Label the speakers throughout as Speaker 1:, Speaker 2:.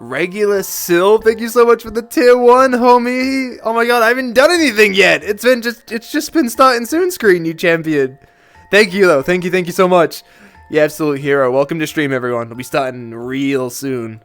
Speaker 1: Regular Sil, thank you so much for the tier 1, homie. Oh my god, I haven't done anything yet. It's just been starting soon screen, you champion. Thank you though. Thank you so much. You absolute hero. Welcome to stream, everyone. We'll be starting real soon.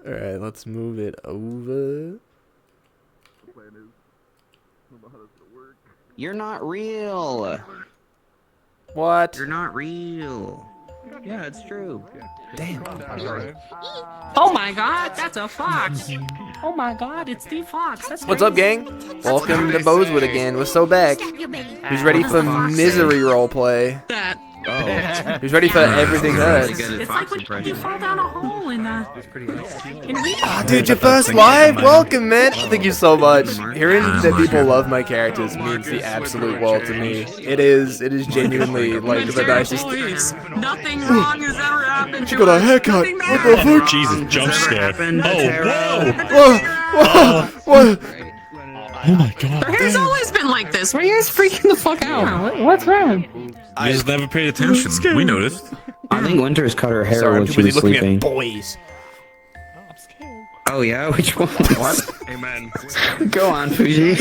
Speaker 1: Alright, let's move it over.
Speaker 2: You're not real.
Speaker 1: What?
Speaker 2: You're not real. Yeah, it's true.
Speaker 1: Damn.
Speaker 3: Oh my god, that's a fox! Oh my god, it's the fox. That's
Speaker 1: What's up, gang? Welcome to Rosewood again. We're so back. Who's ready for misery roleplay?
Speaker 2: Oh.
Speaker 1: Who's ready for everything heard?
Speaker 3: It's like when you fall down a hole in
Speaker 1: Ah, dude, your first live? Welcome, man. Thank you so much. Hearing that people love my characters means the absolute world to me. It is genuinely like the nicest.
Speaker 3: Nothing wrong has ever happened.
Speaker 1: She got a haircut. What the fuck?
Speaker 4: Jesus, jump scare.
Speaker 1: Whoa! What?
Speaker 4: Oh my god.
Speaker 3: Her hair's always been like this. Why are you guys freaking the fuck out? Yeah, what's wrong?
Speaker 4: I just never paid attention. We noticed.
Speaker 2: I think Winter's cut her hair
Speaker 1: Sorry,
Speaker 2: when
Speaker 1: I'm
Speaker 2: she
Speaker 1: too
Speaker 2: was
Speaker 1: busy looking at
Speaker 2: sleeping.
Speaker 1: boys.
Speaker 2: Oh yeah, which one? What?
Speaker 4: Amen.
Speaker 2: Go on, Fuji.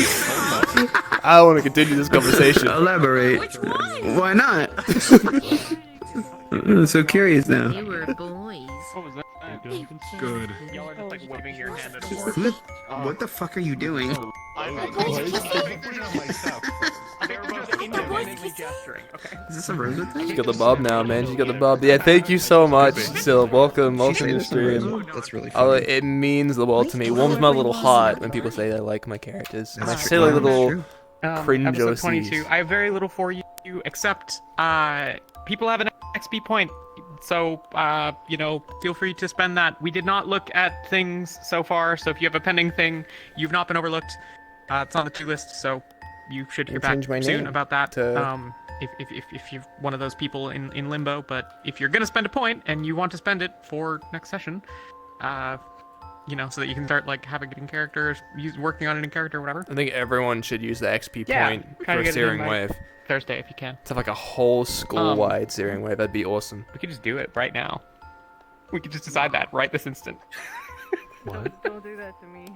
Speaker 1: I want to continue this conversation.
Speaker 2: Elaborate.
Speaker 3: Which one?
Speaker 2: Why not? I'm so curious now.
Speaker 5: You were boys.
Speaker 6: What was that?
Speaker 4: Good.
Speaker 6: Y'all are just like waving your hand at a
Speaker 2: Who- What the fuck are you doing?
Speaker 6: I'm independently gesturing. Okay.
Speaker 2: Is this a Rosewood thing?
Speaker 1: She got the bob now, man. She got the bob. Yeah, thank you so much, Sil. Welcome to the stream.
Speaker 2: That's really
Speaker 1: Oh,
Speaker 2: funny.
Speaker 1: it means the world to me. Warms my little heart when people say they like my characters. My
Speaker 2: That's
Speaker 1: silly
Speaker 2: true.
Speaker 1: little cringe
Speaker 6: Episode
Speaker 1: OCs.
Speaker 6: 22. I have very little for you, except people have an XP point. So, you know, feel free to spend that. We did not look at things so far, so if you have a pending thing, you've not been overlooked. It's on the to list, so you should hear back
Speaker 1: Change my
Speaker 6: soon
Speaker 1: name
Speaker 6: about that.
Speaker 1: to-
Speaker 6: If you're one of those people in limbo, but if you're gonna spend a point and you want to spend it for next session, you know, so that you can start like having a character, working on a new character or whatever.
Speaker 1: I think everyone should use the XP
Speaker 6: Yeah,
Speaker 1: point
Speaker 6: try to
Speaker 1: for
Speaker 6: get it in
Speaker 1: Searing
Speaker 6: by-
Speaker 1: Wave.
Speaker 6: Thursday if you can.
Speaker 1: To have like a whole school-wide Searing Wave, that'd be awesome.
Speaker 6: We could just do it right now. We could just decide that right this instant.
Speaker 7: Don't do that to me.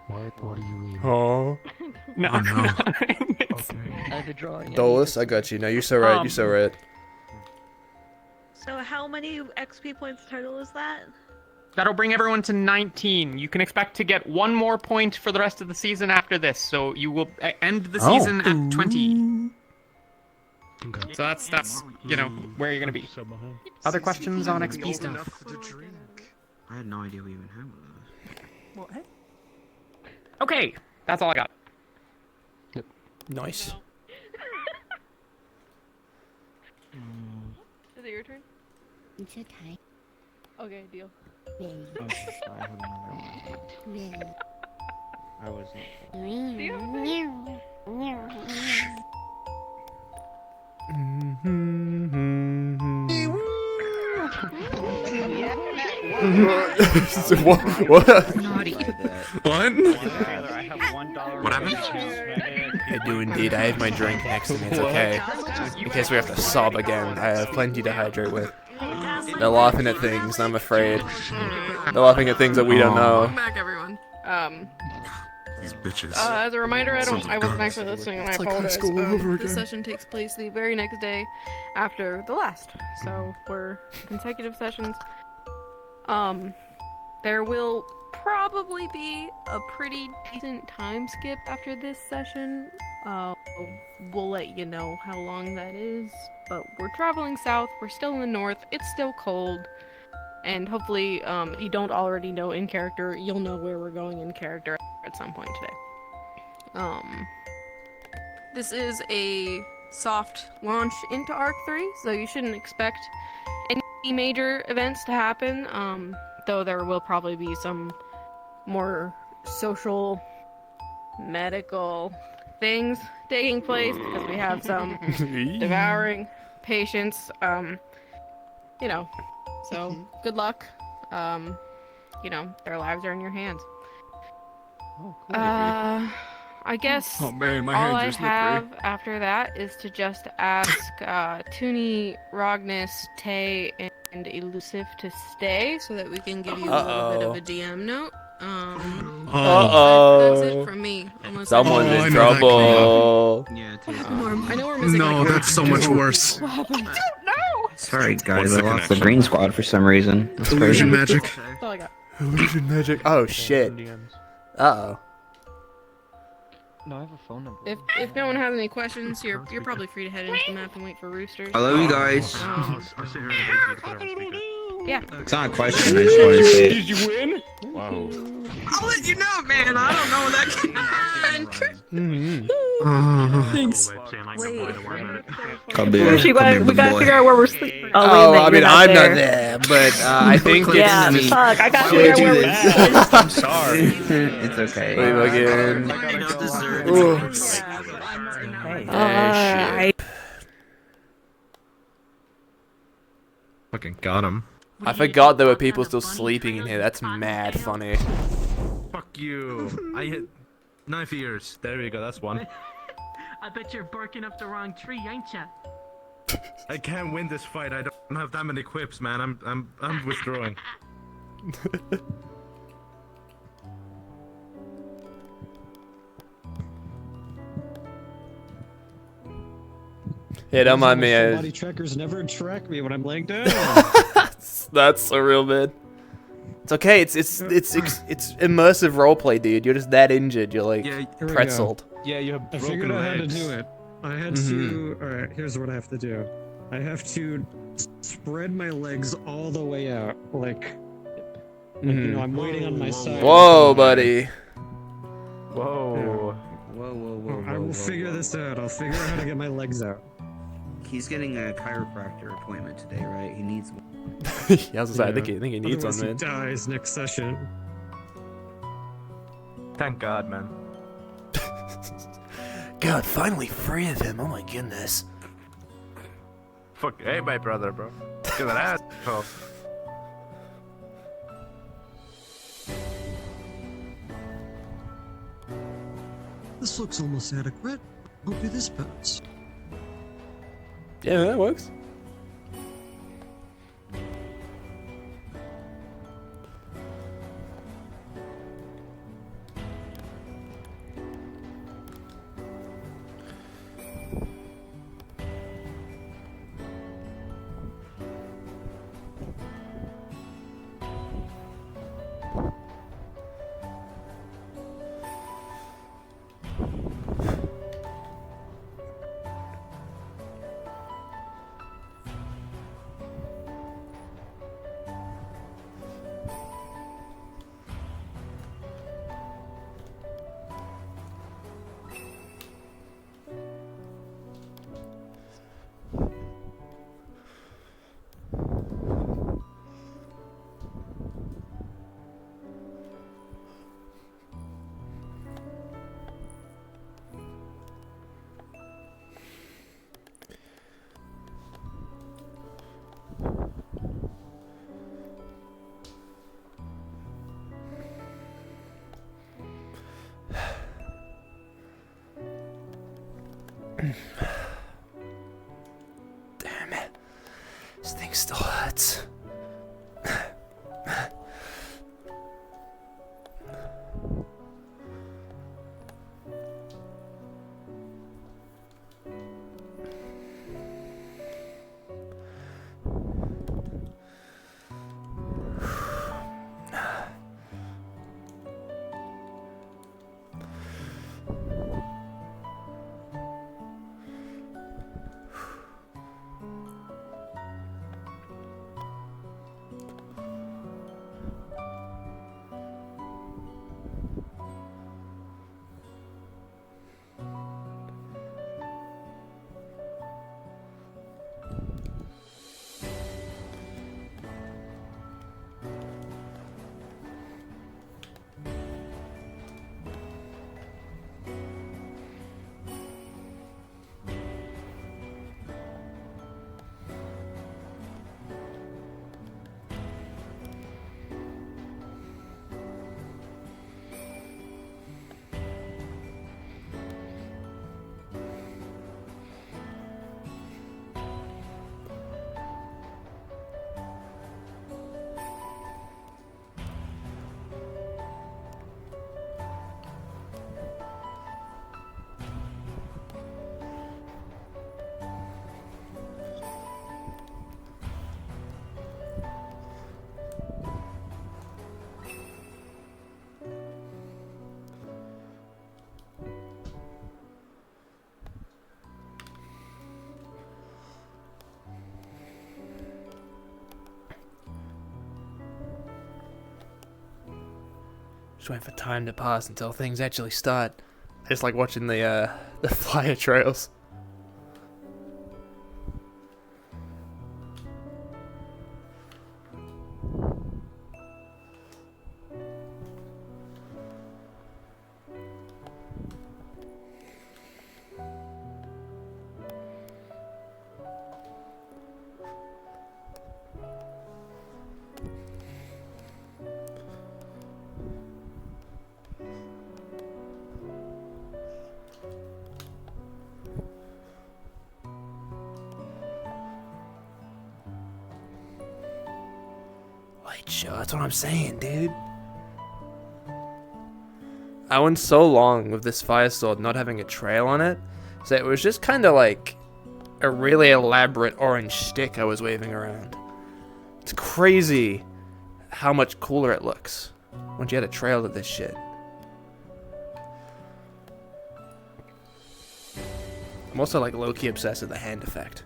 Speaker 4: What do you mean?
Speaker 1: Oh.
Speaker 6: No.
Speaker 4: Oh, no.
Speaker 1: Solus, I got you. No, you're so right. You're so right.
Speaker 5: So how many XP points total is that?
Speaker 6: That'll bring everyone to 19. You can expect to get one more point for the rest of the season after this, so you will end the season at 20.
Speaker 4: Okay.
Speaker 6: So that's you know where you're gonna be. Other questions on XP stuff?
Speaker 2: I had no idea we even had one of those.
Speaker 6: Okay, that's all I got.
Speaker 1: Nice.
Speaker 7: Is it your turn?
Speaker 5: It's okay.
Speaker 7: Okay, deal.
Speaker 2: I wasn't.
Speaker 1: What?
Speaker 3: Naughty.
Speaker 4: What?
Speaker 6: What happened?
Speaker 1: I do indeed. I have my drink next to me. It's okay. In case we have to sob again, I have plenty to hydrate with. They're laughing at things, and I'm afraid. They're laughing at things that we don't know.
Speaker 7: Welcome back, everyone.
Speaker 4: These bitches.
Speaker 7: As a reminder, I wasn't
Speaker 4: Guns.
Speaker 7: actually listening, and I
Speaker 1: It's like high
Speaker 7: apologize.
Speaker 1: school all over
Speaker 7: This
Speaker 1: again.
Speaker 7: session takes place the very next day after the last, so we're consecutive sessions. There will probably be a pretty decent time skip after this session. We'll let you know how long that is, but we're traveling south. We're still in the north. It's still cold. And hopefully, if you don't already know in character, you'll know where we're going in character at some point today. This is a soft launch into Arc 3, so you shouldn't expect any major events to happen. Though there will probably be some more social, medical things taking place because we have some devouring patients. You know, so good luck. You know, their lives are in your hands. I guess
Speaker 4: Oh man, my
Speaker 7: all
Speaker 4: hands
Speaker 7: I
Speaker 4: are slippery.
Speaker 7: have after that is to just ask Toonie, Rognus, Tay, and Elusive to stay so that we can give you a little bit of a DM note. That's it from me. Unless
Speaker 1: Someone's
Speaker 4: Oh, I
Speaker 1: in
Speaker 4: know that
Speaker 1: trouble.
Speaker 2: Yeah, Tay's
Speaker 7: I know we're missing
Speaker 4: No,
Speaker 7: like
Speaker 4: that's so much worse.
Speaker 7: what happened? I don't know.
Speaker 2: Sorry, guys.
Speaker 4: What's
Speaker 2: I
Speaker 4: the
Speaker 2: lost the
Speaker 4: connection?
Speaker 2: green squad for some reason. That's
Speaker 4: Illusion
Speaker 2: crazy.
Speaker 4: magic.
Speaker 7: That's all I got.
Speaker 1: Illusion magic. Oh shit. Uh oh.
Speaker 8: No, I have a phone number.
Speaker 7: If no one has any questions, you're probably free to head into the map and wait for roosters.
Speaker 2: I love you guys.
Speaker 7: Yeah.
Speaker 2: It's not a question. I just wanted to say it.
Speaker 8: Did you win?
Speaker 4: Wow.
Speaker 6: I'll let you know, man. I don't know that can.
Speaker 7: Thanks.
Speaker 2: Come here.
Speaker 9: We gotta figure out where we're sleeping.
Speaker 1: Oh,
Speaker 9: wait,
Speaker 1: I
Speaker 9: you're
Speaker 1: mean, I'm not
Speaker 9: there.
Speaker 1: there, but I think it's
Speaker 9: Yeah,
Speaker 2: Just-
Speaker 9: fuck, I gotta
Speaker 1: Why would
Speaker 9: figure out
Speaker 1: you
Speaker 9: where
Speaker 1: do
Speaker 9: we're
Speaker 1: this?
Speaker 8: I'm sorry.
Speaker 2: It's okay.
Speaker 1: Wait again.
Speaker 9: I
Speaker 4: Fucking got him.
Speaker 1: I forgot there were people still sleeping in here. That's mad funny.
Speaker 10: Fuck you. I hit 9 ears. There you go. That's one.
Speaker 3: I bet you're barking up the wrong tree, ain't ya?
Speaker 10: I can't win this fight. I don't have that many quips, man. I'm withdrawing.
Speaker 1: Yeah, don't mind me.
Speaker 8: Body trackers never track me when I'm laying down.
Speaker 1: That's so real, man. It's okay. It's immersive roleplay, dude. You're just that injured. You're like
Speaker 10: Yeah,
Speaker 8: Here we go.
Speaker 1: pretzeled.
Speaker 10: yeah, you have
Speaker 8: I
Speaker 10: broken
Speaker 8: figured out how to
Speaker 10: legs.
Speaker 8: do it. I had to. Alright, here's what I have to do. I have to spread my legs all the way out. Like you know, I'm waiting on my side.
Speaker 1: Whoa, buddy.
Speaker 10: Whoa.
Speaker 8: I will figure this out. I'll figure out how to get my legs out.
Speaker 2: He's getting a chiropractor appointment today, right? He needs one.
Speaker 1: Yeah, I was gonna say, I think he needs one,
Speaker 8: Otherwise
Speaker 1: man.
Speaker 8: he dies next session.
Speaker 10: Thank God, man.
Speaker 1: God, finally free of him. Oh my goodness.
Speaker 10: Fuck, hey, my brother, bro. Look at that ass. Oh.
Speaker 8: This looks almost adequate. I'll do this pose.
Speaker 1: Yeah, that works. Damn it. This thing still hurts. waiting for time to pass until things actually start. I just like watching the flyer trails. Light show, that's what I'm saying, dude. I went so long with this fire sword not having a trail on it, so it was just kind of like a really elaborate orange stick I was waving around. It's crazy how much cooler it looks once you had a trail to this shit. I'm also like low-key obsessed with the hand effect.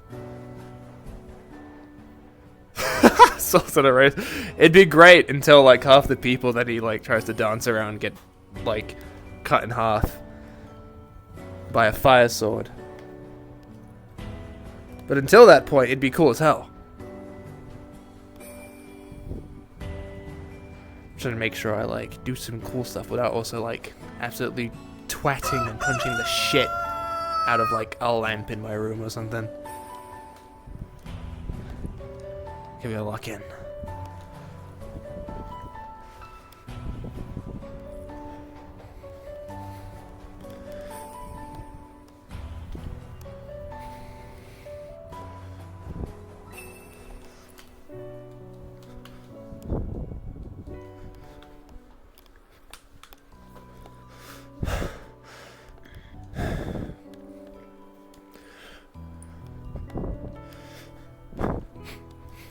Speaker 1: Solus in a race. It'd be great until like half the people that he like tries to dance around get like cut in half by a fire sword. But until that point, it'd be cool as hell. I'm trying to make sure I like do some cool stuff without also like absolutely twatting and punching the shit out of like a lamp in my room or something. Give me a lock in.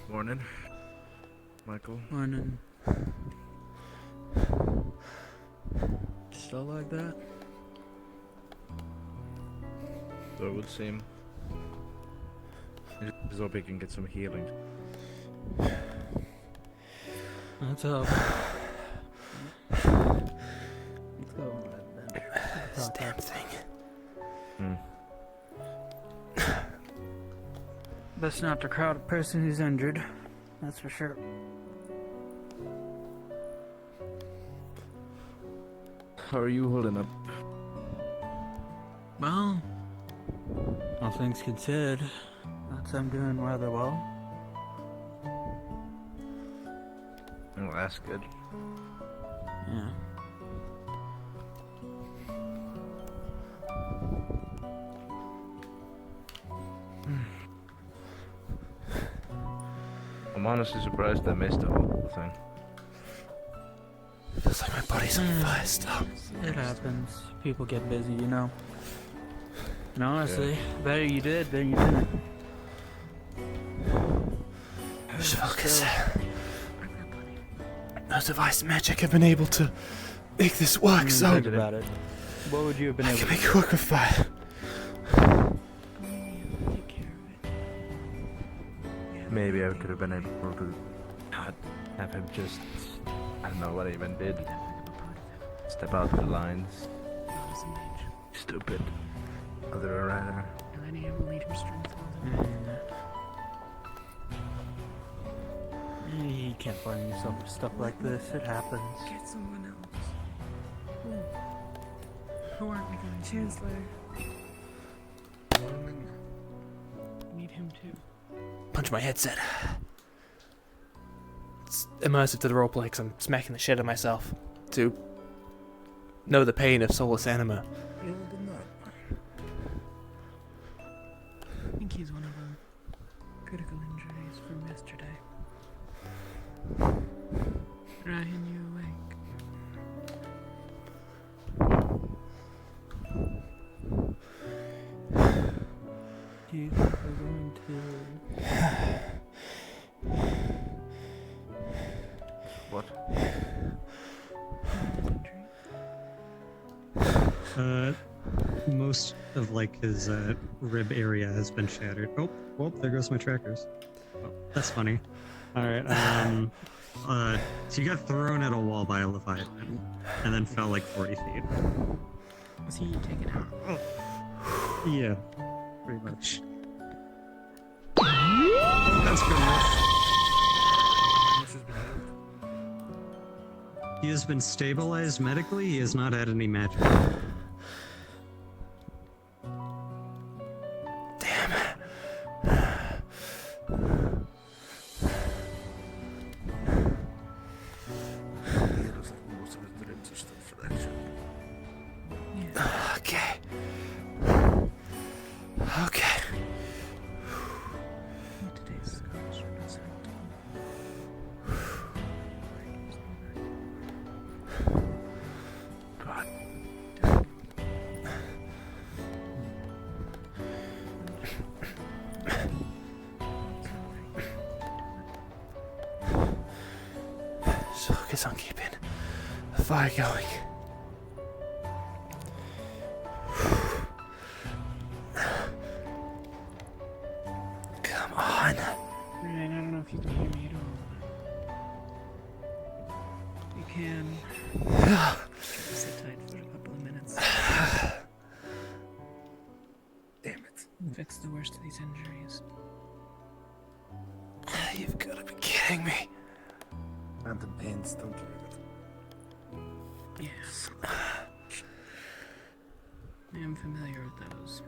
Speaker 10: Morning, Michael.
Speaker 2: Morning. Still like that?
Speaker 10: So it would seem. I just hope he can get some healing.
Speaker 2: Let's hope. Let's go on that bench.
Speaker 1: This damn thing.
Speaker 2: Best not to crowd a person who's injured. That's for sure.
Speaker 10: How are you holding up?
Speaker 2: Well, all things considered, I'm doing rather well.
Speaker 10: Oh, that's good.
Speaker 2: Yeah.
Speaker 10: I'm honestly surprised I missed the whole thing.
Speaker 1: Feels like my body's on fire still.
Speaker 2: It happens. People get busy, you know. And honestly, better you did than you didn't.
Speaker 1: Just focus. No device magic have been able to make this work, so
Speaker 2: Think about it. What would you have been
Speaker 1: I
Speaker 2: able
Speaker 1: can
Speaker 2: to
Speaker 1: make it work with fire.
Speaker 10: Maybe I could have been able to not have him just, I don't know what I even did. Step out the lines. Stupid. Other rider.
Speaker 2: You can't blame yourself for stuff like this. It happens.
Speaker 3: Get someone else. Who aren't we going to? Chancellor. Need him too.
Speaker 1: Punch my headset. It's immersive to the roleplay because I'm smacking the shit out of myself to know the pain of Solus Anima.
Speaker 3: I think he's one of our critical injuries from yesterday. Ryan, you awake?
Speaker 2: Do you think we're going to...
Speaker 10: What?
Speaker 8: Most of like his rib area has been shattered. Oh, well, there goes my trackers. Oh, that's funny. All right. So you got thrown at a wall by a Leviathan, and then fell like 40 feet.
Speaker 3: Was he taken out?
Speaker 8: Yeah, pretty much. That's good enough. He has been stabilized medically. He has not had any magic.
Speaker 1: Okay. Okay. Just focus on keeping the fire going. Come on.
Speaker 3: Man, I don't know if you can hear me at all. You can. Just sit tight for a couple of minutes.
Speaker 1: Damn it.
Speaker 3: Fix the worst of these injuries.
Speaker 1: You've got to be kidding me.
Speaker 10: And the pains don't do it.
Speaker 3: Yes. I am familiar with those.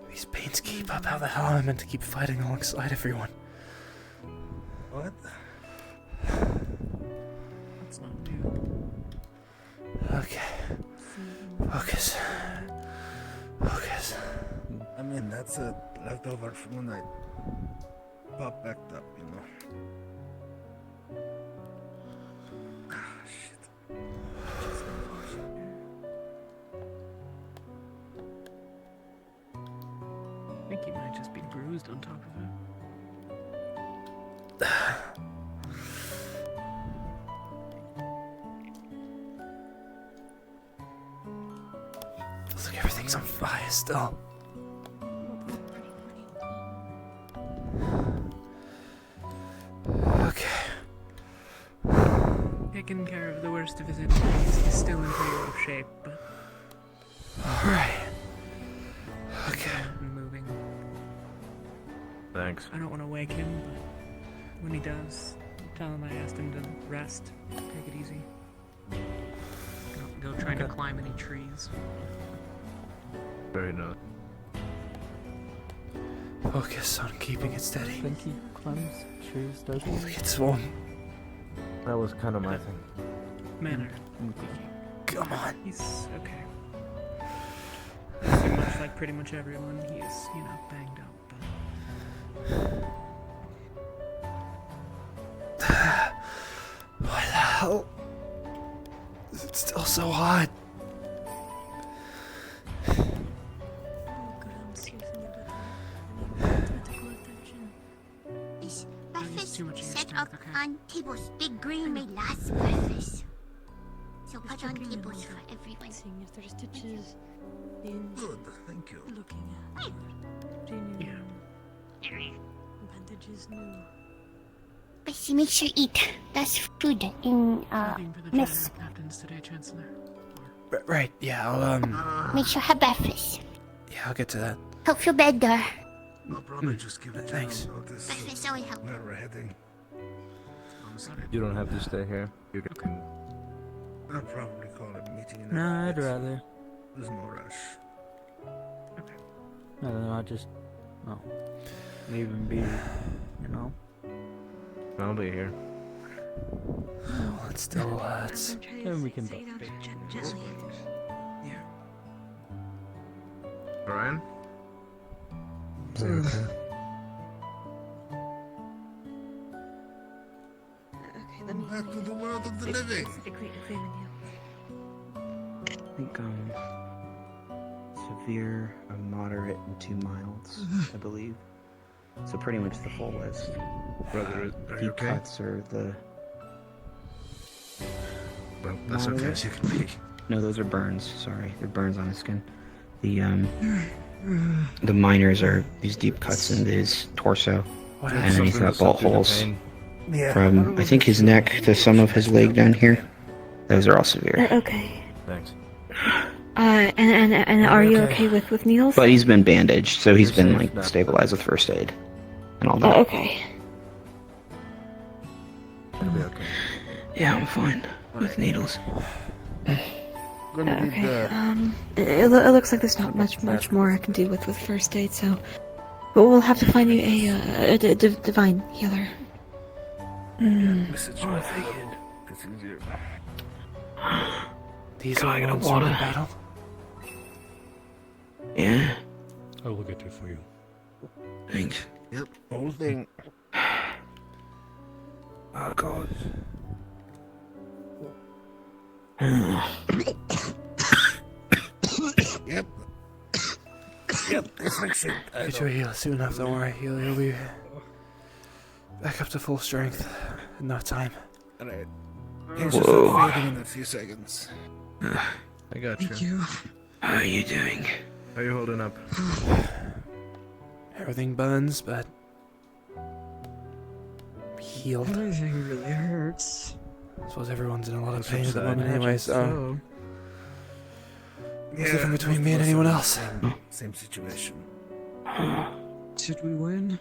Speaker 1: These pains keep up. How the hell am I meant to keep fighting alongside everyone?
Speaker 10: What?
Speaker 3: That's not new.
Speaker 1: Okay. Focus. Focus.
Speaker 10: I mean, that's a leftover from when I popped back up, you know. Ah, shit.
Speaker 3: I think he might just be bruised on top of it.
Speaker 1: Feels like everything's on fire still. Okay.
Speaker 3: Taking care of the worst of his injuries. He's still in pretty rough shape, but
Speaker 1: Alright. Okay.
Speaker 3: I'm moving.
Speaker 10: Thanks.
Speaker 3: I don't want to wake him, but when he does, tell him I asked him to rest. Take it easy. Don't go trying to climb any trees.
Speaker 10: Very nice.
Speaker 1: Focus on keeping it steady.
Speaker 2: I think he climbs trees, does he?
Speaker 1: Only it's one.
Speaker 10: That was kind of my thing.
Speaker 3: Manner.
Speaker 1: Come on.
Speaker 3: He's okay. So much like pretty much everyone, he's, banged up, but...
Speaker 1: Why the hell? Is it still so hot?
Speaker 3: Too much of your
Speaker 11: Set
Speaker 3: strength,
Speaker 11: up
Speaker 3: okay?
Speaker 11: on tables. Big green may last breakfast. So put on tables for everyone.
Speaker 7: Seeing if there's stitches in
Speaker 10: Good, thank you.
Speaker 7: looking at genuine bandages new.
Speaker 11: But see, make sure you eat. That's food in
Speaker 3: Looking for the
Speaker 11: mess.
Speaker 3: general captains today, Chancellor.
Speaker 1: Right, yeah, I'll,
Speaker 11: Make sure have breakfast.
Speaker 1: yeah, I'll get to that.
Speaker 11: Hope feel better.
Speaker 10: I'll probably just give it
Speaker 1: Thanks.
Speaker 10: notice
Speaker 11: Breakfast always help.
Speaker 10: where we're heading. You don't have to stay here. You can.
Speaker 4: I'll probably call it meeting in a
Speaker 2: No, I'd
Speaker 4: bit.
Speaker 2: rather.
Speaker 4: There's no rush.
Speaker 2: I don't know, I'll just, leave and be,
Speaker 10: I'll be here.
Speaker 1: Well, it's still, it's...
Speaker 2: Then we can both be.
Speaker 3: Yeah.
Speaker 10: Brian?
Speaker 4: Is that okay?
Speaker 5: Okay, let me
Speaker 4: Back to the world of the living.
Speaker 5: examine you.
Speaker 12: I think severe, moderate, and 2 milds, I believe. So pretty much the full list.
Speaker 4: Brother, are you
Speaker 12: Deep
Speaker 4: okay?
Speaker 12: cuts are the...
Speaker 4: Well, that's okay as you can be.
Speaker 12: No, those are burns. Sorry, they're burns on his skin. The minors are these deep cuts in his torso
Speaker 1: What
Speaker 10: And
Speaker 1: else?
Speaker 10: then he's got bolt holes
Speaker 1: Yeah.
Speaker 10: from, I think, his neck to some of his leg down here. Those are all severe.
Speaker 13: Okay.
Speaker 10: Thanks.
Speaker 13: And are you okay with needles?
Speaker 10: But he's been bandaged, so he's been, like, stabilized with first aid and all that.
Speaker 13: Oh, okay.
Speaker 10: It'll be okay. Yeah, I'm fine with needles.
Speaker 13: Okay. It looks like there's not much more I can do with first aid, so we'll have to find you a divine healer.
Speaker 4: This is what I figured. It's easier.
Speaker 1: These are the ones from the battle.
Speaker 10: Yeah.
Speaker 4: I will get it for you.
Speaker 10: Thanks.
Speaker 4: Yep, whole thing.
Speaker 1: Oh god.
Speaker 4: Yep. Yep, this makes it.
Speaker 1: Get your heal soon enough, don't worry. He'll be back up to full strength in no time.
Speaker 4: Alright. He's just fading in a few seconds.
Speaker 10: I got
Speaker 8: Thank you.
Speaker 10: How are you doing?
Speaker 4: How are you holding up?
Speaker 1: Everything burns, but healed.
Speaker 8: Everything really hurts.
Speaker 1: I suppose everyone's in a lot of pain at the moment anyway, so... What's different between me and anyone else?
Speaker 4: Same situation.
Speaker 8: Did we win?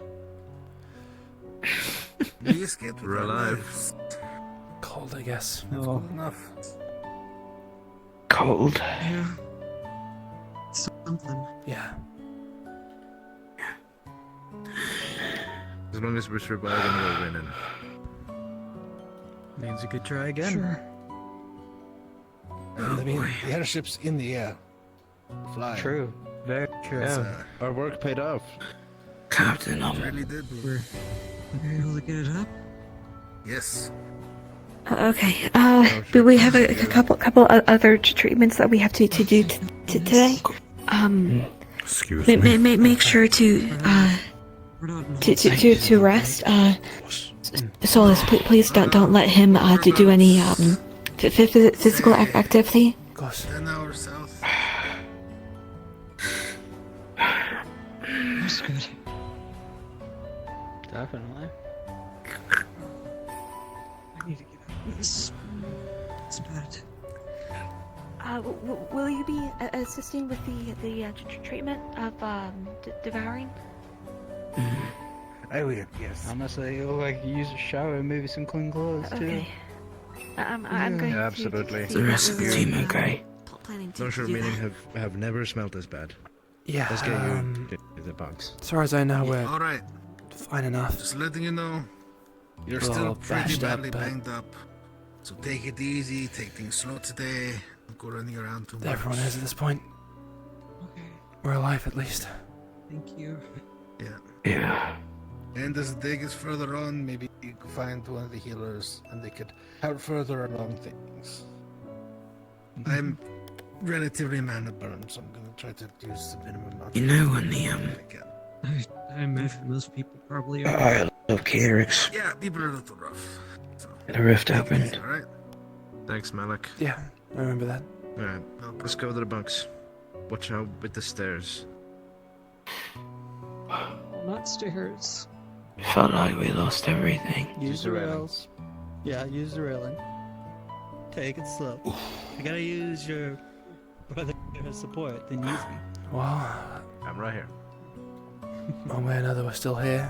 Speaker 4: We escaped.
Speaker 10: We're alive.
Speaker 1: Cold, I guess.
Speaker 4: Good enough.
Speaker 10: Cold.
Speaker 8: Yeah. Something.
Speaker 1: Yeah.
Speaker 4: As long as we're surviving, we're winning.
Speaker 2: Means you could try again.
Speaker 8: Sure.
Speaker 4: I mean, the airship's in the air. Flying.
Speaker 2: True. Very true.
Speaker 4: Yeah.
Speaker 10: Our work paid off. Captain,
Speaker 4: Really did.
Speaker 8: We're able to get it up?
Speaker 4: Yes.
Speaker 13: Okay. But we have a couple other treatments that we have to do today.
Speaker 4: Excuse me.
Speaker 13: Make sure to rest. Solus, please don't let him do any physical activity.
Speaker 1: Of course.
Speaker 4: 10 hours south.
Speaker 8: That's good.
Speaker 2: Definitely.
Speaker 8: I need to get out of this. It's bad.
Speaker 13: Will you be assisting with the treatment of devouring?
Speaker 4: I will, yes.
Speaker 2: Honestly, you'll like use a shower and maybe some clean clothes too.
Speaker 13: Okay. I'm going to
Speaker 10: absolutely.
Speaker 13: see
Speaker 10: The rest
Speaker 13: what
Speaker 10: of the
Speaker 13: we're,
Speaker 10: team okay?
Speaker 13: planning to
Speaker 4: No sure
Speaker 13: do
Speaker 4: meaning
Speaker 13: that.
Speaker 4: have never smelt as bad.
Speaker 1: Yeah,
Speaker 4: Let's get you to the bunks.
Speaker 1: as far as I know, we're
Speaker 4: Alright,
Speaker 1: fine enough.
Speaker 4: just letting you know. You're
Speaker 1: We're all
Speaker 4: still pretty
Speaker 1: bashed up,
Speaker 4: badly
Speaker 1: but-
Speaker 4: banged up. So take it easy, take things slow today. Don't go running around too much.
Speaker 1: Everyone is at this point.
Speaker 8: Okay.
Speaker 1: We're alive, at least.
Speaker 8: Thank you.
Speaker 4: Yeah.
Speaker 10: Yeah.
Speaker 4: And as the day gets further on, maybe you could find one of the healers and they could help further along things. I'm relatively mana burned, so I'm gonna try to use the minimum amount.
Speaker 10: You know when the
Speaker 8: I imagine most people probably are.
Speaker 10: I love Calyrex.
Speaker 4: Yeah, people are a little rough. So,
Speaker 10: The rift opened.
Speaker 4: alright?
Speaker 10: Thanks, Malik.
Speaker 1: Yeah, I remember that.
Speaker 10: Alright, let's go to the bunks. Watch out with the stairs.
Speaker 8: Well, not stairs.
Speaker 10: Felt like we lost everything.
Speaker 2: Use the rails. Yeah, use the railing. Take it slow. You gotta use your brother as support, then use me.
Speaker 1: Well,
Speaker 10: I'm right here.
Speaker 1: one way or another, we're still here.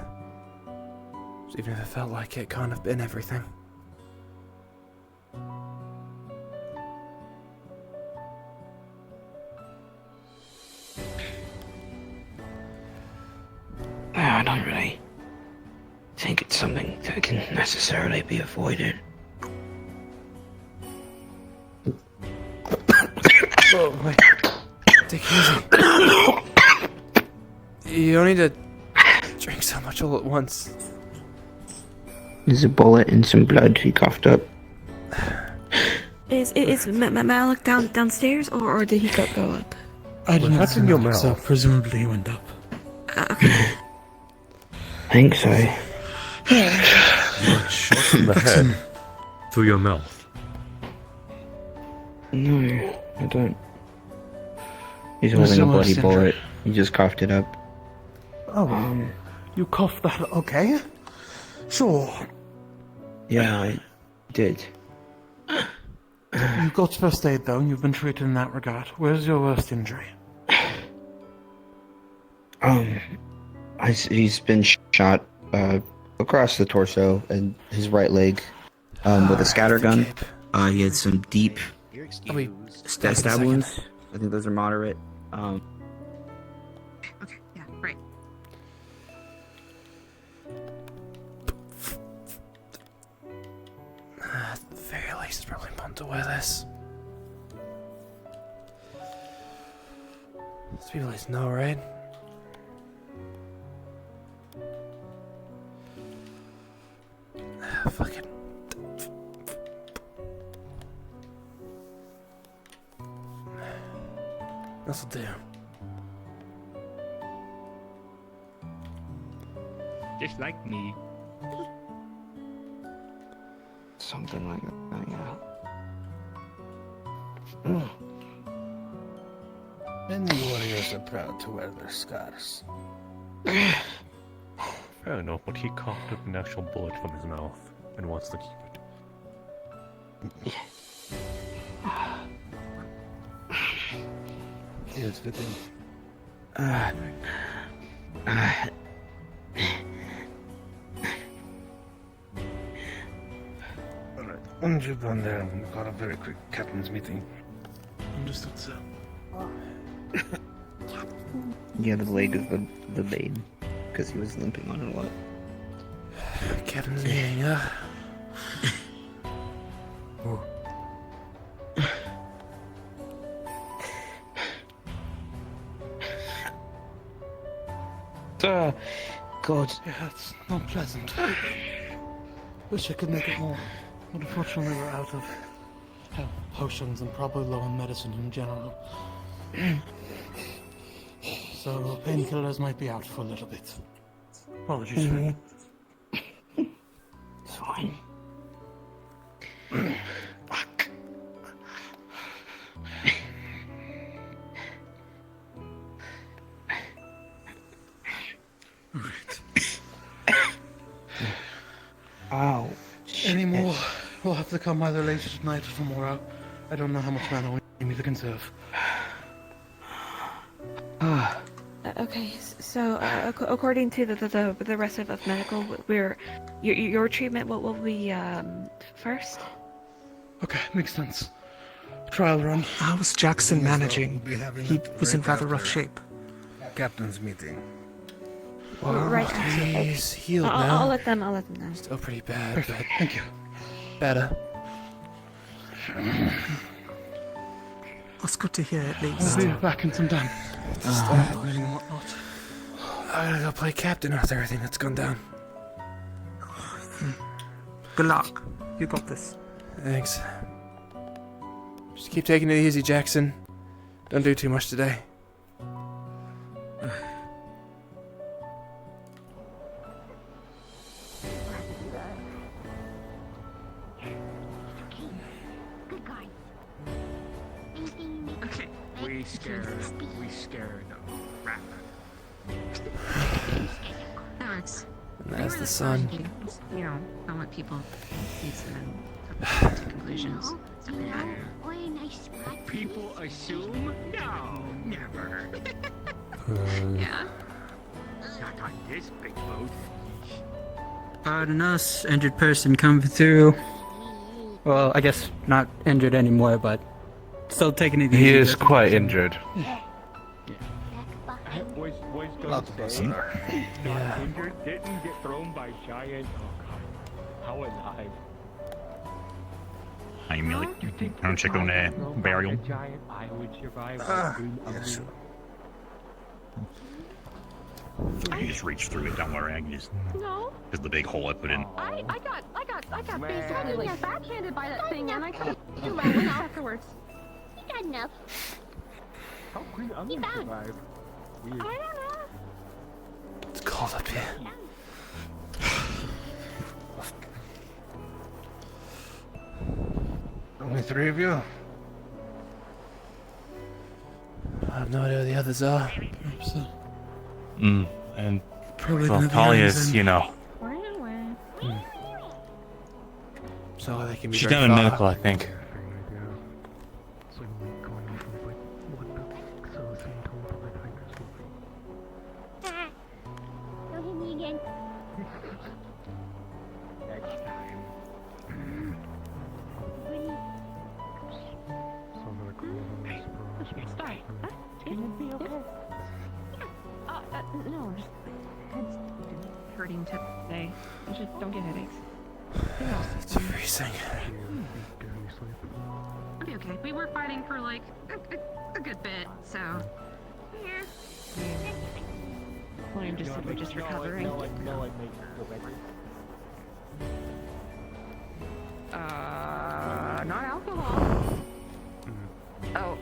Speaker 1: Even if it felt like it can't have been everything.
Speaker 10: I don't really think it's something that can necessarily be avoided.
Speaker 1: Whoa, wait. Take it easy. You don't need to drink so much all at once.
Speaker 10: There's a bullet and some blood. He coughed up.
Speaker 13: Is Malik downstairs, or did he go up?
Speaker 4: I didn't
Speaker 1: What's in your mouth?
Speaker 4: So presumably he went up.
Speaker 13: Okay.
Speaker 10: Think so.
Speaker 4: Shot in the head.
Speaker 14: Through your mouth.
Speaker 10: No, I don't. He's holding a bloody bullet. He just coughed it up.
Speaker 4: Oh, You coughed that, okay? Sure.
Speaker 12: Yeah, I did.
Speaker 4: You got first aid though, and you've been treated in that regard. Where's your worst injury?
Speaker 12: He's been shot across the torso and his right leg with a scatter gun. He had some deep stab wounds. I think those are moderate.
Speaker 15: Okay, yeah, right.
Speaker 1: At the very least, it's probably important to wear this. These people at least know, right? Fuck it. This'll do.
Speaker 16: Just like me.
Speaker 12: Something like that, yeah.
Speaker 4: Many warriors are proud to wear their scars.
Speaker 14: Fair enough, but he coughed up an actual bullet from his mouth and wants to keep it.
Speaker 4: Yes, fitting. Alright, once you're done there, I'm gonna call a very quick captain's meeting. Understood, sir.
Speaker 12: Yeah, the leg of the maid, because he was limping on it a lot.
Speaker 1: Captain's meeting, yeah.
Speaker 12: God.
Speaker 4: Yeah, it's not pleasant. Wish I could make it more. But unfortunately, we're out of potions and probably low on medicine in general. So painkillers might be out for a little bit. Apologies for that.
Speaker 12: It's fine. Fuck. Ow.
Speaker 4: Any more? We'll have to come either later tonight or tomorrow. I don't know how much mana we need to conserve.
Speaker 13: Okay, so according to the rest of medical, your treatment will be first.
Speaker 4: Okay, makes sense. Trial run.
Speaker 3: How's Jackson managing? He was in rather rough shape.
Speaker 4: Captain's meeting.
Speaker 13: Right.
Speaker 1: He's healed now.
Speaker 13: I'll let them know.
Speaker 1: Still pretty bad,
Speaker 4: Perfect.
Speaker 1: but
Speaker 4: Thank you.
Speaker 1: better.
Speaker 3: That's good to hear at least.
Speaker 4: We'll be back in some time. Cleaning and whatnot.
Speaker 1: I gotta go play captain after everything that's gone down.
Speaker 3: Good luck. You got this.
Speaker 1: Thanks. Just keep taking it easy, Jackson. Don't do too much today.
Speaker 11: Okay.
Speaker 16: We scared rat.
Speaker 15: That works.
Speaker 1: And that's the sun.
Speaker 15: You know, don't let people use them to conclusions. Stuff like that.
Speaker 11: Or a nice spot.
Speaker 16: People assume? No, never.
Speaker 15: Yeah.
Speaker 16: Not on this big boat.
Speaker 2: Pardon us, injured person coming through. Well, I guess not injured anymore, but still taking it easy.
Speaker 14: He is quite injured.
Speaker 16: Was
Speaker 4: Not the person.
Speaker 16: not injured, didn't get thrown by giant. Oh god, how alive.
Speaker 17: I mean, like, I don't check on burial.
Speaker 16: Giant, I would survive.
Speaker 4: Yes, sure.
Speaker 17: You just reach through it, don't worry. I can just.
Speaker 7: No.
Speaker 17: Because the big hole I put in.
Speaker 7: I got basically backhanded by that thing, and I couldn't do my win afterwards.
Speaker 11: You got enough.
Speaker 16: How could I
Speaker 11: You found.
Speaker 16: survive? Weird.
Speaker 7: I don't know.
Speaker 1: It's cold up here.
Speaker 4: Only three of you?
Speaker 1: I have no idea who the others are.
Speaker 4: Perhaps,
Speaker 14: And
Speaker 1: Probably
Speaker 14: Well,
Speaker 1: gonna be
Speaker 14: Polly
Speaker 1: hands
Speaker 14: is,
Speaker 1: in.
Speaker 14: you know.
Speaker 1: So they can be
Speaker 14: She's
Speaker 1: very
Speaker 14: down in
Speaker 1: far.
Speaker 14: medical, I think.
Speaker 11: Don't hit me again.
Speaker 16: Next time.
Speaker 15: Hey, it's Di. Can you be okay? No, just head's hurting today. Just don't get headaches.
Speaker 1: It's freezing.
Speaker 15: I'll be okay. We were fighting for like a good bit, so. William just said we're just recovering.
Speaker 16: No, I make the record.
Speaker 15: Not alcohol. Oh.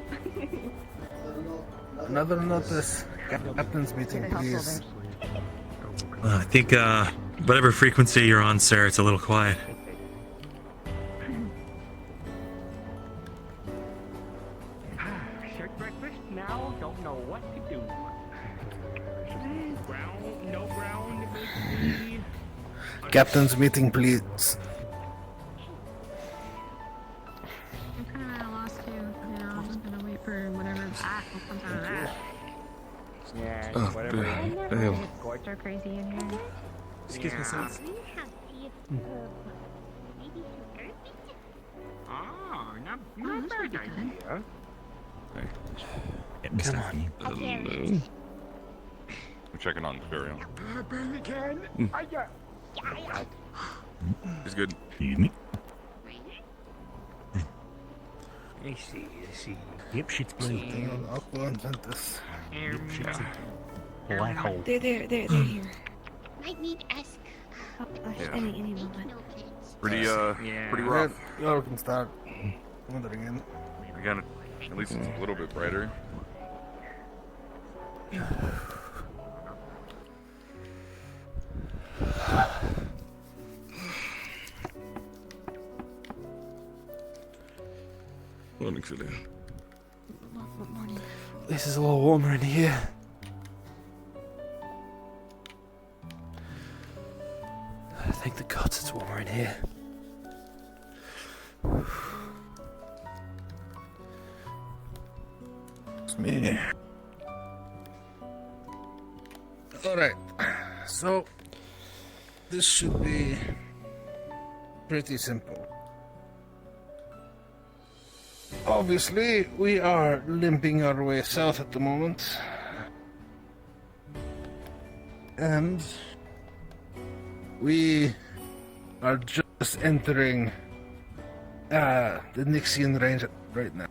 Speaker 4: Another notice. Captain's meeting, please.
Speaker 18: I think, whatever frequency you're on, sir, it's a little quiet.
Speaker 16: Short breakfast now, don't know what to do. Ground, no ground, maybe.
Speaker 4: Captain's meeting, please.
Speaker 15: I'm kind of at a loss too. You know, I'm just gonna wait for whatever that comes out of that.
Speaker 16: Yeah,
Speaker 18: Oh,
Speaker 16: whatever.
Speaker 18: ew.
Speaker 15: It's so crazy in here.
Speaker 18: Excuse me, sir.
Speaker 16: Oh, not bad idea.
Speaker 18: Come on.
Speaker 19: Hello. We're checking on Varian.
Speaker 16: Burn again.
Speaker 19: He's good.
Speaker 17: Excuse me.
Speaker 16: I see. Yep, shit's blue.
Speaker 4: I'll go and vent this.
Speaker 14: Black hole.
Speaker 13: They're here.
Speaker 11: Might need to ask.
Speaker 19: Yeah.
Speaker 13: Any moment.
Speaker 19: Pretty rough.
Speaker 4: Y'all can start wandering in.
Speaker 19: Again, at least it's a little bit brighter.
Speaker 18: Morning, Julia.
Speaker 13: Morning.
Speaker 1: This is a little warmer in here. Thank the gods it's warmer in here.
Speaker 4: It's me. Alright, so this should be pretty simple. Obviously, we are limping our way south at the moment. And we are just entering the Nixian range right now.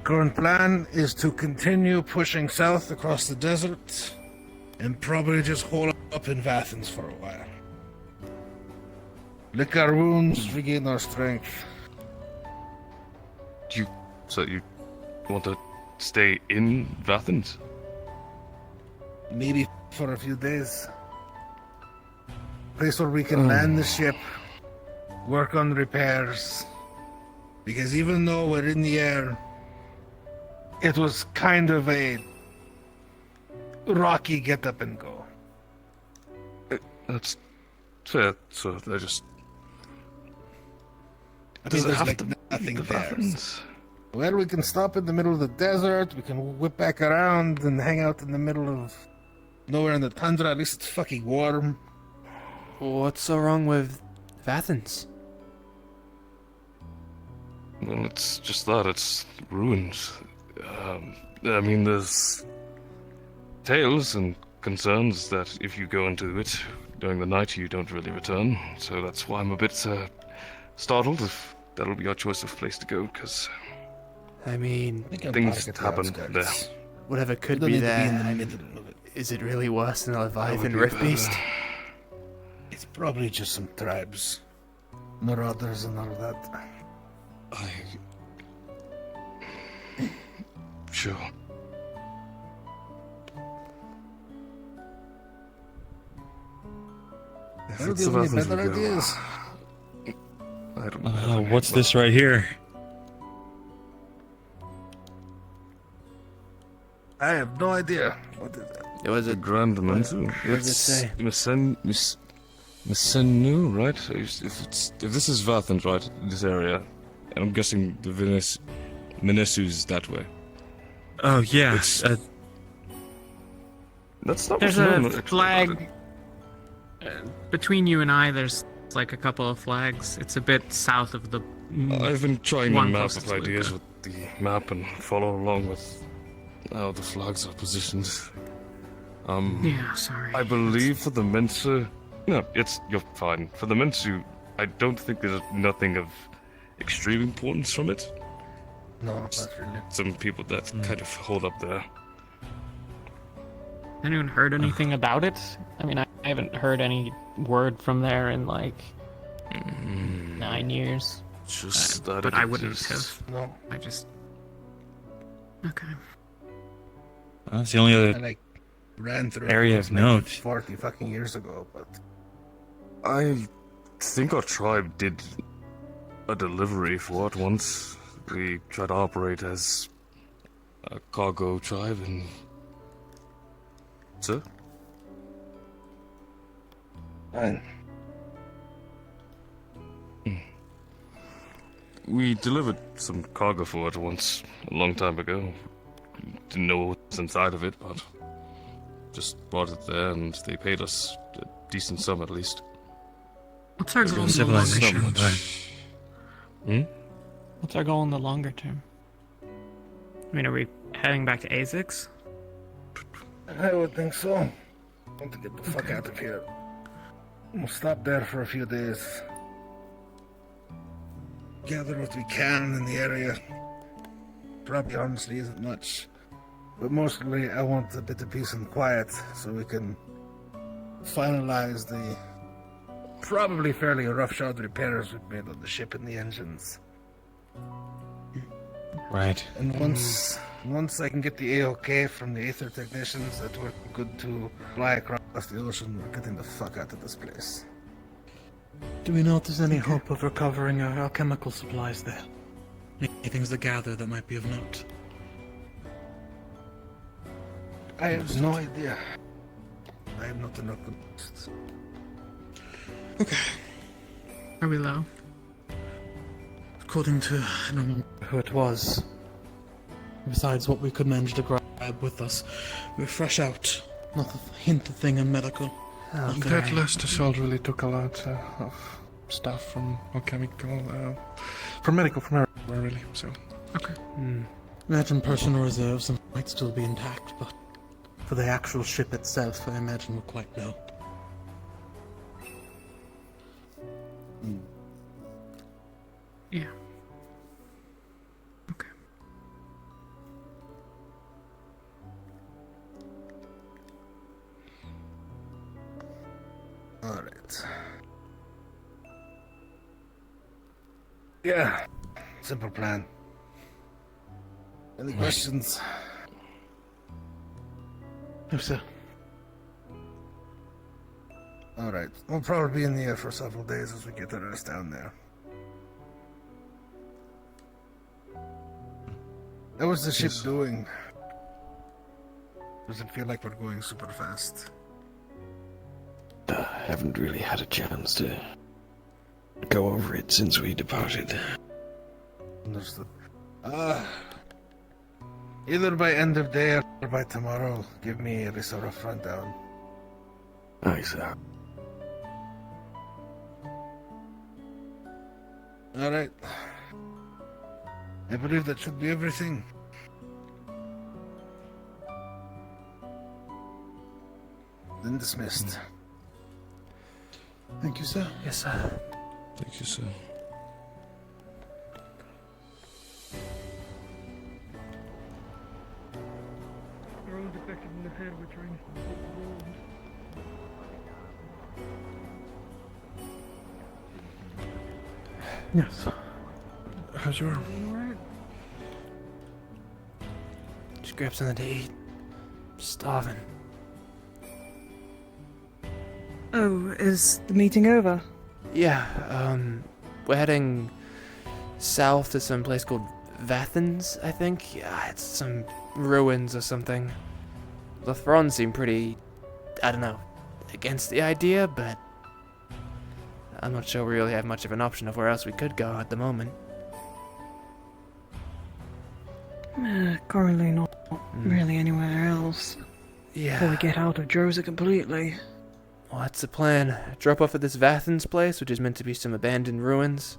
Speaker 4: Current plan is to continue pushing south across the desert and probably just hold up in Vathens for a while. Lick our wounds, regain our strength.
Speaker 19: So you want to stay in Vathens?
Speaker 4: Maybe for a few days. Place where we can land the ship, work on repairs. Because even though we're in the air, it was kind of a rocky get up and go.
Speaker 19: That's fair. So I just.
Speaker 4: Does it have to nothing there? Well, we can stop in the middle of the desert, we can whip back around and hang out in the middle of nowhere in the tundra. At least it's fucking warm.
Speaker 1: What's so wrong with Vathens?
Speaker 19: Well, it's just that it's ruins. I mean, there's tales and concerns that if you go into it during the night, you don't really return. So that's why I'm a bit startled if that'll be our choice of place to go, because
Speaker 1: I mean,
Speaker 19: things happen there.
Speaker 1: Whatever could
Speaker 4: don't
Speaker 1: be
Speaker 4: need to be
Speaker 1: there.
Speaker 4: in the
Speaker 1: I
Speaker 4: middle
Speaker 1: mean,
Speaker 4: of it.
Speaker 1: is it really worse than a Leviathan
Speaker 19: be
Speaker 1: Rift
Speaker 19: better.
Speaker 1: Beast?
Speaker 4: It's probably just some tribes, marauders and all that.
Speaker 19: Sure.
Speaker 4: Well, do you have any better ideas?
Speaker 19: I don't know.
Speaker 18: What's this right here?
Speaker 4: I have no idea. What is that?
Speaker 1: It was
Speaker 19: The Grand Mensu.
Speaker 1: What does it say?
Speaker 19: Messenu, right? If this is Vathan, right? This area, and I'm guessing the Menesu's that way.
Speaker 18: Oh yeah.
Speaker 19: That's not.
Speaker 6: There's
Speaker 19: what's
Speaker 6: a
Speaker 19: known, actually,
Speaker 6: flag
Speaker 19: about
Speaker 6: between you and I. There's like a couple of flags. It's a bit south of the.
Speaker 19: I've been trying my
Speaker 6: one
Speaker 19: map
Speaker 6: closest
Speaker 19: of
Speaker 6: to
Speaker 19: ideas
Speaker 6: Luca.
Speaker 19: with the map and follow along with how the flags are positioned.
Speaker 6: Yeah, sorry.
Speaker 19: I believe for the Mensa. No, you're fine. For the Mensu, I don't think there's nothing of extreme importance from it.
Speaker 4: No, not really.
Speaker 19: Some people that kind of hold up there.
Speaker 6: Anyone heard anything about it? I mean, I haven't heard any word from there in like 9 years.
Speaker 19: Just that
Speaker 6: but
Speaker 19: it
Speaker 6: I wouldn't
Speaker 19: exists.
Speaker 6: have.
Speaker 4: No.
Speaker 6: I just. Okay.
Speaker 18: That's the only other
Speaker 4: I like ran through
Speaker 18: area
Speaker 4: it
Speaker 18: of
Speaker 4: like
Speaker 18: note.
Speaker 4: 40 fucking years ago, but
Speaker 19: I think our tribe did a delivery for it once. We tried to operate as a cargo tribe and... Sir?
Speaker 4: Fine.
Speaker 19: We delivered some cargo for it once, a long time ago. Didn't know what was inside of it, but just brought it there and they paid us a decent sum at least.
Speaker 6: What's our goal in the longer term? What's our goal in the longer term? I mean, are we heading back to ASICS?
Speaker 4: I would think so. I want to get the fuck out of here. We'll stop there for a few days. Gather what we can in the area. Probably honestly isn't much. But mostly I want a bit of peace and quiet so we can finalize the probably fairly roughshod repairs we've made on the ship and the engines.
Speaker 18: Right.
Speaker 4: And once I can get the AOK from the Aether technicians that we're good to fly across the ocean, we're getting the fuck out of this place.
Speaker 2: Do we know if there's any hope of recovering our alchemical supplies there? Any things to gather that might be of note?
Speaker 4: I have no idea. I am not an alchemist.
Speaker 2: Okay.
Speaker 6: Are we low?
Speaker 2: According to I don't know who it was. Besides what we could manage to grab with us, we're fresh out. Not a hint of thing in medical.
Speaker 4: That last assault really took a lot of stuff from alchemical, from medical, from everywhere really, so.
Speaker 6: Okay.
Speaker 2: Imagine personal reserves might still be intact, but for the actual ship itself, I imagine we're quite low.
Speaker 6: Yeah. Okay.
Speaker 4: Alright. Yeah. Simple plan. Any questions?
Speaker 2: No, sir.
Speaker 4: Alright. We'll probably be in the air for several days as we get the rest down there. How was the ship doing? Does it feel like we're going super fast?
Speaker 20: Haven't really had a chance to go over it since we departed.
Speaker 4: Understood. Either by end of day or by tomorrow, give me a sort of rundown.
Speaker 20: Aye, sir.
Speaker 4: Alright. I believe that should be everything. Then dismissed.
Speaker 2: Thank you, sir.
Speaker 1: Yes, sir.
Speaker 19: Thank you, sir.
Speaker 3: Everyone's affected in the head. We're trying to support the wounds.
Speaker 2: Yes.
Speaker 4: How's your arm?
Speaker 3: Alright.
Speaker 1: Just grab something to eat. Starving.
Speaker 9: Oh, is the meeting over?
Speaker 1: Yeah, we're heading south to some place called Vathans, I think. Yeah, it's some ruins or something. the Thron seem pretty, I don't know, against the idea, but I'm not sure we really have much of an option of where else we could go at the moment.
Speaker 9: Currently not really anywhere else.
Speaker 1: Yeah.
Speaker 9: Before we get out of Jersey completely.
Speaker 1: Well, that's the plan. Drop off at this Vathan's place, which is meant to be some abandoned ruins.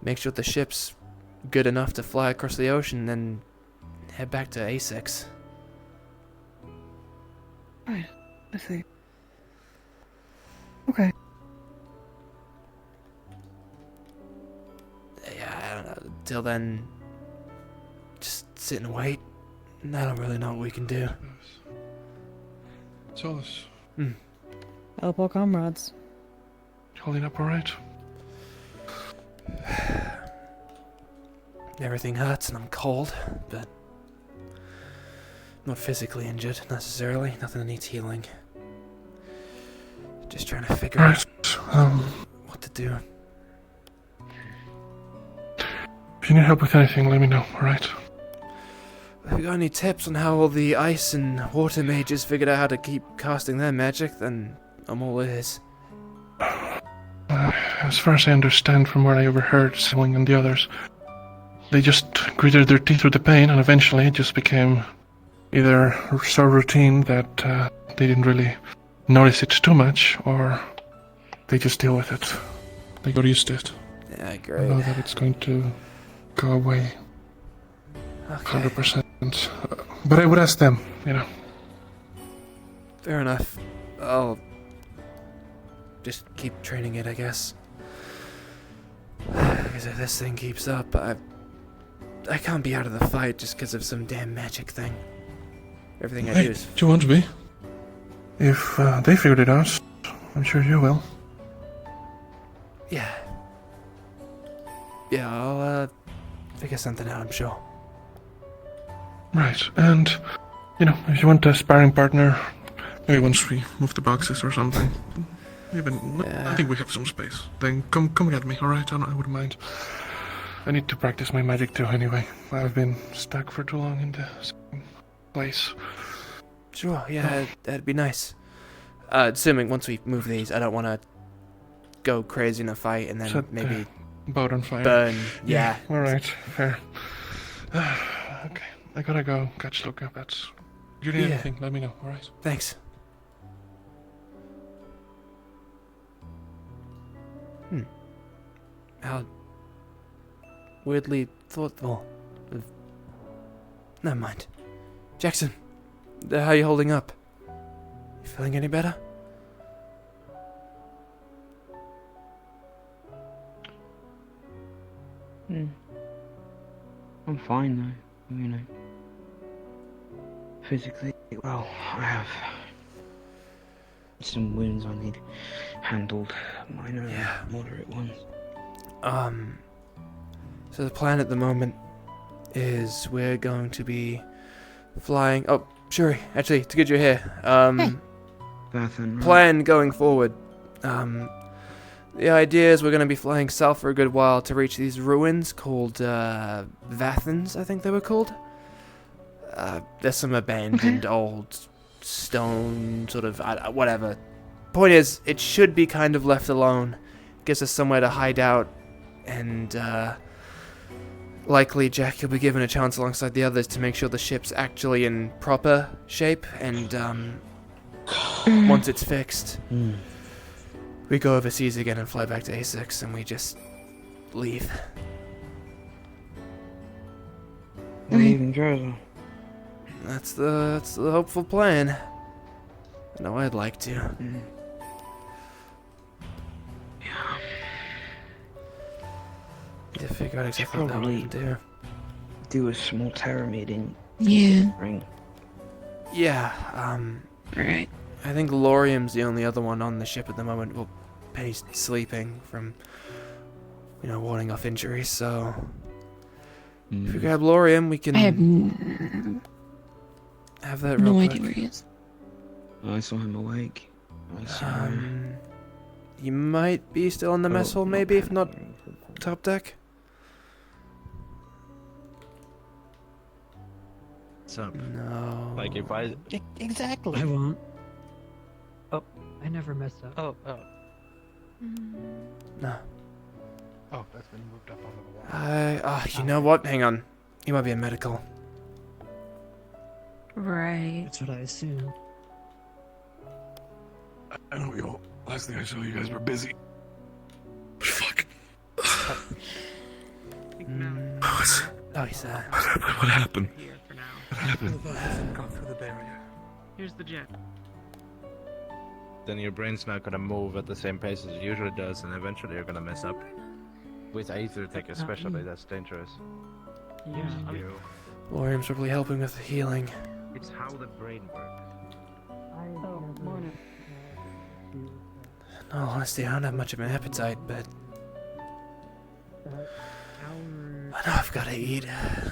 Speaker 1: Make sure the ship's good enough to fly across the ocean, then head back to A6.
Speaker 9: Right, I see. Okay.
Speaker 1: Yeah, I don't know. Till then, just sit and wait. I don't really know what we can do.
Speaker 21: Solus,
Speaker 9: Help our comrades.
Speaker 21: holding up alright?
Speaker 1: Everything hurts and I'm cold, but not physically injured necessarily. Nothing that needs healing. Just trying to figure out what to do.
Speaker 21: If you need help with anything, let me know, alright?
Speaker 1: If you got any tips on how all the ice and water mages figured out how to keep casting their magic, then I'm all ears.
Speaker 21: As far as I understand from what I overheard Selling and the others, they just gritted their teeth through the pain and eventually it just became either so routine that they didn't really notice it too much, or they just deal with it. They got used to it.
Speaker 1: Yeah,
Speaker 21: I
Speaker 1: great.
Speaker 21: know that it's going to go away.
Speaker 1: Okay.
Speaker 21: 100%. But I would ask them, you know.
Speaker 1: Fair enough. I'll just keep training it, I guess. Because if this thing keeps up, I can't be out of the fight just because of some damn magic thing. Everything I
Speaker 21: Hey,
Speaker 1: do is...
Speaker 21: do you want to be? If they figured it out, I'm sure you will.
Speaker 1: Yeah. Yeah, I'll figure something out, I'm sure.
Speaker 21: Right, and, you know, if you want a sparring partner, maybe once we move the boxes or something. Even, I think we have some space. Then come get me, alright? I wouldn't mind. I need to practice my magic too, anyway. I've been stuck for too long in the same place.
Speaker 1: Sure, yeah, that'd be nice. Assuming once we move these, I don't want to go crazy in a fight and then
Speaker 21: Set the
Speaker 1: maybe
Speaker 21: boat on fire.
Speaker 1: burn. Yeah.
Speaker 21: Alright, fair. Okay, I gotta go catch Luca, but if you need
Speaker 1: Yeah.
Speaker 21: anything, let me know, alright?
Speaker 1: Thanks. How weirdly thoughtful. Never mind. Jackson, how are you holding up? You feeling any better?
Speaker 12: I'm fine though, you know. Physically, well, I have some wounds I need handled, minor and moderate ones.
Speaker 1: So the plan at the moment is we're going to be flying... Oh, Shuri, actually, it's good you're here. Plan going forward. The idea is we're going to be flying south for a good while to reach these ruins called, Vathans, I think they were called. There's some abandoned old stone, sort of, whatever. Point is, it should be kind of left alone. Gives us somewhere to hide out, and, likely Jack, you'll be given a chance alongside the others to make sure the ship's actually in proper shape, and, once it's fixed, we go overseas again and fly back to A6, and we just leave.
Speaker 12: Leaving Jersey.
Speaker 1: That's the hopeful plan. I know I'd like to. Yeah, figure out exactly what we can
Speaker 12: do a small terror meeting.
Speaker 13: Yeah.
Speaker 12: Ring.
Speaker 1: Yeah,
Speaker 13: Right.
Speaker 1: I think Laurium's the only other one on the ship at the moment. Well, Penny's sleeping from, warding off injuries, so... If we grab Laurium, we can...
Speaker 13: I have
Speaker 1: have that real
Speaker 13: no
Speaker 1: quick.
Speaker 13: idea where he is.
Speaker 12: I saw him awake. I saw him.
Speaker 1: You might be still in the mess hall, maybe, if not top deck.
Speaker 10: up.
Speaker 1: No.
Speaker 10: Like if I
Speaker 2: Exactly.
Speaker 3: I won't. Oh, I never messed up.
Speaker 6: Oh, oh.
Speaker 1: No.
Speaker 16: Oh, that's been moved up onto the wall.
Speaker 1: You know what? Hang on. You might be a medical.
Speaker 15: Right.
Speaker 2: That's what I assumed.
Speaker 21: I know y'all. Last thing I saw, you guys were busy. Fuck.
Speaker 1: Oh, he's
Speaker 21: What happened?
Speaker 6: Here for now.
Speaker 21: What happened?
Speaker 3: Gone through the barrier.
Speaker 6: Here's the jet.
Speaker 10: Then your brain's not gonna move at the same pace as it usually does, and eventually you're gonna mess up. With Aether Tech especially, that's dangerous.
Speaker 6: Yeah, I mean,
Speaker 1: Lorium's probably helping with the healing.
Speaker 10: It's how the brain works.
Speaker 3: Oh, morning.
Speaker 1: No, honestly, I don't have much of an appetite, but I know I've got to eat.
Speaker 10: I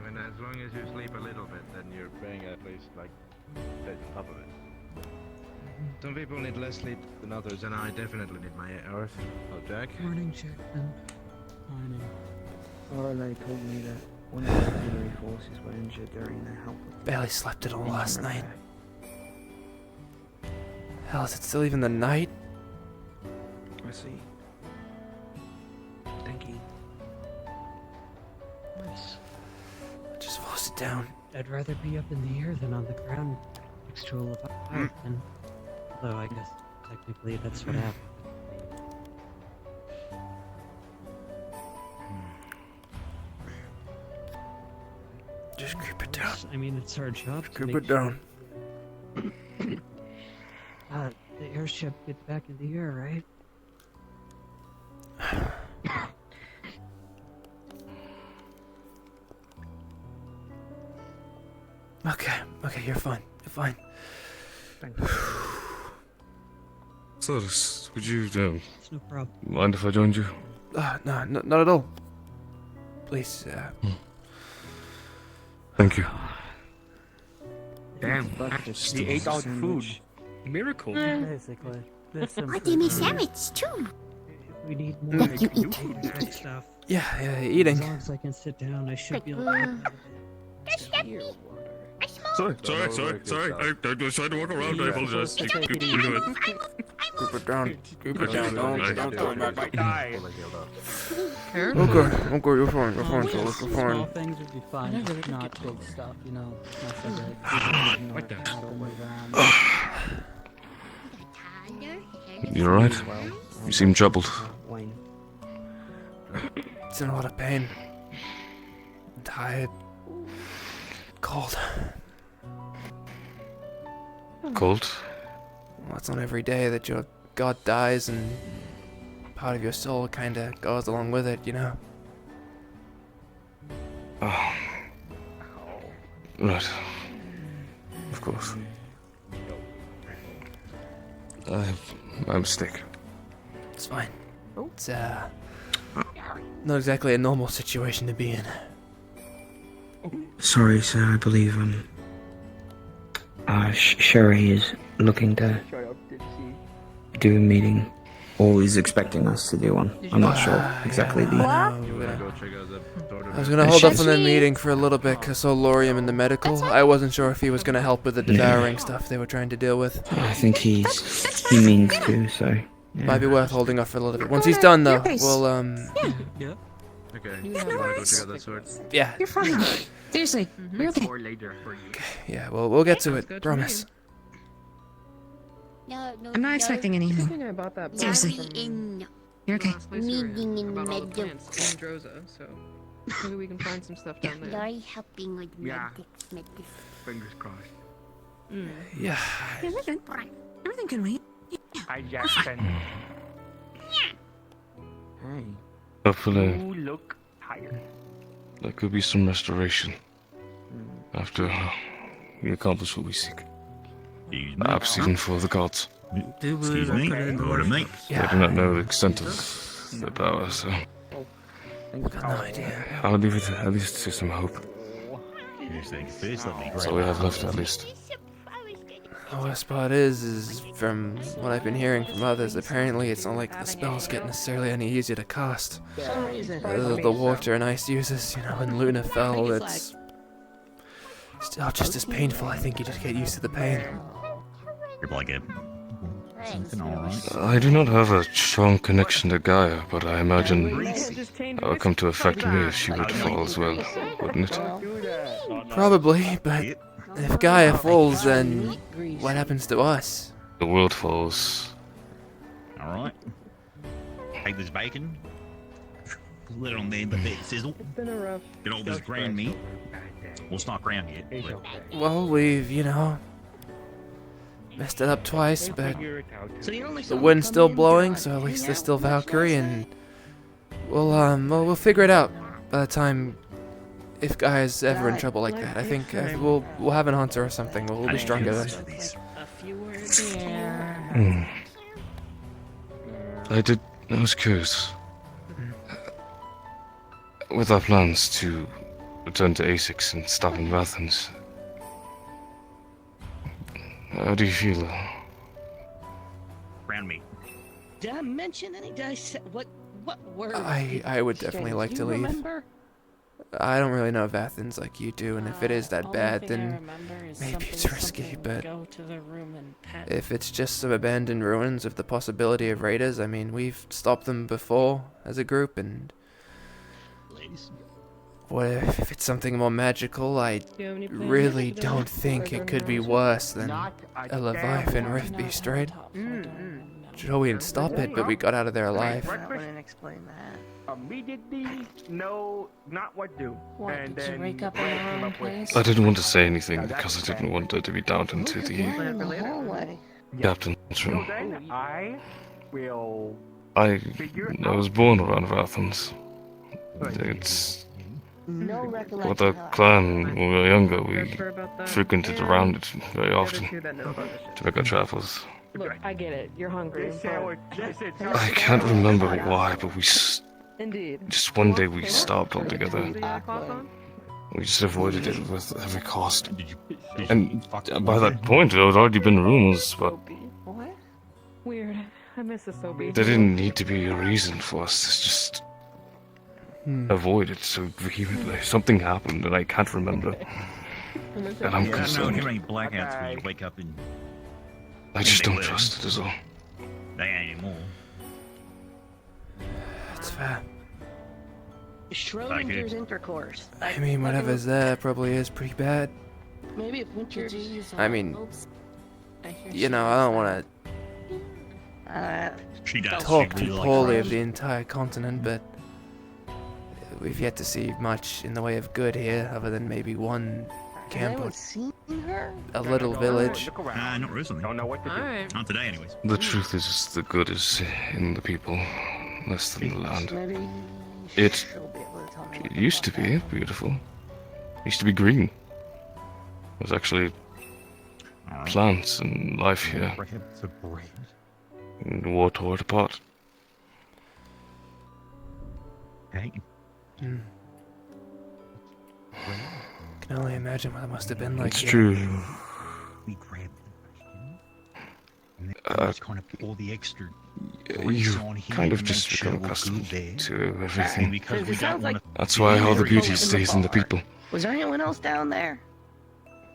Speaker 10: mean, as long as you sleep a little bit, then your brain at least, like, stays on top of it. Some people need less sleep than others, and I definitely need my 8 hours. Oh, Jack?
Speaker 3: Morning, Jackson. Morning.
Speaker 12: Lorelei told me that one of the auxiliary forces were injured during their help with
Speaker 1: Barely slept at all last night. Hell, is it still even the night?
Speaker 12: I see. Thank you.
Speaker 3: Nice.
Speaker 1: I just fall sit down.
Speaker 3: I'd rather be up in the air than on the ground next to a Leviathan. Although I guess technically that's what happened.
Speaker 1: Just creep it down.
Speaker 3: I mean, it's our job to
Speaker 1: Creep
Speaker 3: make
Speaker 1: it down.
Speaker 3: the airship gets back in the air, right?
Speaker 1: Okay, you're fine. You're fine.
Speaker 3: Thank you.
Speaker 19: Solus, would you
Speaker 3: It's no problem.
Speaker 19: mind if I joined you?
Speaker 1: No, not at all. Please,
Speaker 19: Thank you.
Speaker 16: Damn, he ate all the food. Miracle.
Speaker 3: Basically. There's some
Speaker 11: I give me sandwich too.
Speaker 3: we need more
Speaker 11: Let you eat.
Speaker 3: stuff.
Speaker 1: yeah, eating.
Speaker 3: As long as I can sit down, I should be able to.
Speaker 19: Sorry. I was trying to walk around. I apologize. You do it.
Speaker 1: Keep it down. Keep it down. Don't talk about
Speaker 16: Might die.
Speaker 1: Okay, you're fine. You're fine, Solus. You're
Speaker 3: Small
Speaker 1: fine.
Speaker 3: things would be fine, not big stuff, you know. Not so big.
Speaker 16: What the?
Speaker 19: You alright? You seem troubled.
Speaker 12: Wayne.
Speaker 1: It's in a lot of pain. I'm tired. Cold.
Speaker 19: Cold?
Speaker 1: Well, it's not every day that your god dies and part of your soul kinda goes along with it, you know?
Speaker 19: Oh. Right. Of course. My mistake.
Speaker 1: It's fine. It's, not exactly a normal situation to be in.
Speaker 12: Sorry, sir. I believe Sherry is looking to do a meeting, or is expecting us to do one. I'm not sure exactly the.
Speaker 1: I was gonna hold off on the meeting for a little bit because I saw Lorium in the medical. I wasn't sure if he was gonna help with the devouring stuff they were trying to deal with.
Speaker 12: I think he means to. So
Speaker 1: Might be worth holding off for a little bit. Once he's done, though, we'll
Speaker 2: Yeah.
Speaker 10: Okay.
Speaker 15: You
Speaker 10: You
Speaker 15: have
Speaker 10: wanna go
Speaker 15: words?
Speaker 10: check out that sword?
Speaker 1: Yeah.
Speaker 15: You're fine. Seriously, you're okay.
Speaker 16: More later for you.
Speaker 1: Yeah, we'll get to it. Promise.
Speaker 11: No,
Speaker 15: I'm not expecting any more.
Speaker 7: Thinking about that
Speaker 15: Seriously.
Speaker 11: In
Speaker 15: You're okay.
Speaker 11: meeting in
Speaker 7: about all the
Speaker 11: Meadow.
Speaker 7: plants in Droza, so maybe we can find some stuff down there.
Speaker 11: Lori helping with
Speaker 16: Yeah.
Speaker 11: medics.
Speaker 16: Fingers crossed.
Speaker 1: Yeah.
Speaker 15: Yeah, we're good. Everything can wait.
Speaker 16: Hi, Jackson.
Speaker 12: Hey.
Speaker 19: Hopefully,
Speaker 16: You look tired.
Speaker 19: there could be some restoration after we accomplish what we seek. Perhaps even for the gods.
Speaker 17: Excuse me, order mate.
Speaker 19: I do not know the extent of the power, so
Speaker 1: Got no idea.
Speaker 19: I'll leave it at least to some hope.
Speaker 17: Yes, thank you. First, let me
Speaker 19: That's all we have left, at least.
Speaker 1: The worst part is from what I've been hearing from others, apparently it's not like the spells get necessarily any easier to cast. The water and ice users, when Luna fell, it's still just as painful. I think you just get used to the pain.
Speaker 17: You're like it. Something alright.
Speaker 19: I do not have a strong connection to Gaia, but I imagine that would come to affect me if she would fall as well, wouldn't it?
Speaker 1: Probably, but if Gaia falls, then what happens to us?
Speaker 19: The world falls.
Speaker 17: Alright. Take this bacon. Let it on there, let it sizzle. Get all this ground meat. Well, it's not ground yet. But...
Speaker 1: Well, we've, messed it up twice, but the wind's still blowing, so at least there's still Valkyrie, and we'll figure it out by the time, if Gaia's ever in trouble like that. I think we'll have an hunter or something. We'll be stronger then.
Speaker 19: I was curious. With our plans to return to A6 and stop in Athens, how do you feel?
Speaker 17: Ground meat.
Speaker 5: Did I mention any? Did I say what word?
Speaker 1: I would definitely like to leave. I don't really know of Athens like you do, and if it is that bad, then maybe it's risky, but if it's just some abandoned ruins with the possibility of raiders, I mean, we've stopped them before as a group, and what if it's something more magical? I really don't think it could be worse than a Leviathan Rift Beast, right? Sure, we didn't stop it, but we got out of there alive.
Speaker 5: I wouldn't explain that.
Speaker 16: Immediately, no, not what do.
Speaker 5: What,
Speaker 16: And
Speaker 5: did you
Speaker 16: then
Speaker 5: wake up in the wrong place?
Speaker 19: I didn't want to say anything because I didn't want her to be down into the
Speaker 5: hallway.
Speaker 19: captain's room.
Speaker 16: So then I will.
Speaker 19: I was born around Athens. It's
Speaker 5: No recollection.
Speaker 19: with our clan when we were younger, we frequented around it very often to make our travels.
Speaker 5: Look, I get it. You're hungry.
Speaker 19: I can't remember why, but
Speaker 5: Indeed.
Speaker 19: just one day we stopped altogether. We just avoided it with every cost. And by that point, there had already been rumors, but
Speaker 5: What? Weird. I miss the Sobe.
Speaker 19: there didn't need to be a reason for us to just avoid it so vehemently. Something happened, and I can't remember. And I'm
Speaker 17: I don't know
Speaker 19: concerned.
Speaker 17: how many blackouts when you wake up in.
Speaker 19: I just don't trust it, is all.
Speaker 17: They ain't anymore.
Speaker 1: That's fair.
Speaker 5: Schrodinger's intercourse.
Speaker 1: I mean, whatever's there probably is pretty bad.
Speaker 5: Maybe if winter.
Speaker 1: I mean, I don't want
Speaker 17: She
Speaker 1: to
Speaker 17: does.
Speaker 1: talk
Speaker 17: She
Speaker 1: too
Speaker 17: really
Speaker 1: poorly
Speaker 17: likes
Speaker 1: of the entire continent, but we've yet to see much in the way of good here, other than maybe one camp or a little village.
Speaker 17: Not recently.
Speaker 16: Don't know what to do.
Speaker 17: Not today, anyways.
Speaker 19: The truth is, the good is in the people, less than the land. It used to be beautiful. It used to be green. There's actually plants and life here. And the war tore it apart.
Speaker 17: Hey.
Speaker 1: Can only imagine what it must have been like.
Speaker 19: It's
Speaker 1: here.
Speaker 19: true.
Speaker 17: We grabbed and then just kind of all the extra.
Speaker 19: You kind of just become accustomed to everything. That's why all the beauty stays in the people.
Speaker 5: Was there anyone else down there?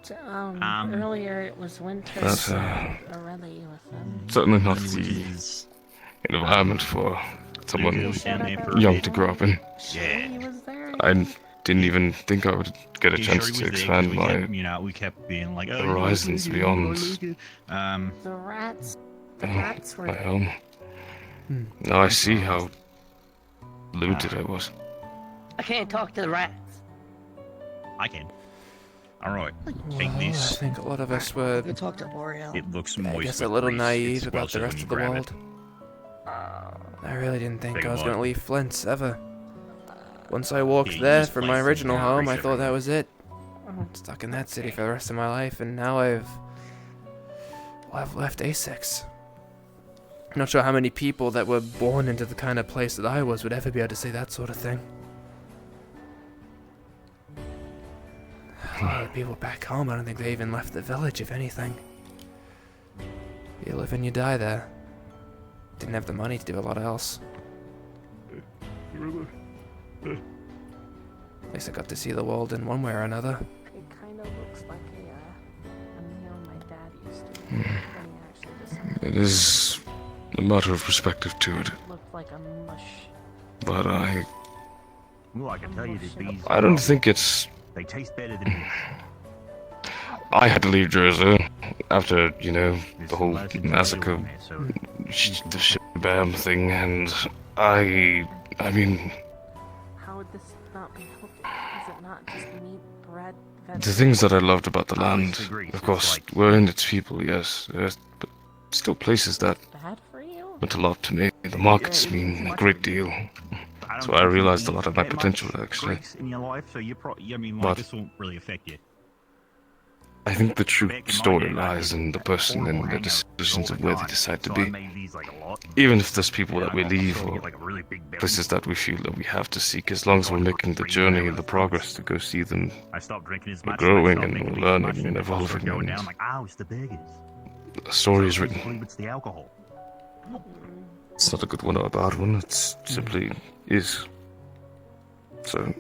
Speaker 22: Earlier it was winter,
Speaker 19: But,
Speaker 22: so already with
Speaker 19: certainly not the environment for someone young to grow up in. I didn't even think I would get a chance to expand my
Speaker 17: We kept being like,
Speaker 19: horizons beyond
Speaker 22: the rats. The rats were.
Speaker 19: my home. Now I see how limited I was.
Speaker 5: I can't talk to the rats.
Speaker 17: I can. Alright, take
Speaker 1: Well, I
Speaker 17: this.
Speaker 1: think a lot of us were,
Speaker 5: Go talk to Boreal.
Speaker 17: It looks
Speaker 1: I
Speaker 17: moist.
Speaker 1: guess,
Speaker 17: with
Speaker 1: a little
Speaker 17: grease.
Speaker 1: naive
Speaker 17: It's
Speaker 1: about
Speaker 17: well
Speaker 1: the
Speaker 17: so
Speaker 1: rest
Speaker 17: when
Speaker 1: of
Speaker 17: you
Speaker 1: the
Speaker 17: grab
Speaker 1: world.
Speaker 17: it.
Speaker 1: I really didn't think
Speaker 17: Take
Speaker 1: I
Speaker 17: a
Speaker 1: was
Speaker 17: bite.
Speaker 1: gonna leave Flint's ever. Once I walked there from my original home, I thought that was it. Stuck in that city for the rest of my life, and now I've left A6. I'm not sure how many people that were born into the kind of place that I was would ever be able to say that sort of thing. A lot of people back home, I don't think they even left the village, if anything. You live and you die there. Didn't have the money to do a lot else. At least I got to see the world in one way or another.
Speaker 22: It kind of looks like a meal my dad used to eat when he actually decided.
Speaker 19: It is a matter of perspective to it.
Speaker 22: Looked like a mush.
Speaker 19: But
Speaker 17: Well, I can tell you that these.
Speaker 19: I don't think it's.
Speaker 17: They taste better than this.
Speaker 19: I had to leave Jersey after, you know, the whole massacre, the shit-bam thing, and I mean,
Speaker 22: How would this not be healthy? Is it not just meat, bread,
Speaker 19: the
Speaker 22: vegetables?
Speaker 19: things that I loved about the land, of course, were in its people, yes, but still places that
Speaker 22: Bad for you?
Speaker 19: meant a lot to me. The markets mean a great deal. So I realized a lot of my potential, actually.
Speaker 17: Grease in your life, so I mean,
Speaker 19: But-
Speaker 17: this won't really affect you.
Speaker 19: I think the true story lies in the person and the decisions of where they decide to be. Even if there's people that we leave or places that we feel that we have to seek, as long as we're making the journey and the progress to go see them,
Speaker 17: I stopped drinking as
Speaker 19: we're
Speaker 17: much.
Speaker 19: growing and we're learning and evolving.
Speaker 17: Going
Speaker 19: And
Speaker 17: down like, oh, it's the burgers.
Speaker 19: a story is
Speaker 17: I
Speaker 19: written.
Speaker 17: believe it's the alcohol.
Speaker 19: It's not a good one or a bad one, it simply is. So,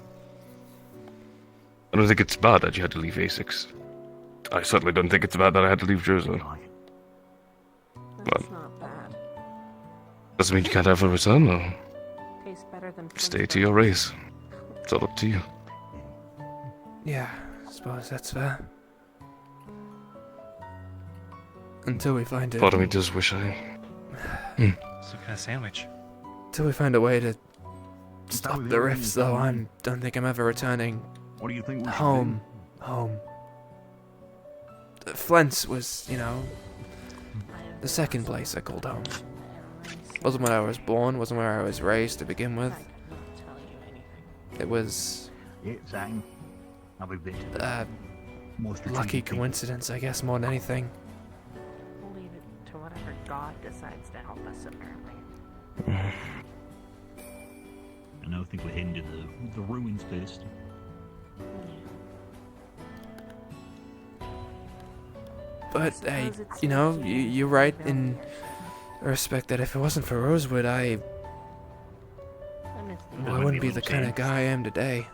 Speaker 19: I don't think it's bad that you had to leave A6. I certainly don't think it's bad that I had to leave Jersey. But
Speaker 22: That's not bad.
Speaker 19: doesn't mean you can't ever return, though.
Speaker 22: Tastes better than
Speaker 19: Stay to your race. It's all up to you.
Speaker 1: Yeah, I suppose that's fair. Until we find it.
Speaker 19: Part of me does wish I.
Speaker 18: Some kind of sandwich.
Speaker 1: Until we find a way to stop the rifts, though, don't think I'm ever returning.
Speaker 17: What do you think we should
Speaker 1: home? Home. Flint's was, you know, the second place I called home. Wasn't where I was born, wasn't where I was raised to begin with. It was
Speaker 17: Yeah, Zane. I'll be there. More strategic
Speaker 1: lucky
Speaker 17: thinking.
Speaker 1: coincidence, I guess, more than anything.
Speaker 22: We'll leave it to whatever God decides to help us, apparently.
Speaker 17: And I think we're heading to the ruins first.
Speaker 1: But, hey, you know, you're right in respect that if it wasn't for Rosewood, I wouldn't be the kind of guy I am today.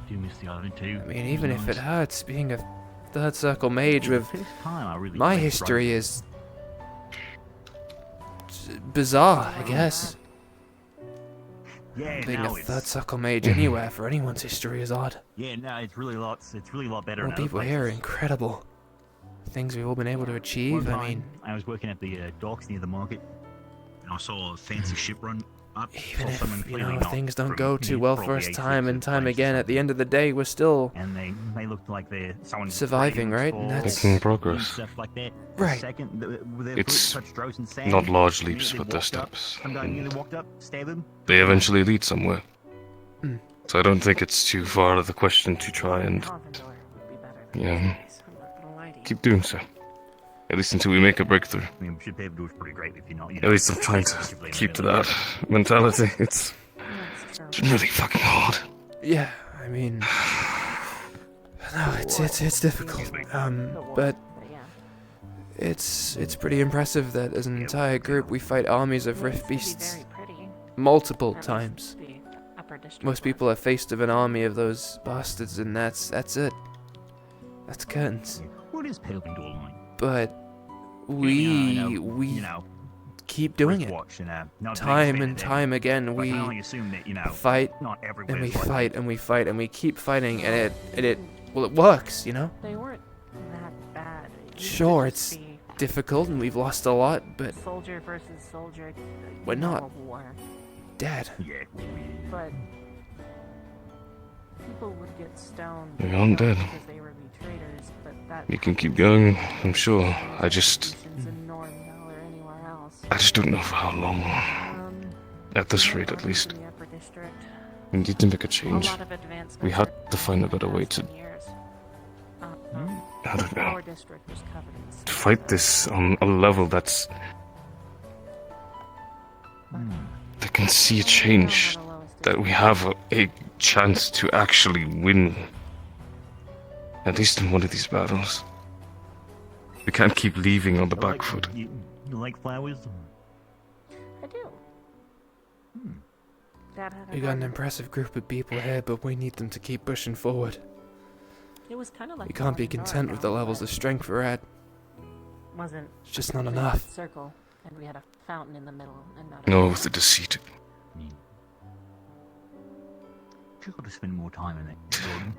Speaker 17: Do miss the island too.
Speaker 1: I mean, even if it hurts, being a third circle mage with my history is bizarre, I guess.
Speaker 17: Yeah,
Speaker 1: Being
Speaker 17: no,
Speaker 1: a third circle mage anywhere for anyone's history is odd.
Speaker 17: Yeah, no, it's really a lot better.
Speaker 1: Well,
Speaker 17: in other
Speaker 1: people here are
Speaker 17: places.
Speaker 1: incredible. Things we've all been able to
Speaker 17: One
Speaker 1: achieve, I
Speaker 17: time,
Speaker 1: mean,
Speaker 17: I was working at the docks near the market, and I saw a fancy ship run up.
Speaker 1: even
Speaker 17: saw
Speaker 1: if,
Speaker 17: someone
Speaker 1: you
Speaker 17: clearly
Speaker 1: know,
Speaker 17: not
Speaker 1: things don't
Speaker 17: from,
Speaker 1: go
Speaker 17: you
Speaker 1: too
Speaker 17: know,
Speaker 1: well
Speaker 17: probably
Speaker 1: first
Speaker 17: A6
Speaker 1: time and
Speaker 17: or
Speaker 1: time
Speaker 17: place.
Speaker 1: again, at the end of the day, we're still
Speaker 17: And they looked like they're someone
Speaker 1: surviving, right? And that's
Speaker 19: Making progress.
Speaker 17: stuff like that.
Speaker 1: Right.
Speaker 17: Second,
Speaker 19: It's
Speaker 17: touch Drows and sand.
Speaker 19: not large
Speaker 17: Nearly
Speaker 19: leaps, but they're
Speaker 17: walked up.
Speaker 19: steps.
Speaker 17: Some guy
Speaker 19: And
Speaker 17: nearly walked up, stabbed him.
Speaker 19: they eventually lead somewhere.
Speaker 1: Mm.
Speaker 19: So I don't think it's too far out of the question to try and, keep doing so. At least until we make a breakthrough.
Speaker 17: I mean, should be able to do is pretty great if you're not. You
Speaker 19: At
Speaker 17: know,
Speaker 19: least I'm trying to keep to that mentality. It's really fucking hard.
Speaker 1: Yeah, I mean, no, it's difficult. But it's pretty impressive that as an entire group we fight armies of rift beasts multiple times. Most people are faced with an army of those bastards, and that's it. That's curtains.
Speaker 17: What is Pelvin Door Line?
Speaker 1: But we
Speaker 17: you know,
Speaker 1: keep doing it.
Speaker 17: wristwatch and, not the
Speaker 1: Time
Speaker 17: biggest
Speaker 1: and
Speaker 17: fan of
Speaker 1: time
Speaker 17: them.
Speaker 1: again,
Speaker 17: But
Speaker 1: we
Speaker 17: I only assume that, you know,
Speaker 1: fight
Speaker 17: not everywhere
Speaker 1: and we
Speaker 17: is like
Speaker 1: fight and we fight and we keep fighting, and it well, it works, you know.
Speaker 22: They weren't that bad. It used to
Speaker 1: Sure,
Speaker 22: just
Speaker 1: it's
Speaker 22: be
Speaker 1: difficult and we've lost a lot, but
Speaker 22: soldier versus soldier.
Speaker 1: we're
Speaker 22: you know,
Speaker 1: not
Speaker 22: a war.
Speaker 1: dead.
Speaker 17: Yeah.
Speaker 22: But people would get stoned.
Speaker 19: We aren't dead.
Speaker 22: Because they were betrayers, but that
Speaker 19: We can keep going, I'm sure. I just
Speaker 22: in Northville or anywhere else.
Speaker 19: don't know for how long. At this rate, at least. We need to make a change.
Speaker 22: A lot of advancements
Speaker 19: We had to find a better way to, I don't know,
Speaker 22: Our district was covered in
Speaker 19: to fight this on a level that's they can see a change, that we have a chance to actually win, at least in one of these battles. We can't keep leaving on the back foot.
Speaker 17: You like flowers?
Speaker 22: I do. Dad had a
Speaker 1: We got an
Speaker 22: garden.
Speaker 1: impressive group of people here, but we need them to keep pushing forward.
Speaker 22: It was kind of like
Speaker 1: We can't be
Speaker 22: going dark
Speaker 1: content with the
Speaker 22: out,
Speaker 1: levels
Speaker 22: but
Speaker 1: of strength we're at.
Speaker 22: wasn't
Speaker 1: It's just not
Speaker 22: a
Speaker 1: enough.
Speaker 22: circle, and we had a fountain in the middle, and not.
Speaker 19: No, with the deceit.
Speaker 17: You could have spent more time in it, Jordan.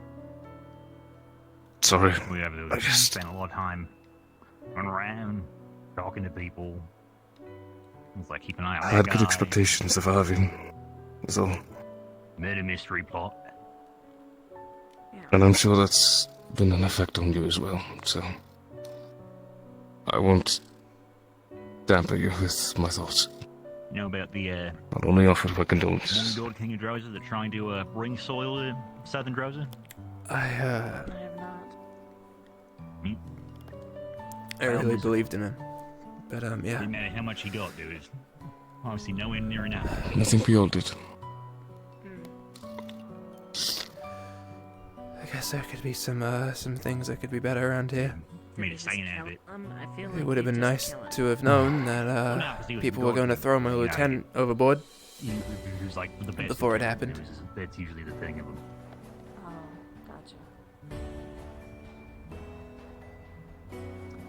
Speaker 19: Sorry.
Speaker 17: We have
Speaker 19: I just...
Speaker 17: spent a lot of time running around, talking to people. It's like keep an eye on
Speaker 19: I
Speaker 17: that
Speaker 19: had good
Speaker 17: guy.
Speaker 19: expectations of Harvey. That's all.
Speaker 17: Murder mystery plot.
Speaker 19: And I'm sure that's been an effect on you as well, so... I won't damper you with my thoughts.
Speaker 17: You know about the
Speaker 19: I'll only offer my condolences.
Speaker 17: one god king of Drozer that trying to bring soil to southern Drozer?
Speaker 1: I
Speaker 22: have not.
Speaker 1: I really believed in him. But, yeah.
Speaker 17: No matter how much he got, dude, it's obviously nowhere near enough.
Speaker 19: I think we all did.
Speaker 1: I guess there could be some things that could be better around here.
Speaker 17: For me to say that, but
Speaker 5: I feel
Speaker 1: It would have been nice to have known that, people were going to throw my lieutenant overboard
Speaker 17: he was like the best.
Speaker 1: before it happened.
Speaker 17: That's usually the thing of him.
Speaker 22: Oh, gotcha.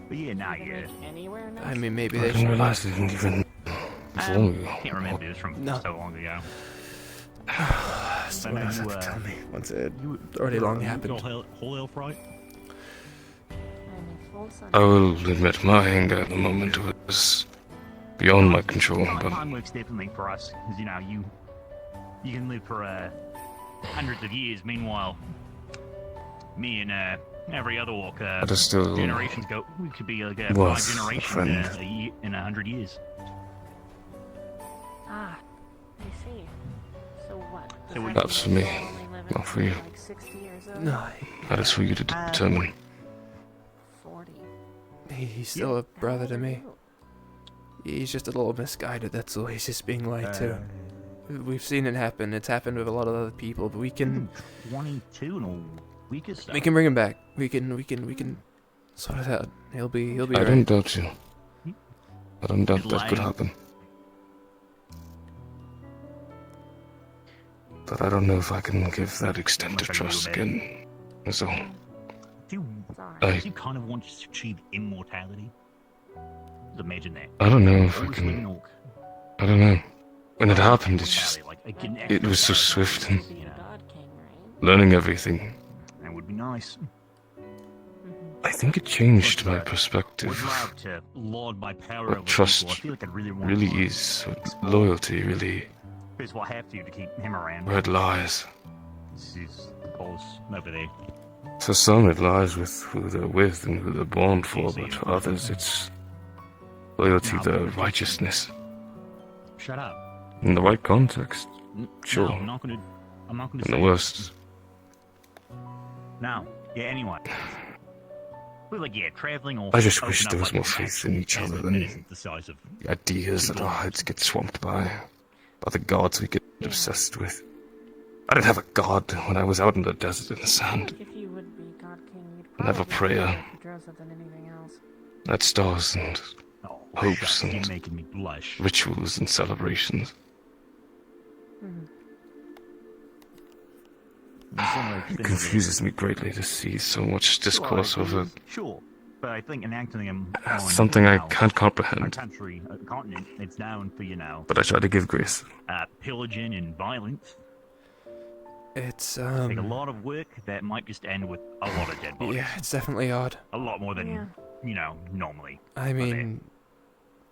Speaker 17: But yeah, nah, yeah.
Speaker 22: Anywhere now?
Speaker 1: I mean, maybe
Speaker 19: I
Speaker 1: they
Speaker 19: didn't
Speaker 1: should...
Speaker 19: realize they didn't even inform you.
Speaker 17: Can't remember this from
Speaker 1: No.
Speaker 17: so long ago.
Speaker 1: Someone else had to tell me once it already long happened.
Speaker 17: Whole elf, right?
Speaker 19: I will admit my anger at the moment was beyond my control, but
Speaker 17: Time works differently for us, because you know you can live for hundreds of years. Meanwhile, me and every other walk
Speaker 19: But I still
Speaker 17: generations go. We could be like 5
Speaker 19: was a
Speaker 17: generations
Speaker 19: friend.
Speaker 17: in 100 years.
Speaker 22: Ah, I see. So what?
Speaker 17: So we-
Speaker 19: that's for me, not for you.
Speaker 22: Like 60 years old?
Speaker 1: No,
Speaker 19: That is for you to determine.
Speaker 22: 40.
Speaker 1: he's still a brother to me. He's just a little misguided, that's all. He's just being lied to. We've seen it happen. It's happened with a lot of other people, but we can
Speaker 17: 22 in a week or so.
Speaker 1: we can bring him back. We can sort it out. He'll be
Speaker 19: I
Speaker 1: alright.
Speaker 19: don't doubt you. I don't doubt that could happen. But I don't know if I can give that extent of trust again. That's all.
Speaker 17: Do
Speaker 19: I-
Speaker 17: you kind of want to achieve immortality? Just imagine that.
Speaker 19: I don't know if I
Speaker 17: Always
Speaker 19: can.
Speaker 17: live in Orc.
Speaker 19: I don't know. When it happened, it just.
Speaker 17: Like, I can
Speaker 19: It was so swift and.
Speaker 17: you know,
Speaker 19: Learning everything.
Speaker 17: that would be nice.
Speaker 19: I think it changed my perspective
Speaker 17: Would
Speaker 19: of
Speaker 17: love to lord my power
Speaker 19: what
Speaker 17: over
Speaker 19: trust
Speaker 17: people. I feel like I'd really want
Speaker 19: really
Speaker 17: to
Speaker 19: is, what loyalty really,
Speaker 17: Here's what I have to keep him around.
Speaker 19: where it lies.
Speaker 17: This is the boss over there.
Speaker 19: For some, it lies with who they're with and who they're born for, but for others, it's loyalty to righteousness.
Speaker 17: Shut up.
Speaker 19: In the right context, sure.
Speaker 17: No, I'm not gonna
Speaker 19: In the
Speaker 17: say it.
Speaker 19: worst,
Speaker 17: No. Yeah, anyway. We're like, yeah, traveling or...
Speaker 19: I just
Speaker 17: open
Speaker 19: wish
Speaker 17: up
Speaker 19: there was
Speaker 17: like
Speaker 19: more
Speaker 17: a
Speaker 19: faith in each other
Speaker 17: that
Speaker 19: than
Speaker 17: isn't the size of...
Speaker 19: the ideas that our heads get swamped by the gods we get obsessed with. I didn't have a god when I was out in the desert in the sand.
Speaker 22: If you would be God King, you'd
Speaker 19: I have a
Speaker 22: probably
Speaker 19: prayer.
Speaker 22: be Droza than anything else.
Speaker 19: I had stars and hopes
Speaker 17: shucks, you're
Speaker 19: and
Speaker 17: making me blush.
Speaker 19: rituals and celebrations. It confuses me greatly to see so much discourse over
Speaker 17: Sure, but I think enacting them on
Speaker 19: something I
Speaker 17: you know,
Speaker 19: can't
Speaker 17: a
Speaker 19: comprehend.
Speaker 17: country, a continent, it's known for, you know,
Speaker 19: But I try to give grace.
Speaker 17: pillaging and violence.
Speaker 1: It's
Speaker 17: Take a lot of work that might just end with a lot of dead bodies.
Speaker 1: yeah, it's definitely odd.
Speaker 17: A lot more than, you know, normally.
Speaker 1: I mean,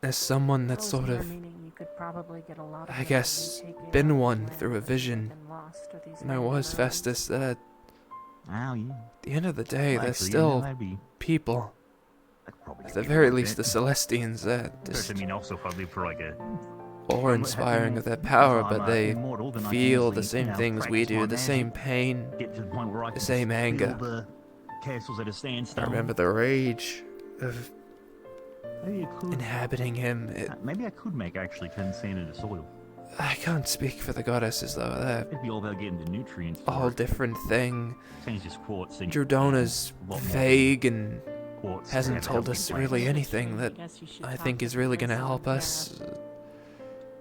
Speaker 1: as someone that's
Speaker 22: Those
Speaker 1: sort
Speaker 22: were
Speaker 1: of,
Speaker 22: meaning you could probably get a lot of
Speaker 1: I
Speaker 22: it
Speaker 1: guess,
Speaker 22: when you take it
Speaker 1: been
Speaker 22: out
Speaker 1: one
Speaker 22: of
Speaker 1: through a
Speaker 22: land
Speaker 1: vision.
Speaker 22: that's been lost or these
Speaker 1: And I was
Speaker 22: abandoned
Speaker 1: Festus that
Speaker 17: Oh, yeah.
Speaker 1: at the end of the day,
Speaker 17: Well,
Speaker 1: they're
Speaker 17: actually,
Speaker 1: still
Speaker 17: that'd be-
Speaker 1: people.
Speaker 17: probably
Speaker 1: At the
Speaker 17: get
Speaker 1: very
Speaker 17: rid of
Speaker 1: least,
Speaker 17: it.
Speaker 1: the Celestians that
Speaker 17: Of course, I mean, also if I live for like a...
Speaker 1: awe-inspiring of their power,
Speaker 17: I'm,
Speaker 1: but they
Speaker 17: immortal, then I can
Speaker 1: feel
Speaker 17: easily,
Speaker 1: the same
Speaker 17: you know,
Speaker 1: things we
Speaker 17: practice
Speaker 1: do,
Speaker 17: my
Speaker 1: the
Speaker 17: magic,
Speaker 1: same pain,
Speaker 17: Get to the point where I
Speaker 1: the
Speaker 17: can
Speaker 1: same
Speaker 17: just
Speaker 1: anger.
Speaker 17: build the castles at a standstill.
Speaker 1: I remember the rage of
Speaker 17: Maybe I could.
Speaker 1: inhabiting him.
Speaker 17: Maybe I could make actually 10 sand into soil.
Speaker 1: I can't speak for the goddesses though. They're
Speaker 17: It'd be all about getting the nutrients.
Speaker 1: a whole different thing.
Speaker 17: Sand's just quartz. And
Speaker 1: Drudona's
Speaker 17: a lot more.
Speaker 1: vague and
Speaker 8: quartz.
Speaker 1: hasn't
Speaker 8: to
Speaker 1: told
Speaker 8: help
Speaker 1: us
Speaker 8: you
Speaker 1: really
Speaker 8: plan.
Speaker 1: anything that I think is really gonna help us.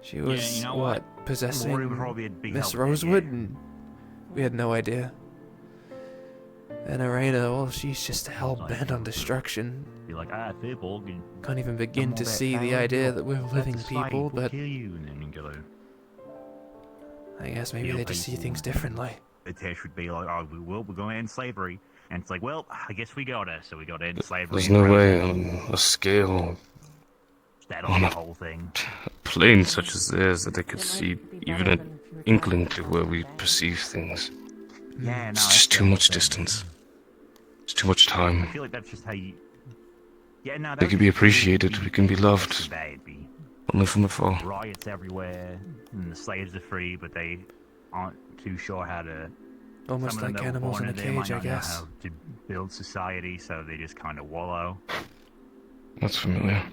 Speaker 1: She was,
Speaker 8: you know
Speaker 1: what,
Speaker 8: what?
Speaker 1: possessing
Speaker 8: Rory would probably be
Speaker 1: Miss
Speaker 8: helping it,
Speaker 1: Rosewood?
Speaker 8: yeah.
Speaker 1: And we had no idea. And Arena, well, she's just hell-bent on destruction.
Speaker 8: Be like, Fairborg, and
Speaker 1: Can't even begin
Speaker 8: all
Speaker 1: to
Speaker 8: that
Speaker 1: see the
Speaker 8: power,
Speaker 1: idea
Speaker 8: you'll-
Speaker 1: that we're
Speaker 8: that
Speaker 1: living
Speaker 8: society
Speaker 1: people,
Speaker 8: will
Speaker 1: but
Speaker 8: kill you, and then you go,
Speaker 1: I guess maybe
Speaker 8: kill
Speaker 1: they just see
Speaker 8: people.
Speaker 1: things differently.
Speaker 8: The test would be like, oh, we're going to end slavery. And it's like, well, I guess we got to, so we got to end slavery.
Speaker 19: There's
Speaker 8: and
Speaker 19: no
Speaker 8: raise
Speaker 19: way
Speaker 8: it.
Speaker 19: on a scale,
Speaker 8: That'll
Speaker 19: on
Speaker 8: be
Speaker 19: a
Speaker 8: the whole thing.
Speaker 19: plane such as theirs, that they could see even an inkling to where we perceive things.
Speaker 8: Yeah, no,
Speaker 19: It's
Speaker 8: that's
Speaker 19: just
Speaker 8: the
Speaker 19: too
Speaker 8: whole
Speaker 19: much
Speaker 8: thing.
Speaker 19: distance. It's too much
Speaker 8: I
Speaker 19: time.
Speaker 8: feel like that's just how you... Yeah, no,
Speaker 19: They
Speaker 8: that
Speaker 19: can
Speaker 8: would
Speaker 19: be
Speaker 8: just
Speaker 19: appreciated, we can be loved,
Speaker 8: today. It'd be
Speaker 19: only from afar.
Speaker 8: riots everywhere, and the slaves are free, but they aren't too sure how to...
Speaker 1: Almost
Speaker 8: some of them
Speaker 1: like
Speaker 8: that were
Speaker 1: animals
Speaker 8: born
Speaker 1: in a
Speaker 8: there might
Speaker 1: cage, I
Speaker 8: not know
Speaker 1: guess.
Speaker 8: how to build society, so they just kind of wallow.
Speaker 19: That's familiar.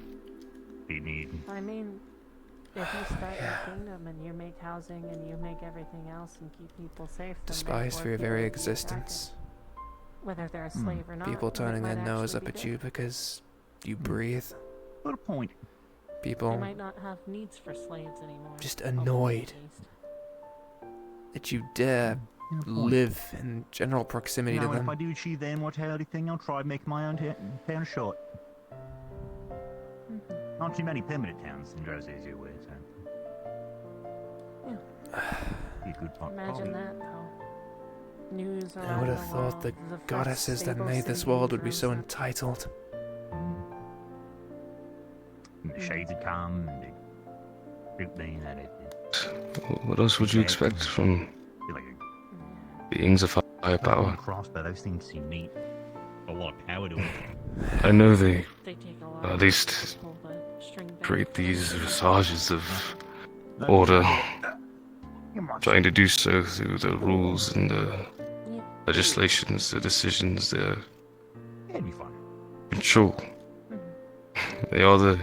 Speaker 8: You need...
Speaker 22: I mean, if you start your kingdom and you make housing and you make everything else and keep people safe, then
Speaker 1: Despise for your very existence.
Speaker 22: whether they're a slave or not.
Speaker 1: People
Speaker 22: and it
Speaker 1: turning their
Speaker 22: might
Speaker 1: nose
Speaker 22: actually
Speaker 1: up
Speaker 22: be
Speaker 1: at
Speaker 22: good.
Speaker 1: you because you breathe.
Speaker 8: What a point.
Speaker 22: They
Speaker 1: People
Speaker 22: might not have needs for slaves anymore.
Speaker 1: just
Speaker 22: hopefully,
Speaker 1: annoyed
Speaker 22: at least.
Speaker 1: that you dare live in general proximity to
Speaker 8: Now, if
Speaker 1: them.
Speaker 8: I do achieve the immortality thing, I'll try and make my own town short. Not too many permanent towns in Jersey, as you're aware, so... Be a good part.
Speaker 22: Imagine that, though. News
Speaker 1: I would have thought the goddesses that made this world would be so entitled.
Speaker 8: And the shades had come, and the fruit bean and it.
Speaker 19: What else would you expect from beings of higher power?
Speaker 8: Crossbow, those things seem neat. A lot of power to it.
Speaker 19: I know they,
Speaker 22: They take a lot
Speaker 19: at
Speaker 22: of
Speaker 19: least,
Speaker 22: to pull the string back.
Speaker 19: create these visages of order, trying to do so through the rules and the legislations, the decisions, the
Speaker 8: It'd be fun.
Speaker 19: control. They are the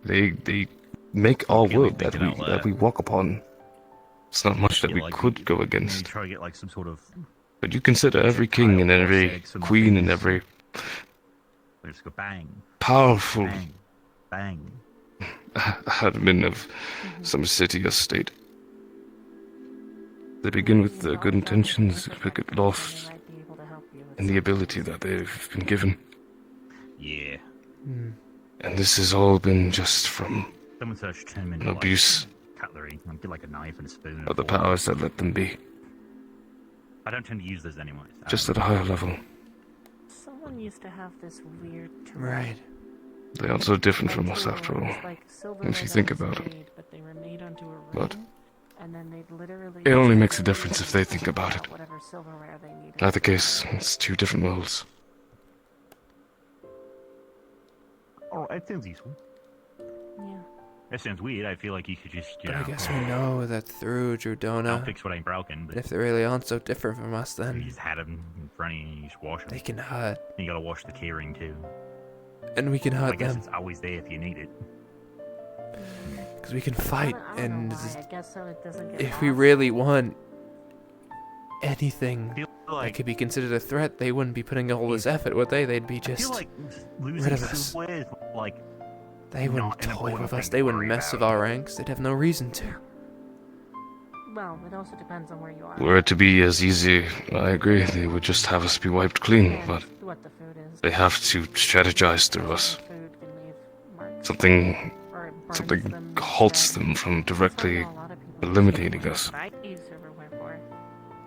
Speaker 19: they make our world that we walk upon. It's not much that we could go
Speaker 8: You
Speaker 19: against.
Speaker 8: try to get like some sort of.
Speaker 19: But you consider every king and every queen and every
Speaker 8: Let's go bang.
Speaker 19: powerful
Speaker 8: Bang. Bang.
Speaker 19: admin of some city or state. They begin with good intentions, but get lost in the ability that they've been given.
Speaker 8: Yeah.
Speaker 19: And this has all been just from
Speaker 8: Someone search 10 minutes.
Speaker 19: an abuse
Speaker 8: Cutlery. I'd get like a knife and a spoon. And
Speaker 19: of the
Speaker 8: a fork.
Speaker 19: powers that let them be,
Speaker 8: I don't tend to use those anymore.
Speaker 19: just at a higher level.
Speaker 22: Someone used to have this weird tool.
Speaker 1: Right.
Speaker 19: They aren't so different from us
Speaker 22: Tool
Speaker 19: after
Speaker 22: where
Speaker 19: all,
Speaker 22: it's like silverware
Speaker 19: if you
Speaker 22: that
Speaker 19: think
Speaker 22: was
Speaker 19: about it.
Speaker 22: made, but they were made onto a
Speaker 19: But
Speaker 22: ring, and then they'd literally
Speaker 19: it only
Speaker 22: use
Speaker 19: makes a
Speaker 22: the
Speaker 19: difference if they think about it.
Speaker 22: whatever silverware they needed.
Speaker 19: In either case, it's two different worlds.
Speaker 8: Oh, that sounds useful.
Speaker 22: Yeah.
Speaker 8: That sounds weird. I feel like you could just, you
Speaker 1: But
Speaker 8: know.
Speaker 1: I guess we know that through
Speaker 8: I'll
Speaker 1: Drudona,
Speaker 8: fix what ain't broken. But
Speaker 1: if they really aren't so different from us,
Speaker 8: you
Speaker 1: then
Speaker 8: just had them in front of you and you just wash them.
Speaker 1: they can hurt.
Speaker 8: You gotta wash the keyring too.
Speaker 1: And we can
Speaker 8: I
Speaker 1: hurt
Speaker 8: guess
Speaker 1: them.
Speaker 8: it's always there if you need it.
Speaker 1: Because we can fight,
Speaker 22: I don't
Speaker 1: and
Speaker 22: know why. I guess so it doesn't get
Speaker 1: if we
Speaker 22: lost.
Speaker 1: really want anything that
Speaker 8: like-
Speaker 1: could be considered a threat, they wouldn't be putting all this effort, would they? They'd be
Speaker 8: I feel
Speaker 1: just
Speaker 8: like
Speaker 1: rid
Speaker 8: losing
Speaker 1: of us.
Speaker 8: silverware is like.
Speaker 1: They wouldn't
Speaker 8: not an
Speaker 1: toy
Speaker 8: important
Speaker 1: with
Speaker 8: thing
Speaker 1: us.
Speaker 8: to
Speaker 1: They wouldn't
Speaker 8: worry
Speaker 1: mess with
Speaker 8: about.
Speaker 1: our ranks. They'd have no reason to.
Speaker 22: Well, it also depends on where you are.
Speaker 19: Were it to be as easy, I agree, they would just have us be wiped clean, but
Speaker 22: What the food is.
Speaker 19: they have to strategize through us.
Speaker 22: Food can leave marks.
Speaker 19: Something
Speaker 22: Or it burns
Speaker 19: something
Speaker 22: them
Speaker 19: halts
Speaker 22: instead.
Speaker 19: them from
Speaker 22: That's
Speaker 19: directly
Speaker 22: how a lot of people
Speaker 19: eliminating
Speaker 22: use
Speaker 19: us.
Speaker 22: what I use silverware for.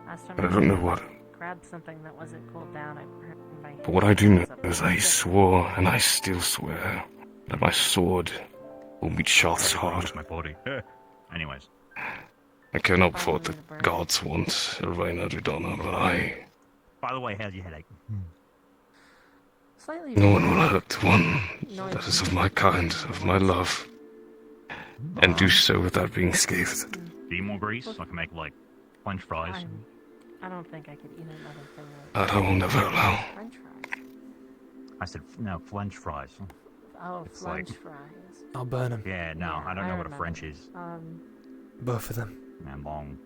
Speaker 22: Last time
Speaker 19: But I don't know what.
Speaker 22: grabbed something that wasn't cooled down, I burned my hand.
Speaker 19: But what I do know is I swore, and I still swear, that my sword will meet Shoth's heart.
Speaker 8: My body. Anyways.
Speaker 19: I care not for what the gods want, Elvina Dridona, but I...
Speaker 8: By the way, how's your headache?
Speaker 22: Slightly
Speaker 19: No one will hurt one that is of my kind, of my love, and do so without being scathed.
Speaker 8: Do you more grease? I can make like French fries.
Speaker 22: I don't think I could eat another thing like
Speaker 19: That I will never allow.
Speaker 22: French fries.
Speaker 8: I said no, French fries.
Speaker 22: Oh,
Speaker 8: French
Speaker 22: fries.
Speaker 1: I'll burn them.
Speaker 8: Yeah, no, I don't know what a
Speaker 22: remember.
Speaker 8: French is.
Speaker 1: Both of them.
Speaker 8: and long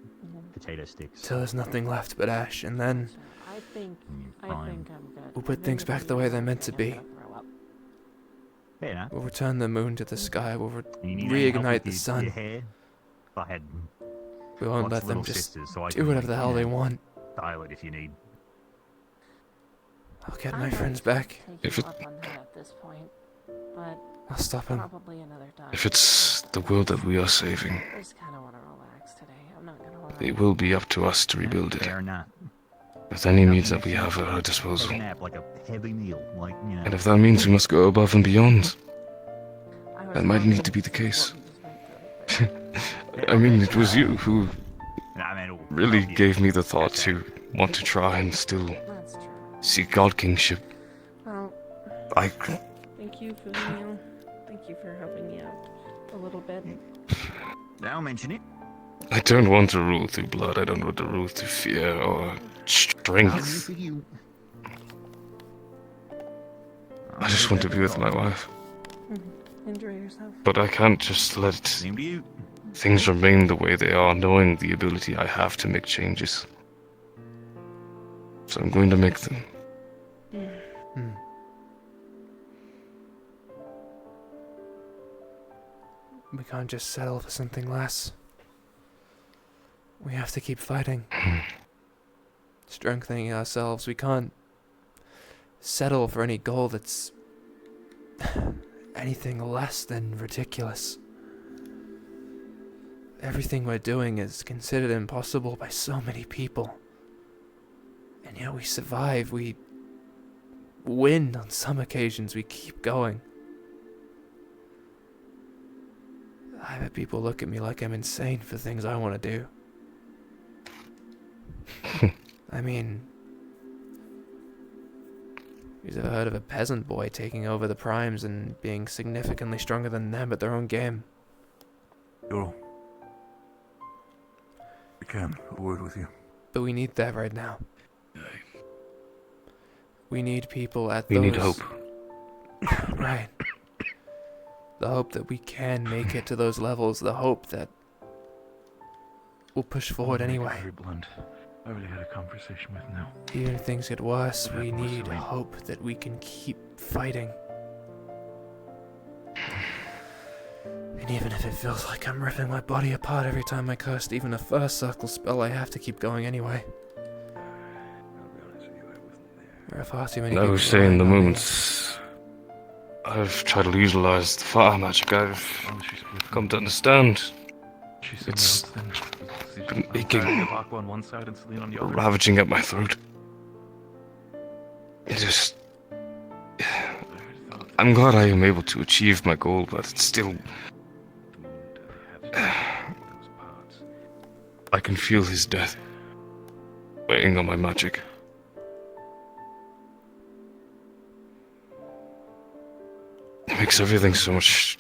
Speaker 8: potato sticks.
Speaker 1: Till there's nothing left but ash, and then
Speaker 22: I think
Speaker 8: Fine.
Speaker 22: I'm good.
Speaker 1: we'll put things back the way they're meant to be.
Speaker 8: Fair enough.
Speaker 1: We'll return the moon to the sky. We'll
Speaker 8: You need any help
Speaker 1: reignite
Speaker 8: with
Speaker 1: the
Speaker 8: your
Speaker 1: sun.
Speaker 8: hair? If I had
Speaker 1: We won't
Speaker 8: lots
Speaker 1: let
Speaker 8: of
Speaker 1: them
Speaker 8: little
Speaker 1: just
Speaker 8: sisters, so I
Speaker 1: do
Speaker 8: can,
Speaker 1: whatever the hell they want.
Speaker 8: Dial it if you need.
Speaker 1: I'll get my friends back.
Speaker 22: If it, on that at this point, but
Speaker 1: I'll stop him.
Speaker 22: probably another time.
Speaker 19: If it's the world that we are saving,
Speaker 22: I just kind of want to relax today. I'm not gonna lie.
Speaker 19: it will be up to us to rebuild it.
Speaker 8: Fair enough.
Speaker 19: With any means that we have at our disposal.
Speaker 8: Take a nap, like a heavy meal, like, you know.
Speaker 19: And if that means we must go above and beyond, that might need to be the case. I mean, it was you who really gave me the thought to want to try and still seek God Kingship.
Speaker 7: Well,
Speaker 19: I...
Speaker 7: thank you for thank you for helping me out a little bit.
Speaker 8: I'll mention it.
Speaker 19: I don't want to rule through blood. I don't want to rule through fear or strength. I just want to be with my wife.
Speaker 7: Enjoy yourself.
Speaker 19: But I can't just let things remain the way they are, knowing the ability I have to make changes. So I'm going to make them.
Speaker 1: We can't just settle for something less. We have to keep fighting. Strengthening ourselves. We can't settle for any goal that's anything less than ridiculous. Everything we're doing is considered impossible by so many people. And yet we survive. We win on some occasions. We keep going. I bet people look at me like I'm insane for things I want to do. I mean, you've ever heard of a peasant boy taking over the primes and being significantly stronger than them at their own game?
Speaker 18: Euro. I can. A word with you.
Speaker 1: But we need that right now. We need people at
Speaker 19: We
Speaker 1: those...
Speaker 19: need hope.
Speaker 1: Right. The hope that we can make it to those levels. The hope that we'll push forward anyway.
Speaker 21: Very blunt. I already had a conversation with now.
Speaker 1: Even if things get worse, we need hope that we can keep fighting. And even if it feels like I'm ripping my body apart every time I cast even a first circle spell, I have to keep going anyway. There are far too many
Speaker 19: I
Speaker 1: people
Speaker 19: was saying the
Speaker 1: relying on me.
Speaker 19: moments I've tried to utilize the fire magic I've come to understand. It's been aching,
Speaker 21: on one side and Celine on the other.
Speaker 19: ravaging at my throat. It just... I'm glad I am able to achieve my goal, but it's still... I can feel his death weighing on my magic. It makes everything so much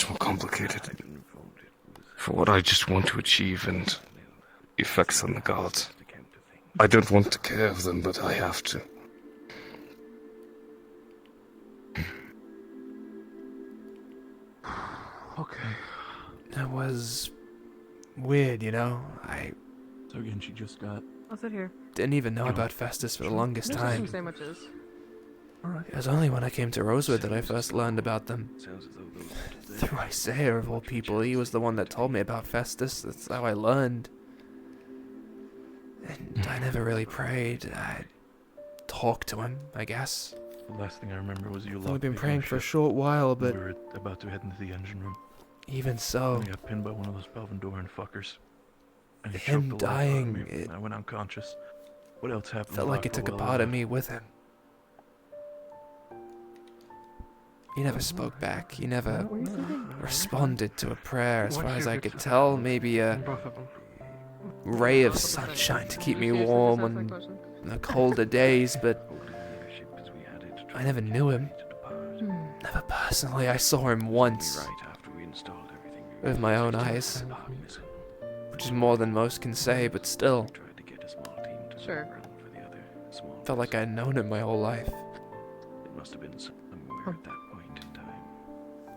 Speaker 19: more complicated for what I just want to achieve and the effects on the gods. I don't want to care of them, but I have to.
Speaker 21: Okay.
Speaker 1: That was weird, you know?
Speaker 21: So again, she just got...
Speaker 7: I'll sit here.
Speaker 1: Didn't even know about Festus for the longest
Speaker 7: There's
Speaker 1: time.
Speaker 7: some sandwiches.
Speaker 1: It was only when I came to Rosewood that I first learned about them. Through Isaiah, of all people. He was the one that told me about Festus. That's how I learned. And I never really prayed. I talked to him, I guess.
Speaker 21: The last thing I remember was you
Speaker 1: I've
Speaker 21: locked
Speaker 1: only been
Speaker 21: me
Speaker 1: praying
Speaker 21: in the
Speaker 1: for a
Speaker 21: ship.
Speaker 1: short while, but
Speaker 21: We were about to head into the engine room.
Speaker 1: even so,
Speaker 21: I got pinned by one of those Belvandoran fuckers. And he
Speaker 1: him
Speaker 21: choked the life out of
Speaker 1: dying,
Speaker 21: me,
Speaker 1: it
Speaker 21: and I went unconscious. What else happened?
Speaker 1: felt like it took a part of me with him. He never spoke back. He never responded to a prayer, as far as I could tell. Maybe a ray of sunshine to keep me warm on the colder days, but I never knew him. Never personally. I saw him once with my own eyes, which is more than most can say, but still.
Speaker 7: Sure.
Speaker 1: Felt like I'd known him my whole life.
Speaker 21: It must have been somewhere at that point in time.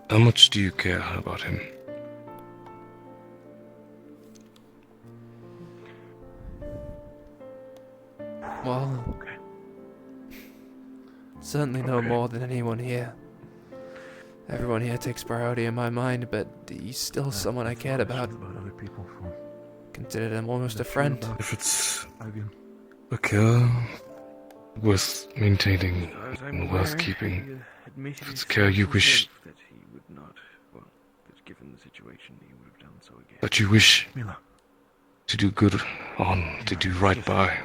Speaker 19: How much do you care about him?
Speaker 1: Well, certainly no more than anyone here. Everyone here takes priority in my mind, but he's still someone I cared about. Considered him almost a friend.
Speaker 19: If it's a care worth maintaining and worth keeping, if it's a care you wish
Speaker 10: that he would not, well, that given the situation, he would have done so again.
Speaker 19: that you wish to do good on, to do right by,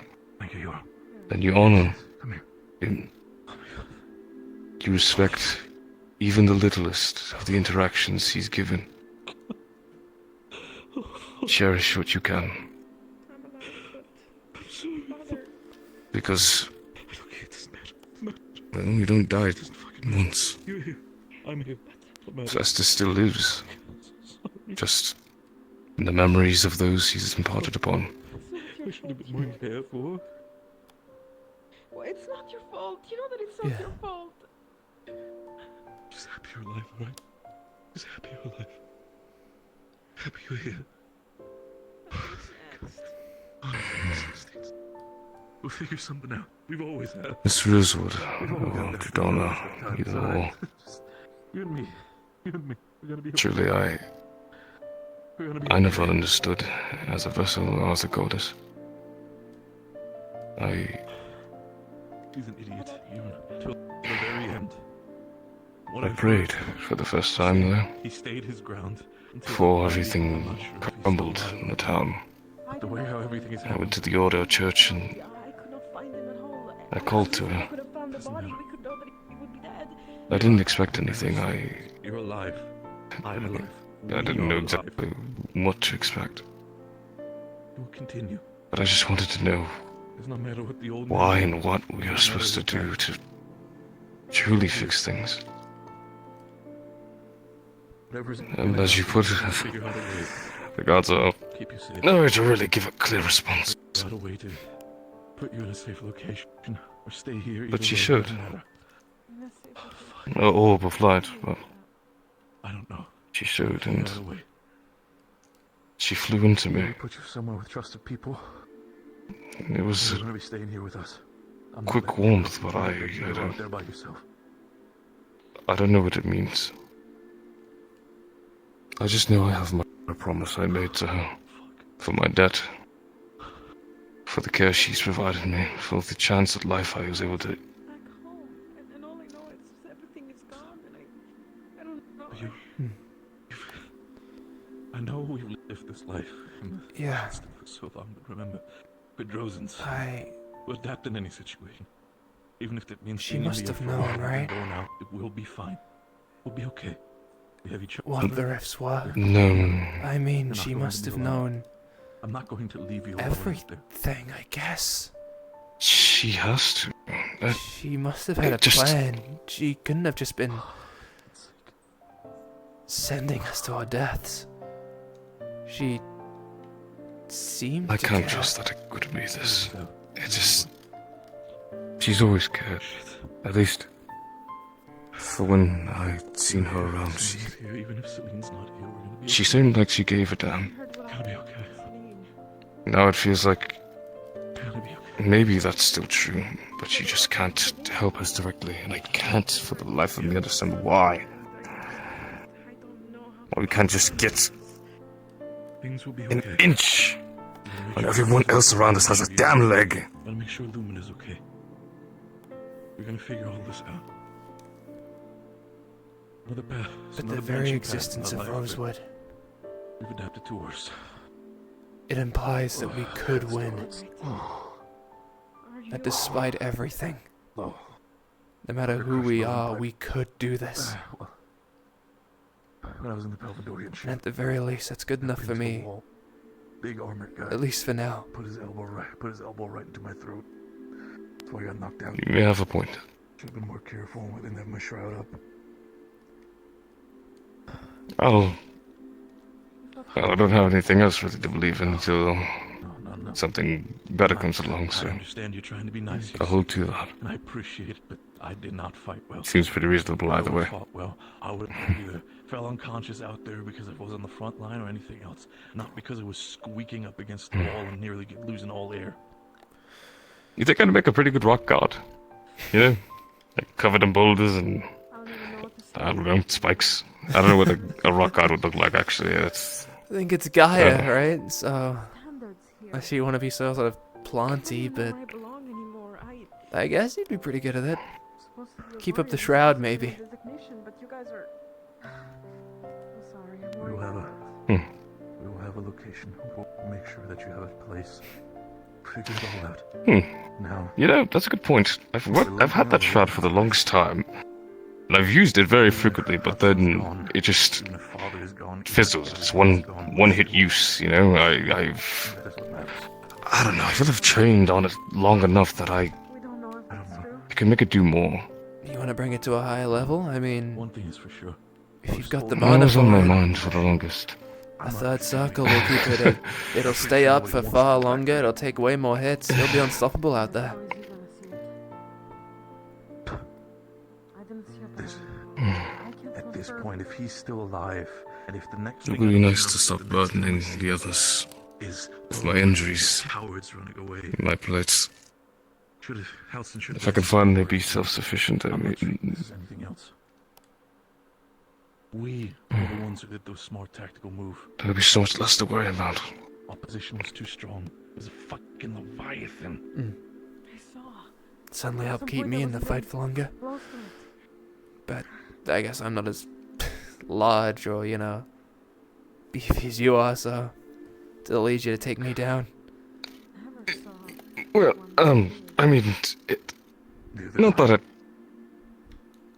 Speaker 19: then you honor him. You respect even the littlest of the interactions he's given. Cherish what you can. Because well, you don't die once.
Speaker 16: I'm here.
Speaker 19: Fester still lives. Just in the memories of those he's imparted upon.
Speaker 16: We should have been more careful.
Speaker 7: Well, it's not your fault. You know that it's not your fault.
Speaker 16: Just happy you're alive, alright? Just happy you're alive. Happy you're here. We'll figure something out. We've always had.
Speaker 19: Miss Rosewood, or Donna, either or.
Speaker 16: You and me. You and me. We're gonna be okay.
Speaker 19: Truly,
Speaker 16: We're gonna be
Speaker 19: I never
Speaker 16: okay.
Speaker 19: understood as a vessel or as a goddess.
Speaker 16: He's an idiot, even till the very end.
Speaker 19: I prayed for the first time there,
Speaker 16: He stayed his ground
Speaker 19: before everything crumbled in the town.
Speaker 16: The way how everything is
Speaker 19: I went to the Order Church and I called to her. I didn't expect anything.
Speaker 16: You're alive. I'm alive.
Speaker 19: I didn't know exactly what to expect.
Speaker 16: We'll continue.
Speaker 19: But I just wanted to know
Speaker 16: Does not matter what the old
Speaker 19: why
Speaker 16: man
Speaker 19: and what we are supposed to do to truly fix things. And as you put it, the gods are nowhere to really give a clear response.
Speaker 16: Got a way to put you in a safe location or stay here.
Speaker 19: But she
Speaker 16: either way,
Speaker 19: should.
Speaker 16: doesn't matter.
Speaker 19: An orb of light, well,
Speaker 16: I don't know.
Speaker 19: she showed,
Speaker 16: Figure
Speaker 19: and
Speaker 16: out a way.
Speaker 19: she flew into me.
Speaker 16: We'll put you somewhere with trusted people.
Speaker 19: It was
Speaker 16: You're gonna be staying here with us. I'm not
Speaker 19: quick
Speaker 16: letting
Speaker 19: warmth,
Speaker 16: you
Speaker 19: but I
Speaker 16: go out there by yourself.
Speaker 19: don't know what it means. I just know I have my promise I made to her. For my debt. For the care she's provided me. For the chance at life I was able to...
Speaker 7: And all I know is everything is gone, and I don't know.
Speaker 16: I know we've lived this life in the past for so long, but remember, we're Drozens. We'll adapt in any situation. Even if it means
Speaker 1: She
Speaker 16: being in
Speaker 1: must
Speaker 16: the
Speaker 1: have
Speaker 16: for a while
Speaker 1: known,
Speaker 16: and
Speaker 1: right?
Speaker 16: Going out, it will be fine. We'll be okay. We have each other.
Speaker 1: What the rifts were.
Speaker 19: No.
Speaker 1: I mean,
Speaker 16: You're not
Speaker 1: she
Speaker 16: going to
Speaker 1: must
Speaker 16: be
Speaker 1: have
Speaker 16: alone.
Speaker 1: known
Speaker 16: I'm not going to leave you alone out there.
Speaker 1: everything, I guess.
Speaker 19: She has to.
Speaker 1: She must have had a
Speaker 19: just-
Speaker 1: plan. She couldn't have just been sending us to our deaths. She seemed
Speaker 19: I
Speaker 1: to
Speaker 19: can't
Speaker 1: care.
Speaker 19: trust that it could be this. It just... She's always cared. At least... for when I'd seen her around,
Speaker 16: Even if Celine's not here, we're gonna be
Speaker 19: she
Speaker 16: okay.
Speaker 19: seemed like she gave a damn.
Speaker 16: Gonna be okay.
Speaker 19: Now it feels like...
Speaker 16: Gonna be okay.
Speaker 19: maybe that's still true, but she just can't help us directly, and I can't for the life of me understand why. Why we can't just get
Speaker 16: Things will be
Speaker 19: an
Speaker 16: okay.
Speaker 19: inch when everyone else around us has a damn leg.
Speaker 16: Gotta make sure Lumen is okay. We're gonna figure all this out. Another path.
Speaker 1: But the very existence of Rosewood,
Speaker 16: We've adapted to worse.
Speaker 1: it implies that we could win. That despite everything, no matter who we are, we could do this.
Speaker 16: When I was in the Belvedorian
Speaker 1: And
Speaker 16: ship,
Speaker 1: at the very least, that's good enough for me.
Speaker 16: big armored guy.
Speaker 1: At least for now.
Speaker 16: Put his elbow right into my throat. That's why I got knocked out.
Speaker 19: You may have a point.
Speaker 16: Should have been more careful and didn't have my shroud up.
Speaker 19: Well, I don't have anything else really to believe in until something better comes along, so
Speaker 16: I understand you're trying to be nice.
Speaker 19: I'll hold to that.
Speaker 16: And I appreciate it, but I did not fight well.
Speaker 19: Seems pretty reasonable
Speaker 16: I
Speaker 19: either
Speaker 16: would
Speaker 19: way.
Speaker 16: have fought well. I would have either fell unconscious out there because I was on the front line or anything else. Not because I was squeaking up against the wall and nearly losing all air.
Speaker 19: You think I'd make a pretty good rock god? You know? Like covered in boulders and I don't know, spikes. I don't know what a rock god would look like actually. It's
Speaker 1: I think it's Gaia, right? So I see you want to be so sort of planty, but I guess you'd be pretty good at it. Keep up the shroud, maybe.
Speaker 16: We'll have a location. We'll make sure that you have a place. Figure it all out. Now.
Speaker 19: You know, that's a good point. I've had that shroud for the longest time. And I've used it very frequently, but then it just fizzles. It's one hit use, you know? I don't know, I feel I've trained on it long enough that I can make it do more.
Speaker 1: You want to bring it to a higher level? I mean,
Speaker 16: one thing is for sure.
Speaker 1: If you've got the
Speaker 19: That
Speaker 1: mana
Speaker 19: was on my
Speaker 1: for it,
Speaker 19: mind for the longest.
Speaker 1: a third circle will keep it. It'll stay up for far longer. It'll take way more hits. You'll be unstoppable out there.
Speaker 16: At this point, if he's still alive, and if the next
Speaker 19: It would be nice to stop burdening the others with my injuries,
Speaker 16: cowards running away.
Speaker 19: my plates.
Speaker 16: Halcyon should
Speaker 19: If I can finally be self-sufficient, I mean,
Speaker 16: anything else. We are the ones who did those smart tactical move.
Speaker 19: there would be so much less to worry about.
Speaker 16: Opposition was too strong. It was a fucking leviathan.
Speaker 1: Suddenly help keep me in the fight for longer. But I guess I'm not as large or, you know, beefy as you are, so it'll easier to take me down.
Speaker 19: Well, I mean, not that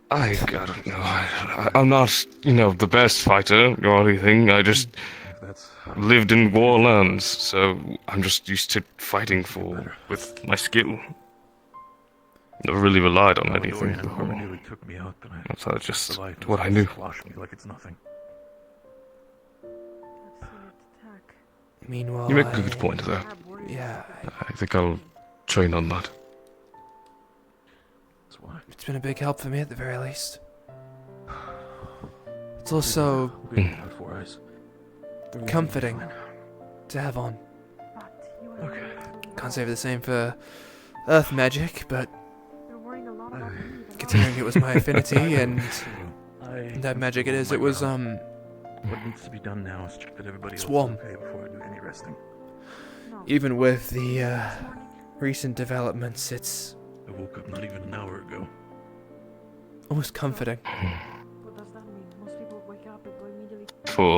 Speaker 19: I don't know, I'm not, you know, the best fighter or anything, I just lived in war lands, so I'm just used to fighting with my skill. Never really relied on anything before. That's just what I knew.
Speaker 16: Squash me like it's nothing.
Speaker 1: Meanwhile,
Speaker 19: You make a good point there.
Speaker 1: Yeah.
Speaker 19: I think I'll train on that.
Speaker 1: It's been a big help for me at the very least. It's also comforting to have on. Can't say the same for earth magic, but considering it was my affinity and that magic it is, it was
Speaker 16: What needs to be done now is check that everybody else is
Speaker 1: warm.
Speaker 16: okay before I do any resting.
Speaker 1: Even with the recent developments, it's
Speaker 16: I woke up not even an hour ago.
Speaker 1: almost comforting.
Speaker 19: For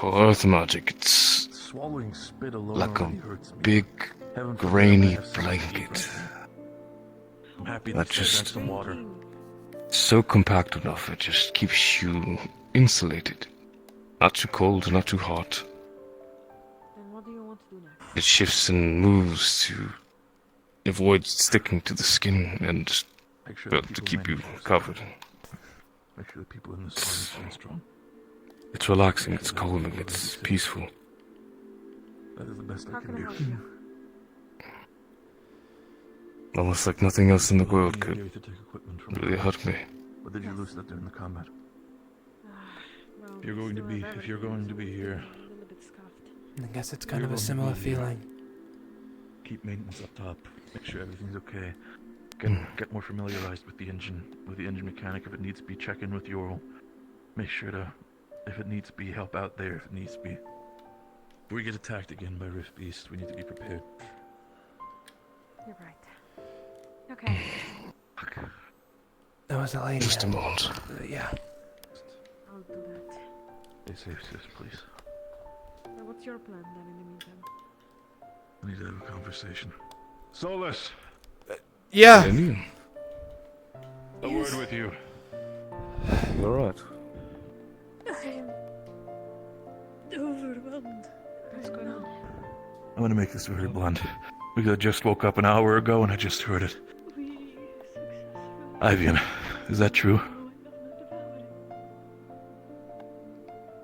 Speaker 19: earth magic, it's
Speaker 16: Swallowing spit alone
Speaker 19: like a
Speaker 16: already hurts me.
Speaker 19: big,
Speaker 16: Heaven forbid
Speaker 19: grainy
Speaker 16: I have some
Speaker 19: blanket
Speaker 16: I'm happy
Speaker 19: that
Speaker 16: that you drank
Speaker 19: just
Speaker 16: some water.
Speaker 19: so compact enough it just keeps you insulated. Not too cold, not too hot. It shifts and moves to avoid sticking to the skin and to keep you covered.
Speaker 16: Make sure the people in this farm stay strong.
Speaker 19: It's relaxing, it's calming, it's peaceful.
Speaker 16: That is the best I can do.
Speaker 19: Almost like nothing else in the world could really hurt me.
Speaker 16: What did you lose that during the combat? If you're going to be here,
Speaker 1: I guess it's kind of a similar feeling.
Speaker 16: keep maintenance up top. Make sure everything's okay. Get more familiarized with the engine mechanic. If it needs to be, check in with Yorl. Make sure to, if it needs to be, help out there if it needs to be. If we get attacked again by Rift Beast, we need to be prepared.
Speaker 7: You're right. Okay.
Speaker 1: That was a lady.
Speaker 19: Just a moment.
Speaker 1: Yeah.
Speaker 7: I'll do that.
Speaker 16: Stay safe, sis, please.
Speaker 7: Now, what's your plan then in the meantime?
Speaker 16: We need to have a conversation. Solus!
Speaker 1: Yeah.
Speaker 16: A word with you.
Speaker 19: You alright?
Speaker 7: I am overwhelmed. What's going on?
Speaker 16: I'm gonna make this very blunt. We just woke up an hour ago and I just heard it. Ivian, is that true?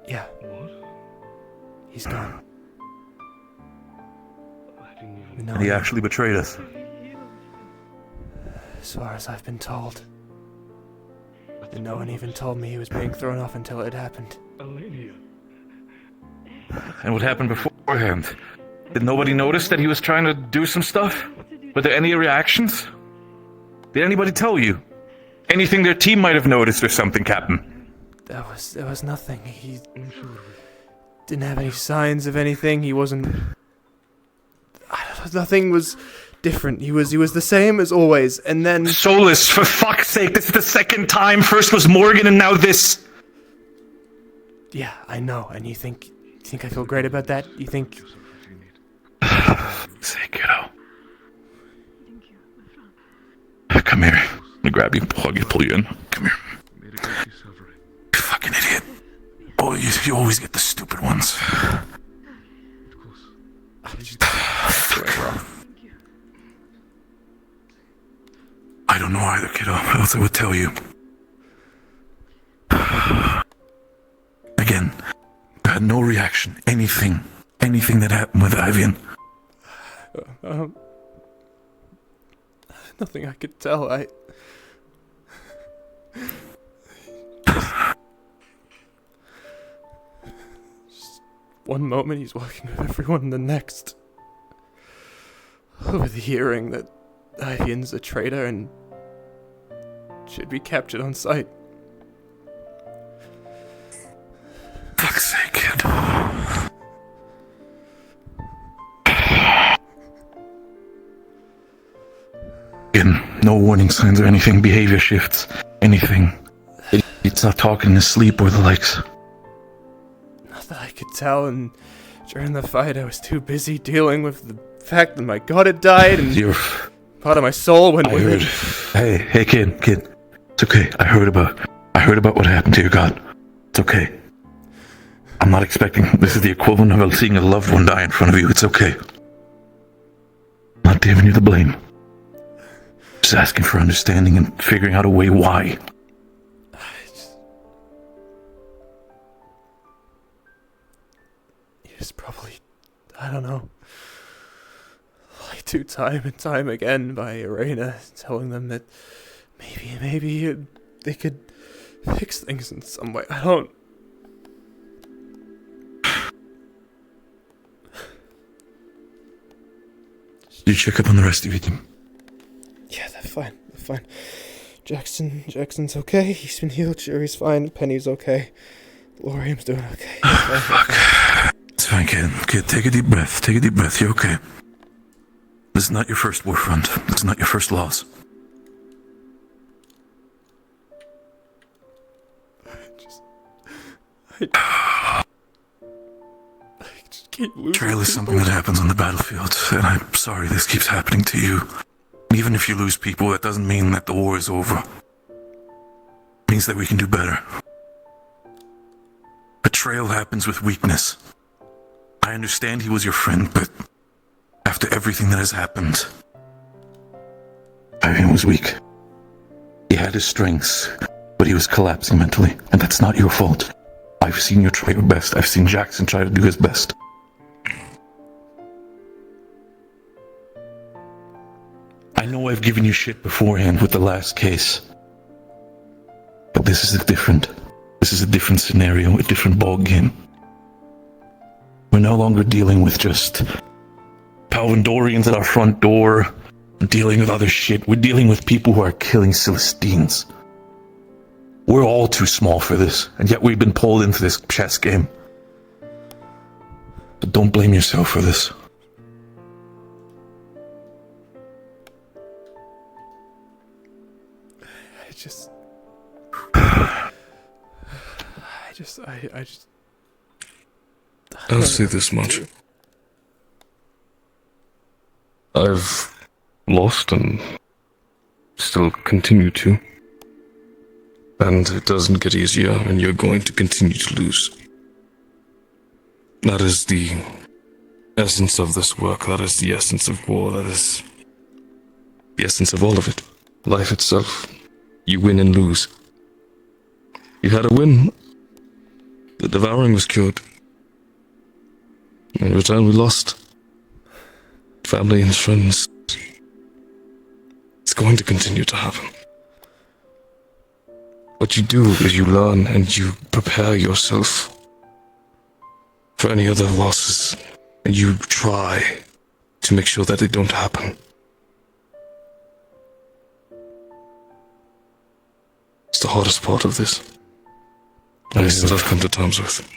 Speaker 1: Yeah. He's gone.
Speaker 16: And he actually betrayed us.
Speaker 1: As far as I've been told. And no one even told me he was being thrown off until it happened.
Speaker 16: And what happened beforehand? Did nobody notice that he was trying to do some stuff?
Speaker 14: Were there any reactions? Did anybody tell you? Anything their team might have noticed or something, Captain?
Speaker 1: There was nothing. He didn't have any signs of anything. He wasn't. Nothing was different. He was the same as always. And then
Speaker 14: Solus, for fuck's sake! This is the second time. First was Morgan, and now this.
Speaker 1: Yeah, I know. And you think I feel great about that? You think?
Speaker 14: Say, kiddo. Come here. Let me grab you, hug you, pull you in. Come here. You fucking idiot. Oh, you always get the stupid ones. I don't know either, kiddo. Else I would tell you. Again, I had no reaction. Anything that happened with Ivian.
Speaker 1: Nothing I could tell. Just one moment he's working with everyone, and the next, over the hearing that Ivian's a traitor and should be captured on sight.
Speaker 14: Fuck's sake, kid. Again, no warning signs or anything, behavior shifts, anything. It's not talking in his sleep or the likes.
Speaker 1: Not that I could tell, and during the fight I was too busy dealing with the fact that my god had died, and part of my soul went with it.
Speaker 14: Hey, kid. It's okay. I heard about what happened to your god. It's okay. I'm not expecting this is the equivalent of seeing a loved one die in front of you. It's okay. I'm not giving you the blame. Just asking for understanding and figuring out a way why.
Speaker 1: He was probably, I don't know, lied to time and time again by Irena, telling them that maybe they could fix things in some way. I don't.
Speaker 14: Did you check up on the rest of your team?
Speaker 1: Yeah, they're fine. Jackson's okay. He's been healed. Sherry's fine. Penny's okay. Lorium's doing okay.
Speaker 14: Fuck. It's fine, kid. Take a deep breath. You're okay. This is not your first war front. This is not your first loss.
Speaker 1: I just keep losing.
Speaker 14: Betrayal is something that happens on the battlefield, and I'm sorry this keeps happening to you. Even if you lose people, that doesn't mean that the war is over. It means that we can do better. Betrayal happens with weakness. I understand he was your friend, but after everything that has happened, Ivan was weak. He had his strengths, but he was collapsing mentally, and that's not your fault. I've seen you try your best. I've seen Jackson try to do his best. I know I've given you shit beforehand with the last case, but this is different scenario, a different ball game. We're no longer dealing with just Palvandorians at our front door, dealing with other shit. We're dealing with people who are killing Celestines. We're all too small for this, and yet we've been pulled into this chess game. But don't blame yourself for this.
Speaker 19: I'll say this much. I've lost and still continue to. And it doesn't get easier, and you're going to continue to lose. That is the essence of this work. That is the essence of war. That is the essence of all of it. Life itself. You win and lose. You had a win. The devouring was cured. In return, we lost. Family and friends. It's going to continue to happen. What you do is you learn and you prepare yourself for any other losses, and you try to make sure that they don't happen. It's the hardest part of this. At least that I've come to terms with.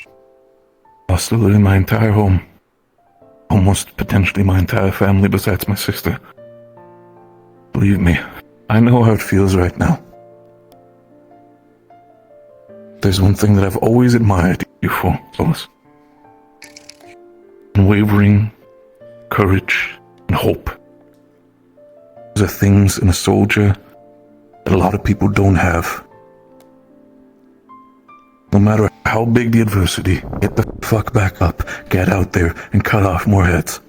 Speaker 14: Lost literally my entire home. Almost potentially my entire family besides my sister. Believe me, I know how it feels right now. There's one thing that I've always admired you for, Solus. Unwavering courage and hope. Those are things in a soldier that a lot of people don't have. No matter how big the adversity, get the fuck back up, get out there, and cut off more heads.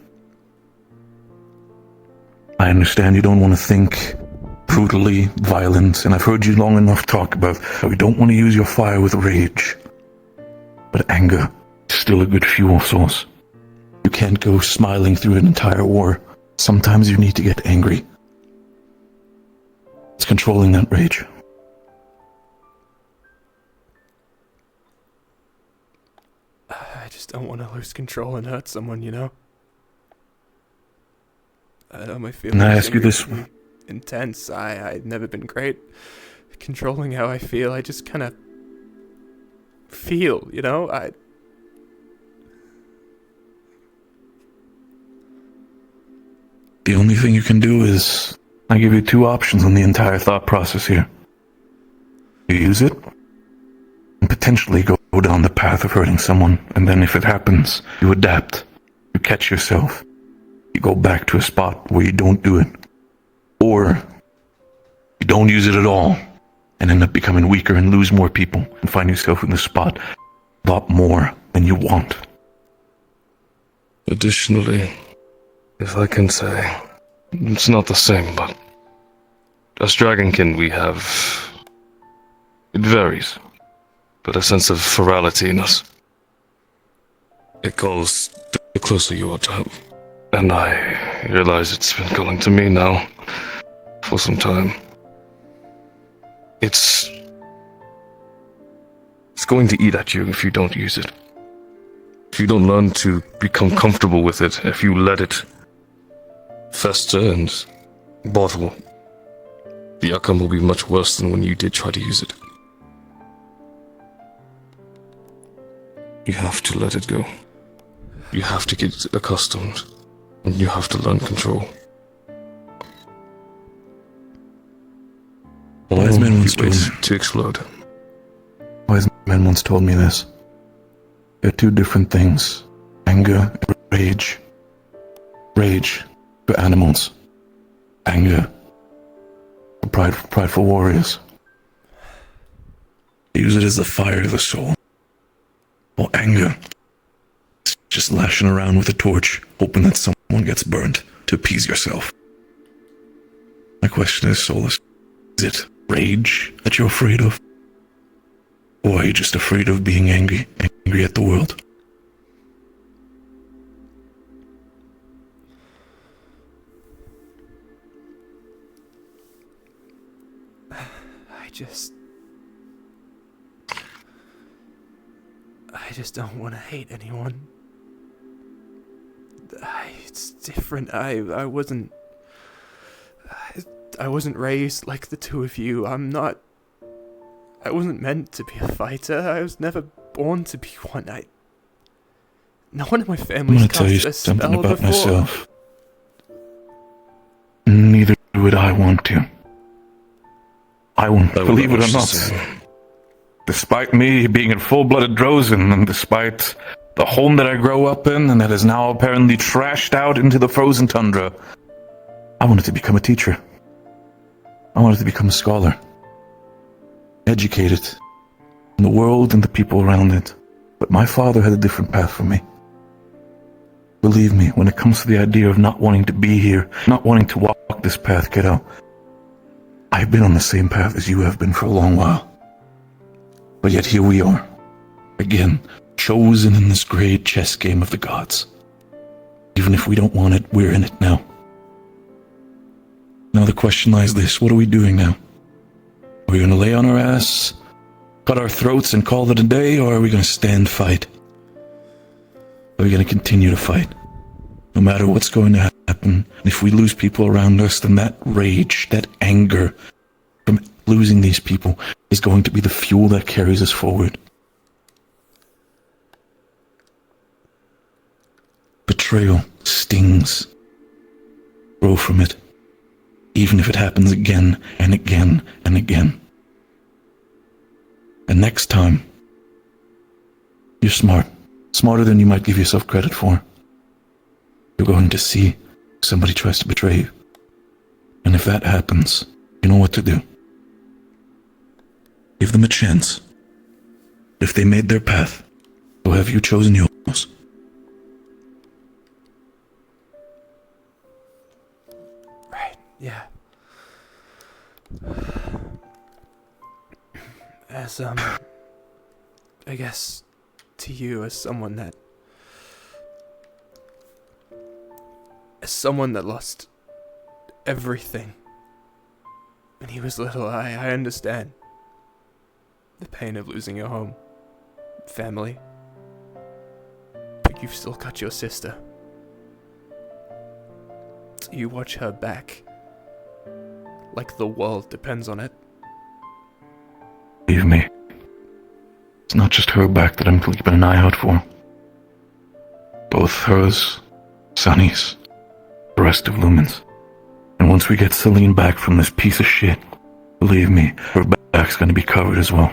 Speaker 14: I understand you don't want to think brutally, violent, and I've heard you long enough talk about how you don't want to use your fire with rage. But anger is still a good fuel source. You can't go smiling through an entire war. Sometimes you need to get angry. It's controlling that rage.
Speaker 1: I just don't want to lose control and hurt someone, you know? I know my feelings
Speaker 14: Can I ask you this?
Speaker 1: Intense. I've never been great controlling how I feel. I just kind of feel, you know?
Speaker 14: The only thing you can do is, I give you two options on the entire thought process here. You use it, and potentially go down the path of hurting someone, and then if it happens, you adapt. You catch yourself. You go back to a spot where you don't do it. Or, you don't use it at all, and end up becoming weaker and lose more people, and find yourself in the spot a lot more than you want.
Speaker 19: Additionally, if I can say, it's not the same, but as Dragonkin we have... It varies, but a sense of ferality in us. It calls the closer you are to him. And I realize it's been calling to me now for some time. It's going to eat at you if you don't use it. If you don't learn to become comfortable with it, if you let it fester and bottle, the outcome will be much worse than when you did try to use it. You have to let it go. You have to get accustomed, and you have to learn control.
Speaker 14: Wise men once told me
Speaker 19: to explode.
Speaker 14: Wise men once told me this. There are two different things: anger and rage. Rage for animals, anger for prideful warriors. Use it as the fire of the soul. Or anger, it's just lashing around with a torch, hoping that someone gets burnt to appease yourself. My question is, Solus, is it rage that you're afraid of? Or are you just afraid of being angry at the world?
Speaker 1: I just don't want to hate anyone. It's different. I wasn't raised like the two of you. I wasn't meant to be a fighter. I was never born to be one. No one in my
Speaker 14: I'm
Speaker 1: family's
Speaker 14: gonna tell you
Speaker 1: cast a
Speaker 14: something
Speaker 1: spell
Speaker 14: about
Speaker 1: before.
Speaker 14: myself. Neither would I want to. I won't, believe it or not. Despite me being a full-blooded Drozen, and despite the home that I grew up in, and that is now apparently trashed out into the frozen tundra, I wanted to become a teacher. I wanted to become a scholar. Educated in the world and the people around it. But my father had a different path for me. Believe me, when it comes to the idea of not wanting to be here, not wanting to walk this path, kiddo, I've been on the same path as you have been for a long while. But yet here we are, again, chosen in this great chess game of the gods. Even if we don't want it, we're in it now. Now the question lies this: what are we doing now? Are we going to lay on our ass, cut our throats and call it a day, or are we going to stand fight? Are we going to continue to fight? No matter what's going to happen, if we lose people around us, then that rage, that anger from losing these people is going to be the fuel that carries us forward. Betrayal stings. Grow from it, even if it happens again and again and again. And next time, you're smart. Smarter than you might give yourself credit for. You're going to see somebody tries to betray you. And if that happens, you know what to do. Give them a chance. If they made their path, so have you chosen yours?
Speaker 1: Right, yeah. As, I guess, to you, as someone that lost everything when he was little, I understand the pain of losing your home, family, but you've still got your sister. So you watch her back, like the world depends on it.
Speaker 14: Believe me, it's not just her back that I'm keeping an eye out for. Both hers, Sunny's, the rest of Lumen's. And once we get Celine back from this piece of shit, believe me, her back's gonna be covered as well.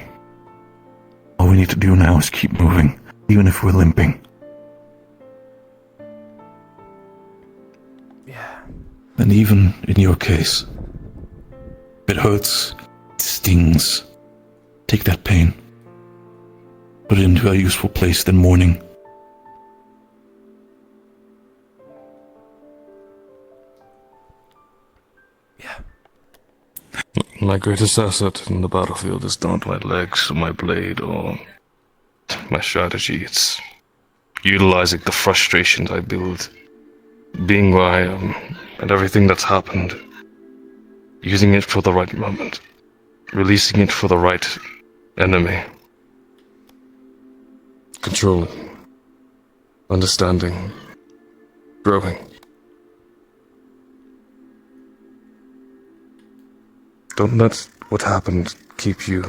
Speaker 14: All we need to do now is keep moving, even if we're limping.
Speaker 1: Yeah.
Speaker 14: And even in your case, if it hurts, it stings. Take that pain, put it into a useful place, then mourning.
Speaker 19: My greatest asset in the battlefield is not my legs or my blade or my strategy. It's utilizing the frustrations I build, being where I am, and everything that's happened. Using it for the right moment, releasing it for the right enemy. Controlling, understanding, growing. Don't let what happened keep you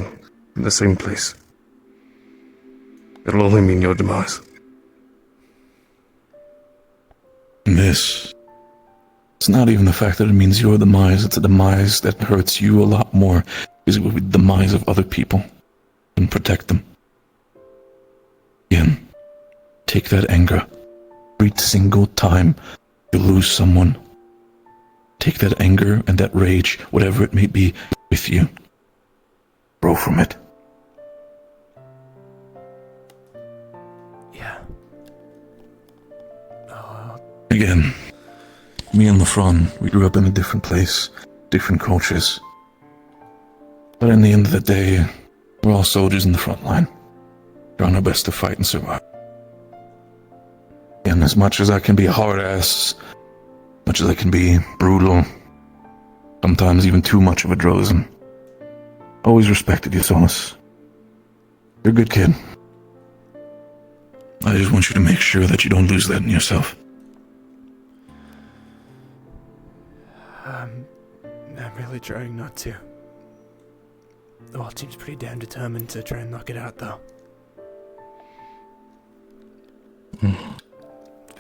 Speaker 19: in the same place. It'll only mean your demise.
Speaker 14: This. It's not even the fact that it means your demise, it's a demise that hurts you a lot more, because it will be the demise of other people. And protect them. Again, take that anger. Every single time you lose someone, take that anger and that rage, whatever it may be, with you. Grow from it.
Speaker 1: Yeah.
Speaker 14: Again, me and LaFron, we grew up in a different place, different cultures. But in the end of the day, we're all soldiers in the front line, trying our best to fight and survive. And as much as I can be a hard ass, much as I can be brutal, sometimes even too much of a Drozen, always respected you, Solus. You're a good kid. I just want you to make sure that you don't lose that in yourself.
Speaker 1: I'm really trying not to. The whole team's pretty damn determined to try and knock it out, though.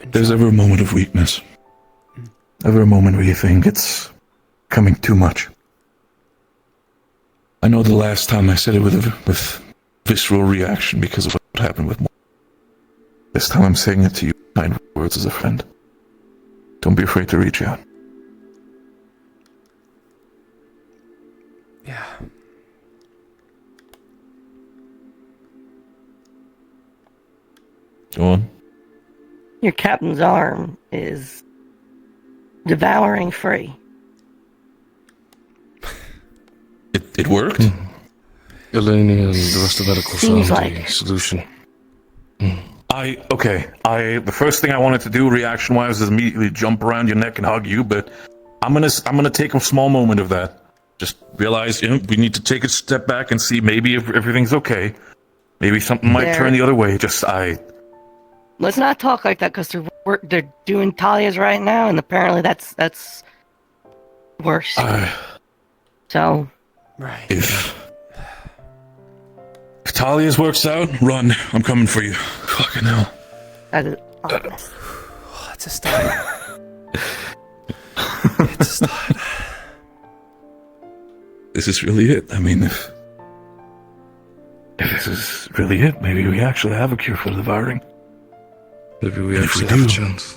Speaker 14: There's ever a moment of weakness. Ever a moment where you think it's coming too much. I know the last time I said it with visceral reaction because of what happened with Mo. This time I'm saying it to you in kind words as a friend. Don't be afraid to reach out.
Speaker 1: Yeah.
Speaker 14: Go on.
Speaker 5: Your captain's arm is devouring free.
Speaker 14: It worked?
Speaker 19: Eleni and the rest of medical
Speaker 5: Seems
Speaker 19: found
Speaker 5: like
Speaker 19: a solution.
Speaker 14: The first thing I wanted to do reaction-wise is immediately jump around your neck and hug you, but I'm gonna take a small moment of that. Just realize, we need to take a step back and see maybe if everything's okay. Maybe something might turn the other way.
Speaker 5: Let's not talk like that, because they're doing Talia's right now, and apparently that's worse. So
Speaker 1: Right.
Speaker 14: If Talia's works out, run. I'm coming for you. Fucking hell.
Speaker 5: That is ominous.
Speaker 1: It's a start. It's a start.
Speaker 14: This is really it. I mean, if this is really it, maybe we actually have a cure for the devouring.
Speaker 19: Maybe we
Speaker 14: And
Speaker 19: actually
Speaker 14: if we
Speaker 19: have a
Speaker 14: do,
Speaker 19: chance.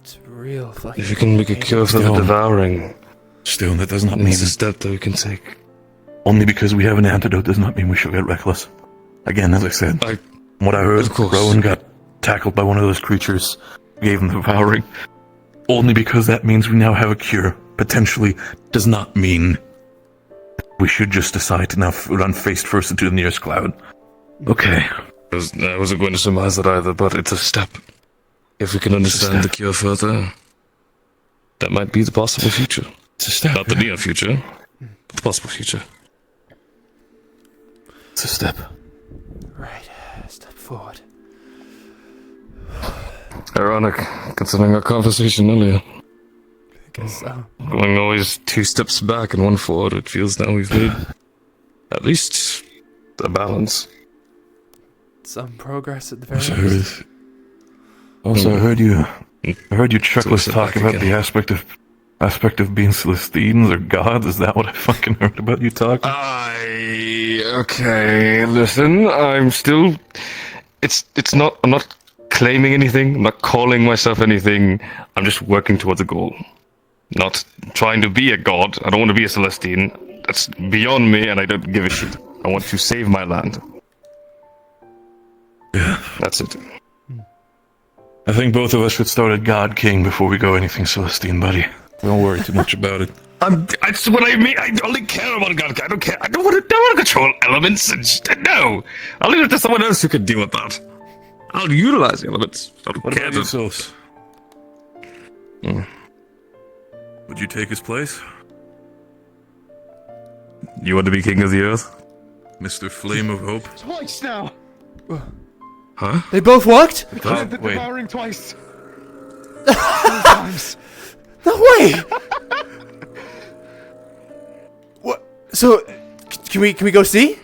Speaker 1: It's real fucking.
Speaker 19: If you can make a cure for the
Speaker 14: Still.
Speaker 19: devouring,
Speaker 14: Still, that does not mean
Speaker 19: it's a step that we can take.
Speaker 14: only because we have an antidote does not mean we should get reckless. Again, as I said, from what I heard,
Speaker 19: Of course.
Speaker 14: Rowan got tackled by one of those creatures, gave him the devouring. Only because that means we now have a cure, potentially, does not mean we should just decide to now run face first into the nearest cloud. Okay.
Speaker 19: I wasn't going to surmise that either, but it's a step. If we can understand the cure further, that might be the possible future.
Speaker 14: It's a step.
Speaker 19: Not the near future, but the possible future.
Speaker 14: It's a step.
Speaker 1: Right. Step forward.
Speaker 19: Ironic, considering our conversation earlier.
Speaker 1: I guess so.
Speaker 19: Going always 2 steps back and 1 forward, it feels now we've made at least a balance.
Speaker 1: Some progress at the very
Speaker 14: Also
Speaker 1: least.
Speaker 14: heard, also, I heard you Chuckless talk about the aspect of being Celestines or gods. Is that what I fucking heard about you talking?
Speaker 19: Okay, listen, I'm still... It's not... I'm not claiming anything, I'm not calling myself anything, I'm just working towards a goal. Not trying to be a god, I don't want to be a Celestine. That's beyond me and I don't give a shit. I want to save my land.
Speaker 14: Yeah.
Speaker 19: That's it.
Speaker 14: I think both of us should start at God King before we go anything Celestine, buddy. Don't worry too much about it.
Speaker 19: That's what I mean. I only care about God. I don't care. I don't want to control elements. No, I'll leave it to someone else who can deal with that. I'll utilize the elements. I don't
Speaker 14: What
Speaker 19: care.
Speaker 14: about you, Solus? Would you take his place?
Speaker 19: You want to be king of the earth?
Speaker 14: Mr. Flame of Hope?
Speaker 4: Twice now!
Speaker 19: Huh?
Speaker 1: They both worked?
Speaker 4: I did the devouring twice.
Speaker 1: No way! What? So, can we go see?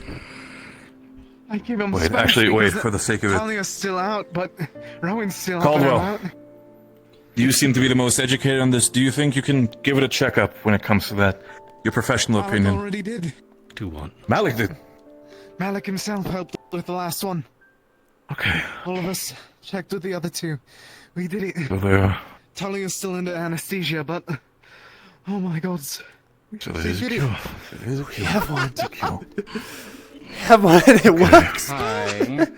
Speaker 4: I give him
Speaker 14: Wait,
Speaker 4: space
Speaker 14: actually, wait,
Speaker 4: because
Speaker 14: for the sake of it.
Speaker 4: Talia's still out, but Rowan's still
Speaker 14: Caldwell.
Speaker 4: out.
Speaker 14: You seem to be the most educated on this. Do you think you can give it a checkup when it comes to that? Your professional
Speaker 4: Malik
Speaker 14: opinion.
Speaker 4: already did.
Speaker 18: 2-1.
Speaker 14: Malik did.
Speaker 4: Malik himself helped with the last one.
Speaker 14: Okay.
Speaker 4: All of us checked with the other 2. We did it.
Speaker 14: So there.
Speaker 4: Talia's still under anesthesia, but oh my god.
Speaker 14: So there is a
Speaker 4: did
Speaker 14: cure.
Speaker 4: it.
Speaker 14: There is a
Speaker 1: We
Speaker 14: cure.
Speaker 1: have one.
Speaker 14: It's a cure.
Speaker 1: We have one and it works.
Speaker 20: Hi.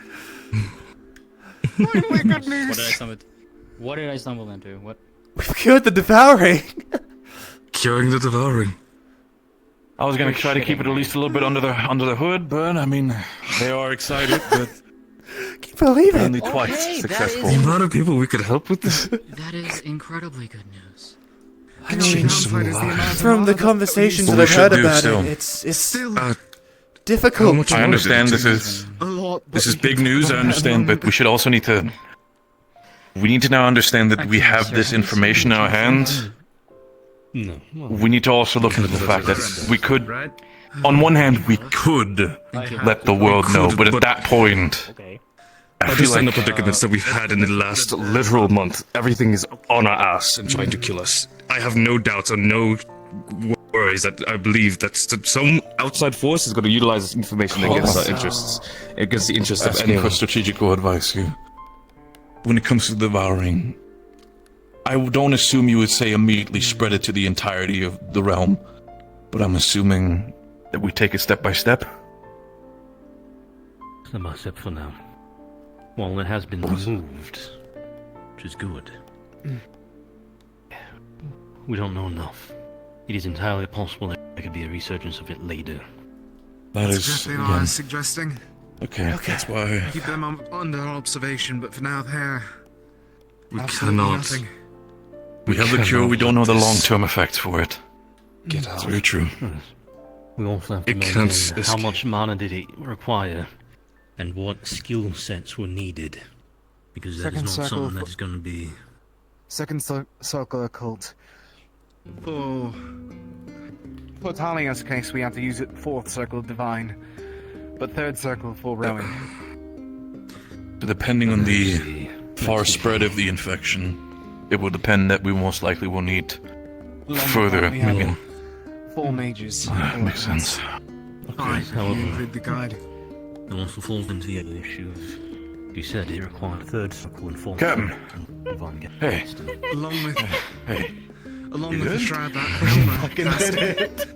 Speaker 4: Oh my good news.
Speaker 20: What did I stumble into? What?
Speaker 1: We've cured the devouring.
Speaker 19: Curing the devouring.
Speaker 14: I was gonna try to keep it at least a little bit under the hood, but I mean, they are excited, but
Speaker 1: Can you believe it?
Speaker 14: only twice successful.
Speaker 19: The amount of people we could help with this.
Speaker 15: That is incredibly good news.
Speaker 1: I mean, from the conversations
Speaker 14: What
Speaker 1: that
Speaker 14: we
Speaker 1: I've heard
Speaker 14: should do
Speaker 1: about
Speaker 14: still.
Speaker 1: it, it's
Speaker 4: Still
Speaker 1: difficult.
Speaker 14: I understand this is
Speaker 4: a lot.
Speaker 14: this is big news. I understand, but we should also need to. We need to now understand that we have this information in our hands.
Speaker 18: No.
Speaker 14: We need to also look into the fact that we could, on one hand, we could let the world know, but at that point, I
Speaker 19: But
Speaker 14: feel
Speaker 19: just in the
Speaker 14: like
Speaker 19: predicaments that we've had in the last literal month, everything is on our ass and trying to kill us. I have no doubts or no worries that I believe that some outside force is going to utilize this information against our interests, against the interests of
Speaker 14: asking
Speaker 19: anyone.
Speaker 14: for strategical advice here. When it comes to devouring, I don't assume you would say immediately spread it to the entirety of the realm, but I'm assuming that we take it step by step.
Speaker 18: Step by step for now. Well, it has been removed, which is good. We don't know enough. It is entirely possible that there could be a resurgence of it later.
Speaker 14: That
Speaker 4: That's
Speaker 14: is
Speaker 4: exactly what I
Speaker 14: again,
Speaker 4: was suggesting.
Speaker 14: okay. That's why
Speaker 4: Keep them under observation, but for now they're
Speaker 19: We
Speaker 4: absolutely
Speaker 19: cannot.
Speaker 4: nothing.
Speaker 14: we have the cure. We don't know the long-term effects for it.
Speaker 19: Get
Speaker 14: That's
Speaker 19: out.
Speaker 14: very true.
Speaker 18: We also have to
Speaker 19: It can't
Speaker 18: maintain how
Speaker 19: escape.
Speaker 18: much mana did it require, and what skill sets were needed, because that is
Speaker 4: Second
Speaker 18: not
Speaker 4: circle
Speaker 18: something
Speaker 4: for-
Speaker 18: that is going to be.
Speaker 4: Second circle occult. For Talia's case, we have to use it 4th circle divine, but 3rd circle for rowing.
Speaker 14: Depending on the far spread of the infection, it will depend that we most likely will need further.
Speaker 4: We have 4 mages.
Speaker 14: Makes sense.
Speaker 4: Okay.
Speaker 18: However,
Speaker 4: You read the guide.
Speaker 18: it also falls into the other issue of, you said it required 3rd circle and 4th
Speaker 14: Captain.
Speaker 18: divine get
Speaker 14: Hey.
Speaker 4: Along with
Speaker 14: Hey.
Speaker 4: along
Speaker 14: You
Speaker 4: with the
Speaker 14: good?
Speaker 4: shroud that Helma
Speaker 14: Fucking
Speaker 4: cast.
Speaker 14: did it.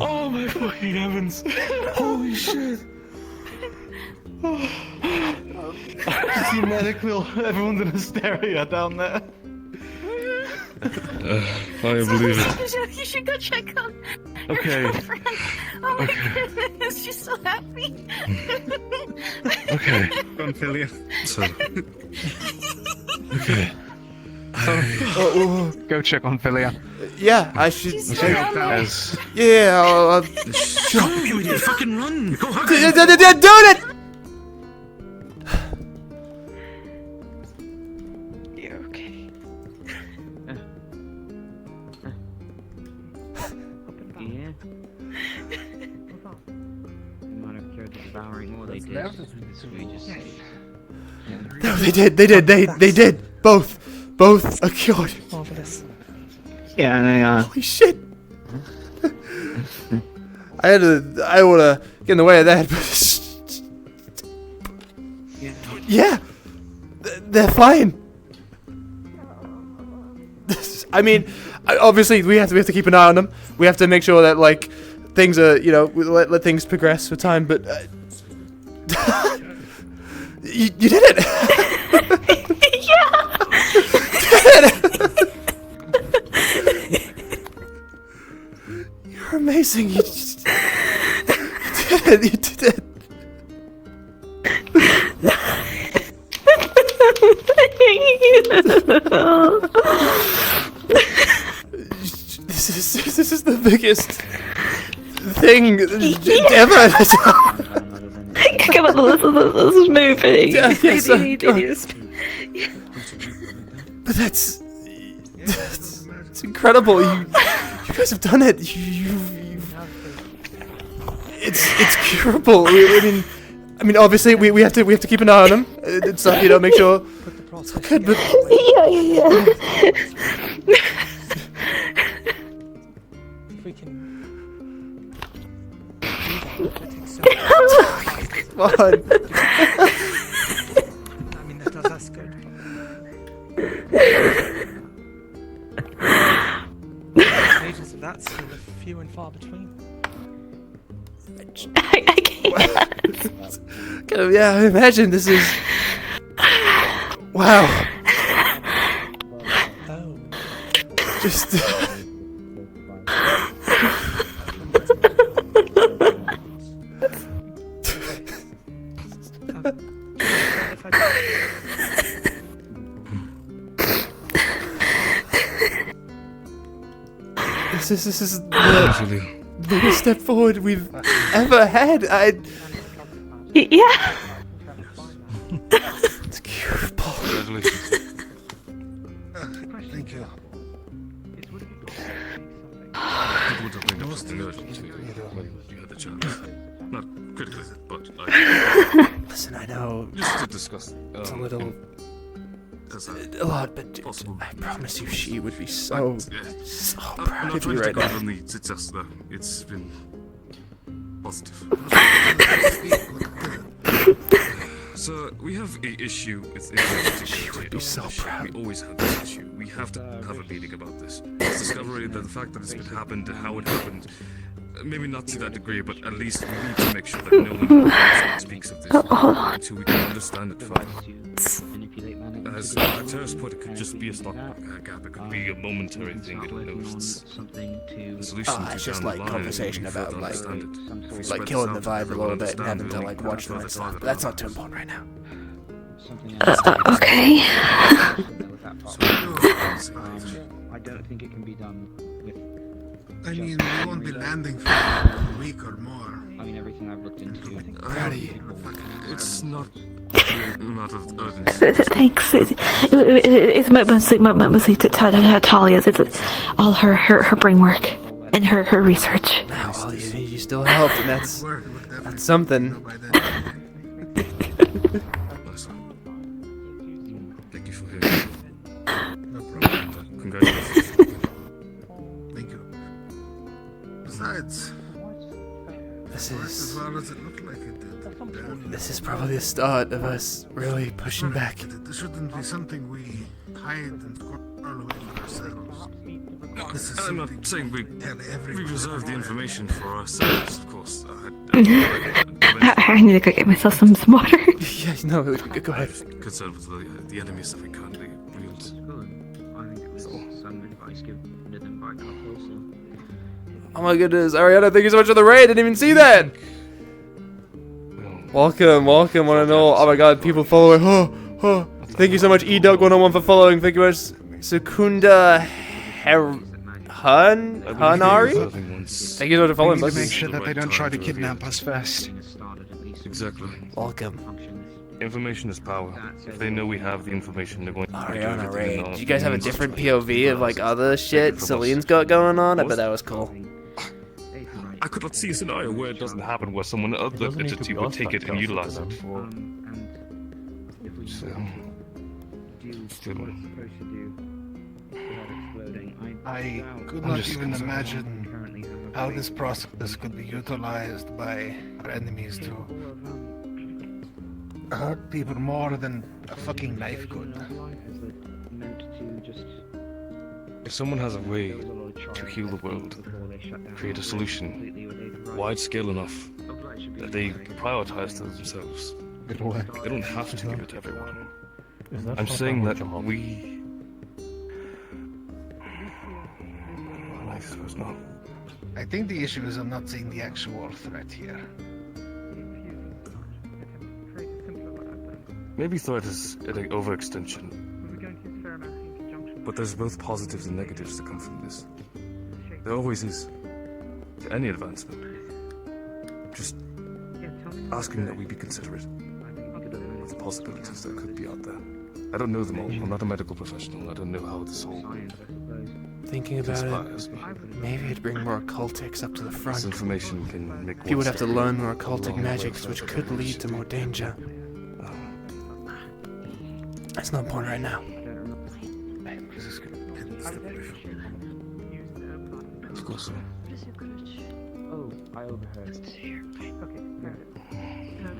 Speaker 14: Oh my fucking heavens. Holy shit.
Speaker 4: See medical, everyone's in hysteria down there.
Speaker 14: I believe it.
Speaker 11: You should go check on
Speaker 14: Okay.
Speaker 11: your girlfriend. Oh my
Speaker 14: Okay.
Speaker 11: goodness, she's so happy.
Speaker 14: Okay.
Speaker 4: Go on, Philia.
Speaker 14: So. Okay.
Speaker 4: Go check on Philia.
Speaker 1: Yeah, I should.
Speaker 14: As
Speaker 1: Yeah, I'll
Speaker 17: Shut up, you idiot! Fucking run! Go hug
Speaker 1: Doing
Speaker 17: him.
Speaker 1: it!
Speaker 5: You're okay.
Speaker 12: Yeah. You might have cured the devouring more they did. We just
Speaker 1: No, they did. They did. Both are cured.
Speaker 3: Marvelous.
Speaker 12: Yeah, and
Speaker 1: Holy shit! I wanna get in the way of that, but yeah, they're fine. I mean, obviously we have to keep an eye on them. We have to make sure that like things are, you know, we let things progress with time. But you did it. You're amazing. You just did it. You did it. This is the biggest thing ever.
Speaker 5: Come on, this is moving.
Speaker 1: Yeah, yes,
Speaker 5: They need
Speaker 1: but that's it's incredible. You guys have done it. It's curable. I mean, obviously we have to keep an eye on them. It's you know, make sure it's good. But
Speaker 5: yeah.
Speaker 3: If we can.
Speaker 1: Come on.
Speaker 3: I mean, that's good. Agents of that skill are few and far between.
Speaker 5: I can't.
Speaker 1: Yeah, I imagine this is. Wow.
Speaker 3: Oh.
Speaker 1: Just. This is the biggest step forward we've ever had.
Speaker 5: Yeah.
Speaker 1: It's curable.
Speaker 16: Congratulations.
Speaker 4: Thank you.
Speaker 16: It would have been something urgent when you had the chance. Not critically, but
Speaker 1: Listen, I know.
Speaker 16: Just to discuss.
Speaker 1: It's a little. A lot, but I promise you, she would be so proud of you right now.
Speaker 16: It's just that it's been positive. So we have an issue with
Speaker 1: She would be so proud.
Speaker 16: We always have this issue. We have to have a meeting about this. This discovery, the fact that it's been happened and how it happened. Maybe not to that degree, but at least we need to make sure that no one speaks of this until we can understand it further. As Terrace put, it could just be a stock gap. It could be a momentary thing. It knows the solution
Speaker 1: It's just like conversation about like killing the vibe a little bit and having to like watch the next one. But that's not too important right now.
Speaker 5: Okay.
Speaker 12: I don't think it can be done with.
Speaker 4: I mean, we won't be landing for a week or more.
Speaker 12: I mean, everything I've looked into.
Speaker 19: It's not of urgency.
Speaker 9: Thanks. It's mostly Talia's. It's all her brain work and her research.
Speaker 1: Well, you still helped, and that's something.
Speaker 19: Thank you for hearing. No problem. Congratulations.
Speaker 21: Thank you. Besides,
Speaker 1: This
Speaker 21: as
Speaker 1: is
Speaker 21: well as it looked like it did.
Speaker 1: this is probably the start of us really pushing back.
Speaker 21: This shouldn't be something we hide and squirrel away from ourselves. This is
Speaker 19: I'm not
Speaker 21: something
Speaker 19: saying we
Speaker 21: tell everyone.
Speaker 19: reserve the information for ourselves, of course.
Speaker 9: I need to go get myself some water.
Speaker 1: Yeah, no, go ahead.
Speaker 19: I'm concerned with the enemies that we currently wield.
Speaker 12: I think it was some advice given to them by Carl.
Speaker 1: Oh my goodness, Ariana, thank you so much for the raid. I didn't even see that. Welcome, one and all. Oh my god, people following. Oh. Thank you so much, eDog101 for following. Thank you much, Secunda Hanari. Thank you so much for following.
Speaker 4: We need to make sure that they don't try to kidnap us first.
Speaker 19: Exactly.
Speaker 1: Welcome.
Speaker 19: Information is power. If they know we have the information, they're going to do
Speaker 1: Ariana
Speaker 19: everything
Speaker 1: raid.
Speaker 19: in our
Speaker 1: Do you guys have a
Speaker 19: means
Speaker 1: different
Speaker 19: to
Speaker 1: POV of like other shit Celine's got going on? I bet that was cool.
Speaker 19: I could not see a scenario where it doesn't happen, where someone other entity would take it and utilize it for.
Speaker 4: I could not even imagine how this process could be utilized by our enemies to hurt people more than a fucking knife could.
Speaker 19: If someone has a way to heal the world, create a solution wide scale enough that they prioritize to themselves, they don't have to give it to everyone. I'm saying that we. I suppose not.
Speaker 4: I think the issue is I'm not seeing the actual threat here.
Speaker 19: Maybe threat is an overextension. But there's both positives and negatives that come from this. There always is. To any advancement. Just asking that we be considerate of the possibilities that could be out there. I don't know them all. I'm not a medical professional. I don't know how this whole
Speaker 1: Thinking about it, maybe it'd bring more occultics up to the front.
Speaker 19: This information can make
Speaker 1: People would have to
Speaker 19: one
Speaker 1: learn
Speaker 19: step
Speaker 1: more
Speaker 19: go a
Speaker 1: occultic
Speaker 19: long way.
Speaker 1: magics, which could lead to more danger. That's not important right now.
Speaker 19: Of course, sir.
Speaker 12: Oh, I overheard.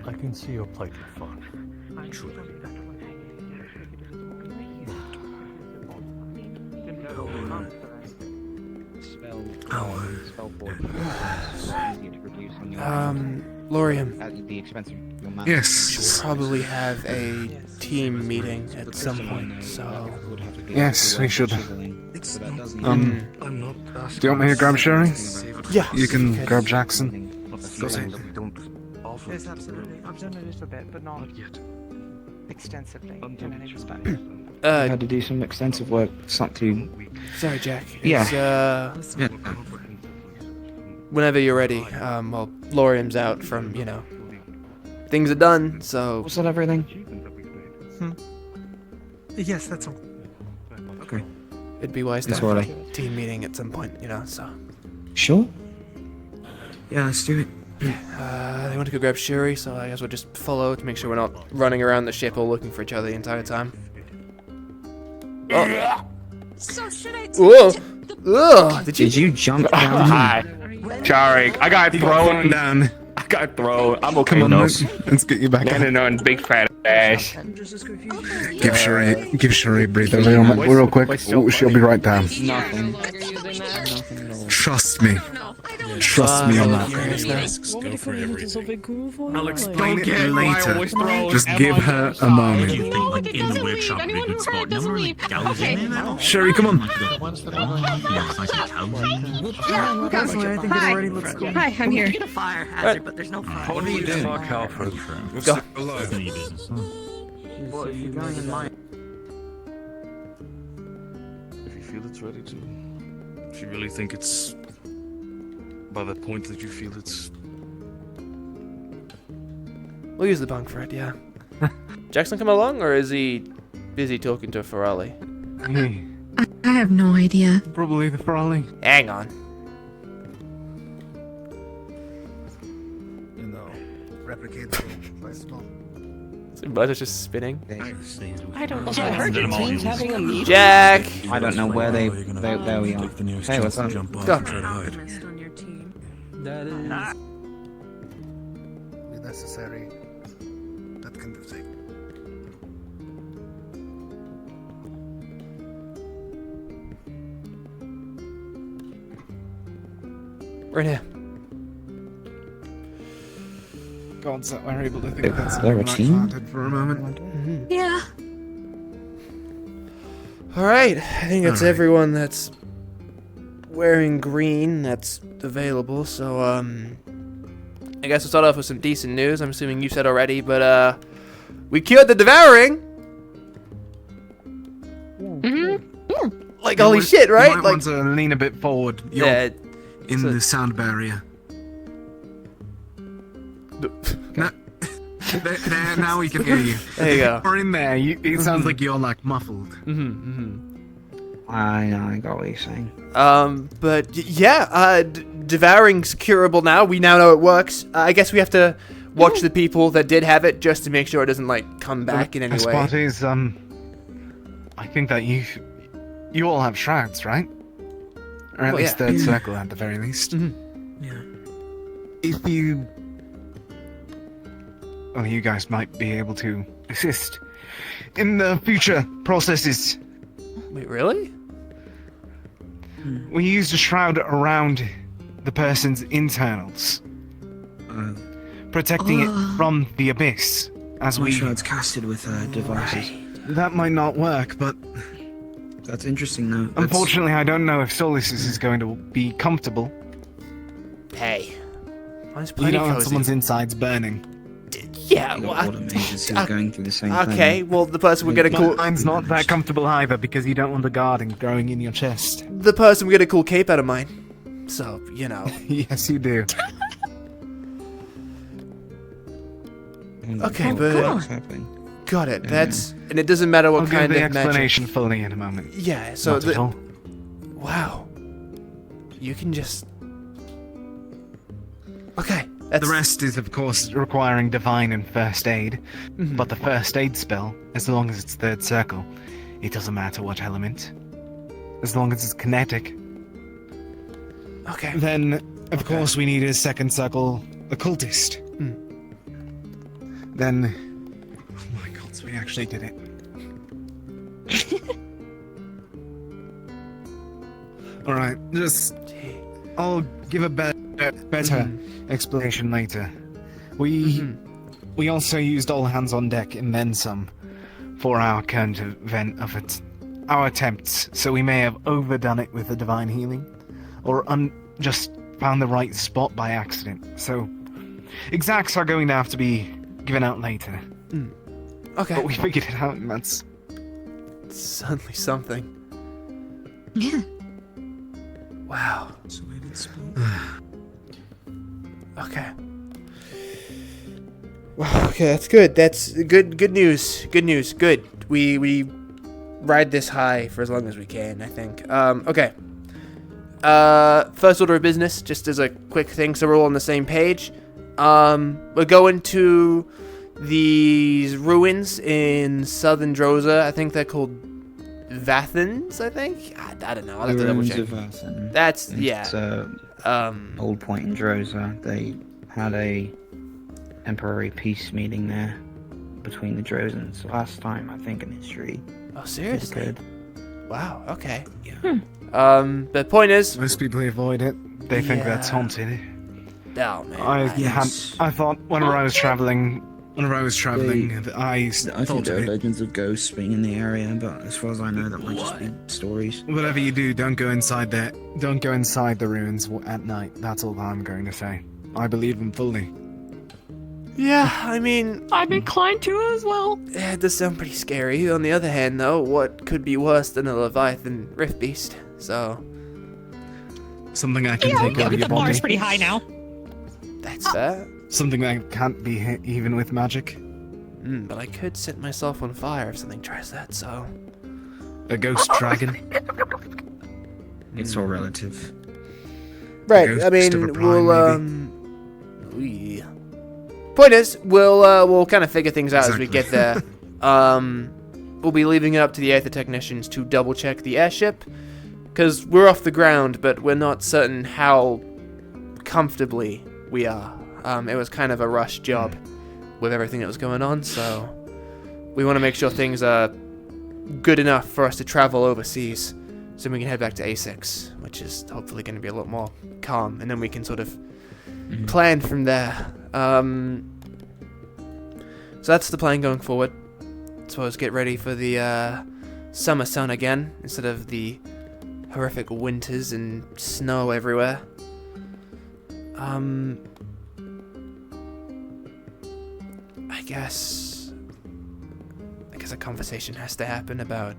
Speaker 13: I can see your plight with fun.
Speaker 1: Lorium.
Speaker 12: At the expense of your mind.
Speaker 21: Yes.
Speaker 1: Should probably have a team meeting at some point, so.
Speaker 4: Yes, we should.
Speaker 19: I'm not
Speaker 4: Do you want me to grab Sherry?
Speaker 1: Yeah.
Speaker 4: You can grab Jackson.
Speaker 3: Yes, absolutely. I've done a little bit, but not yet. Extensively in any respect.
Speaker 12: Had to do some extensive work. It's not too.
Speaker 1: Sorry, Jack.
Speaker 12: Yeah.
Speaker 1: It's, whenever you're ready. Well, Lorium's out from, things are done, so.
Speaker 12: Was that everything?
Speaker 3: Yes, that's all.
Speaker 12: Okay.
Speaker 1: It'd be wise to
Speaker 12: That's
Speaker 1: have
Speaker 12: what
Speaker 1: a team meeting at some point, so.
Speaker 12: Sure. Yeah, let's do it.
Speaker 1: They want to go grab Shuri, so I guess we'll just follow to make sure we're not running around the ship all looking for each other the entire time. Oh.
Speaker 11: So should I
Speaker 1: Whoa! Ugh! Did you
Speaker 12: jump
Speaker 1: down?
Speaker 23: Hi. Sorry, I got thrown down. I got thrown. I'm okay.
Speaker 4: Come on,
Speaker 23: No.
Speaker 4: let's get you back up.
Speaker 23: No, big fat ass.
Speaker 4: Give Sherry a breather real quick. She'll be right down.
Speaker 12: Nothing.
Speaker 4: Trust me. Trust me on that.
Speaker 23: Go for everything.
Speaker 21: I'll explain it
Speaker 23: get why I
Speaker 21: later.
Speaker 23: always throw
Speaker 4: Just give her a
Speaker 8: You
Speaker 4: moment.
Speaker 8: think like in the workshop would be a good spot? No one really goes in there now.
Speaker 4: Sherry, come on.
Speaker 5: Hi, I'm here.
Speaker 24: Get a fire hazard, but there's no fire.
Speaker 19: What are you doing? Fuck Alfred. You're
Speaker 1: Go.
Speaker 19: still alive.
Speaker 12: Well, if you're going in mine.
Speaker 19: If you feel it's ready to. If you really think it's. By the point that you feel it's
Speaker 1: We'll use the bunk for it, yeah. Jackson come along, or is he busy talking to Ferrari?
Speaker 2: I have no idea.
Speaker 6: Probably the Ferrari.
Speaker 1: Hang on.
Speaker 4: You know, replicate the place small.
Speaker 1: Buzz is just spinning.
Speaker 5: I don't know. I heard your team's having a meeting.
Speaker 1: Jack!
Speaker 12: I don't know where there we are. Hey, what's up?
Speaker 1: Go.
Speaker 3: That is.
Speaker 4: Be necessary. That can do thing.
Speaker 1: Right here.
Speaker 6: God, so we're able to think that's
Speaker 12: They're a team?
Speaker 6: for a moment.
Speaker 2: Yeah.
Speaker 1: Alright, I think that's everyone that's wearing green that's available, so, I guess we'll start off with some decent news. I'm assuming you said already, but, we cured the devouring! Like, holy shit, right?
Speaker 6: You might want to lean a bit forward. You're in the sound barrier. No. There, now we can hear you.
Speaker 1: There you go.
Speaker 6: Or in there, it sounds like you're like muffled.
Speaker 12: I got what you're saying.
Speaker 1: But yeah, devouring's curable now. We now know it works. I guess we have to watch the people that did have it just to make sure it doesn't like come back in any way.
Speaker 6: Sparties, I think that you all have shrouds, right? Or at least third circle at the very least.
Speaker 3: Yeah.
Speaker 6: If you... Well, you guys might be able to assist in the future processes.
Speaker 1: Wait, really?
Speaker 6: We used a shroud around the person's internals, protecting it from the abyss. As
Speaker 12: My
Speaker 6: we
Speaker 12: shroud's casted with devices.
Speaker 6: That might not work, but
Speaker 12: that's interesting though.
Speaker 6: Unfortunately, I don't know if Solus is going to be comfortable.
Speaker 1: Hey, mine's
Speaker 6: You
Speaker 1: plenty
Speaker 6: know when
Speaker 1: cozy.
Speaker 6: someone's inside's burning.
Speaker 1: Yeah,
Speaker 12: You got
Speaker 1: well,
Speaker 12: all the mages who are going through the same thing.
Speaker 1: okay, well, the person we're gonna call...
Speaker 6: Mine's not that comfortable either, because you don't want the guarding growing in your chest.
Speaker 1: The person we're gonna call Cape out of mine. So, you know.
Speaker 6: Yes, you do.
Speaker 1: Okay,
Speaker 12: Oh,
Speaker 1: but...
Speaker 12: what's happening?
Speaker 1: Got it, that's... And it doesn't matter what
Speaker 6: I'll
Speaker 1: kind
Speaker 6: give the
Speaker 1: of
Speaker 6: explanation
Speaker 1: magic.
Speaker 6: fully in a moment.
Speaker 1: Yeah, so
Speaker 6: Not at all.
Speaker 1: Wow. You can just... Okay, that's...
Speaker 6: The rest is, of course, requiring divine and first aid. But the first aid spell, as long as it's third circle, it doesn't matter what element. As long as it's kinetic.
Speaker 1: Okay.
Speaker 6: Then, of course, we need a second circle occultist. Then... Oh my god, so we actually did it. Alright, just... I'll give a better explanation later. We also used all hands on deck and then some for our current event of it. Our attempts, so we may have overdone it with the divine healing, or just found the right spot by accident. So, exacts are going to have to be given out later.
Speaker 1: Okay.
Speaker 6: But we figured it out, and that's
Speaker 1: suddenly something.
Speaker 2: Yeah.
Speaker 1: Wow. Okay. Wow. Okay, that's good. That's good. Good news. Good news. Good. We ride this high for as long as we can, I think. Okay. First order of business, just as a quick thing, so we're all on the same page. We're going to these ruins in southern Droza. I think they're called Vathans, I think? I don't know. I'll have to double check. That's, yeah.
Speaker 12: It's old point in Droza. They had a temporary peace meeting there between the Drozans last time, I think, in history.
Speaker 1: Oh, seriously?
Speaker 12: Good.
Speaker 1: Wow, okay. The point is...
Speaker 6: Most people avoid it. They think that's haunted.
Speaker 1: Oh, man.
Speaker 6: I thought whenever I was traveling, I
Speaker 12: think
Speaker 6: thought
Speaker 12: there
Speaker 6: of
Speaker 12: are
Speaker 6: it.
Speaker 12: legends of ghosts being in the area, but as far as I know, that might just be stories.
Speaker 6: Whatever you do, don't go inside there. Don't go inside the ruins at night. That's all I'm going to say. I believe them fully.
Speaker 1: Yeah, I mean...
Speaker 5: I'm inclined to as well.
Speaker 1: Yeah, it does sound pretty scary. On the other hand, though, what could be worse than a Leviathan Rift Beast? So...
Speaker 6: Something I can take
Speaker 3: yeah,
Speaker 6: over
Speaker 3: but
Speaker 6: your
Speaker 3: the bar's
Speaker 6: body.
Speaker 3: pretty high now.
Speaker 1: That's fair.
Speaker 6: Something that can't be hit even with magic.
Speaker 1: But I could set myself on fire if something tries that, so...
Speaker 6: A ghost dragon.
Speaker 12: It's all relative.
Speaker 1: Right,
Speaker 6: ghost
Speaker 1: I
Speaker 6: of a
Speaker 1: mean,
Speaker 6: prime,
Speaker 1: Point is, we'll kind of figure things out as we
Speaker 6: Exactly.
Speaker 1: get there. We'll be leaving it up to the Aether technicians to double check the airship, because we're off the ground, but we're not certain how comfortably we are. It was kind of a rush job with everything that was going on, so we want to make sure things are good enough for us to travel overseas, so we can head back to A6, which is hopefully going to be a lot more calm, and then we can sort of plan from there. So that's the plan going forward. So let's get ready for the summer sun again, instead of the horrific winters and snow everywhere. I guess a conversation has to happen about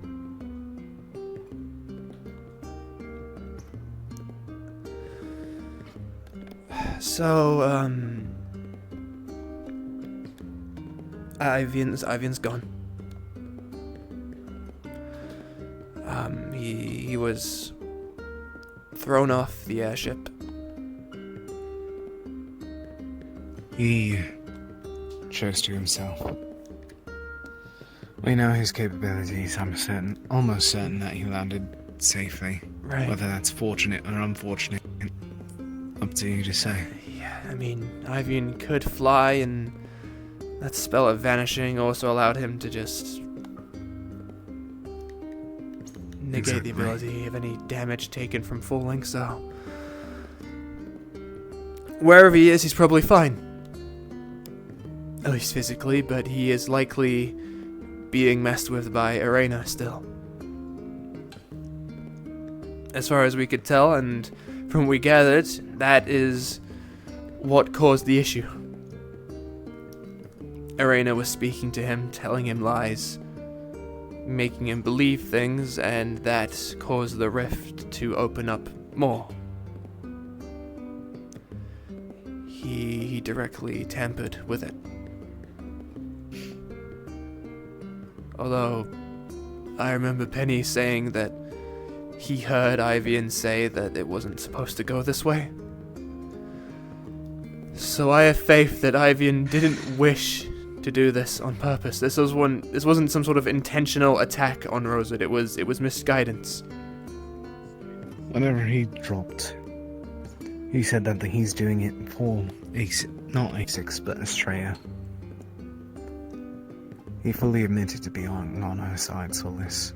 Speaker 1: Ivian's gone. He was thrown off the airship.
Speaker 6: He chose to himself. We know his capabilities. I'm almost certain that he landed safely.
Speaker 1: Right.
Speaker 6: Whether that's fortunate or unfortunate, up to you to say.
Speaker 1: Yeah, I mean, Ivian could fly, and that spell of vanishing also allowed him to just negate the ability of any damage taken from falling, so wherever he is, he's probably fine. At least physically, but he is likely being messed with by Arena still. As far as we could tell, and from what we gathered, that is what caused the issue. Arena was speaking to him, telling him lies, making him believe things, and that caused the rift to open up more. He directly tampered with it. Although, I remember Penny saying that he heard Ivian say that it wasn't supposed to go this way. So I have faith that Ivian didn't wish to do this on purpose. This wasn't some sort of intentional attack on Rosewood. It was misguidance.
Speaker 6: Whenever he dropped, he said that he's doing it for not A6, but Estrella. He fully admitted to be on her side, Solus.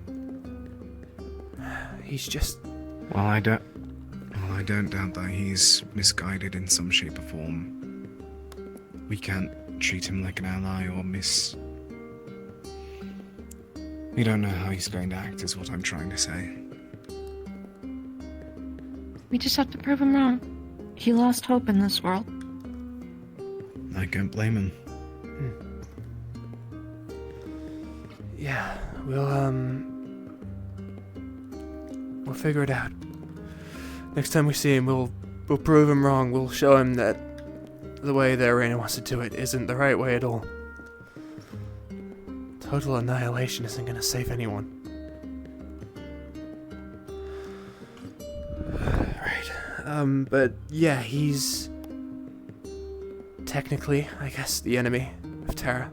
Speaker 1: He's just...
Speaker 6: Well, I don't doubt that he's misguided in some shape or form. We can't treat him like an ally or We don't know how he's going to act, is what I'm trying to say.
Speaker 2: We just have to prove him wrong. He lost hope in this world.
Speaker 6: I can't blame him.
Speaker 1: Yeah, we'll figure it out. Next time we see him, we'll prove him wrong. We'll show him that the way that Arena wants to do it isn't the right way at all. Total annihilation isn't gonna save anyone. Right. But yeah, he's technically, I guess, the enemy of Terra.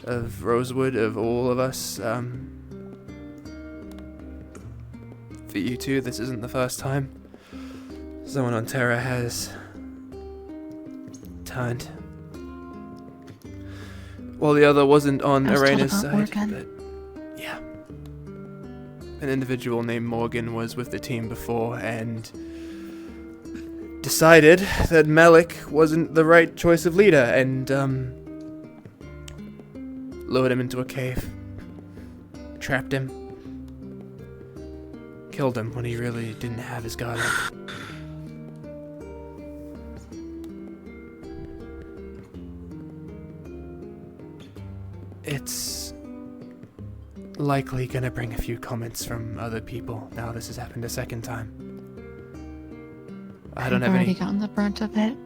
Speaker 1: Of Rosewood, of all of us. For you two, this isn't the first time someone on Terra has turned. Well, the other wasn't on Arena's side, but yeah. An individual named Morgan was with the team before and decided that Malik wasn't the right choice of leader and lured him into a cave, trapped him, killed him when he really didn't have his guard up. It's likely gonna bring a few comments from other people now this has happened a second time. I don't have
Speaker 2: already
Speaker 1: any...
Speaker 2: gotten the brunt of it.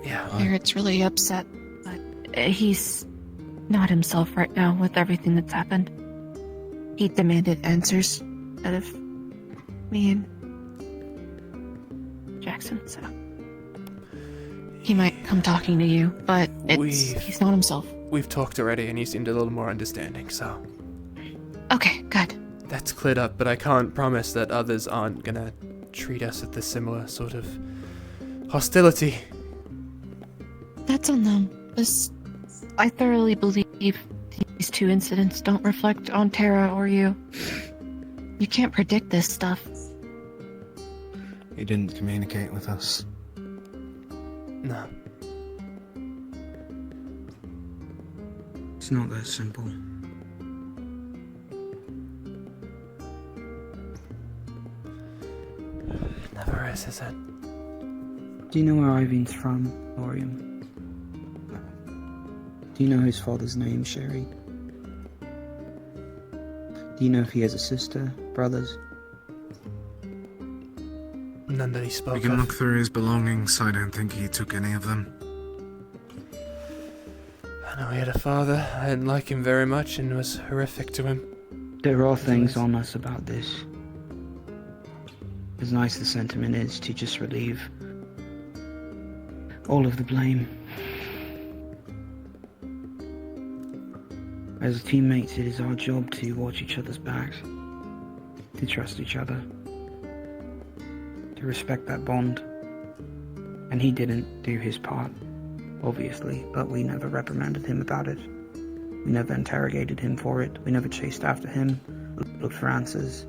Speaker 1: Yeah.
Speaker 2: Barrett's really upset, but he's not himself right now with everything that's happened. He demanded answers out of me and Jackson, so he might come talking to you, but he's not himself.
Speaker 1: We've talked already, and he seemed a little more understanding, so
Speaker 2: Okay, good.
Speaker 1: that's cleared up, but I can't promise that others aren't gonna treat us with this similar sort of hostility.
Speaker 2: That's on them. I thoroughly believe these two incidents don't reflect on Tara or you. You can't predict this stuff.
Speaker 6: He didn't communicate with us.
Speaker 1: No.
Speaker 12: It's not that simple.
Speaker 1: Never is it?
Speaker 12: Do you know where Ivan's from, Orium? Do you know his father's name, Sherry? Do you know if he has a sister, brothers?
Speaker 1: None that he spoke
Speaker 6: We can
Speaker 1: of.
Speaker 6: look through his belongings. I don't think he took any of them.
Speaker 1: I know he had a father. I didn't like him very much and was horrific to him.
Speaker 12: There are things on us about this. As nice as the sentiment is to just relieve all of the blame. As teammates, it is our job to watch each other's backs, to trust each other, to respect that bond. And he didn't do his part, obviously, but we never reprimanded him about it. We never interrogated him for it. We never chased after him, looked for answers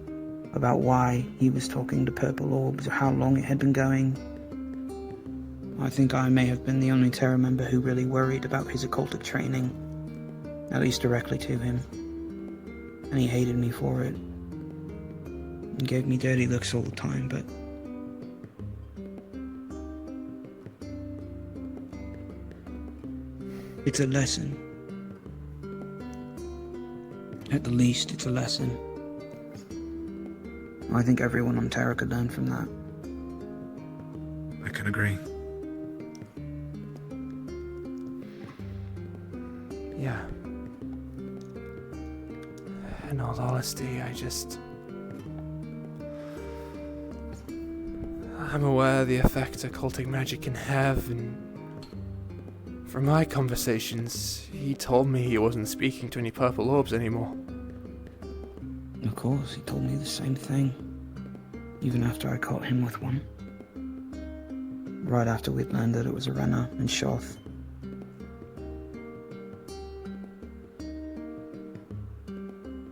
Speaker 12: about why he was talking to purple orbs or how long it had been going. I think I may have been the only Terra member who really worried about his occultic training, at least directly to him. And he hated me for it. He gave me dirty looks all the time, but it's a lesson. At the least, it's a lesson. I think everyone on Terra could learn from that.
Speaker 6: I can agree.
Speaker 1: Yeah. In all honesty, I'm aware of the effect occultic magic can have, and from my conversations, he told me he wasn't speaking to any purple orbs anymore.
Speaker 12: Of course, he told me the same thing. Even after I caught him with one. Right after we'd learned that it was a Renna and Shoth.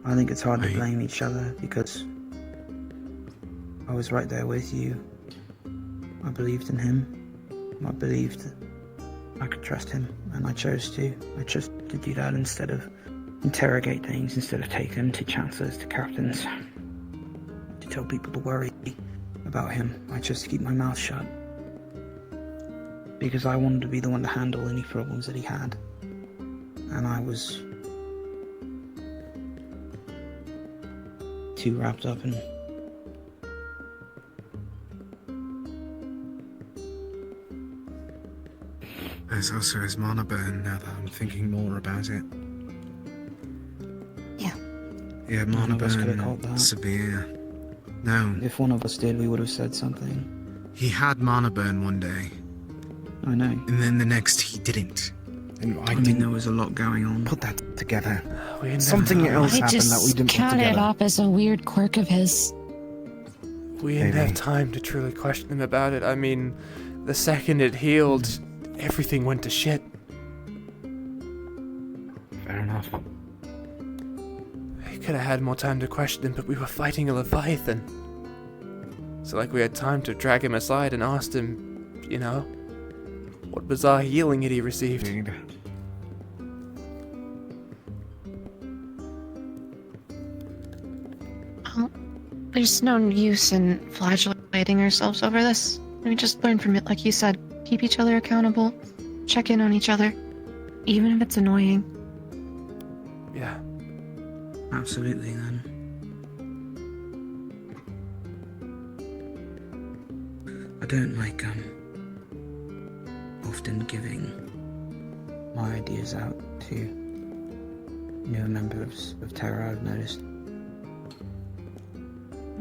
Speaker 12: I think it's hard to blame each other because I was right there with you. I believed in him. I believed that I could trust him, and I chose to. I chose to do that instead of interrogate things, instead of take them to chancellors, to captains, to tell people to worry about him. I chose to keep my mouth shut because I wanted to be the one to handle any problems that he had, and I was too wrapped up in
Speaker 6: There's also his mana burn now that I'm thinking more about it. Yeah, mana
Speaker 12: None of us could have caught
Speaker 6: burn,
Speaker 12: that.
Speaker 6: severe. No,
Speaker 12: If one of us did, we would have said something.
Speaker 6: he had mana burn one day,
Speaker 12: I know.
Speaker 6: and then the next he didn't. And
Speaker 12: I mean, there was a lot going on.
Speaker 6: Put that together.
Speaker 1: Something
Speaker 6: else
Speaker 2: I
Speaker 6: happened
Speaker 2: just
Speaker 6: that we didn't put
Speaker 2: count it
Speaker 6: together.
Speaker 2: up as a weird quirk of his.
Speaker 1: We didn't
Speaker 6: Maybe.
Speaker 1: have time to truly question him about it. I mean, the second it healed, everything went to shit.
Speaker 6: Fair enough.
Speaker 1: We could have had more time to question him, but we were fighting a Leviathan. So, we had time to drag him aside and asked him, what bizarre healing had he received.
Speaker 6: Indeed.
Speaker 2: There's no use in flagellating ourselves over this. We just learn from it, like you said. Keep each other accountable. Check in on each other. Even if it's annoying.
Speaker 1: Yeah.
Speaker 12: Absolutely, then. I don't like, often giving my ideas out to newer members of Terra, I've noticed.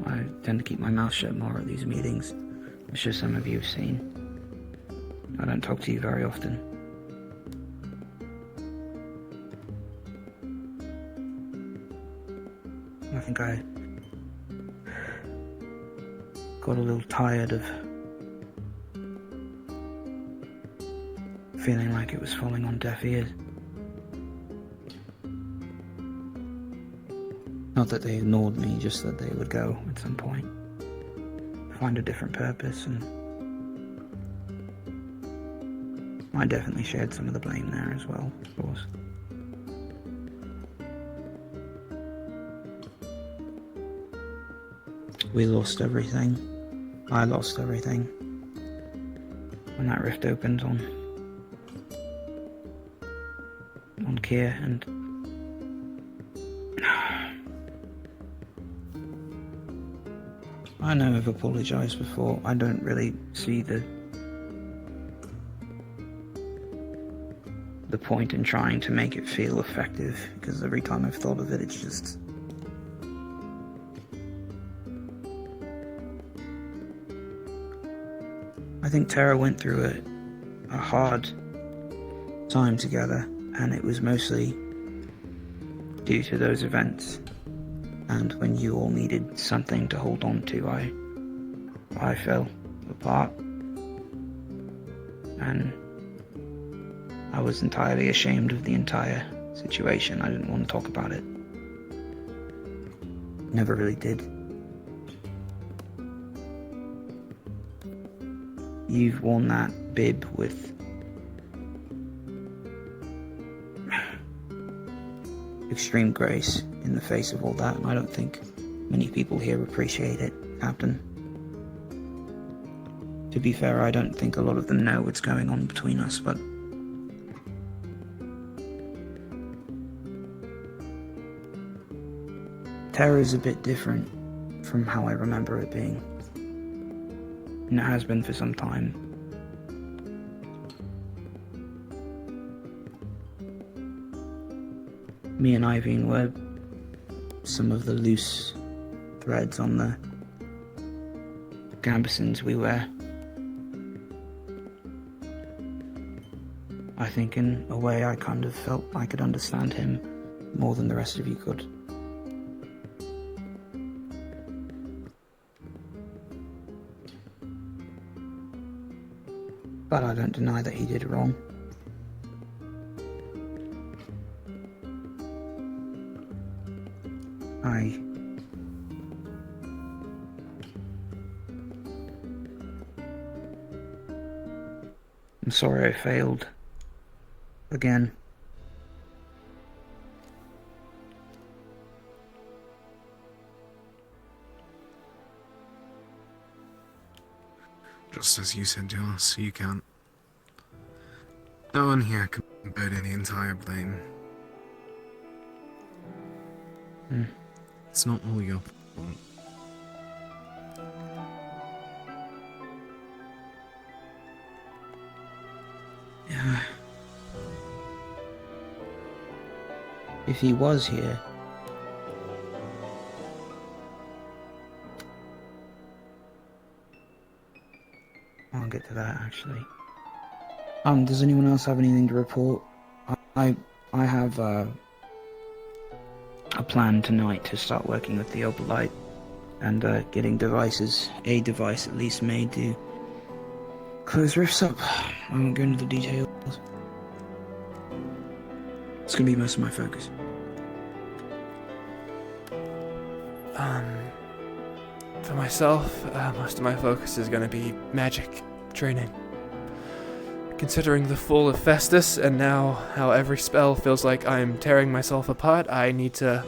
Speaker 12: I tend to keep my mouth shut more at these meetings. I'm sure some of you have seen. I don't talk to you very often. I think I got a little tired of feeling like it was falling on deaf ears. Not that they ignored me, just that they would go at some point. Find a different purpose, and I definitely shared some of the blame there as well, of course. We lost everything. I lost everything. When that rift opened on Kier, and I know I've apologised before. I don't really see the point in trying to make it feel effective, because every time I've thought of it, it's just... I think Terra went through a hard time together, and it was mostly due to those events. And when you all needed something to hold on to, I fell apart. And I was entirely ashamed of the entire situation. I didn't want to talk about it. Never really did. You've worn that bib with extreme grace in the face of all that, and I don't think many people here appreciate it, Captain. To be fair, I don't think a lot of them know what's going on between us, but Terra is a bit different from how I remember it being. And it has been for some time. Me and Irene were some of the loose threads on the gambesons we wear. I think in a way I kind of felt I could understand him more than the rest of you could. But I don't deny that he did wrong. I'm sorry I failed. Again.
Speaker 6: Just as you said to us, you can't. No one here can bear the entire blame. It's not all your fault.
Speaker 12: Yeah. If he was here, I'll get to that actually. Does anyone else have anything to report? I have a plan tonight to start working with the Opalite and getting devices, a device at least made to close rifts up. I won't go into the details. It's gonna be most of my focus.
Speaker 1: For myself, most of my focus is gonna be magic training. Considering the fall of Festus, and now how every spell feels like I'm tearing myself apart, I need to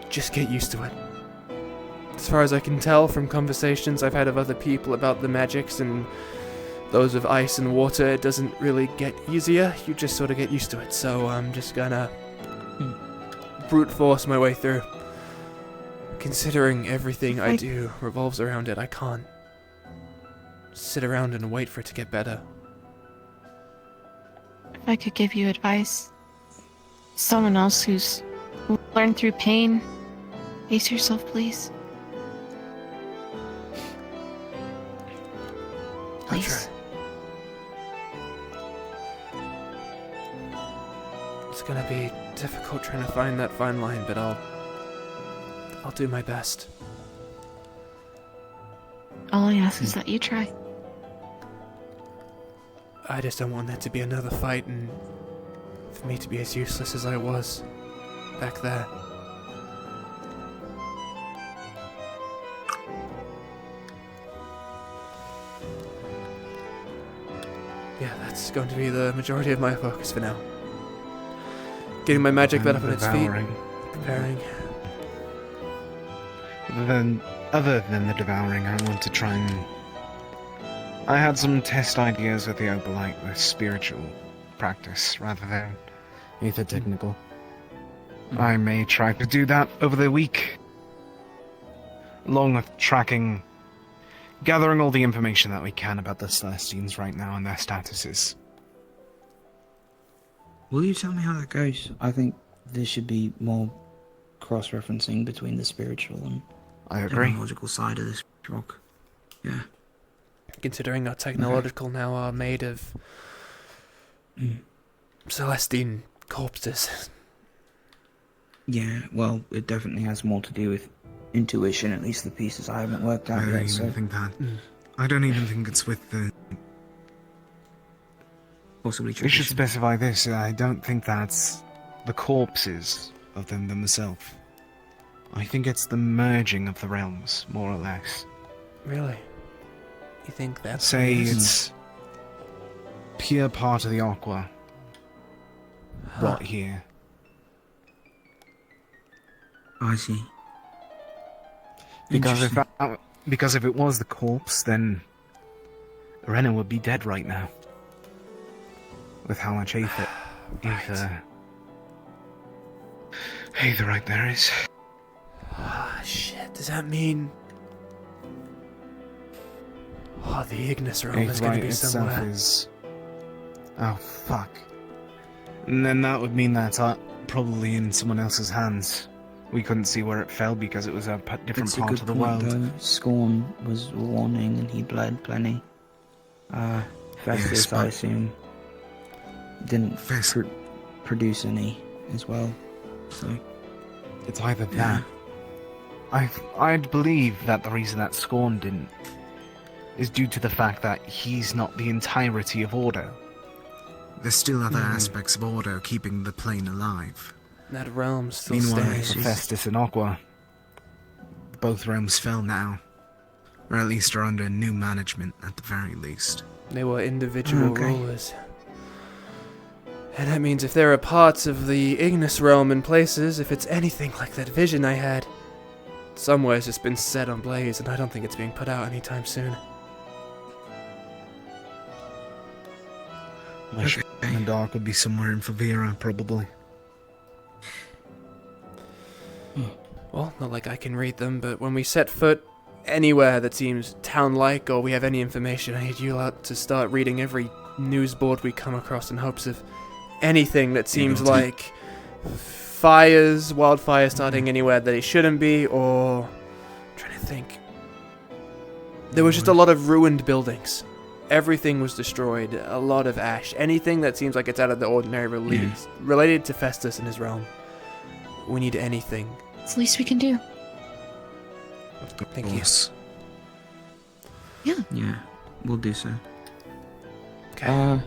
Speaker 1: just get used to it. As far as I can tell from conversations I've had of other people about the magics and those of ice and water, it doesn't really get easier, you just sort of get used to it, so I'm just gonna brute force my way through. Considering everything I do revolves around it, I can't sit around and wait for it to get better.
Speaker 2: If I could give you advice, someone else who's learned through pain, pace yourself, please. Please.
Speaker 1: It's gonna be difficult trying to find that fine line, but I'll do my best.
Speaker 2: All I ask is that you try.
Speaker 1: I just don't want there to be another fight and for me to be as useless as I was back there. Yeah, that's going to be the majority of my focus for now. Getting my magic back up on its feet. Preparing.
Speaker 6: Other than the devouring, I want to try and... I had some test ideas with the Opalite with spiritual practice rather than ether technical. I may try to do that over the week. Along with gathering all the information that we can about the Celestines right now and their statuses.
Speaker 12: Will you tell me how that goes? I think there should be more cross-referencing between the spiritual and technological side of this rock. Yeah.
Speaker 1: Considering our technological now are made of Celestine corpses.
Speaker 12: Yeah, well, it definitely has more to do with intuition, at least the pieces I haven't worked out
Speaker 6: I
Speaker 12: yet.
Speaker 6: don't even think that. I don't even think it's with the...
Speaker 12: Possibly
Speaker 6: We should specify this. I don't think that's the corpses of them themselves. I think it's the merging of the realms, more or less.
Speaker 1: Really? You think that's...
Speaker 6: Say it's pure part of the Aqua. Right here.
Speaker 12: I see.
Speaker 6: Because if it was the corpse, then Renna would be dead right now. With how much ether right there is.
Speaker 1: Ah, shit. Does that mean... Oh, the Ignis realm is going to be somewhere.
Speaker 6: Oh, fuck. And then that would mean that's probably in someone else's hands. We couldn't see where it fell because it was a different
Speaker 12: It's
Speaker 6: part
Speaker 12: a good
Speaker 6: of the
Speaker 12: point,
Speaker 6: world.
Speaker 12: Though. Scorn was warning and he bled plenty. Festus, I assume, didn't produce any as well. So
Speaker 6: it's either that. I'd believe that the reason that Scorn didn't is due to the fact that he's not the entirety of Ordo. There's still other aspects of Ordo keeping the plane alive.
Speaker 1: That realm still
Speaker 6: Meanwhile,
Speaker 1: stands.
Speaker 6: for Festus and Aqua, both realms fell now. Or at least are under new management, at the very least.
Speaker 1: They were individual rulers. And that means if there are parts of the Ignis realm in places, if it's anything like that vision I had, somewhere it's just been set on blaze, and I don't think it's being put out anytime soon.
Speaker 6: The dark would be somewhere in Favira, probably.
Speaker 1: Well, not like I can read them, but when we set foot anywhere that seems town-like or we have any information, I need you out to start reading every news board we come across in hopes of anything that seems like wildfires starting anywhere that it shouldn't be, or... I'm trying to think. There was just a lot of ruined buildings. Everything was destroyed, a lot of ash. Anything that seems like it's out of the ordinary related to Festus and his realm. We need anything.
Speaker 2: It's the least we can do.
Speaker 1: Thank you.
Speaker 2: Yeah.
Speaker 12: Yeah, we'll do so.
Speaker 1: Okay.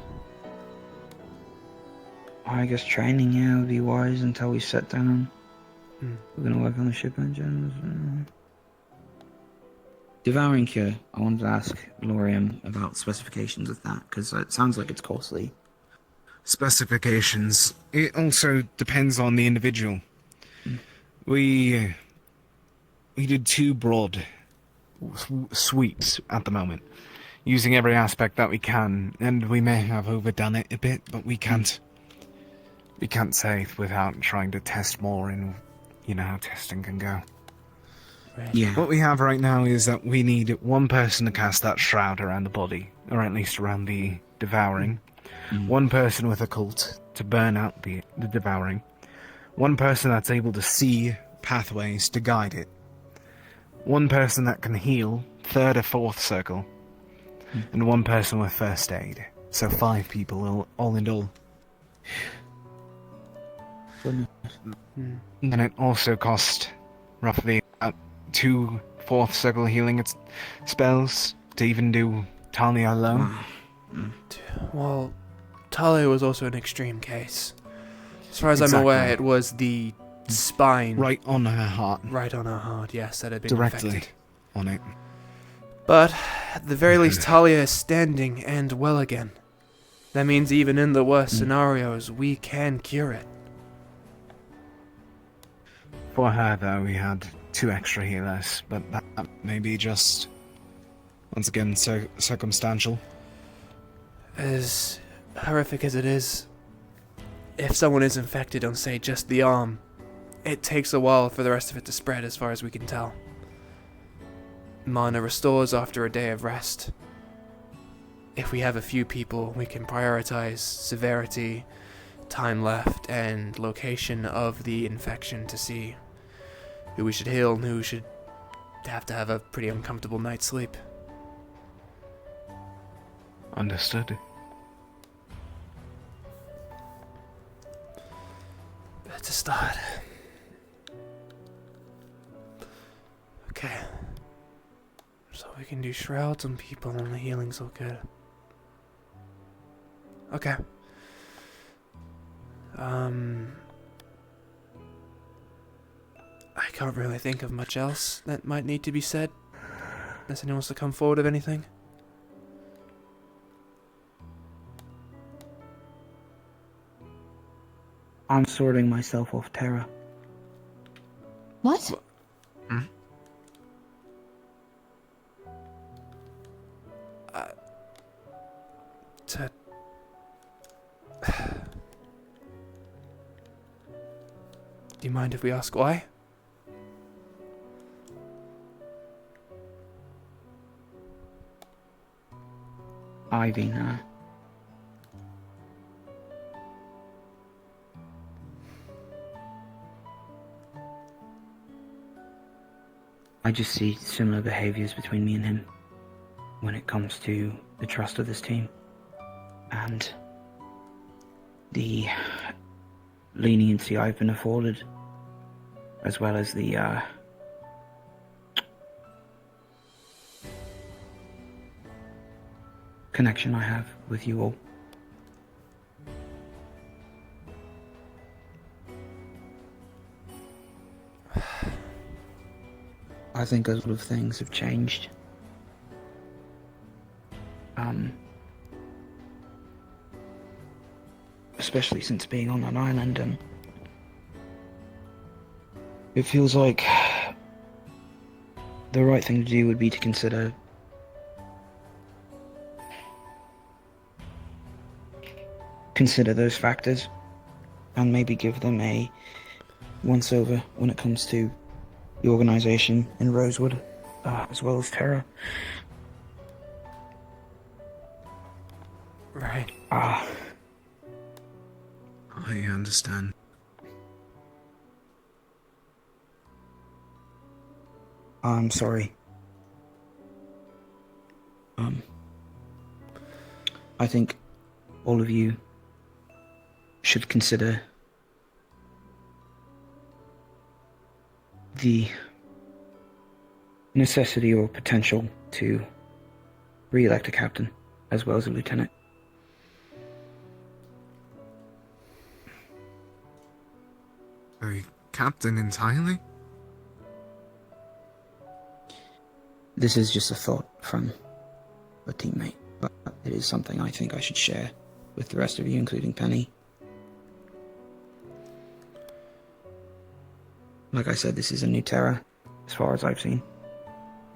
Speaker 12: I guess training, yeah, would be wise until we set down. We're gonna work on the ship engines. Devouring Cure, I wanted to ask Lorium about specifications of that, because it sounds like it's costly.
Speaker 6: Specifications. It also depends on the individual. We did 2 broad sweeps at the moment, using every aspect that we can, and we may have overdone it a bit, but we can't say without trying to test more, and you know how testing can go.
Speaker 12: Yeah.
Speaker 6: What we have right now is that we need one person to cast that shroud around the body, or at least around the devouring. One person with a cult to burn out the devouring. One person that's able to see pathways to guide it. One person that can heal, third or fourth circle. And one person with first aid. So 5 people all in all. And it also cost roughly 2 fourth circle healing spells to even do Talia alone.
Speaker 1: Well, Talia was also an extreme case. As far as I'm aware, it was the spine.
Speaker 6: Right on her heart.
Speaker 1: Right on her heart, yes, that had been
Speaker 6: Directly
Speaker 1: infected.
Speaker 6: on it.
Speaker 1: But, at the very least, Talia is standing and well again. That means even in the worst scenarios, we can cure it.
Speaker 6: For her, though, we had 2 extra healers, but that may be just, once again, circumstantial.
Speaker 1: As horrific as it is, if someone is infected on, say, just the arm, it takes a while for the rest of it to spread, as far as we can tell. Mana restores after a day of rest. If we have a few people, we can prioritize severity, time left, and location of the infection to see who we should heal and who should have to have a pretty uncomfortable night's sleep.
Speaker 6: Understood.
Speaker 1: But to start... Okay. So we can do shrouds on people and the healing's all good. Okay. I can't really think of much else that might need to be said. Unless anyone wants to come forward with anything.
Speaker 12: I'm sorting myself off Terra.
Speaker 9: What?
Speaker 1: To... Do you mind if we ask why?
Speaker 12: Ivy, nah. I just see similar behaviors between me and him when it comes to the trust of this team and the leniency I've been afforded, as well as the connection I have with you all. I think a lot of things have changed. Especially since being on an island, and it feels like the right thing to do would be to consider those factors and maybe give them a once-over when it comes to the organization in Rosewood, as well as Terra.
Speaker 1: Right.
Speaker 6: I understand.
Speaker 12: I'm sorry. I think all of you should consider the necessity or potential to re-elect a captain as well as a lieutenant.
Speaker 6: A captain entirely?
Speaker 12: This is just a thought from a teammate, but it is something I think I should share with the rest of you, including Penny. Like I said, this is a new Terra, as far as I've seen.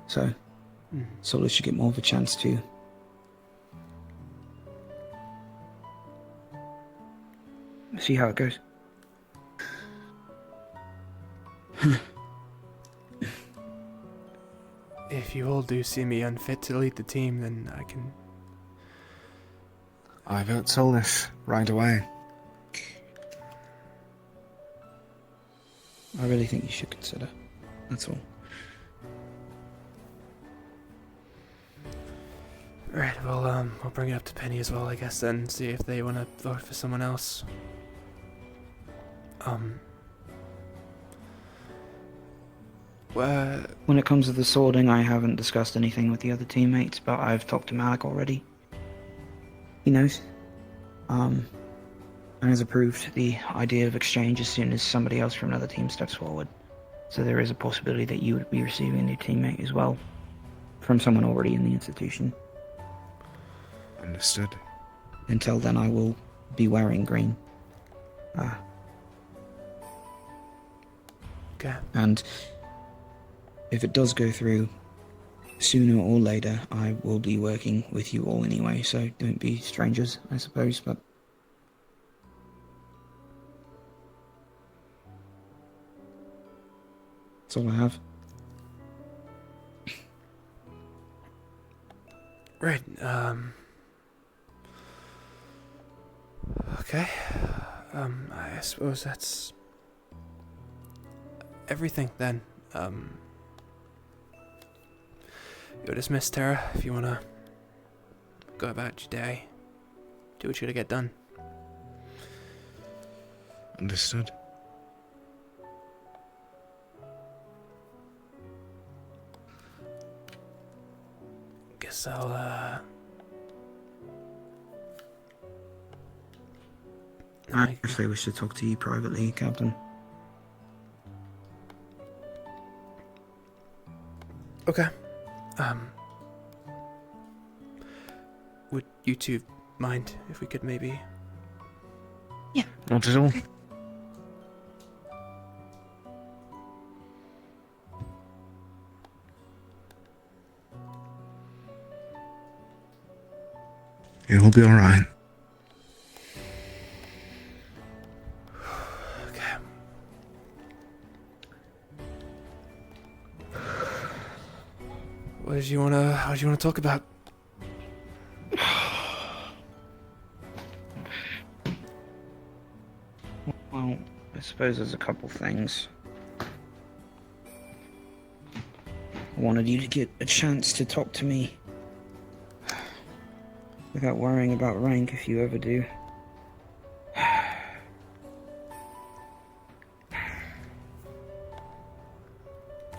Speaker 12: So, Solus should get more of a chance to see how it goes.
Speaker 1: all do see me unfit to lead the team, then I can...
Speaker 6: I vote Solus right away.
Speaker 12: I really think you should consider. That's all.
Speaker 1: Right, well, I'll bring it up to Penny as well, I guess, then, see if they want to vote for someone else.
Speaker 12: When it comes to the sorting, I haven't discussed anything with the other teammates, but I've talked to Malik already. He knows. And has approved the idea of exchange as soon as somebody else from another team steps forward. So there is a possibility that you would be receiving a new teammate as well, from someone already in the institution.
Speaker 6: Understood.
Speaker 12: Until then, I will be wearing green.
Speaker 1: Okay.
Speaker 12: And if it does go through, sooner or later, I will be working with you all anyway, so don't be strangers, I suppose, but... That's all I have.
Speaker 1: Right, okay. I suppose that's everything then. You're dismissed, Tara, if you wanna go about your day. Do what you gotta get done.
Speaker 6: Understood.
Speaker 1: Guess I'll,
Speaker 12: I actually wish to talk to you privately, Captain.
Speaker 1: Okay. Would you two mind if we could maybe...
Speaker 2: Yeah.
Speaker 6: Not at all. It will be alright.
Speaker 1: Okay. What did you wanna talk about?
Speaker 12: Well, I suppose there's a couple things. I wanted you to get a chance to talk to me without worrying about rank if you ever do.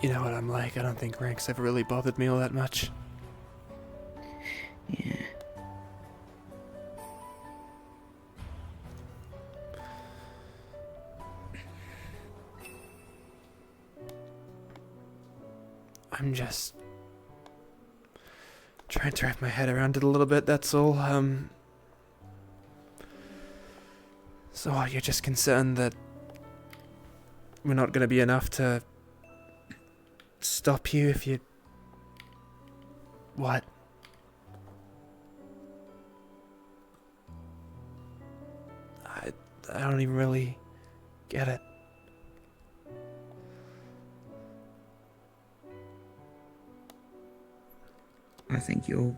Speaker 1: You know what I'm like, I don't think rank's ever really bothered me all that much.
Speaker 12: Yeah.
Speaker 1: I'm just trying to wrap my head around it a little bit, that's all. So you're just concerned that we're not gonna be enough to stop you if you... What? I don't even really get it.
Speaker 12: I think you're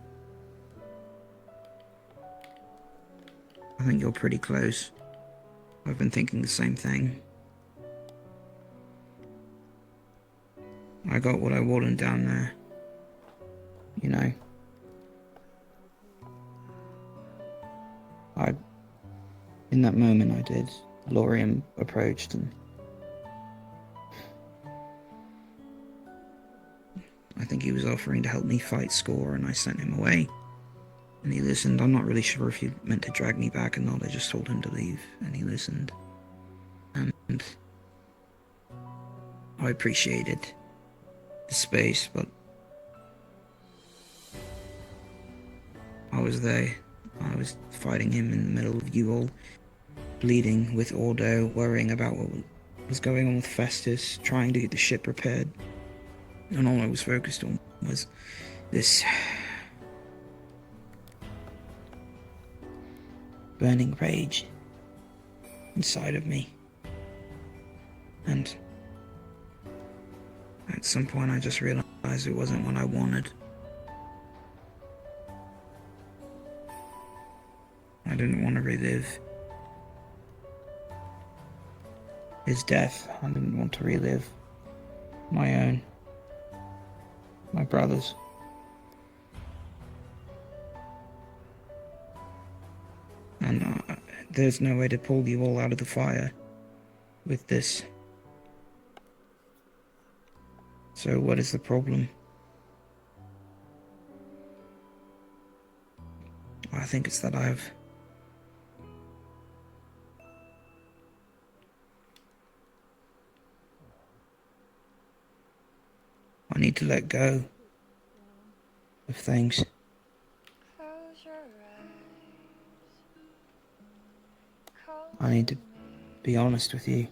Speaker 12: pretty close. I've been thinking the same thing. I got what I wanted down there. You know. In that moment I did. Lorium approached and I think he was offering to help me fight Score, and I sent him away. And he listened. I'm not really sure if he meant to drag me back or not. I just told him to leave, and he listened. And I appreciated the space, but I was there. I was fighting him in the middle of you all, bleeding with Ordo, worrying about what was going on with Festus, trying to get the ship repaired. And all I was focused on was this burning rage inside of me. And at some point I just realized realize it wasn't what I wanted. I didn't want to relive his death. I didn't want to relive my own, my brother's. And there's no way to pull you all out of the fire with this. So what is the problem? I think it's that I need to let go of things. I need to be honest with you.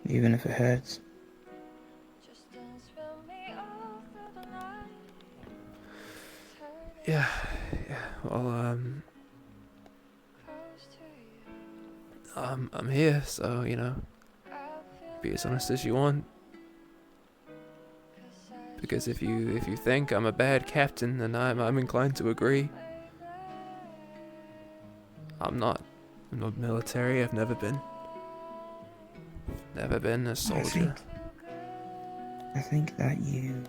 Speaker 12: Even if it hurts.
Speaker 1: Yeah, well, I'm here, so, you know, be as honest as you want. Because if you think I'm a bad captain, then I'm inclined to agree. I'm not military, I've never been. Never been a soldier.
Speaker 12: I think that you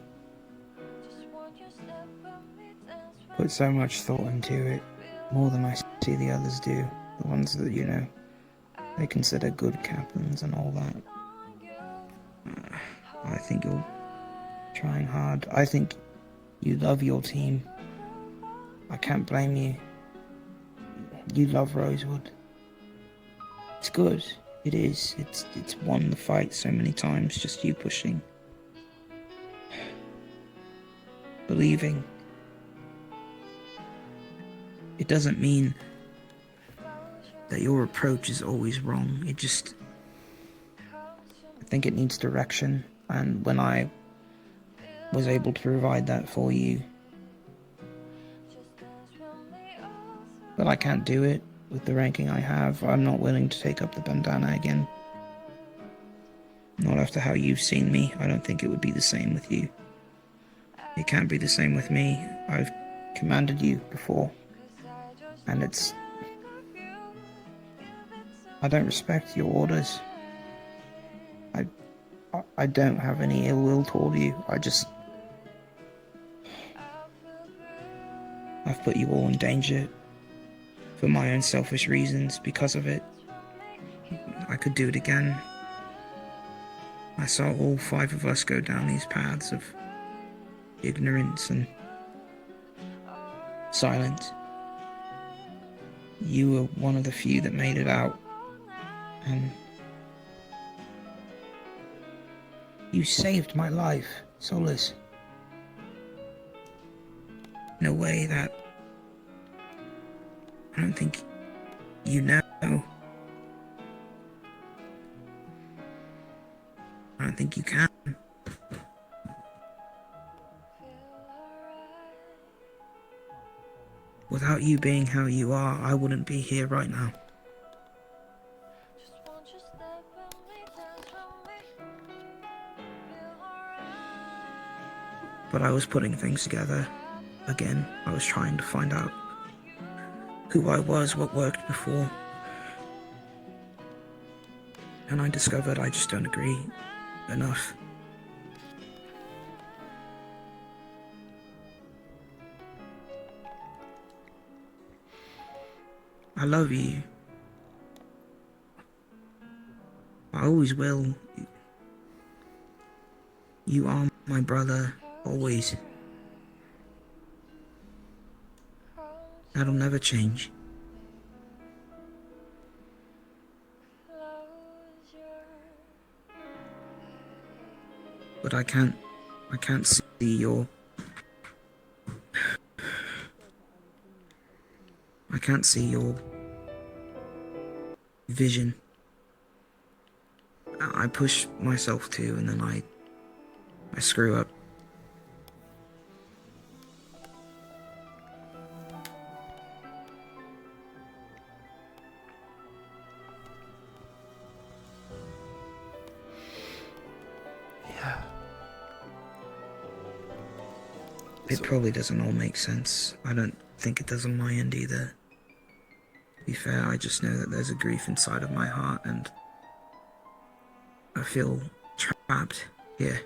Speaker 12: put so much thought into it, more than I see the others do. The ones that, you know, they consider good captains and all that. I think you're trying hard. I think you love your team. I can't blame you. You love Rosewood. It's good. It is. It's won the fight so many times, just you pushing. Believing. It doesn't mean that your approach is always wrong. It just... I think it needs direction, and when I was able to provide that for you, but I can't do it with the ranking I have. I'm not willing to take up the bandana again. Not after how you've seen me. I don't think it would be the same with you. It can't be the same with me. I've commanded you before, and it's... I don't respect your orders. I don't have any ill will toward you. I've put you all in danger for my own selfish reasons because of it. I could do it again. I saw all 5 of us go down these paths of ignorance and silence. You were one of the few that made it out, and you saved my life, Solus. In a way that I don't think you know. I don't think you can. Without you being how you are, I wouldn't be here right now. But I was putting things together again. I was trying to find out who I was, what worked before. And I discovered I just don't agree enough. I love you. I always will. You are my brother, always. That'll never change. But I can't see your... I can't see your vision. I push myself too, and then I screw up. It probably doesn't all make sense. I don't think it does on my end either. To be fair, I just know that there's a grief inside of my heart and I feel trapped here.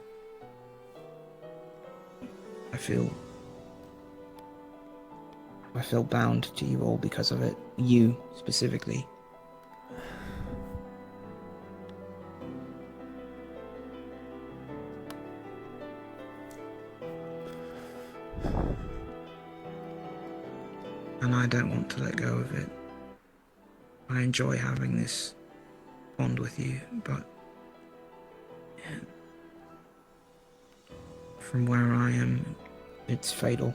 Speaker 12: I feel bound to you all because of it. You, specifically. And I don't want to let go of it. I enjoy having this bond with you, but from where I am, it's fatal.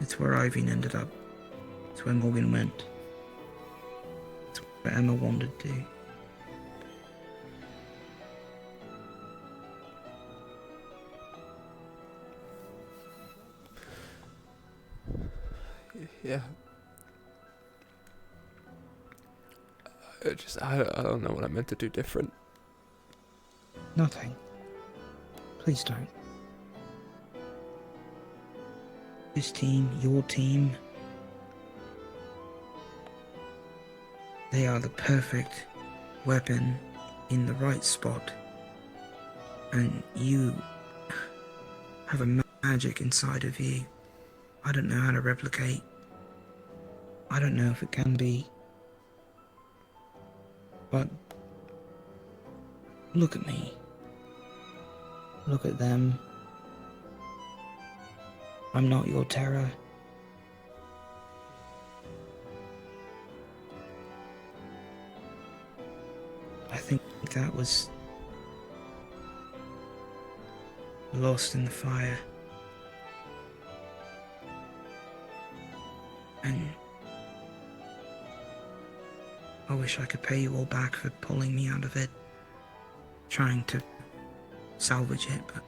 Speaker 12: It's where Ivy ended up. It's where Morgan went. It's where Emma wandered to.
Speaker 1: Yeah. I don't know what I meant to do different.
Speaker 12: Nothing. Please don't. This team, your team, they are the perfect weapon in the right spot. And you have a magic inside of you. I don't know how to replicate. I don't know if it can be. But look at me. Look at them. I'm not your terror. I think that was lost in the fire. And I wish I could pay you all back for pulling me out of it, trying to salvage it, but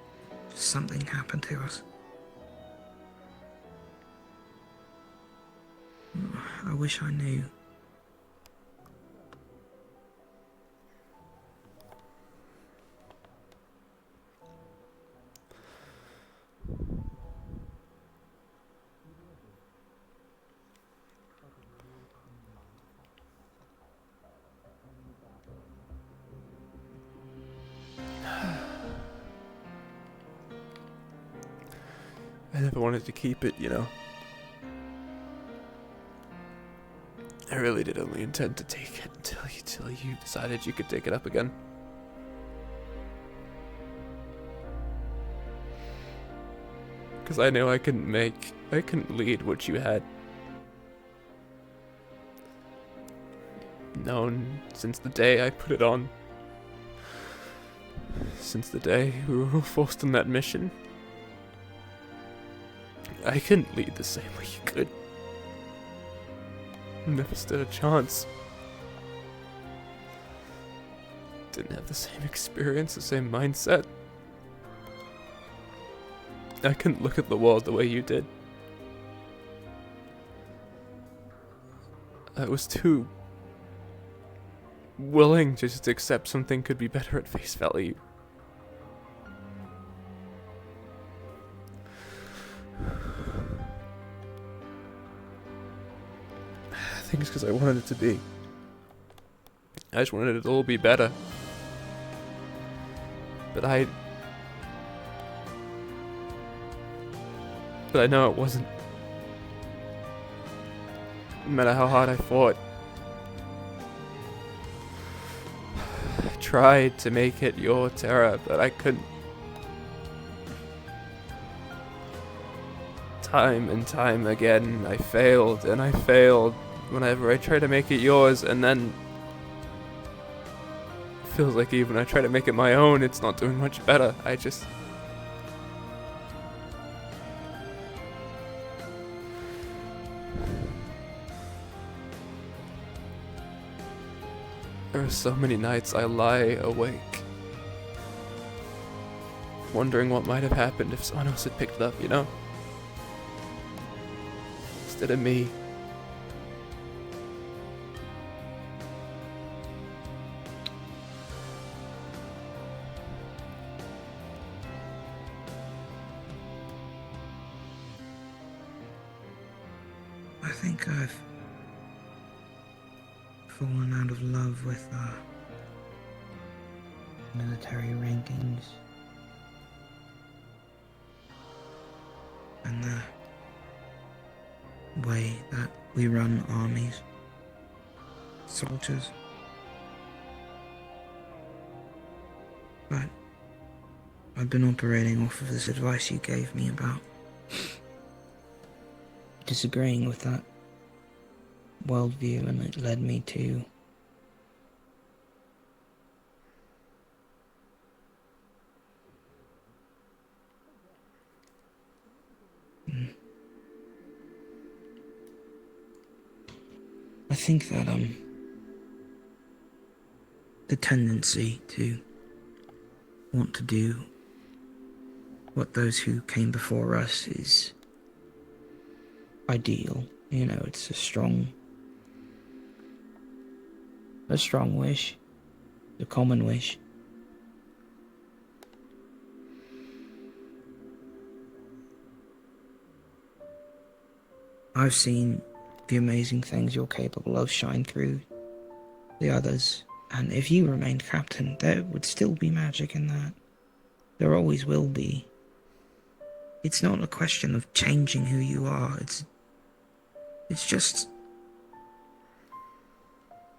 Speaker 12: something happened to us. I wish I knew.
Speaker 1: I never wanted to keep it, you know. I really did only intend to take it until you decided you could take it up again. Because I knew I couldn't lead what you had known since the day I put it on. Since the day we were all forced on that mission. I couldn't lead the same way you could. Never stood a chance. Didn't have the same experience, the same mindset. I couldn't look at the world the way you did. I was too willing to just accept something could be better at face value. I think it's because I wanted it to be. I just wanted it to all be better. But I know it wasn't. No matter how hard I fought. I tried to make it your terror, but I couldn't. Time and time again, I failed, and I failed whenever I try to make it yours, and then it feels like even when I try to make it my own, it's not doing much better. There are so many nights I lie awake, wondering what might have happened if someone else had picked it up, you know? Instead of me.
Speaker 12: I think I've fallen out of love with military rankings and the way that we run armies, soldiers. But I've been operating off of this advice you gave me about disagreeing with that worldview, and it led me to I think that the tendency to want to do what those who came before us is ideal. You know, it's a strong wish, a common wish. I've seen the amazing things you're capable of shine through the others, and if you remained captain, there would still be magic in that. There always will be. It's not a question of changing who you are, it's just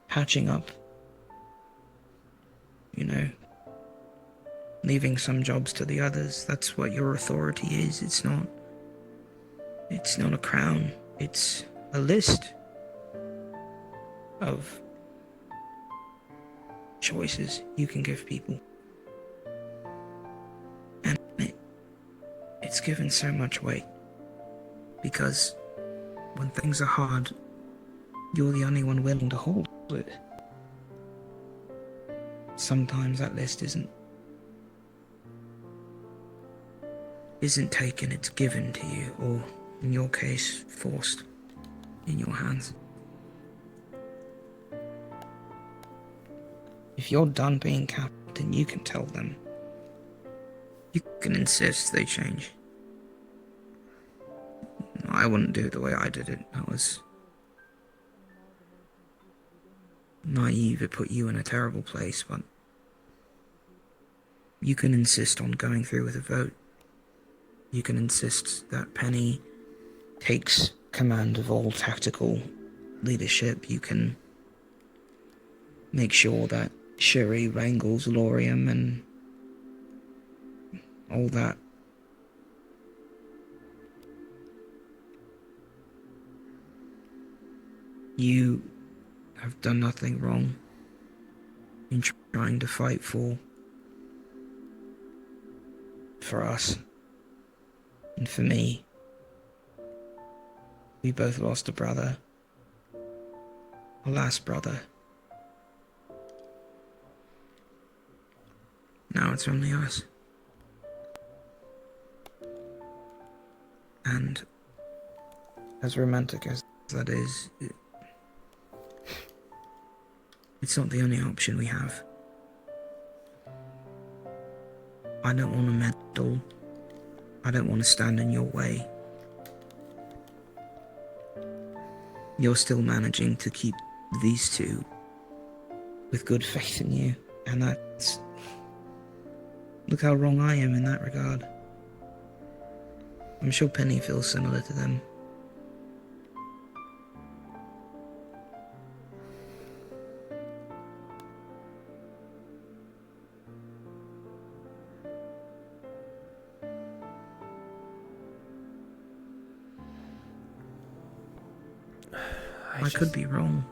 Speaker 12: patching up, you know, leaving some jobs to the others. That's what your authority is. It's not a crown, it's a list of choices you can give people. And it's given so much weight, because when things are hard, you're the only one willing to hold it. Sometimes that list isn't taken, it's given to you, or in your case, forced in your hands. If you're done being captain, you can tell them. You can insist they change. I wouldn't do it the way I did it. I was naive. It put you in a terrible place, but you can insist on going through with a vote. You can insist that Penny takes command of all tactical leadership. You can make sure that Shuri wrangles Lorium and all that. You have done nothing wrong in trying to fight for us and for me. We both lost a brother, our last brother. Now it's only us. And as romantic as that is, it's not the only option we have. I don't want to meddle. I don't want to stand in your way. You're still managing to keep these two with good faith in you, and that's... Look how wrong I am in that regard. I'm sure Penny feels similar to them. I could be wrong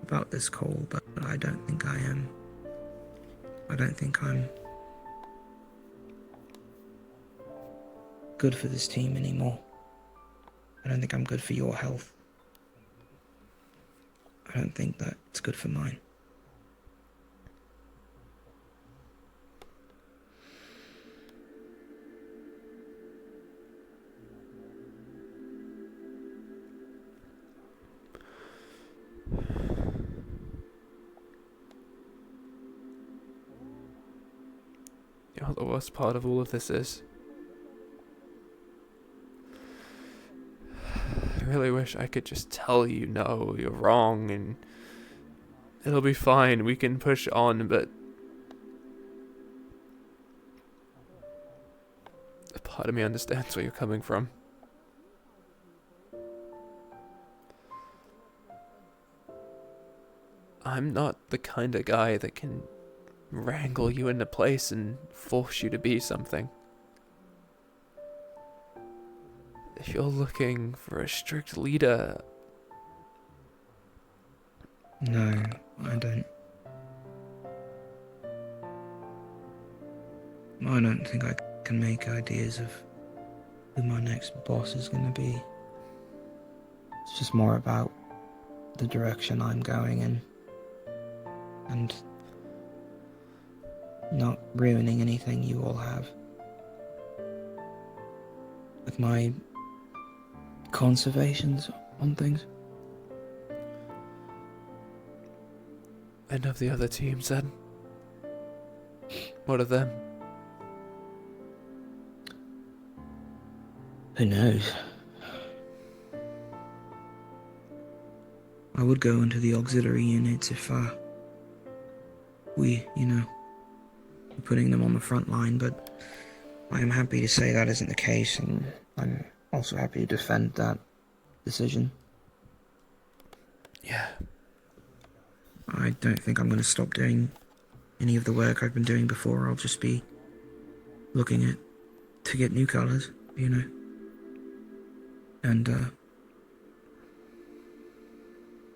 Speaker 12: about this call, but I don't think I am. I don't think I'm good for this team anymore. I don't think I'm good for your health. I don't think that it's good for mine.
Speaker 1: You know, the worst part of all of this is, really wish I could just tell you, no, you're wrong, and it'll be fine, we can push on, but a part of me understands where you're coming from. I'm not the kind of guy that can wrangle you into place and force you to be something. If you're looking for a strict leader...
Speaker 12: No, I don't. I don't think I can make ideas of who my next boss is going to be. It's just more about the direction I'm going in. And not ruining anything you all have. With my conservations on things.
Speaker 1: And of the other teams then? What of them?
Speaker 12: Who knows? I would go into the auxiliary units if we, were putting them on the front line, but I am happy to say that isn't the case, and I'm also happy to defend that decision.
Speaker 1: Yeah.
Speaker 12: I don't think I'm going to stop doing any of the work I've been doing before. I'll just be looking to get new colours, and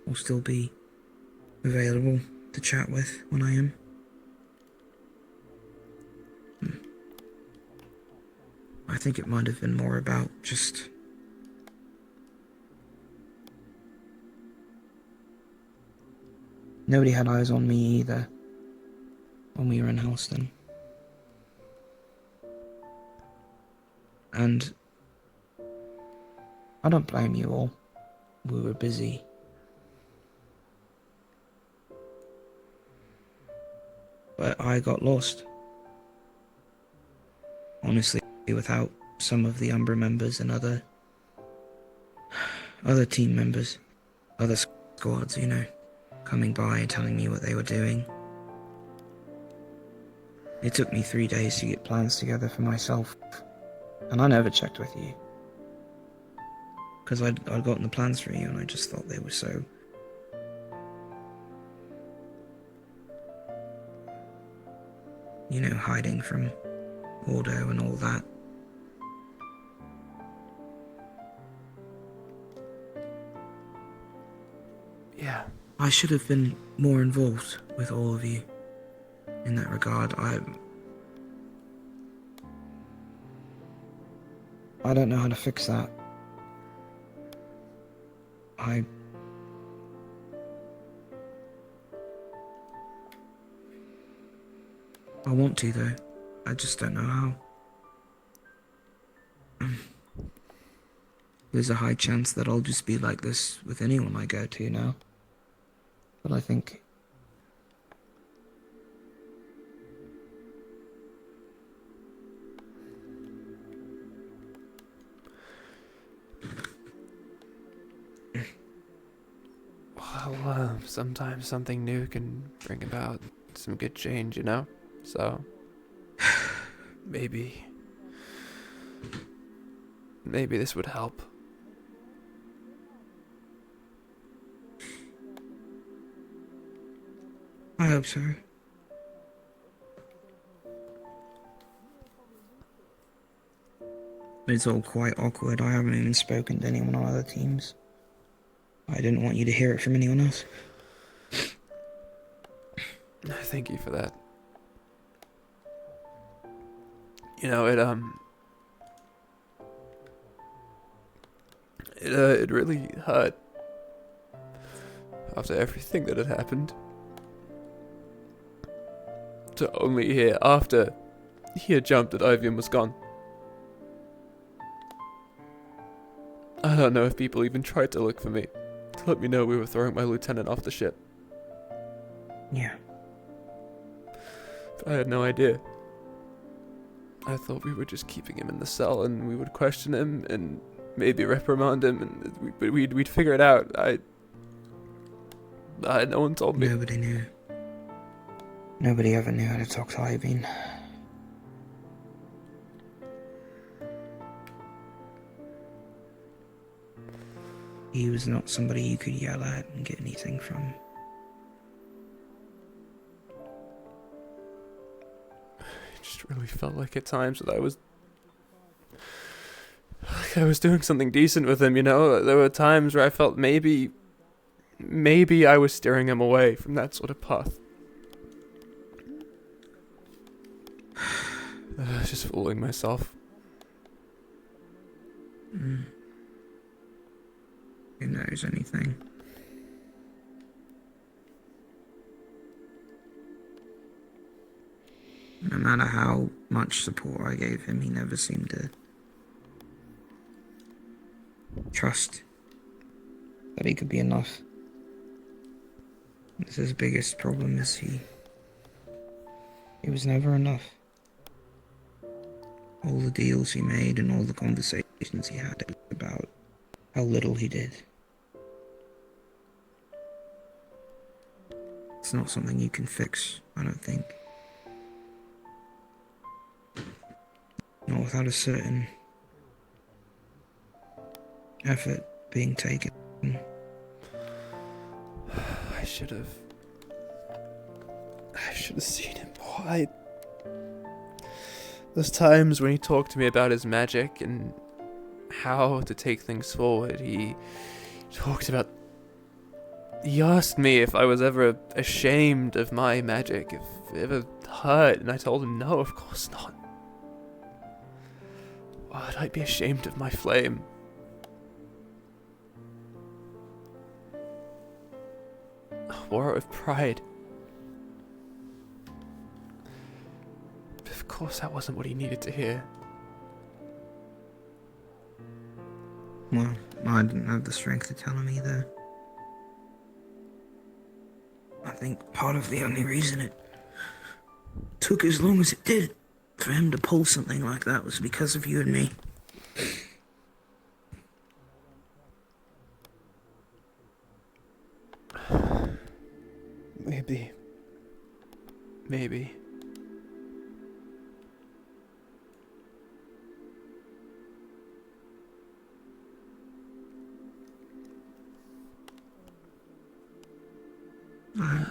Speaker 12: I'll still be available to chat with when I am. I think it might have been more about just nobody had eyes on me either when we were in Halston. And I don't blame you all. We were busy. But I got lost. Honestly, without some of the Umbra members and other team members, other squads, coming by and telling me what they were doing. It took me 3 days to get plans together for myself, and I never checked with you. Because I'd gotten the plans for you, and I just thought they were so... hiding from Ordo and all that.
Speaker 1: Yeah.
Speaker 12: I should have been more involved with all of you in that regard. I don't know how to fix that. I want to, though. I just don't know how. There's a high chance that I'll just be like this with anyone I go to now. But I think...
Speaker 1: Well, sometimes something new can bring about some good change, So, maybe this would help.
Speaker 12: I hope so. It's all quite awkward. I haven't even spoken to anyone on other teams. I didn't want you to hear it from anyone else.
Speaker 1: Thank you for that. It really hurt after everything that had happened to only hear after he had jumped that Ivian was gone. I don't know if people even tried to look for me to let me know we were throwing my lieutenant off the ship.
Speaker 12: Yeah.
Speaker 1: But I had no idea. I thought we were just keeping him in the cell and we would question him, and maybe reprimand him, and we'd figure it out. No one told me.
Speaker 12: Nobody knew. Nobody ever knew how to talk to Irene. He was not somebody you could yell at and get anything from.
Speaker 1: It just really felt like at times that I was doing something decent with him, you know? There were times where I felt maybe I was steering him away from that sort of path. I was just fooling myself.
Speaker 12: Who knows anything? No matter how much support I gave him, he never seemed to trust that he could be enough. That's his biggest problem, is he was never enough. All the deals he made and all the conversations he had about how little he did. It's not something you can fix, I don't think. Not without a certain effort being taken.
Speaker 1: I should have seen him more. Those times when he talked to me about his magic and how to take things forward, he asked me if I was ever ashamed of my magic, if it ever hurt, and I told him no, of course not. Why would I be ashamed of my flame? I wore it with pride. But of course that wasn't what he needed to hear.
Speaker 12: Well, I didn't have the strength to tell him either. I think part of the only reason it took as long as it did for him to pull something like that was because of you and me.
Speaker 1: Maybe.
Speaker 12: I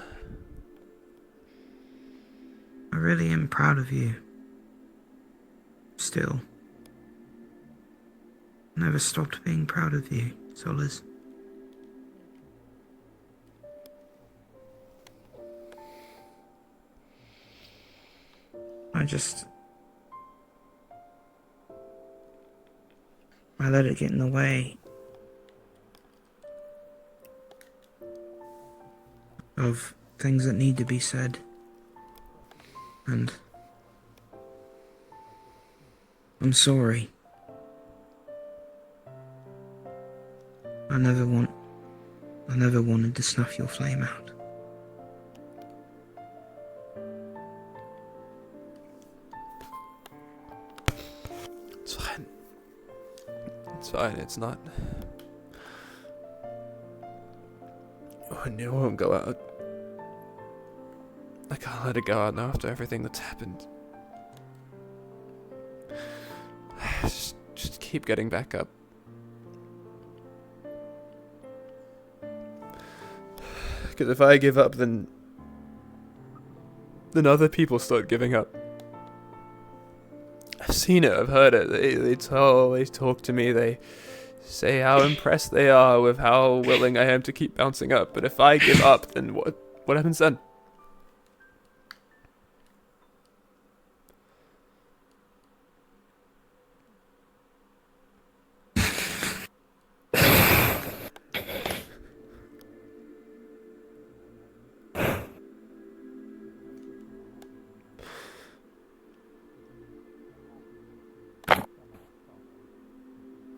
Speaker 12: really am proud of you. Still. Never stopped being proud of you, Solus. I let it get in the way of things that need to be said. And I'm sorry. I never wanted to snuff your flame out.
Speaker 1: It's fine, it's not... It won't go out. I can't let it go out now after everything that's happened. Just keep getting back up. Because if I give up, then other people start giving up. I've seen it, I've heard it. They talk to me, they say how impressed they are with how willing I am to keep bouncing up. But if I give up, then what happens then?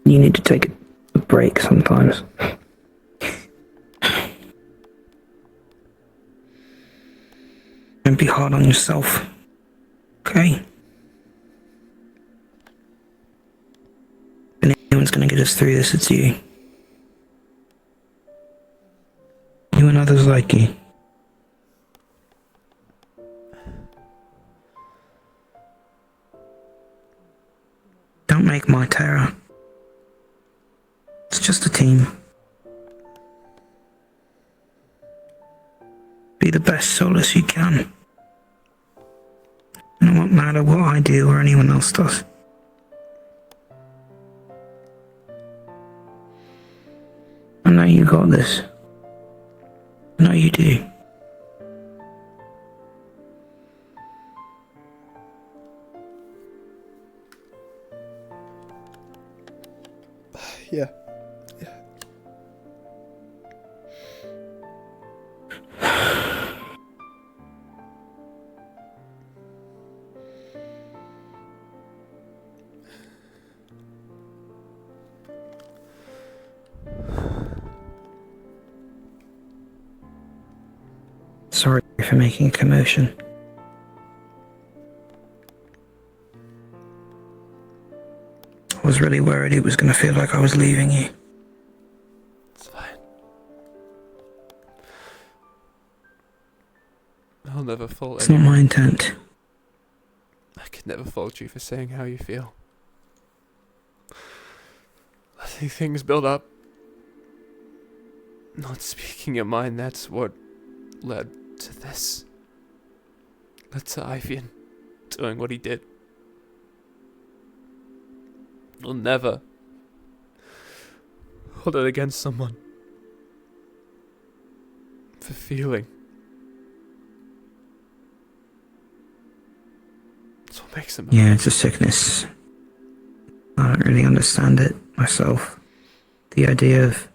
Speaker 12: You need to take a break sometimes. Don't be hard on yourself, okay? If anyone anyone's gonna get us through this, it's you. You and others like you. Don't make my terror. It's just a team. Be the best Solus you can. And it won't matter what I do or anyone else does. I know you got this. I know you do.
Speaker 1: Yeah.
Speaker 12: Sorry for making a commotion. I was really worried it was going to feel like I was leaving you.
Speaker 1: It's fine. I'll never fault
Speaker 12: It's not my intent.
Speaker 1: I could never fault you for saying how you feel. Letting things build up. Not speaking your mind, that's what led to this. Led to Ivian doing what he did. I'll never hold it against someone for feeling. That's what makes them.
Speaker 12: Yeah, it's a sickness. I don't really understand it myself. The idea of...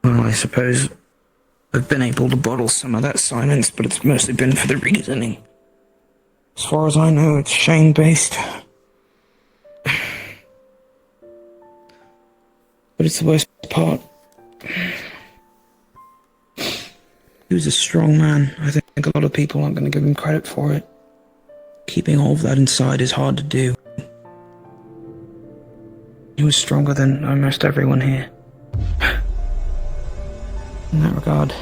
Speaker 12: Well, I suppose I've been able to bottle some of that silence, but it's mostly been for the reasoning. As far as I know, it's shame-based. But it's the worst part. He was a strong man. I think a lot of people aren't going to give him credit for it. Keeping all of that inside is hard to do. He was stronger than almost everyone here. In that regard.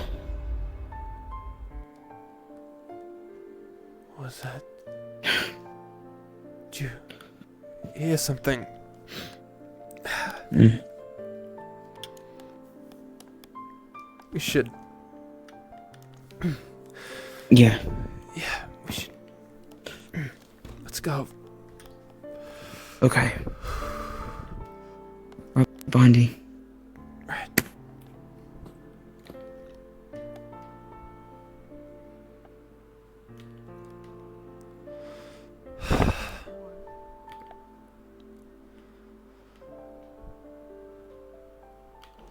Speaker 1: What was that? Did you hear something?
Speaker 12: Mm.
Speaker 1: We should.
Speaker 12: Yeah.
Speaker 1: Yeah, we should. Let's go.
Speaker 12: Okay. Right, Bindy.
Speaker 1: Right.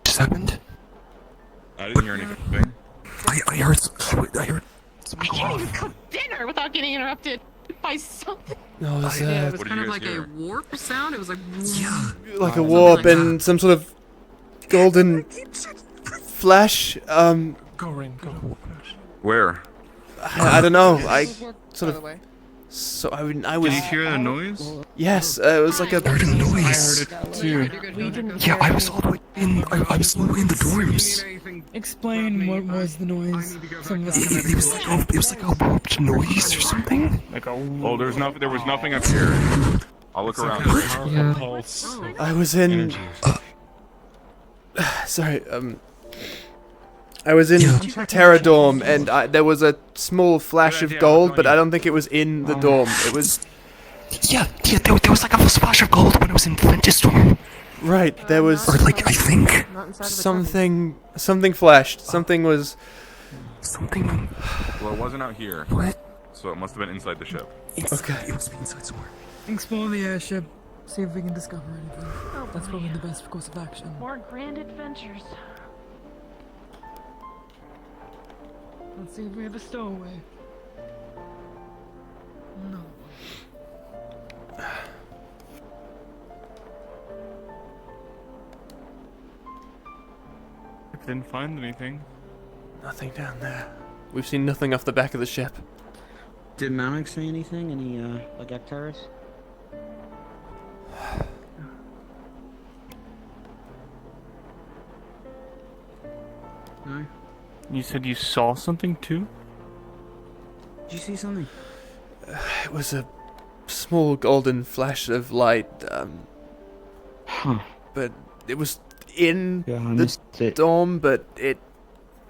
Speaker 6: Just happened?
Speaker 7: I didn't hear anything.
Speaker 6: I heard some
Speaker 2: I can't even cook dinner without getting interrupted by something.
Speaker 1: No, it was,
Speaker 3: Yeah, it was
Speaker 7: What did
Speaker 3: kind
Speaker 7: you
Speaker 3: of
Speaker 7: guys
Speaker 3: like
Speaker 7: hear?
Speaker 3: a warp sound. It was like
Speaker 1: like a warp and some sort of golden flash.
Speaker 21: Go, Rain, go.
Speaker 7: Where?
Speaker 1: I don't know. I sort of. So I was.
Speaker 7: Did you hear a noise?
Speaker 1: Yes, it was like a.
Speaker 6: I heard a noise.
Speaker 7: I heard it too.
Speaker 6: Yeah, I was all the way in. I was all the way in the dorms.
Speaker 10: Explain what was the noise.
Speaker 6: It was like a warped noise or something.
Speaker 7: Like oh, there was nothing up here. I'll look around.
Speaker 10: Yeah.
Speaker 1: I was in. Sorry. I was in Terra Dorm, and there was a small flash of gold, but I don't think it was in the dorm. It was.
Speaker 6: Yeah, there was like a splash of gold when I was in Ventus dorm.
Speaker 1: Right, there was.
Speaker 6: Or like, I think.
Speaker 1: Something flashed. Something was.
Speaker 6: Something.
Speaker 7: Well, it wasn't out here.
Speaker 6: What?
Speaker 7: So it must have been inside the ship.
Speaker 1: Okay.
Speaker 6: It must be inside somewhere.
Speaker 10: Explore the airship. See if we can discover anything. That's probably the best course of action.
Speaker 2: More grand adventures.
Speaker 10: Let's see if we have a stowaway. No.
Speaker 7: Didn't find anything.
Speaker 1: Nothing down there. We've seen nothing off the back of the ship.
Speaker 12: Did Mamek say anything? Any, like, Ectaris?
Speaker 3: No. You said you saw something too?
Speaker 15: Did you see something?
Speaker 1: It was a small golden flash of light, but it was in the dorm, but it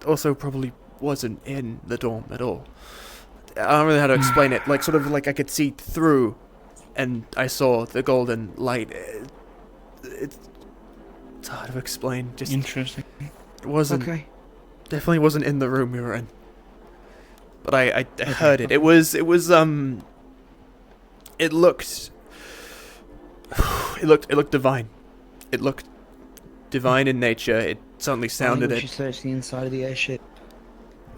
Speaker 1: also probably wasn't in the dorm at all. I don't really know how to explain it. Like, sort of like I could see through, and I saw the golden light. It's hard to explain. Just
Speaker 3: interesting.
Speaker 1: It wasn't.
Speaker 15: Okay.
Speaker 1: Definitely wasn't in the room we were in. But I heard it. It was. It looked. It looked divine. It looked divine in nature. It certainly sounded
Speaker 12: I
Speaker 1: it.
Speaker 12: think we should search the inside of the airship.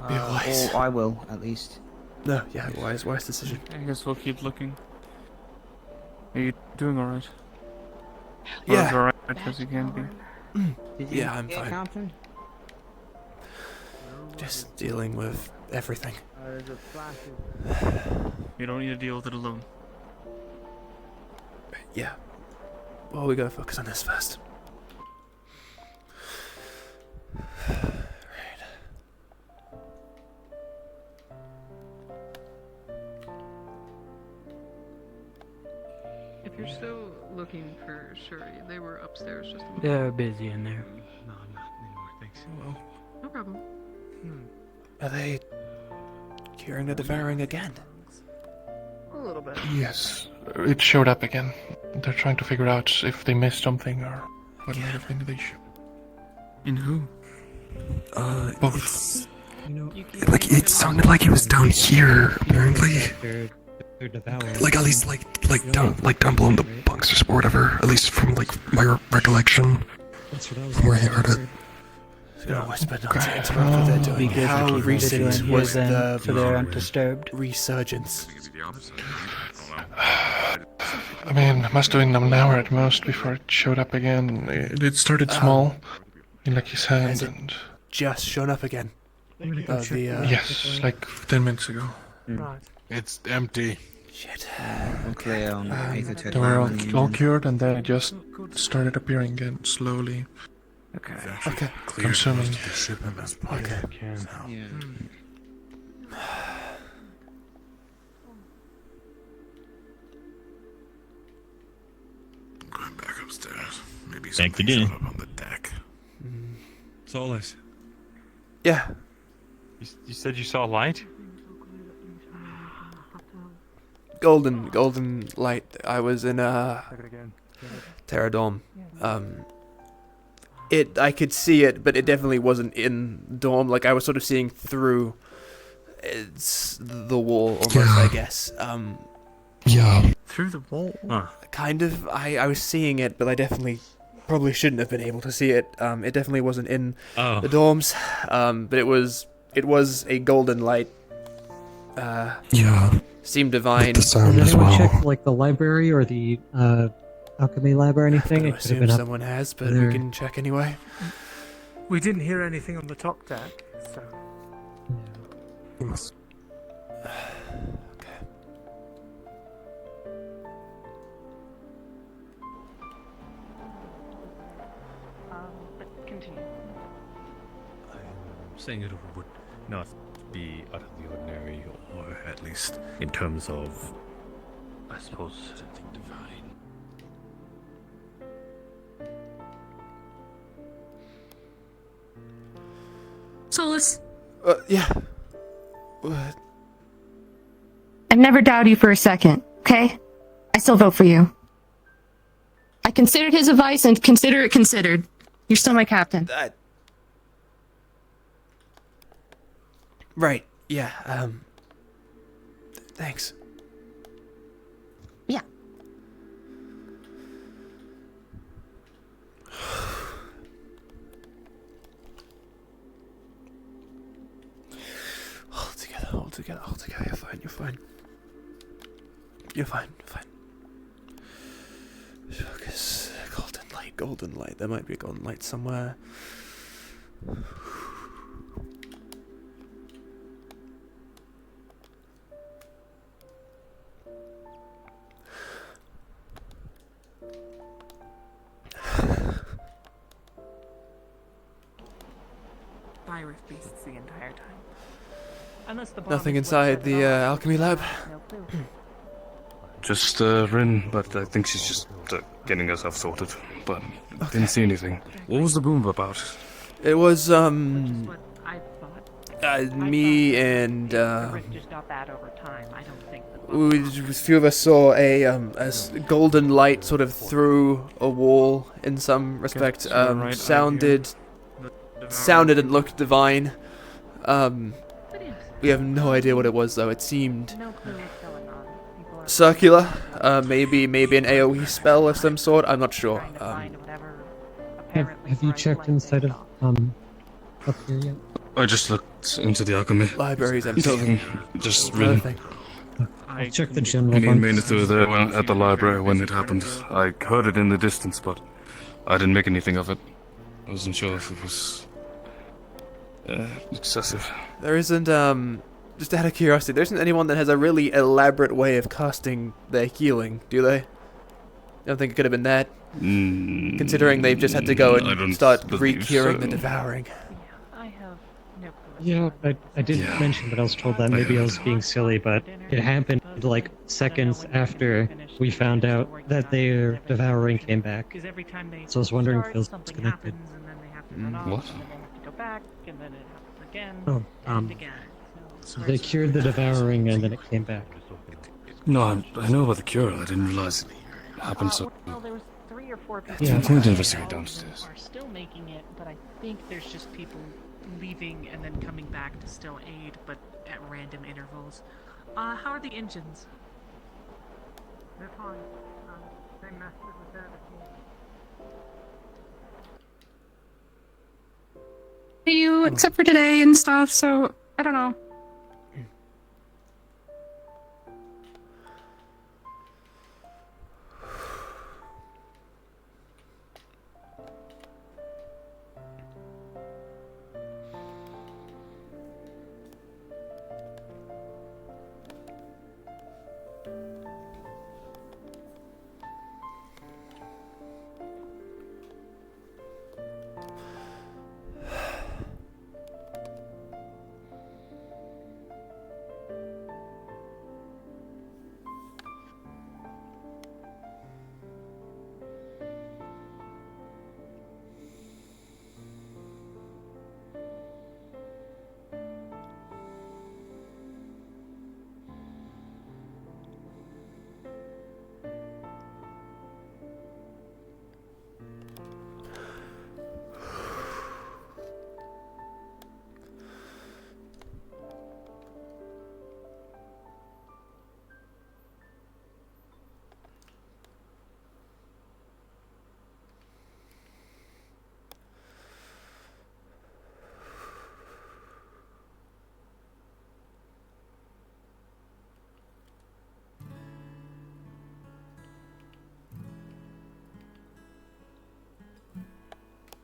Speaker 1: Be wise.
Speaker 12: Or I will, at least.
Speaker 1: No, yeah, wise decision.
Speaker 3: I guess we'll keep looking. Are you doing alright?
Speaker 1: Yeah.
Speaker 3: As alright as you can be.
Speaker 1: Yeah, I'm fine. Just dealing with everything.
Speaker 3: You don't need to deal with it alone.
Speaker 1: Yeah. Well, we gotta focus on this first.
Speaker 3: If you're still looking for Shuri, they were upstairs just a little
Speaker 15: They're busy in there.
Speaker 3: No, not anymore, thanks. Well, no problem.
Speaker 1: Are they curing the devouring again?
Speaker 3: A little bit.
Speaker 21: Yes, it showed up again. They're trying to figure out if they missed something or what might have been the issue.
Speaker 3: In who?
Speaker 21: Both. Like, it sounded like it was down here, apparently. Like, at least, like down below in the bunks or whatever. At least from, like, my recollection. From where I heard it.
Speaker 1: Gonna whisper not to interrupt what they're doing. How recent was the
Speaker 15: so they're undisturbed?
Speaker 1: resurgence?
Speaker 21: I mean, it must have been an hour at most before it showed up again. It started small, like you said,
Speaker 1: Has it
Speaker 21: and...
Speaker 1: just shown up again?
Speaker 21: Yes, like 10 minutes ago.
Speaker 4: Right. It's empty.
Speaker 1: Shit.
Speaker 12: Okay,
Speaker 21: They were all cured, and then it just started appearing again, slowly.
Speaker 3: Okay.
Speaker 1: Okay.
Speaker 21: Consuming.
Speaker 4: The ship as much as we can. Going back upstairs. Maybe
Speaker 17: Back
Speaker 4: something
Speaker 17: to dinner.
Speaker 4: showed up on the deck.
Speaker 18: Solus,
Speaker 1: Yeah.
Speaker 18: you said you saw light?
Speaker 1: Golden light. I was in Terradome. I could see it, but it definitely wasn't in Dorm. Like, I was sort of seeing through the wall almost, I guess.
Speaker 21: Yeah.
Speaker 3: Through the wall?
Speaker 1: Kind of. I was seeing it, but I definitely probably shouldn't have been able to see it. It definitely wasn't in the dorms. But it was a golden light.
Speaker 21: Yeah.
Speaker 1: Seemed divine.
Speaker 21: The sound
Speaker 10: Did
Speaker 21: as
Speaker 10: anyone
Speaker 21: well.
Speaker 10: check like the library or the alchemy lab or anything?
Speaker 1: I
Speaker 10: It could have
Speaker 1: assume
Speaker 10: been up
Speaker 1: someone has, but
Speaker 10: there.
Speaker 1: we can check anyway.
Speaker 20: We didn't hear anything on the top deck, so.
Speaker 3: But continue.
Speaker 18: Saying it would not be out of the ordinary, or at least in terms of, I suppose, something divine.
Speaker 2: Solus,
Speaker 1: Yeah. What?
Speaker 2: I've never doubted you for a second, okay? I still vote for you. I considered his advice and consider it considered. You're still my captain.
Speaker 1: Right. Yeah. Thanks.
Speaker 2: Yeah.
Speaker 1: Hold together. You're fine. You're fine. Focus. Golden light. There might be a golden light somewhere.
Speaker 3: Byron. earth beasts the entire time. Unless the bomb
Speaker 1: Nothing
Speaker 3: is what
Speaker 1: inside
Speaker 3: set it
Speaker 1: the
Speaker 3: off.
Speaker 1: alchemy lab.
Speaker 3: No clue.
Speaker 19: Just Rin, but I think she's just getting herself sorted. But didn't see anything. What was the boom about?
Speaker 1: It was
Speaker 3: Which is what I thought.
Speaker 1: me and
Speaker 3: The rift just got bad over time. I don't think that
Speaker 1: a few of us saw a golden light sort of through a wall in some respect. Sounded and looked divine. We have no idea what it was though. It seemed circular. Maybe an AOE spell of some sort. I'm not sure.
Speaker 13: Have you checked inside of up here yet?
Speaker 19: I just looked into the alchemy.
Speaker 1: Library's empty.
Speaker 19: Nothing. Just Rin.
Speaker 1: Nothing.
Speaker 13: I'll check the general
Speaker 19: Me and
Speaker 13: bunks.
Speaker 19: Maynard were there at the library when it happened. I heard it in the distance, but I didn't make anything of it. I wasn't sure if it was excessive.
Speaker 1: There isn't, just out of curiosity, there isn't anyone that has a really elaborate way of casting their healing, do they? I don't think it could have been that. Considering they've just had to go and start re-curing the devouring.
Speaker 13: Yeah, I did mention that I was told that. Maybe I was being silly, but it happened like seconds after we found out that their devouring came back. So I was wondering if it was connected.
Speaker 19: What?
Speaker 13: Oh, so they cured the devouring and then it came back.
Speaker 19: No, I know about the cure. I didn't realize it happened so.
Speaker 3: Well, there was 3 or 4 people.
Speaker 19: I'm going to investigate downstairs.
Speaker 3: Are still making it, but I think there's just people leaving and then coming back to still aid, but at random intervals. How are the engines?
Speaker 20: They're fine. They messed with that.
Speaker 14: You, except for today and stuff, so I don't know.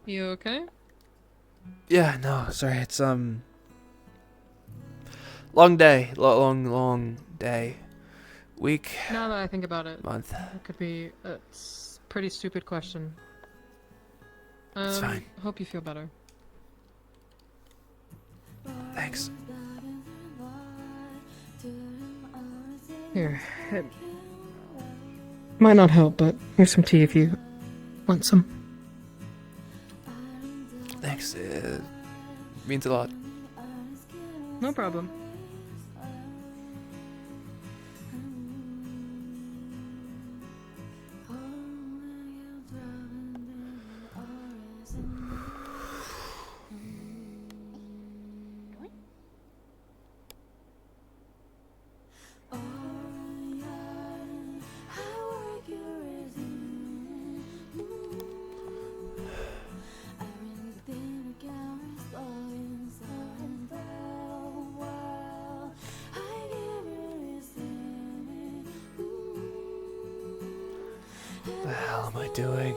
Speaker 10: You okay?
Speaker 1: Yeah, no, sorry, it's, long day. Long day. Week.
Speaker 10: Now that I think about it.
Speaker 1: Month.
Speaker 10: It could be a pretty stupid question.
Speaker 1: It's fine.
Speaker 10: Hope you feel better.
Speaker 1: Thanks.
Speaker 10: Here. It might not help, but here's some tea if you want some.
Speaker 1: Thanks, it means a lot.
Speaker 10: No problem.
Speaker 1: What the hell am I doing?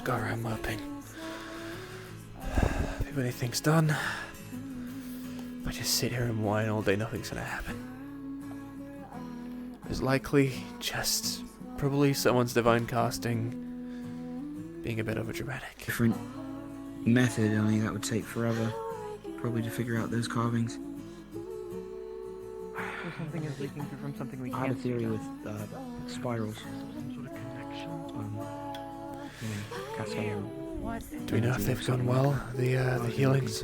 Speaker 1: go around moping. If anything's done, if I just sit here and whine all day, nothing's gonna happen. It's likely just probably someone's divine casting being a bit overdramatic.
Speaker 12: Different method, only that would take forever. Probably to figure out those carvings.
Speaker 3: Something is leaking through from something we
Speaker 12: I had a
Speaker 3: can't
Speaker 12: theory
Speaker 3: see.
Speaker 12: with spirals.
Speaker 3: Some sort of connection.
Speaker 12: Cascading.
Speaker 1: Do we know if they've gone well, the healings?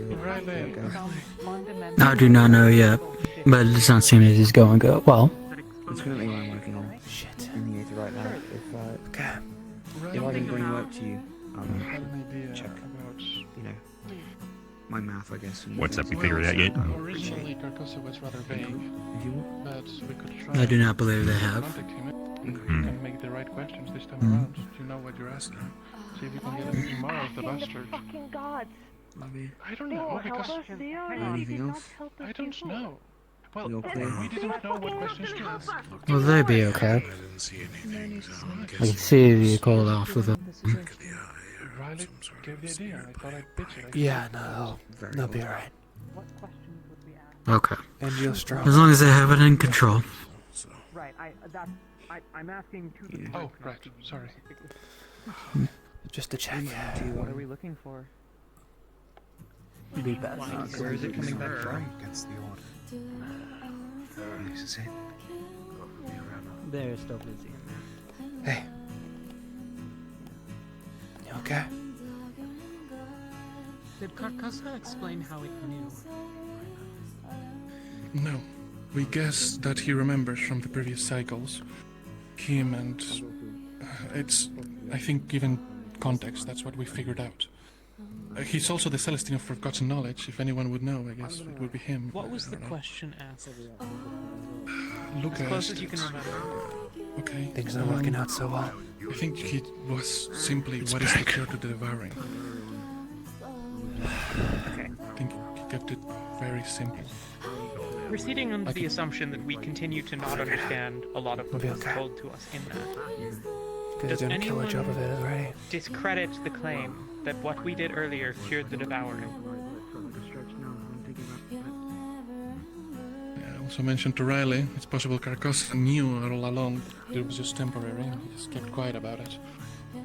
Speaker 15: I do not know yet, but it does not seem it is going good. Well,
Speaker 12: It's currently what I'm working on.
Speaker 1: Shit.
Speaker 12: In the ether right now. If I can bring work to you, check. You know, my math, I guess. and
Speaker 8: What's up? You figured it out yet?
Speaker 21: Originally, Carcosa was rather vague, but we could try.
Speaker 15: I do not believe they have.
Speaker 21: Contact him. You can make the right questions this time around. You know what you're asking. See if you can get anything more out of the bastard.
Speaker 12: Maybe.
Speaker 21: I don't know because
Speaker 12: Anything else?
Speaker 21: I don't know. Well,
Speaker 12: You're clear.
Speaker 21: we didn't know what questions to ask.
Speaker 15: Will they be okay?
Speaker 21: I didn't see anything, so
Speaker 15: I can see if you called off with them.
Speaker 21: Riley gave the idea. I thought I'd pitch it.
Speaker 1: Yeah, no, they'll be alright.
Speaker 15: Okay.
Speaker 1: And you're strong.
Speaker 15: As long as they have it in control.
Speaker 3: Right, I'm asking to the
Speaker 21: Oh, right. Sorry.
Speaker 1: Just to check.
Speaker 3: What are we looking for?
Speaker 1: Be best.
Speaker 6: Where is it coming back from? Against the order. This is it.
Speaker 15: They're still busy in there.
Speaker 1: Hey. You okay?
Speaker 3: Did Carcosa explain how it knew?
Speaker 21: No. We guess that he remembers from the previous cycles. Him and... it's... I think given context, that's what we figured out. He's also the Celestine of Forgotten Knowledge. If anyone would know, I guess it would be him.
Speaker 3: What was
Speaker 21: I
Speaker 3: the
Speaker 21: don't know.
Speaker 3: question asked?
Speaker 21: Look
Speaker 3: As close as you can remember.
Speaker 21: Okay.
Speaker 1: Things aren't working out so well.
Speaker 21: I think he was simply what is the cure to the devouring.
Speaker 3: Okay.
Speaker 21: I think he kept it very simple.
Speaker 3: Proceeding under the assumption that we continue to not understand a lot of what was told to us in that.
Speaker 1: Does
Speaker 3: Does
Speaker 1: doing a killer job of it
Speaker 3: anyone
Speaker 1: already?
Speaker 3: discredit the claim that what we did earlier cured the devouring?
Speaker 21: I also mentioned to Riley, it's possible Carcosa knew all along that it was just temporary. He just kept quiet about it. He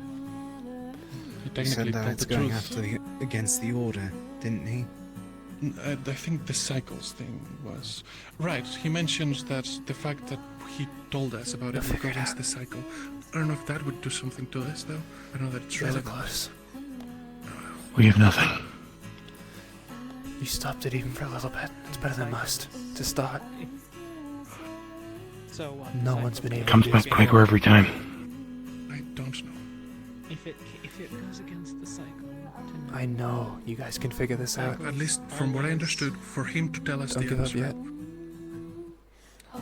Speaker 6: He
Speaker 21: technically
Speaker 6: said that
Speaker 21: told
Speaker 6: it's
Speaker 21: the
Speaker 6: going
Speaker 21: truth.
Speaker 6: after against the order, didn't he?
Speaker 21: I think the cycles thing was... Right, he mentioned that the fact that he told us about it would go against the cycle. I don't know if that would do something to this, though. I don't know that it's
Speaker 1: Really
Speaker 21: relevant.
Speaker 1: close.
Speaker 21: We have nothing.
Speaker 1: You stopped it even for a little bit. It's better than most. To start.
Speaker 3: So what?
Speaker 1: No one's been able
Speaker 21: Comes
Speaker 1: to do
Speaker 21: back
Speaker 1: this
Speaker 21: quicker
Speaker 1: before.
Speaker 21: every time. I don't know.
Speaker 3: If it goes against the cycle,
Speaker 1: I know. You guys can figure this out.
Speaker 21: At least from what I understood, for him to tell us
Speaker 1: Don't
Speaker 21: the
Speaker 1: give up
Speaker 21: answer.
Speaker 1: yet.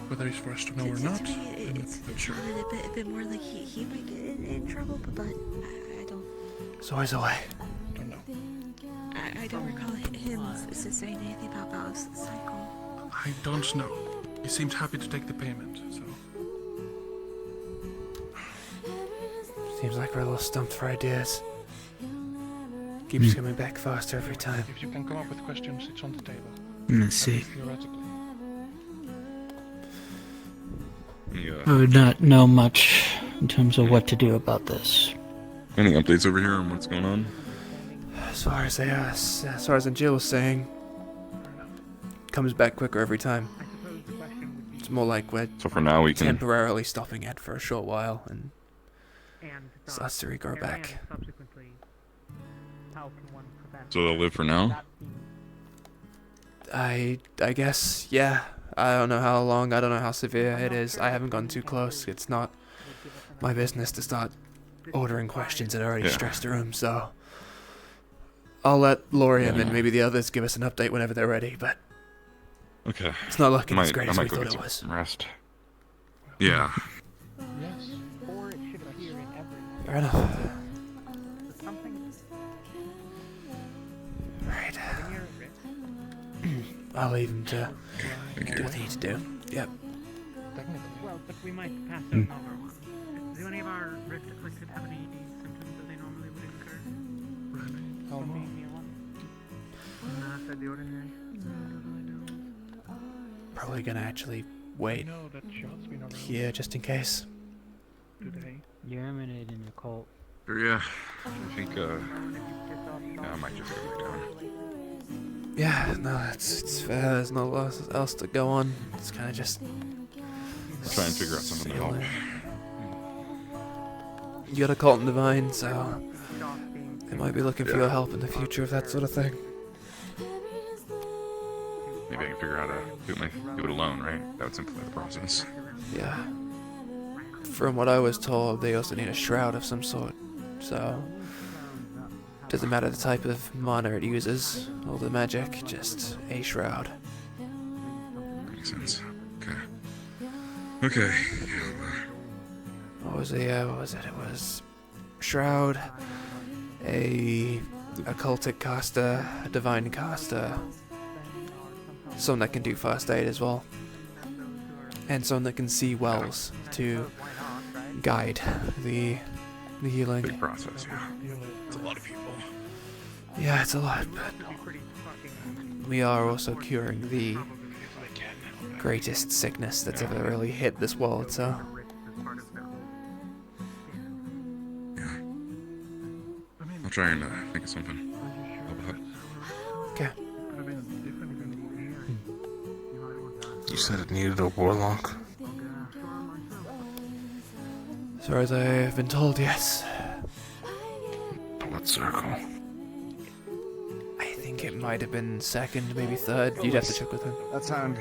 Speaker 21: Whether it's for us to know or not,
Speaker 9: To me,
Speaker 21: I'm
Speaker 9: it
Speaker 21: not sure.
Speaker 9: sounded a bit more like he might get in trouble, but I don't.
Speaker 1: So where's the way?
Speaker 21: Don't know.
Speaker 9: I don't recall him saying anything about the cycle.
Speaker 21: I don't know. He seems happy to take the payment, so...
Speaker 1: Seems like we're a little stumped for ideas. Keeps coming back faster every time.
Speaker 21: If you can come up with questions, it's on the table.
Speaker 15: Let's see.
Speaker 21: Theoretically.
Speaker 15: I would not know much in terms of what to do about this.
Speaker 7: Any updates over here on what's going on?
Speaker 1: As far as Jill was saying, comes back quicker every time. It's more like we're
Speaker 7: So for now we can...
Speaker 1: temporarily stopping it for a short while and starts to regrow back.
Speaker 7: So they'll live for now?
Speaker 1: I guess, yeah. I don't know how long, I don't know how severe it is. I haven't gone too close. It's not my business to start ordering questions that already
Speaker 7: Yeah.
Speaker 1: stressed the room, so I'll let Lori and then maybe the others give us an update whenever they're ready, but
Speaker 7: Okay.
Speaker 1: it's not looking as
Speaker 7: I
Speaker 1: great as we
Speaker 7: might go
Speaker 1: thought
Speaker 7: get
Speaker 1: it was.
Speaker 7: some rest. Yeah.
Speaker 21: Yes.
Speaker 3: or it should appear in every.
Speaker 1: Fair enough.
Speaker 3: Something.
Speaker 1: Right. I'll leave him to do what he needs to do. Yep.
Speaker 3: Well, but we might pass it over one. Do any of our rift afflicted have any symptoms that they normally would incur?
Speaker 1: Probably gonna actually wait here just in case.
Speaker 11: You're emanating a cult.
Speaker 7: Yeah, I think, yeah, I might just go back down.
Speaker 1: Yeah, no, it's fair. There's not a lot else to go on. It's kind of just.
Speaker 7: I'll try and figure out something to help.
Speaker 1: You got a cult in Divine, so they might be looking for your help in the future of that sort of thing.
Speaker 7: Maybe I can figure out do it alone, right? That would simplify the process.
Speaker 1: Yeah. From what I was told, they also need a shroud of some sort. So, doesn't matter the type of mana it uses, or the magic, just a shroud.
Speaker 7: Makes sense. Okay.
Speaker 1: What was it? It was shroud, a occultic caster, a divine caster, someone that can do first aid as well, and someone that can see wells to guide the healing.
Speaker 7: Big process, yeah. It's a lot of people.
Speaker 1: Yeah, it's a lot, but we are also curing the greatest sickness that's ever really hit this world, so.
Speaker 7: I'll try and think of something.
Speaker 1: Okay.
Speaker 21: You said it needed a warlock?
Speaker 1: As far as I've been told, yes.
Speaker 21: What circle?
Speaker 1: I think it might have been second, maybe third. You'd have to check with him.
Speaker 6: That sound...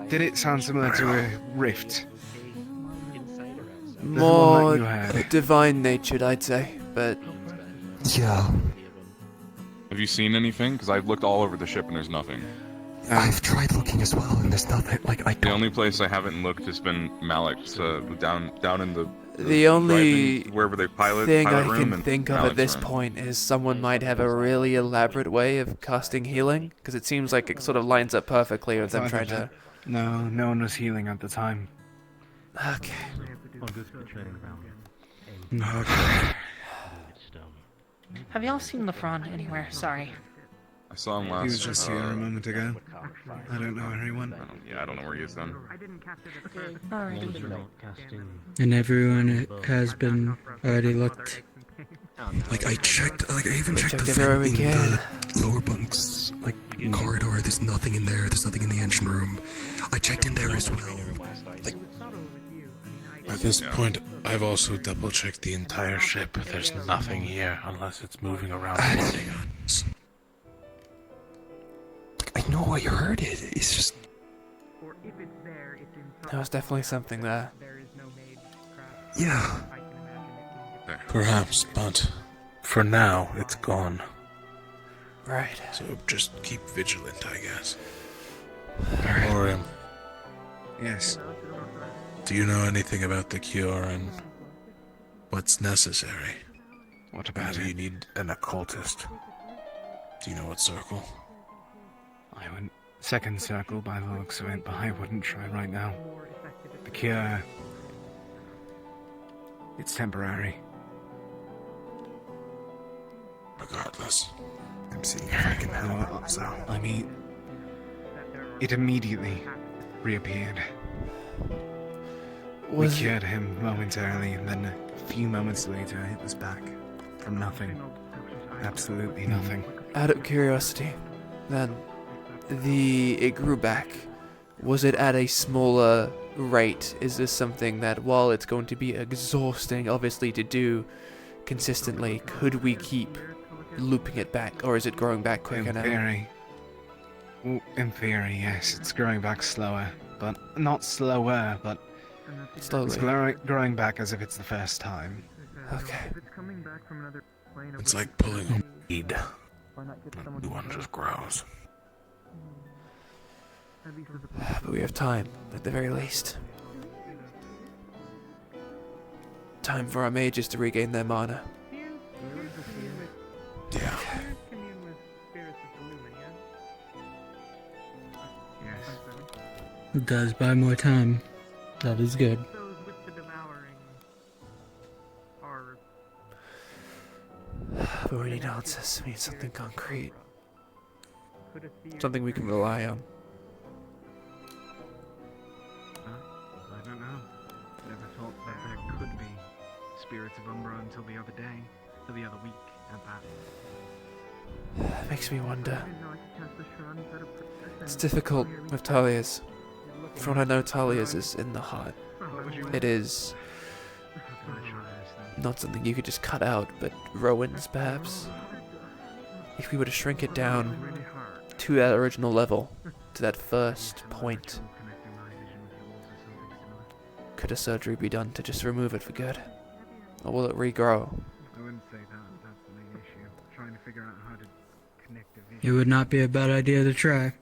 Speaker 6: did it sound similar to a rift?
Speaker 1: More divine-natured, I'd say, but...
Speaker 21: Yeah.
Speaker 7: Have you seen anything? Because I've looked all over the ship and there's nothing.
Speaker 21: I've tried looking as well, and there's nothing.
Speaker 7: The only place I haven't looked has been Malik's, down in
Speaker 1: the only
Speaker 7: wherever they pilot
Speaker 1: thing I
Speaker 7: room
Speaker 1: can
Speaker 7: and
Speaker 1: think of
Speaker 7: Malik's
Speaker 1: at this
Speaker 7: room.
Speaker 1: point is someone might have a really elaborate way of casting healing, because it seems like it sort of lines up perfectly with them trying to...
Speaker 6: No, no one was healing at the time.
Speaker 1: Okay.
Speaker 24: Have y'all seen LeFron anywhere? Sorry.
Speaker 7: I saw him last.
Speaker 6: He was just here a moment ago. I don't know anyone.
Speaker 7: I don't know where he is then.
Speaker 15: And everyone has been already looked.
Speaker 21: Like, I checked, I even checked the
Speaker 1: everywhere we
Speaker 21: vent in
Speaker 1: can.
Speaker 21: the lower bunks, corridor. There's nothing in there. There's nothing in the engine room. I checked in there as well.
Speaker 16: At this point, I've also double-checked the entire ship. There's nothing here unless it's moving around.
Speaker 21: I know I heard it. It's just...
Speaker 1: There was definitely something there.
Speaker 21: Yeah.
Speaker 16: Perhaps, but for now, it's gone.
Speaker 1: Right.
Speaker 16: So just keep vigilant, I guess.
Speaker 1: Alright.
Speaker 16: Orium,
Speaker 6: Yes.
Speaker 16: do you know anything about the cure and what's necessary?
Speaker 6: What about
Speaker 16: Do
Speaker 6: it?
Speaker 16: you need an occultist? Do you know what circle?
Speaker 6: I went second circle by the looks of it, but I wouldn't try right now. The cure... it's temporary.
Speaker 16: Regardless,
Speaker 21: I'm seeing if I can help. So,
Speaker 6: I mean... it immediately reappeared. We cured him momentarily, and then a few moments later it was back. From nothing. Absolutely nothing.
Speaker 1: Out of curiosity, then, it grew back. Was it at a smaller rate? Is this something that, while it's going to be exhausting, obviously, to do consistently, could we keep looping it back, or is it growing back quicker now?
Speaker 6: In theory, yes, it's growing back slower, but not slower, but
Speaker 1: slowly.
Speaker 6: It's growing back as if it's the first time.
Speaker 1: Okay.
Speaker 16: It's like pulling a weed. The one just grows.
Speaker 1: But we have time, at the very least. Time for our mages to regain their mana.
Speaker 16: Yeah.
Speaker 15: It does buy more time. That is good.
Speaker 1: But we need answers. We need something concrete. Something we can rely on.
Speaker 6: I don't know. Never thought that there could be spirits of Umbra until the other day, or the other week, at that.
Speaker 1: It makes me wonder. It's difficult with Talia's. From what I know, Talia's is in the heart. It is not something you could just cut out, but Rowan's perhaps. If we were to shrink it down to that original level, to that first point, could a surgery be done to just remove it for good? Or will it regrow?
Speaker 6: I wouldn't say that. That's the main issue. Trying to figure out how to connect the vision.
Speaker 15: It would not be a bad idea to try.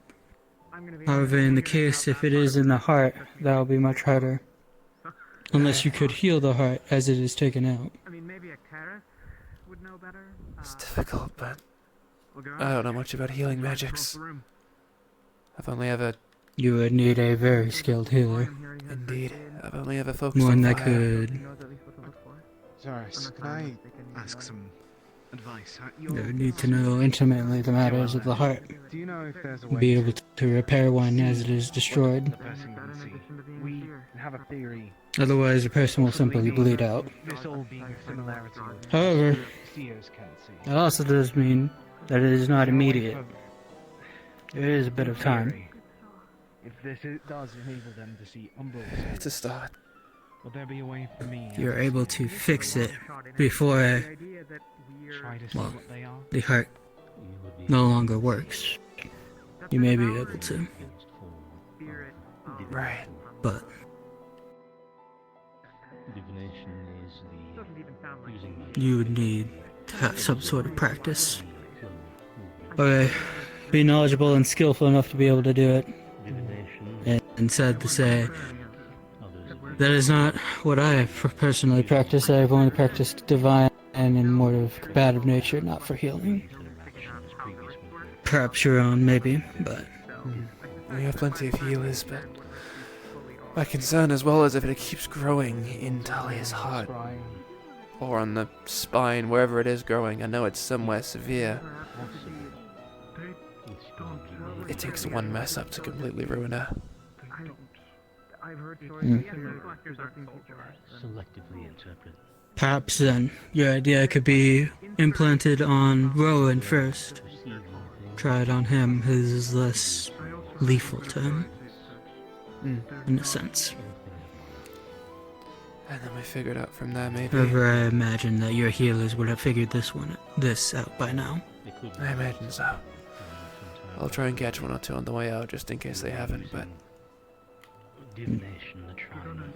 Speaker 15: However, in the case if it is in the heart, that will be much harder. Unless you could heal the heart as it is taken out.
Speaker 6: I mean, maybe a Karis would know better.
Speaker 1: It's difficult, but I don't know much about healing magics. I've only ever...
Speaker 15: You would need a very skilled healer.
Speaker 1: Indeed. I've only ever focused
Speaker 15: One
Speaker 1: on
Speaker 15: that
Speaker 1: fire.
Speaker 15: could
Speaker 6: Sorry, can I ask some advice?
Speaker 15: They would need to know intimately the matters of the heart.
Speaker 6: Do you know if there's a way
Speaker 15: Be able to repair one as it is destroyed.
Speaker 6: the person can see? We have a theory.
Speaker 15: Otherwise, a person will simply bleed out.
Speaker 6: This all being a similarity with
Speaker 15: However,
Speaker 6: seers can't see.
Speaker 15: that also does mean that it is not immediate. There is a bit of time.
Speaker 6: If this does enable them to see Umbral,
Speaker 1: It's a start.
Speaker 6: will there be a way for me?
Speaker 15: You're able to fix it before,
Speaker 6: Try to see
Speaker 15: well,
Speaker 6: what they are.
Speaker 15: the heart no longer works. You may be able to.
Speaker 1: Right.
Speaker 15: But
Speaker 11: Divination is the using magic.
Speaker 15: you would need to have some sort of practice. Or be knowledgeable and skillful enough to be able to do it. And sad to say, that is not what I have personally practiced. I've only practiced divine and more of combative nature, not for healing. Perhaps your own, maybe, but...
Speaker 1: We have plenty of healers, but my concern as well is if it keeps growing in Talia's heart, or on the spine, wherever it is growing. I know it's somewhere severe. It takes one mess up to completely ruin her.
Speaker 11: Selectively interpret.
Speaker 15: Perhaps then, your idea could be implanted on Rowan first. Try it on him, his is less lethal to him. In a sense.
Speaker 1: And then we figured out from there, maybe.
Speaker 15: However, I imagine that your healers would have figured this out by now.
Speaker 1: I imagine so. I'll try and catch one or two on the way out, just in case they haven't, but...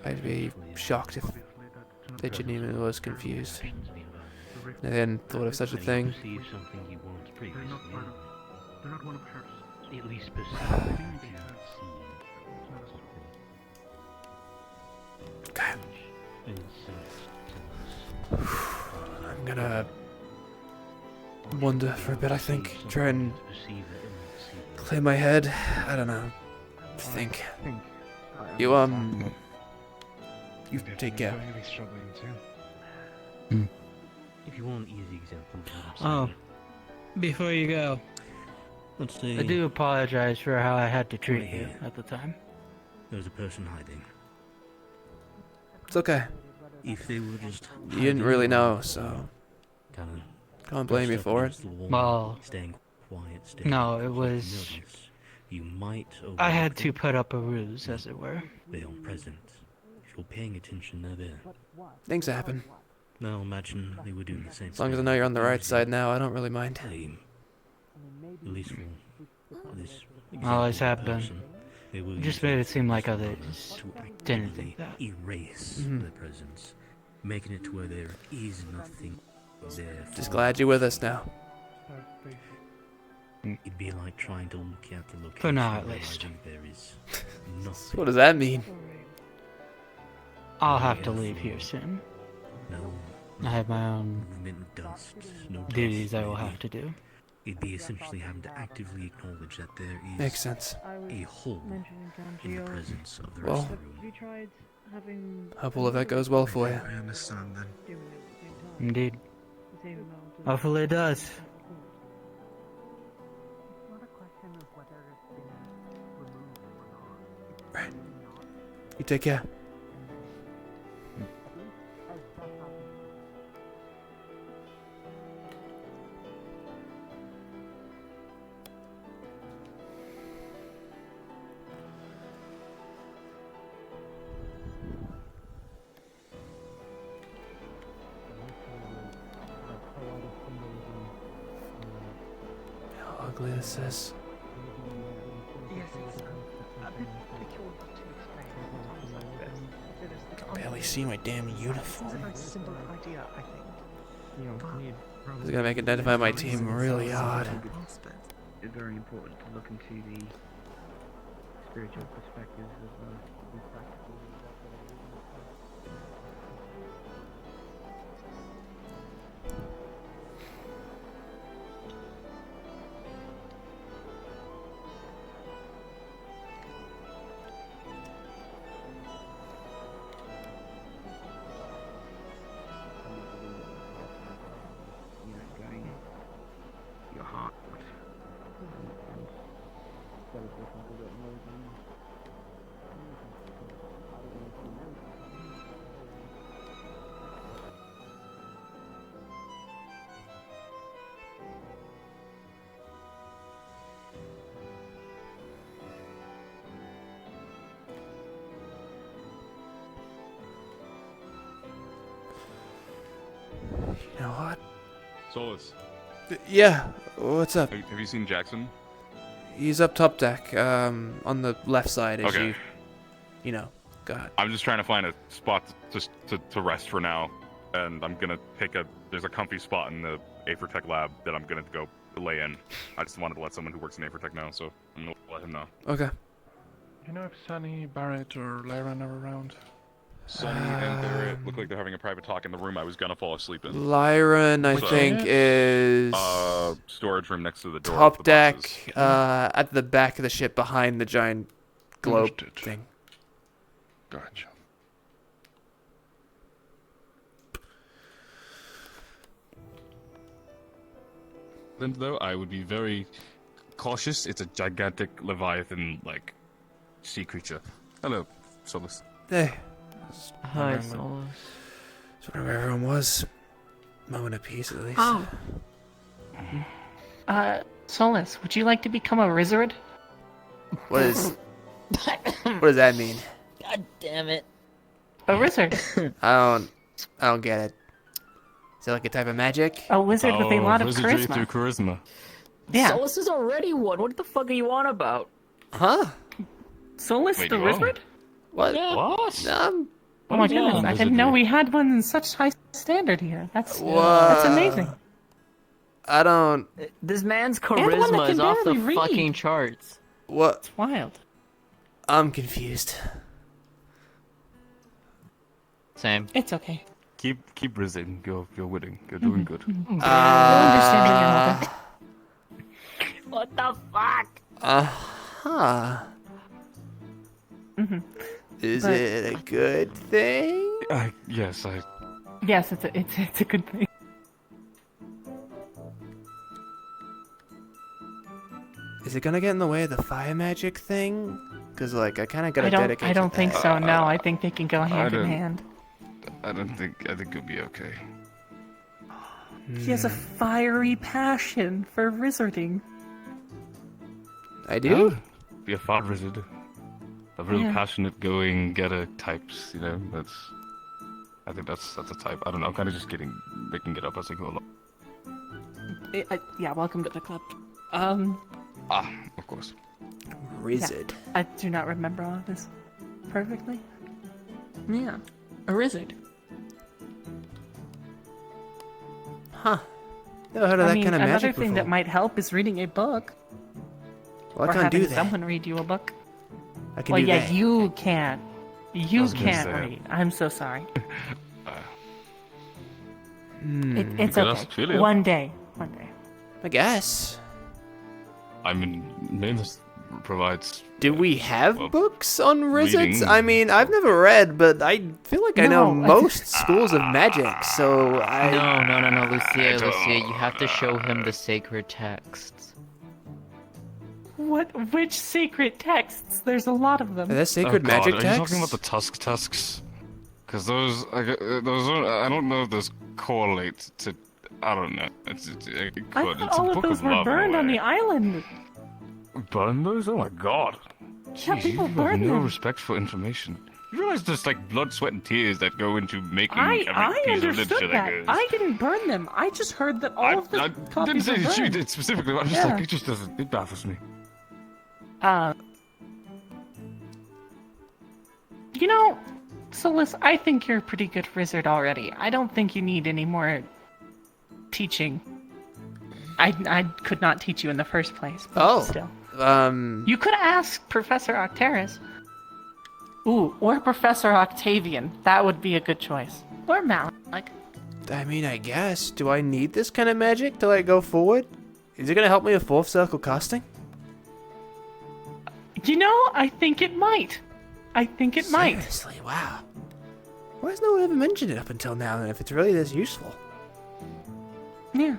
Speaker 1: I'd be shocked if they genuinely was confused. They hadn't thought of such a thing. Okay. I'm gonna wander for a bit, I think. Try and clear my head. I don't know. Think. You, you take care.
Speaker 11: If you want easy examples,
Speaker 15: Oh, before you go,
Speaker 11: let's see.
Speaker 15: I do apologize for how I had to treat you at the time.
Speaker 11: There was a person hiding.
Speaker 1: It's okay.
Speaker 11: If they were just
Speaker 1: You didn't really know, so
Speaker 11: Kinda
Speaker 1: can't blame you for it.
Speaker 15: Well,
Speaker 11: staying quiet, staying
Speaker 15: no, it was...
Speaker 11: nervous. You might
Speaker 15: I had to put up a ruse, as it were.
Speaker 11: They are present. If you're paying attention, they're there.
Speaker 1: Things happen.
Speaker 11: Now imagine they were doing the same.
Speaker 1: As long as I know you're on the right side now, I don't really mind.
Speaker 11: At least for this
Speaker 15: Always have been.
Speaker 11: person, they will
Speaker 15: It just
Speaker 11: use
Speaker 15: made
Speaker 11: that
Speaker 15: it seem like
Speaker 11: to
Speaker 15: others didn't
Speaker 11: actively
Speaker 15: think that.
Speaker 11: erase their presence, making it to where there is nothing there.
Speaker 1: Just
Speaker 11: for
Speaker 1: glad you're with us now.
Speaker 11: It'd be like trying to look at the location.
Speaker 15: For now, at
Speaker 11: and
Speaker 15: least.
Speaker 11: realizing there is nothing.
Speaker 1: What does that mean?
Speaker 15: I'll have to leave here soon.
Speaker 11: No
Speaker 15: I have my own
Speaker 11: movement of dust, no
Speaker 15: duties
Speaker 11: dust,
Speaker 15: I will
Speaker 11: maybe.
Speaker 15: have to do.
Speaker 11: It'd be essentially having to actively acknowledge that there is
Speaker 1: Makes sense.
Speaker 11: a hole in the presence of the
Speaker 1: Well,
Speaker 11: rest of the room.
Speaker 1: hope all of that goes well for you.
Speaker 16: I understand then.
Speaker 15: Indeed. Hopefully it does.
Speaker 1: Right. You take care. How ugly this is.
Speaker 24: Yes, it's a bit peculiar to explain at times like this.
Speaker 1: I can barely see my damn uniform.
Speaker 24: It's a very simple idea, I think.
Speaker 1: This is gonna make identifying my team really hard.
Speaker 5: It's very important to look into the spiritual perspectives as well as the practical. Your heart.
Speaker 1: You know what?
Speaker 7: Solus.
Speaker 1: Yeah, what's up?
Speaker 7: Have you seen Jackson?
Speaker 1: He's up top deck, on the left side as
Speaker 7: Okay.
Speaker 1: you know, go ahead.
Speaker 7: I'm just trying to find a spot just to rest for now, and I'm gonna pick there's a comfy spot in the Aethertech lab that I'm gonna go lay in. I just wanted to let someone who works in Aethertech know, so I'm gonna let him know.
Speaker 1: Okay.
Speaker 21: You know if Sunny, Barrett, or Lyran are around?
Speaker 7: Sonny and Barrett look like they're having a private talk in the room I was gonna fall asleep in.
Speaker 1: Lyran, I think, is
Speaker 7: storage room next to the door.
Speaker 1: top
Speaker 7: with the
Speaker 1: deck,
Speaker 7: boxes.
Speaker 1: at the back of the ship behind the giant globe
Speaker 21: Understood.
Speaker 1: thing.
Speaker 21: Gotcha.
Speaker 7: Then though, I would be very cautious. It's a gigantic leviathan like sea creature. Hello, Solus.
Speaker 1: Hey.
Speaker 17: Hi, Solus.
Speaker 1: Just wondering where everyone was. Moment of peace, at least.
Speaker 24: Oh. Solus, would you like to become a wizard?
Speaker 1: What does that mean?
Speaker 17: God damn it.
Speaker 24: A wizard.
Speaker 1: I don't get it. Is it like a type of magic?
Speaker 24: A wizard with a lot of
Speaker 7: wizardry
Speaker 24: charisma.
Speaker 7: through charisma.
Speaker 24: Yeah.
Speaker 17: Solus is already one. What the fuck are you on about?
Speaker 1: Huh?
Speaker 24: Solus
Speaker 7: Wait,
Speaker 24: the
Speaker 7: you are?
Speaker 24: wizard?
Speaker 1: What?
Speaker 17: Yeah.
Speaker 7: What?
Speaker 24: Oh my
Speaker 17: Yeah.
Speaker 24: goodness, I didn't know we had one in such high standard here. That's amazing.
Speaker 1: I don't.
Speaker 17: This man's
Speaker 24: one that
Speaker 17: charisma
Speaker 24: can
Speaker 17: is off the
Speaker 24: barely read.
Speaker 17: fucking charts.
Speaker 1: What?
Speaker 24: It's wild.
Speaker 1: I'm confused.
Speaker 17: Same.
Speaker 24: It's okay.
Speaker 7: Keep rising. You're winning. You're doing good.
Speaker 24: We're understanding your mother.
Speaker 17: What the fuck?
Speaker 1: Uh-huh.
Speaker 24: Mhm.
Speaker 1: Is
Speaker 24: But-
Speaker 1: it a good thing?
Speaker 7: Yes,
Speaker 24: Yes, it's a good thing.
Speaker 1: Is it gonna get in the way of the fire magic thing? Cause like I kind of gotta dedicate.
Speaker 24: I don't
Speaker 1: to
Speaker 24: think
Speaker 1: that.
Speaker 24: so. No, I think they can go hand in
Speaker 7: don't-
Speaker 24: hand.
Speaker 7: I think you'll be okay.
Speaker 24: He has a fiery passion for wizarding.
Speaker 1: I do.
Speaker 7: Be a fire wizard. A real
Speaker 24: Yeah.
Speaker 7: passionate, going getter types. You know, I think that's a type. I don't know. I'm kind of just making it up as I go along.
Speaker 24: Yeah, welcome to the club.
Speaker 7: Of course.
Speaker 1: Wizard.
Speaker 24: Yeah, I do not remember all of this perfectly. Yeah, a wizard.
Speaker 1: Huh. Never heard of that kind of
Speaker 24: another
Speaker 1: magic
Speaker 24: thing
Speaker 1: before.
Speaker 24: that might help is reading a book.
Speaker 1: Well, I
Speaker 24: or
Speaker 1: can't
Speaker 24: having
Speaker 1: do that.
Speaker 24: someone read you a book.
Speaker 1: I can
Speaker 24: well,
Speaker 1: do
Speaker 24: yeah,
Speaker 1: that.
Speaker 24: you can. You
Speaker 7: was gonna
Speaker 24: can't
Speaker 7: say.
Speaker 24: read. I'm so sorry. It's
Speaker 7: You could
Speaker 24: okay.
Speaker 7: ask Julia.
Speaker 24: One day.
Speaker 1: I guess.
Speaker 7: I mean,
Speaker 19: provides.
Speaker 1: Do we have books on wizards?
Speaker 19: reading.
Speaker 1: I mean, I've never read, but I feel like I know
Speaker 17: No.
Speaker 1: most schools of magic, so I...
Speaker 17: No, Lucia, you have to show him the sacred texts.
Speaker 3: Which sacred texts? There's a lot of them.
Speaker 1: Are there sacred magic
Speaker 19: Are you
Speaker 1: texts?
Speaker 19: talking about the tusks? Because those I don't know if those correlate to. I don't know. It could.
Speaker 3: I
Speaker 19: It's
Speaker 3: thought
Speaker 19: a
Speaker 3: all of
Speaker 19: book
Speaker 3: those
Speaker 19: of
Speaker 3: were
Speaker 19: love in a
Speaker 3: burned on
Speaker 19: way.
Speaker 3: the island.
Speaker 19: Burn those? Oh my god.
Speaker 3: Yeah,
Speaker 19: Jeez,
Speaker 3: people
Speaker 19: you have
Speaker 3: burn
Speaker 19: no
Speaker 3: them.
Speaker 19: respect for information. You realize there's like blood, sweat, and tears that go into making
Speaker 3: I
Speaker 19: every piece of
Speaker 3: understood
Speaker 19: literature
Speaker 3: that.
Speaker 19: goes.
Speaker 3: I didn't burn them. I just heard that all of the
Speaker 19: I
Speaker 3: copies
Speaker 19: didn't say
Speaker 3: were
Speaker 19: that you
Speaker 3: burned.
Speaker 19: did specifically, but I'm just
Speaker 3: Yeah.
Speaker 19: like, it just doesn't. It baffles me.
Speaker 3: You know, Solus, I think you're a pretty good wizard already. I don't think you need any more teaching. I could not teach you in the first place. But still. You could ask Professor Octaris. Ooh, or Professor Octavian. That would be a good choice. Or Malik.
Speaker 1: I mean, I guess. Do I need this kind of magic to, like, go forward? Is it gonna help me with fourth circle casting?
Speaker 3: You know, I think it might. I think it might.
Speaker 1: Seriously, wow. Why has no one ever mentioned it up until now, then, if it's really this useful?
Speaker 3: Yeah.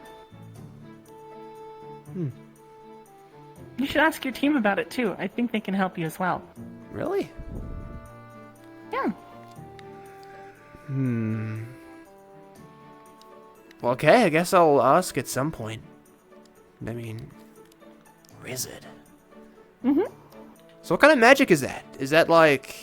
Speaker 3: You should ask your team about it too. I think they can help you as well.
Speaker 1: Really?
Speaker 3: Yeah.
Speaker 1: Well, okay, I guess I'll ask at some point. I mean, wizard.
Speaker 3: Mm-hmm.
Speaker 1: So what kind of magic is that? Is that like...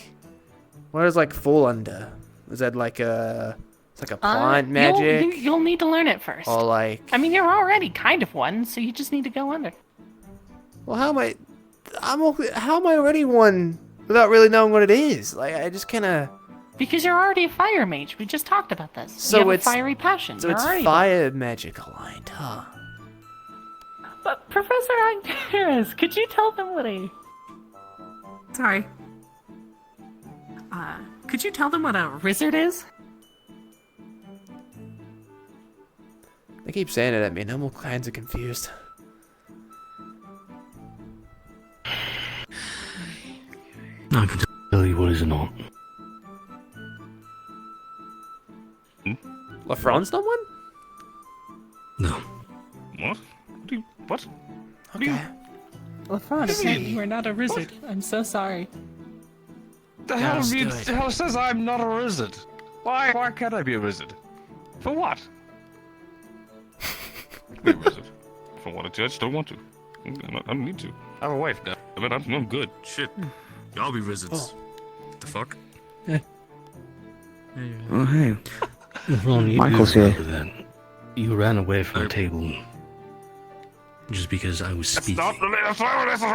Speaker 1: What does, like, fall under? Is that like a... It's like a plant magic?
Speaker 3: You'll need to learn it first.
Speaker 1: Or like...
Speaker 3: I mean, you're already kind of one, so you just need to go under.
Speaker 1: Well, how am I... How am I already one without really knowing what it is? Like, I just kind of...
Speaker 3: Because you're already a fire mage. We just talked about this.
Speaker 1: So
Speaker 3: you have
Speaker 1: it's...
Speaker 3: a fiery passion.
Speaker 1: So
Speaker 3: You're
Speaker 1: it's
Speaker 3: already
Speaker 1: fire magic aligned, huh?
Speaker 3: But Professor Octaris, could you tell them what a... Sorry. Could you tell them what a wizard is?
Speaker 1: They keep saying it at me, and I'm all kinds of confused.
Speaker 11: I can tell you what is not.
Speaker 1: LaFron's not one?
Speaker 11: No.
Speaker 19: What?
Speaker 1: Okay.
Speaker 3: LaFron, apparently you are not a wizard. I'm so sorry.
Speaker 19: The hell says I'm not a wizard? Why can't I be a wizard? For what? Be a wizard. If I wanted to, I just don't want to. I don't need to. I have a wife now. I mean, I'm good. Shit. Y'all be wizards. The fuck?
Speaker 12: Oh, hey.
Speaker 11: Ron, you
Speaker 12: Michael's
Speaker 11: do
Speaker 12: here.
Speaker 11: remember that. You ran away from the table just because I was speaking.
Speaker 19: Stop the little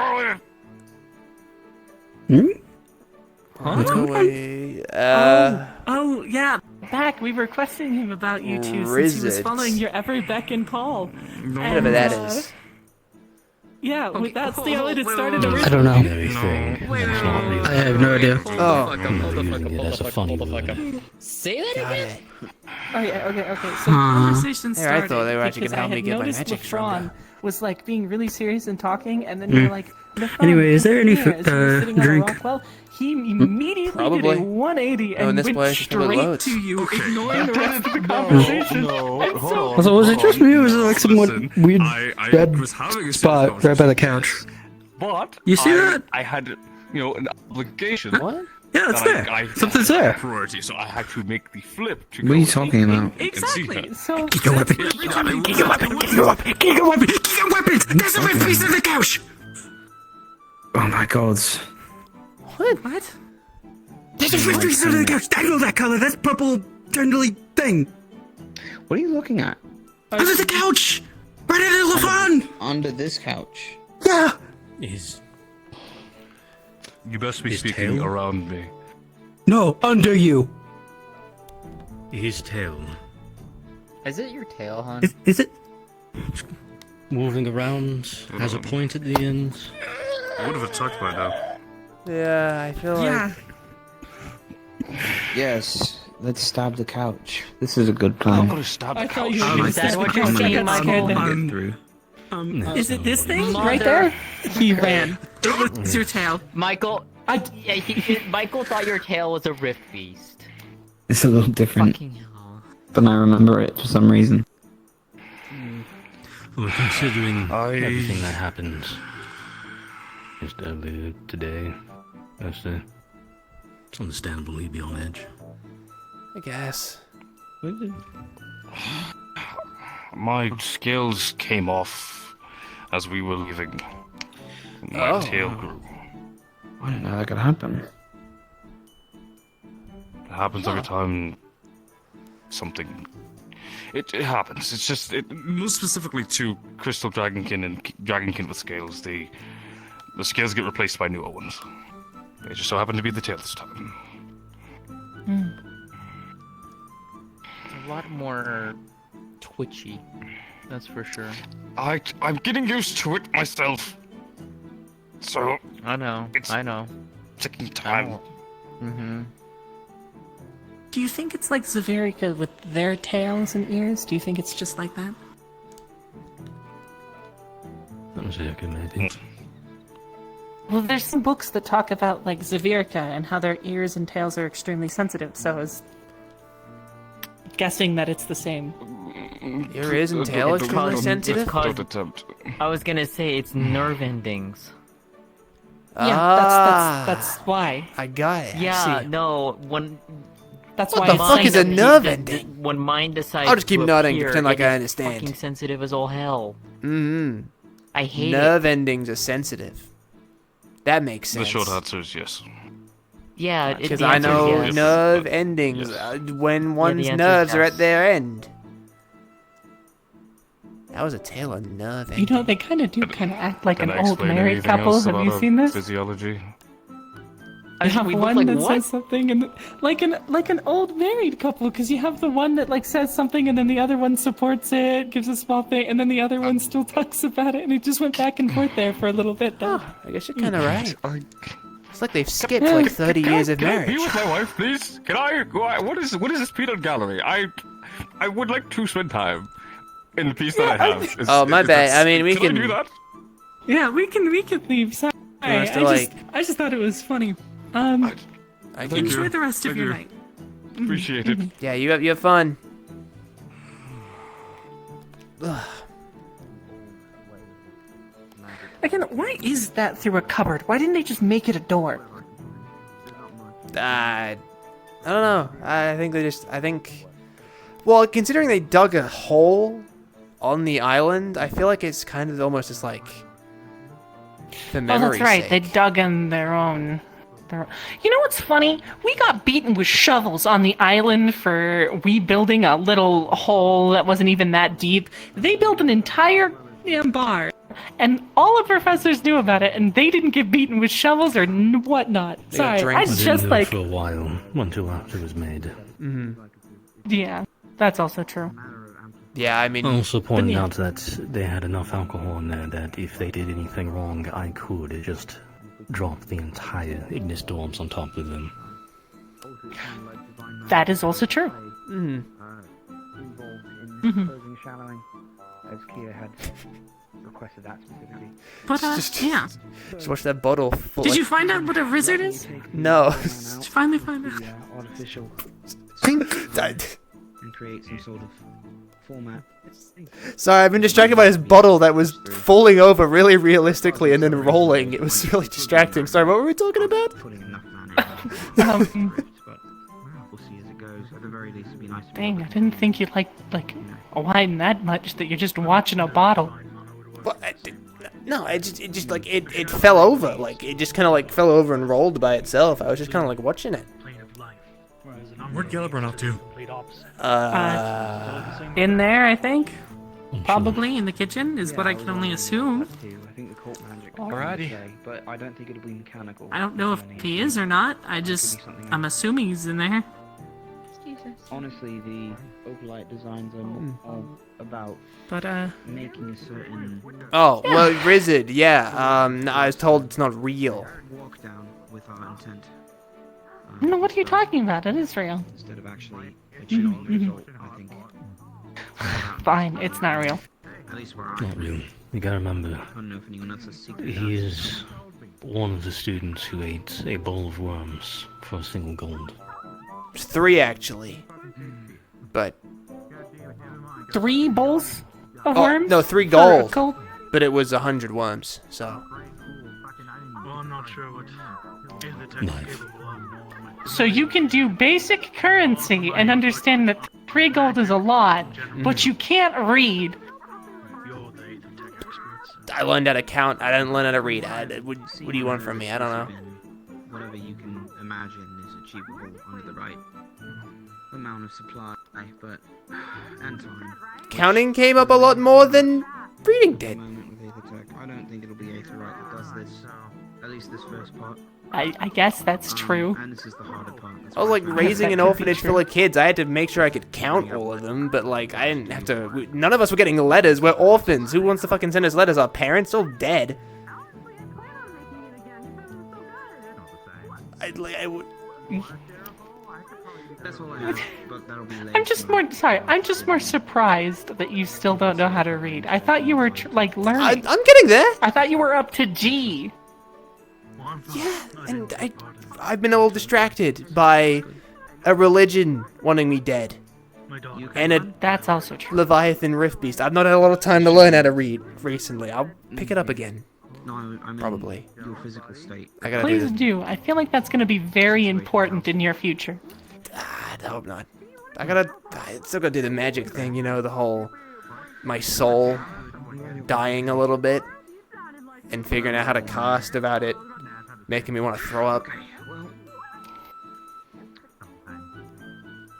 Speaker 19: related.
Speaker 1: What's going
Speaker 3: Oh, yeah. Back, we were questioning him about you two since he was
Speaker 1: Wizards.
Speaker 3: following your every beck and call.
Speaker 1: Whatever that is.
Speaker 3: Yeah, that's the island it started originally.
Speaker 15: I don't know.
Speaker 11: Everything. That's not real.
Speaker 15: I have no idea.
Speaker 1: Oh.
Speaker 11: I'm using it as a funny word.
Speaker 17: Say that again?
Speaker 3: Okay. So the conversation
Speaker 1: There, I
Speaker 3: started
Speaker 1: thought they were actually
Speaker 3: because
Speaker 1: gonna help
Speaker 3: I
Speaker 1: me
Speaker 3: had
Speaker 1: get my
Speaker 3: noticed
Speaker 1: magic
Speaker 3: LaFron
Speaker 1: stronger.
Speaker 3: was like being really serious and talking, and then you were like, LaFron,
Speaker 15: Anyway, is there any
Speaker 3: come here. As he was sitting on a
Speaker 15: drink?
Speaker 3: rock well, he immediately
Speaker 1: Probably.
Speaker 3: did a 180
Speaker 1: No, in
Speaker 3: and
Speaker 1: this
Speaker 3: went
Speaker 1: place, there's probably
Speaker 3: straight
Speaker 1: loads.
Speaker 3: to you, ignoring the rest of the conversation.
Speaker 15: So was it just me, or was it like some weird red spot right by the couch?
Speaker 19: But
Speaker 15: You see that?
Speaker 19: I had, an obligation.
Speaker 1: What?
Speaker 15: Yeah, it's
Speaker 19: that
Speaker 15: there.
Speaker 19: I
Speaker 15: Something's
Speaker 19: had
Speaker 15: there.
Speaker 19: Priority, so I had to make the flip to
Speaker 12: What
Speaker 19: go
Speaker 12: are you talking about?
Speaker 19: and see her.
Speaker 3: Exactly. So
Speaker 15: Get your weapon. Get your weapon. Get your weapon. Get your weapon. Get your weapon. Get your weapons. There's a red piece on the couch.
Speaker 12: Oh my god.
Speaker 3: what?
Speaker 15: There's a red piece on the couch. I know that color. That's purple generally thing.
Speaker 12: What are you looking at?
Speaker 15: Under the couch. Right under the phone.
Speaker 12: Under this couch.
Speaker 15: Yeah.
Speaker 19: You best be
Speaker 11: His
Speaker 19: speaking
Speaker 11: tail?
Speaker 19: around me.
Speaker 15: No, under you.
Speaker 11: His tail.
Speaker 17: Is it your tail, hon?
Speaker 15: Is it?
Speaker 11: Moving around, has a point at the end.
Speaker 19: I would have attacked by now.
Speaker 1: Yeah, I feel like...
Speaker 12: Yes. Let's stab the couch. This is a good
Speaker 19: I'm
Speaker 12: plan.
Speaker 19: gonna stab
Speaker 3: I
Speaker 19: the
Speaker 3: thought
Speaker 19: couch.
Speaker 3: you were
Speaker 17: Is that what you're
Speaker 12: I'm
Speaker 17: saying,
Speaker 12: gonna
Speaker 17: Michael?
Speaker 12: get through.
Speaker 3: Is it this thing
Speaker 17: Mother-
Speaker 3: right there? He ran.
Speaker 14: It was your tail.
Speaker 17: Michael, Michael thought your tail was a rift beast.
Speaker 12: It's a little different.
Speaker 17: Fucking hell.
Speaker 12: But I remember it for some reason.
Speaker 11: Well, considering everything that happened just earlier today, it's understandable he'd be on edge.
Speaker 1: I guess.
Speaker 19: My scales came off as we were leaving. My tail grew.
Speaker 12: I didn't know that could happen.
Speaker 19: It happens every time something... It happens. It's just... most specifically to Crystal Dragonkin and Dragonkin with scales, the scales get replaced by newer ones. They just so happen to be the tail this time.
Speaker 17: A lot more twitchy, that's for sure.
Speaker 19: I'm getting used to it myself. So...
Speaker 17: I know.
Speaker 19: Taking time.
Speaker 3: Do you think it's like Zaverica with their tails and ears? Do you think it's just like that?
Speaker 11: Maybe.
Speaker 3: Well, there's some books that talk about like Zaverica and how their ears and tails are extremely sensitive, so I was guessing that it's the same.
Speaker 1: Your ears and tail extremely sensitive?
Speaker 17: I was gonna say it's nerve endings.
Speaker 3: Yeah, that's why.
Speaker 1: I got it.
Speaker 17: Yeah, no, when...
Speaker 3: That's
Speaker 1: what
Speaker 3: why
Speaker 1: the fuck is a nerve ending?
Speaker 17: When mine decides
Speaker 1: I'll just keep
Speaker 17: to
Speaker 1: nodding,
Speaker 17: appear,
Speaker 1: pretend like
Speaker 17: it
Speaker 1: I
Speaker 17: is
Speaker 1: understand.
Speaker 17: Fucking sensitive as all hell. I hate
Speaker 1: nerve endings are sensitive. That makes sense.
Speaker 19: The short answer is yes.
Speaker 17: Yeah,
Speaker 1: because I know nerve endings when one's nerves are at their end. That was a tale of nerve ending.
Speaker 3: You know, they kind of act like
Speaker 19: Can
Speaker 3: an
Speaker 19: I
Speaker 3: old
Speaker 19: explain
Speaker 3: married
Speaker 19: anything
Speaker 3: couple.
Speaker 19: else
Speaker 3: Have you
Speaker 19: about
Speaker 3: seen this?
Speaker 19: Physiology.
Speaker 3: You have
Speaker 17: we
Speaker 3: one
Speaker 17: look like
Speaker 3: that
Speaker 17: what?
Speaker 3: says something, and like an old married couple, because you have the one that like says something, and then the other one supports it, gives a small thing, and then the other one still talks about it, and it just went back and forth there for a little bit. Though.
Speaker 1: I guess you're kind of right. It's like they've skipped like 30 years of marriage.
Speaker 19: Can I be with my wife, please? Can I? What is this peanut gallery? I would like to spend time in the piece that I have.
Speaker 1: My bad. I mean, we can
Speaker 19: do that.
Speaker 3: Yeah, we can leave. Sorry, I just thought it was funny.
Speaker 14: Enjoy the rest of your night.
Speaker 19: Appreciate it.
Speaker 1: Yeah, you have fun.
Speaker 3: Again, why is that through a cupboard? Why didn't they just make it a door?
Speaker 1: I don't know. I think. Well, considering they dug a hole on the island, I feel like it's kind of almost just like the memory's
Speaker 3: that's right.
Speaker 1: sake.
Speaker 3: They dug in their own. You know what's funny? We got beaten with shovels on the island for rebuilding a little hole that wasn't even that deep. They built an entire damn bar, and all the professors knew about it, and they didn't get beaten with shovels or whatnot. Sorry, I just like
Speaker 11: for a while until after it was made.
Speaker 3: Yeah, that's also true.
Speaker 1: Yeah, I mean,
Speaker 11: I also pointed out that they had enough alcohol in there that if they did anything wrong, I could just drop the entire Ignis Dorms on top of them.
Speaker 3: That is also true.
Speaker 5: Shallowing, as Kia had requested that specifically.
Speaker 14: But yeah.
Speaker 1: Just watch that bottle.
Speaker 14: Did you find out what a wizard is?
Speaker 1: No.
Speaker 14: Did you finally find out?
Speaker 5: Artificial and create some sort of format.
Speaker 1: Sorry, I've been distracted by this bottle that was falling over really realistically and then rolling. It was really distracting. Sorry, what were we talking about?
Speaker 3: Dang, I didn't think you'd like wine that much that you're just watching a bottle.
Speaker 1: Well, no, it just like it fell over. Like it just kind of like fell over and rolled by itself. I was just kind of like watching it.
Speaker 21: Where'd Gellibrand out to?
Speaker 3: In there, I think.
Speaker 14: Probably in the kitchen is what I can only assume.
Speaker 5: I think the court magic.
Speaker 14: Alrighty.
Speaker 5: But I don't think it'll be mechanical.
Speaker 14: I don't know if he is or not. I'm assuming he's in there.
Speaker 5: Honestly, the Opalite designs are more about making a certain.
Speaker 1: Oh well, Rizzard, yeah. I was told it's not real.
Speaker 5: Walk down with our intent.
Speaker 3: No, what are you talking about? It is real.
Speaker 5: Instead of actually achieving the result, I think.
Speaker 3: Fine, it's not real.
Speaker 5: At least where
Speaker 11: Not real. You gotta remember,
Speaker 5: I don't know if anyone else has secret.
Speaker 11: he is one of the students who ate a bowl of worms for a single gold.
Speaker 1: It's 3 actually, but
Speaker 3: 3 bowls of
Speaker 1: oh,
Speaker 3: worms?
Speaker 1: no, 3
Speaker 3: For
Speaker 1: gold. But it was 100 worms. So.
Speaker 21: Well, I'm not sure what
Speaker 11: Knife.
Speaker 3: So you can do basic currency and understand that 3 gold is a lot, but you can't read.
Speaker 1: I learned how to count. I didn't learn how to read. What do you want from me? I don't know.
Speaker 12: Whatever you can imagine is achievable under the right amount of supply, but and time.
Speaker 1: Counting came up a lot more than reading did.
Speaker 12: I don't think it'll be Aetherite that does this. At least this first part.
Speaker 3: I guess that's true.
Speaker 12: And this is the harder part.
Speaker 1: I was like raising an orphanage full of kids. I had to make sure I could count all of them, but like I didn't have to. None of us were getting letters. We're orphans. Who wants to fucking send us letters? Our parents all dead. I would.
Speaker 12: That's all I have, but that'll be later.
Speaker 3: I'm just more surprised that you still don't know how to read. I thought you were like learning.
Speaker 1: I'm getting there.
Speaker 3: I thought you were up to G.
Speaker 1: Yeah, and I've been a little distracted by a religion wanting me dead. And
Speaker 3: that's also true.
Speaker 1: Leviathan Rift Beast. I've not had a lot of time to learn how to read recently. I'll pick it up again.
Speaker 12: No, I mean
Speaker 1: Probably.
Speaker 12: Your physical state.
Speaker 1: I gotta
Speaker 3: Please
Speaker 1: do this.
Speaker 3: do. I feel like that's going to be very important in your future.
Speaker 1: I hope not. I still gotta do the magic thing, you know, the whole my soul dying a little bit and figuring out how to cast without it making me want to throw up.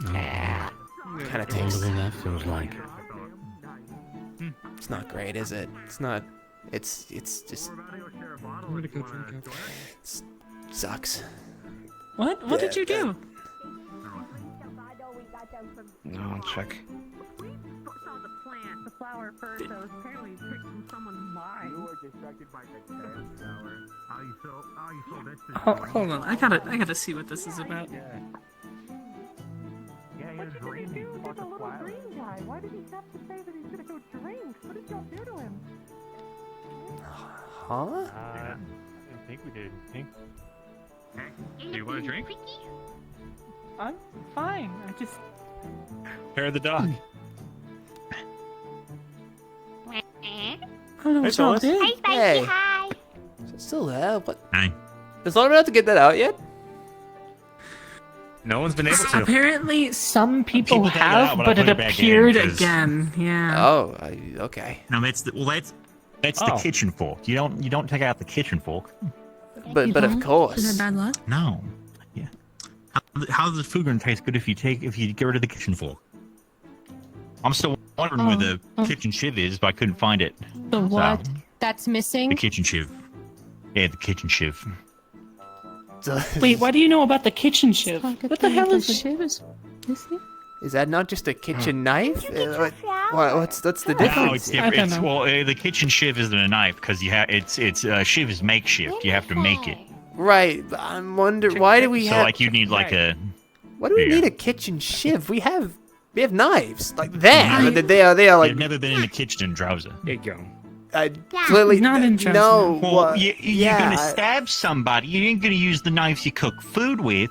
Speaker 1: Kind of takes.
Speaker 11: That feels like.
Speaker 1: It's not great, is it? It's not. It's just. Sucks.
Speaker 14: What did you do?
Speaker 12: No, I'll check.
Speaker 14: Oh, hold on. I gotta see what this is about.
Speaker 3: Why did he have to say that he's gonna go drink? What did y'all do to him?
Speaker 1: Huh?
Speaker 4: I didn't think we did anything. Do you want a drink?
Speaker 3: I'm fine. I just.
Speaker 4: Pair the dog.
Speaker 14: I don't know what's wrong, dude.
Speaker 1: Hi, Spiky. Hey. Hi. Is it still there? What?
Speaker 8: Hey.
Speaker 1: Is Lauren about to get that out yet?
Speaker 4: No one's been able to.
Speaker 14: Apparently,
Speaker 3: some people
Speaker 8: take it
Speaker 3: have,
Speaker 8: out, but I
Speaker 3: but
Speaker 8: put
Speaker 3: it
Speaker 8: it back in,
Speaker 3: appeared
Speaker 8: 'cause-
Speaker 14: again. Yeah.
Speaker 1: Oh, okay.
Speaker 8: No, that's the
Speaker 4: Oh.
Speaker 8: kitchen fork. You don't take out the kitchen fork.
Speaker 1: But of course.
Speaker 14: Is that bad luck?
Speaker 8: No. Yeah. How does the food gonna taste good if you get rid of the kitchen fork? I'm still wondering where the kitchen shiv is, but I couldn't find it.
Speaker 14: The what?
Speaker 8: So,
Speaker 14: That's missing?
Speaker 8: the kitchen shiv. Yeah, the kitchen shiv.
Speaker 3: Wait, what do you know about the kitchen shiv? What the hell is it?
Speaker 1: Is that not just a kitchen knife? What's the difference?
Speaker 8: No, it's different. Well, the kitchen shiv isn't a knife because shiv is makeshift. You have to make it.
Speaker 1: Right. but I'm wondering why do we
Speaker 8: So
Speaker 1: have?
Speaker 8: like you need like a.
Speaker 1: Why do we
Speaker 8: There you
Speaker 1: need
Speaker 8: go.
Speaker 1: a kitchen shiv? We have knives like that. They are like.
Speaker 8: You've never been in the kitchen in Drowser.
Speaker 4: There you go.
Speaker 1: Clearly
Speaker 14: Not in
Speaker 1: no.
Speaker 8: Well,
Speaker 1: what-
Speaker 8: you're
Speaker 1: yeah,
Speaker 8: gonna stab somebody. You ain't gonna use the knives you cook food with.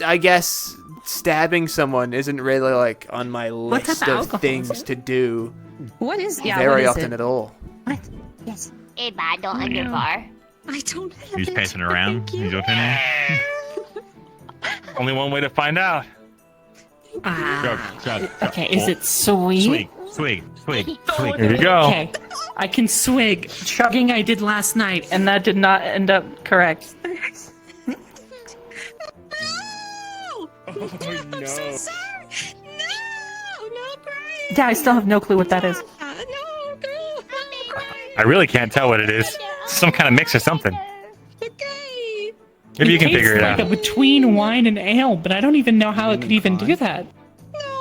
Speaker 1: I guess stabbing someone isn't really like on my
Speaker 14: What type
Speaker 1: list
Speaker 14: of
Speaker 1: of
Speaker 14: alcohol
Speaker 1: things
Speaker 14: is it?
Speaker 1: to do
Speaker 14: What is? Yeah.
Speaker 1: very
Speaker 14: what is
Speaker 1: often
Speaker 14: it?
Speaker 1: at all.
Speaker 14: Yes.
Speaker 18: A bottle under bar.
Speaker 14: I don't have
Speaker 8: He's
Speaker 14: it.
Speaker 8: passing around. He's open there.
Speaker 4: Only one way to find out.
Speaker 8: Chug.
Speaker 3: Okay, is it sweet?
Speaker 8: Swig.
Speaker 4: Here you go.
Speaker 3: Okay, I can swig. Chugging I did last night, and that did not end up correct.
Speaker 14: I'm so sorry. No, crying.
Speaker 3: Yeah, I still have no clue what that is.
Speaker 14: No, girl.
Speaker 4: I really can't tell what it is. Some kind of mix or something. Maybe you can figure it
Speaker 3: tastes
Speaker 4: out.
Speaker 3: like a between wine and ale, but I don't even know how it could even do that.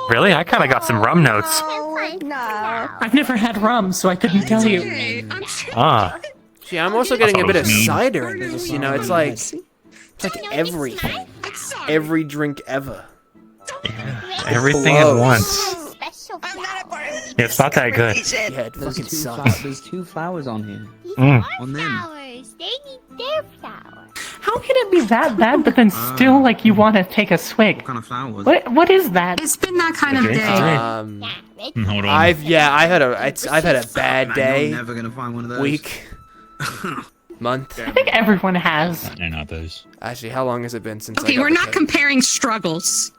Speaker 4: Really? I kind of got some rum notes.
Speaker 3: I've never had rum, so I couldn't tell you.
Speaker 4: Ah.
Speaker 1: See, I'm also getting a
Speaker 4: thought
Speaker 1: bit
Speaker 4: it
Speaker 1: of
Speaker 4: was mean.
Speaker 1: cider in this. You know, it's like everything, every drink ever.
Speaker 4: Everything at once.
Speaker 18: Special flower.
Speaker 8: Yeah, it's not that good.
Speaker 1: Yeah, it
Speaker 12: There's
Speaker 1: fucking
Speaker 12: two
Speaker 1: sucks.
Speaker 12: there's 2 flowers on here. On them.
Speaker 18: Flowers. They need their flowers.
Speaker 3: How can it be that bad, but then still like you want to take a swig? What
Speaker 12: kind of flowers?
Speaker 3: What is that?
Speaker 14: It's been that kind of day.
Speaker 8: Hold on.
Speaker 1: I've had a bad
Speaker 12: Man,
Speaker 1: day.
Speaker 12: You're never gonna find one of those.
Speaker 1: Week. Month.
Speaker 3: I think everyone has.
Speaker 8: They're not those.
Speaker 1: Actually, how long has it been since?
Speaker 14: Okay, we're not comparing struggles.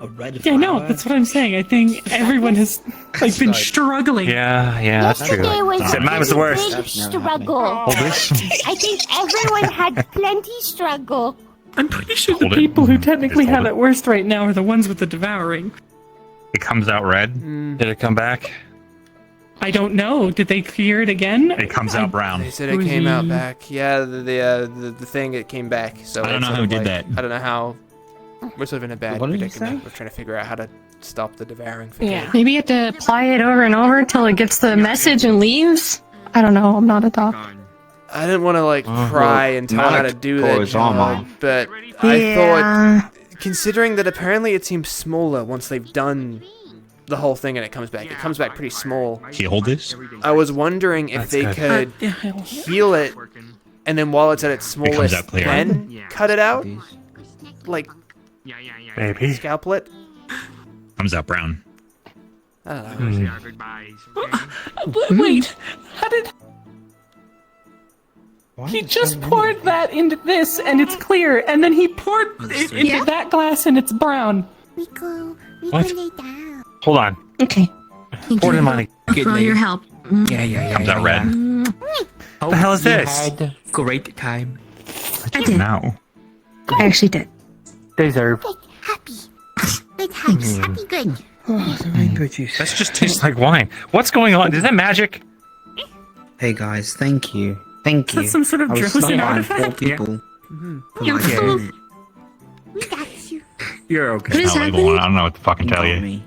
Speaker 12: A red
Speaker 3: Yeah, no, that's what I'm saying. I think everyone has like been struggling.
Speaker 8: Yeah, that's true.
Speaker 18: Yesterday was
Speaker 8: Except mine was the worst.
Speaker 18: big struggle.
Speaker 8: Hold this.
Speaker 18: I think everyone had plenty struggle.
Speaker 3: I'm pretty sure the
Speaker 8: Hold it.
Speaker 3: people who technically
Speaker 8: Just hold
Speaker 3: have it worst right now are the ones with the devouring.
Speaker 8: It comes out red.
Speaker 4: Did it come back?
Speaker 3: I don't know. Did they clear it again?
Speaker 8: It comes out brown.
Speaker 1: They said it came out back. Yeah, the thing it came back. So
Speaker 8: I don't
Speaker 1: it's
Speaker 8: know
Speaker 1: sort
Speaker 8: who
Speaker 1: of
Speaker 8: did
Speaker 1: like-
Speaker 8: that.
Speaker 1: I don't know how. We're sort of in a bad
Speaker 12: What did you
Speaker 1: predicament.
Speaker 12: say?
Speaker 1: We're trying to figure out how to stop the devouring.
Speaker 3: Yeah.
Speaker 14: Maybe you have to apply it over and over until it gets the message and leaves. I don't know. I'm not a doc.
Speaker 1: I didn't want to like pry and tell how to do that
Speaker 12: Malak
Speaker 1: job, but I thought, considering that apparently it seems smaller once they've done the whole thing and it comes back pretty small.
Speaker 8: Can you hold this?
Speaker 1: I was wondering if they could heal it, and then while it's at its
Speaker 8: comes
Speaker 1: smallest,
Speaker 8: out clear.
Speaker 1: then cut it out, like
Speaker 8: Baby.
Speaker 1: scalpel it.
Speaker 8: Comes out brown.
Speaker 1: I don't know.
Speaker 3: Wait, how did he just poured that into this and it's clear, and then he poured it into that glass and it's brown.
Speaker 8: What? Hold on.
Speaker 14: Okay.
Speaker 8: Pour it in mine.
Speaker 14: For all your help.
Speaker 8: Comes out red.
Speaker 12: What
Speaker 8: the hell is this?
Speaker 12: Great time.
Speaker 14: I did.
Speaker 8: No.
Speaker 14: I actually did.
Speaker 4: Deserve.
Speaker 18: Big hugs. Happy good.
Speaker 4: Oh, the mango juice.
Speaker 8: That just tastes like wine. What's going on? Is that magic?
Speaker 12: Hey guys, thank you. Thank you.
Speaker 3: That's some sort of
Speaker 12: I was
Speaker 3: Drozen
Speaker 12: stunned by
Speaker 3: artifact.
Speaker 12: 4 people. For
Speaker 14: You're
Speaker 12: like a
Speaker 14: cool.
Speaker 12: minute.
Speaker 18: We got you.
Speaker 4: You're
Speaker 14: What
Speaker 4: okay.
Speaker 14: is
Speaker 8: I'll label
Speaker 14: happening?
Speaker 8: it. I don't know what to fucking tell
Speaker 12: Got
Speaker 8: you.
Speaker 12: me.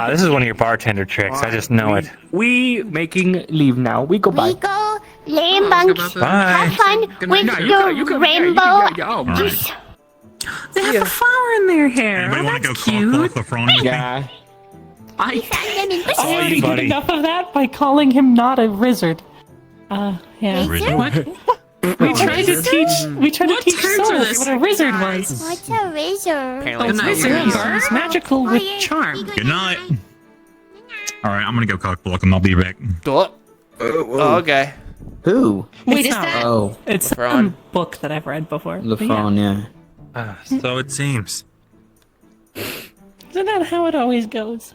Speaker 4: This is one of your bartender tricks. I just know it. We making leave now. We go
Speaker 18: We
Speaker 4: bye.
Speaker 18: go Limping.
Speaker 8: Bye.
Speaker 18: Have fun with your rainbow juice.
Speaker 3: They have a flower in their hair.
Speaker 8: Anybody
Speaker 3: Oh,
Speaker 8: want to go
Speaker 3: that's
Speaker 8: call
Speaker 3: cute.
Speaker 8: Clefroni with me?
Speaker 4: Yeah.
Speaker 18: We found them in
Speaker 3: I
Speaker 8: Oh,
Speaker 3: already
Speaker 8: you
Speaker 3: did
Speaker 8: buddy.
Speaker 3: enough of that by calling him not a wizard. Yeah.
Speaker 18: Wizard?
Speaker 3: We tried to teach. We tried to
Speaker 14: What
Speaker 3: teach
Speaker 14: terms are
Speaker 3: Solus
Speaker 14: this?
Speaker 3: what a wizard was.
Speaker 18: What's a wizard?
Speaker 1: Apparently
Speaker 3: A
Speaker 1: it's
Speaker 3: wizard
Speaker 1: not
Speaker 3: is magical with charm.
Speaker 8: Good night. All right, I'm gonna go cock block him. I'll be back.
Speaker 1: Oh, okay.
Speaker 12: Who?
Speaker 14: Wait,
Speaker 3: It's
Speaker 14: is
Speaker 3: not-
Speaker 14: that?
Speaker 12: Oh,
Speaker 3: It's
Speaker 1: Lefron.
Speaker 3: a book that I've read before.
Speaker 12: the
Speaker 3: But yeah.
Speaker 12: phone, yeah.
Speaker 8: So it seems.
Speaker 3: Isn't that how it always goes?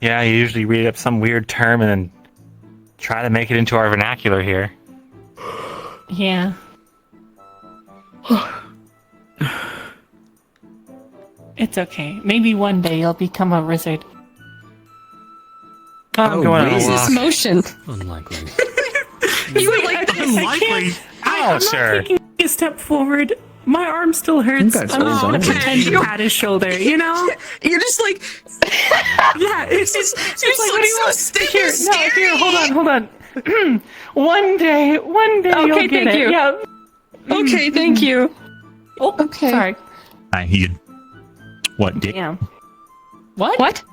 Speaker 4: Yeah, you usually read up some weird term and then try to make it into our vernacular here.
Speaker 3: Yeah. It's okay. Maybe one day you'll become a wizard.
Speaker 4: I'm going on
Speaker 14: What
Speaker 4: a
Speaker 14: is this
Speaker 4: walk.
Speaker 14: motion?
Speaker 11: Unlikely.
Speaker 3: You were like,
Speaker 8: Unlikely.
Speaker 3: I'm not taking a step forward. My arm still hurts.
Speaker 12: that's
Speaker 3: I'm not
Speaker 12: all
Speaker 3: gonna
Speaker 12: right.
Speaker 3: pretend to pat his shoulder, you know?
Speaker 14: You're just like.
Speaker 3: Yeah, it's
Speaker 14: It's
Speaker 3: like,
Speaker 14: like
Speaker 3: what do you
Speaker 14: so
Speaker 3: want?
Speaker 14: stiff
Speaker 3: Here,
Speaker 14: and
Speaker 3: no, here,
Speaker 14: scary.
Speaker 3: hold on. One day
Speaker 14: Okay,
Speaker 3: you'll get
Speaker 14: thank
Speaker 3: it.
Speaker 14: you.
Speaker 3: Yeah.
Speaker 14: Okay, thank you.
Speaker 3: Oh,
Speaker 14: Okay.
Speaker 3: sorry.
Speaker 8: He. What? Dick?
Speaker 3: Damn. What?
Speaker 14: What?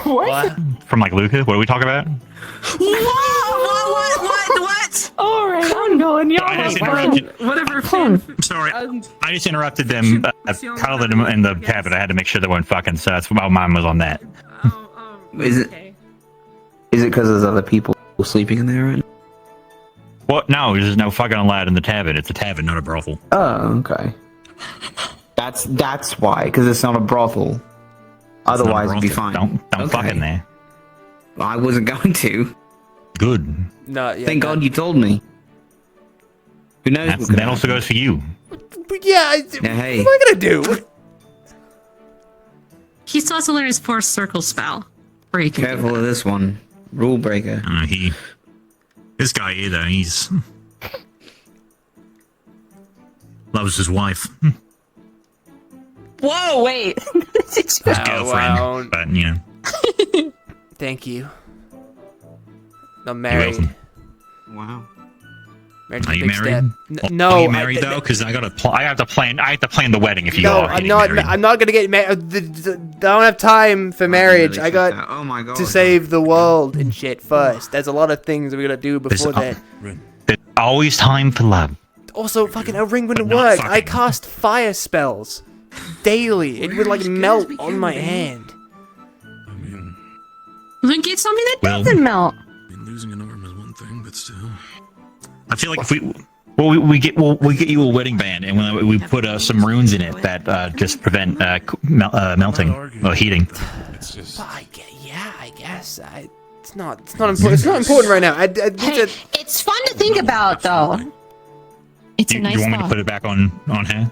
Speaker 3: What?
Speaker 8: From like Luca? What are we talking about?
Speaker 14: What?
Speaker 3: All right, I'm going. Y'all
Speaker 8: I just
Speaker 3: have fun.
Speaker 8: interrupted.
Speaker 3: Whatever. Fun.
Speaker 8: I'm sorry. I just interrupted them. Cuddled them in the cabin. I had to make sure they weren't fucking. So that's why mine was on that.
Speaker 12: Is it? Is it because there's other people sleeping in there right now?
Speaker 8: What? No, there's no fucking allowed in the tavern. It's a tavern, not a brothel.
Speaker 12: Oh, okay. That's why, because it's not a brothel. Otherwise, it'd be fine.
Speaker 8: Don't fuck in there.
Speaker 12: I wasn't going to.
Speaker 8: Good.
Speaker 1: Not yet.
Speaker 12: Thank God you told me. Who knows?
Speaker 8: That's, that also goes for you.
Speaker 1: But yeah,
Speaker 12: Yeah, hey.
Speaker 1: what am I gonna do?
Speaker 14: He still has to learn his fourth circle spell. Or he can do
Speaker 12: Careful of this one. Rule breaker.
Speaker 8: This guy here, though, he's loves his wife, his
Speaker 14: Whoa, wait.
Speaker 8: girlfriend.
Speaker 1: Well,
Speaker 8: But you know,
Speaker 1: thank you. I'm
Speaker 8: you're
Speaker 1: married.
Speaker 8: welcome.
Speaker 12: Wow.
Speaker 1: Marriage is
Speaker 8: Are
Speaker 1: a
Speaker 8: you
Speaker 1: big
Speaker 8: married?
Speaker 1: step. No,
Speaker 8: Are you married though? Because I have to plan the wedding if you
Speaker 1: No,
Speaker 8: are.
Speaker 1: I'm
Speaker 8: getting
Speaker 1: not.
Speaker 8: married.
Speaker 1: I'm not gonna get married. I don't have time for marriage. I got
Speaker 12: Oh my God.
Speaker 1: to save the world and shit first. There's a lot of things we gotta do before that.
Speaker 8: There's always time for love.
Speaker 1: Also, fucking a ring wouldn't
Speaker 8: not
Speaker 1: work. I
Speaker 8: fucking.
Speaker 1: cast fire spells daily. It would like melt on my hand.
Speaker 14: Then get something that
Speaker 8: Well-
Speaker 14: doesn't melt.
Speaker 16: Losing an arm is one thing, but still.
Speaker 8: I feel like if we get you a wedding band and we put some runes in it that just prevent melting or heating.
Speaker 16: It's just.
Speaker 1: But I guess. It's not important. It's not important right now. I need to.
Speaker 14: It's fun to think about, though. It's a nice
Speaker 8: You want me to
Speaker 14: thought.
Speaker 8: put it back on her?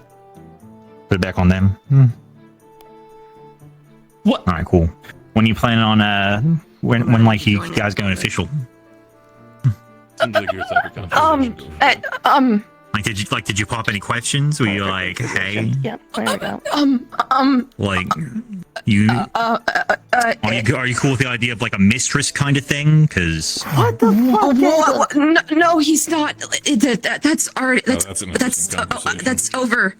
Speaker 8: Put it back on them?
Speaker 14: What?
Speaker 8: All right, cool. When you plan on when like you guys going official?
Speaker 19: Seems like your type of conversation.
Speaker 8: Did you pop any questions? Were you like, hey,
Speaker 14: Yeah, there we go.
Speaker 8: like you are you cool with the idea of like a mistress kind of thing? Because
Speaker 14: What the fuck? No, he's not. That's already.
Speaker 19: that's an interesting conversation.
Speaker 14: That's over.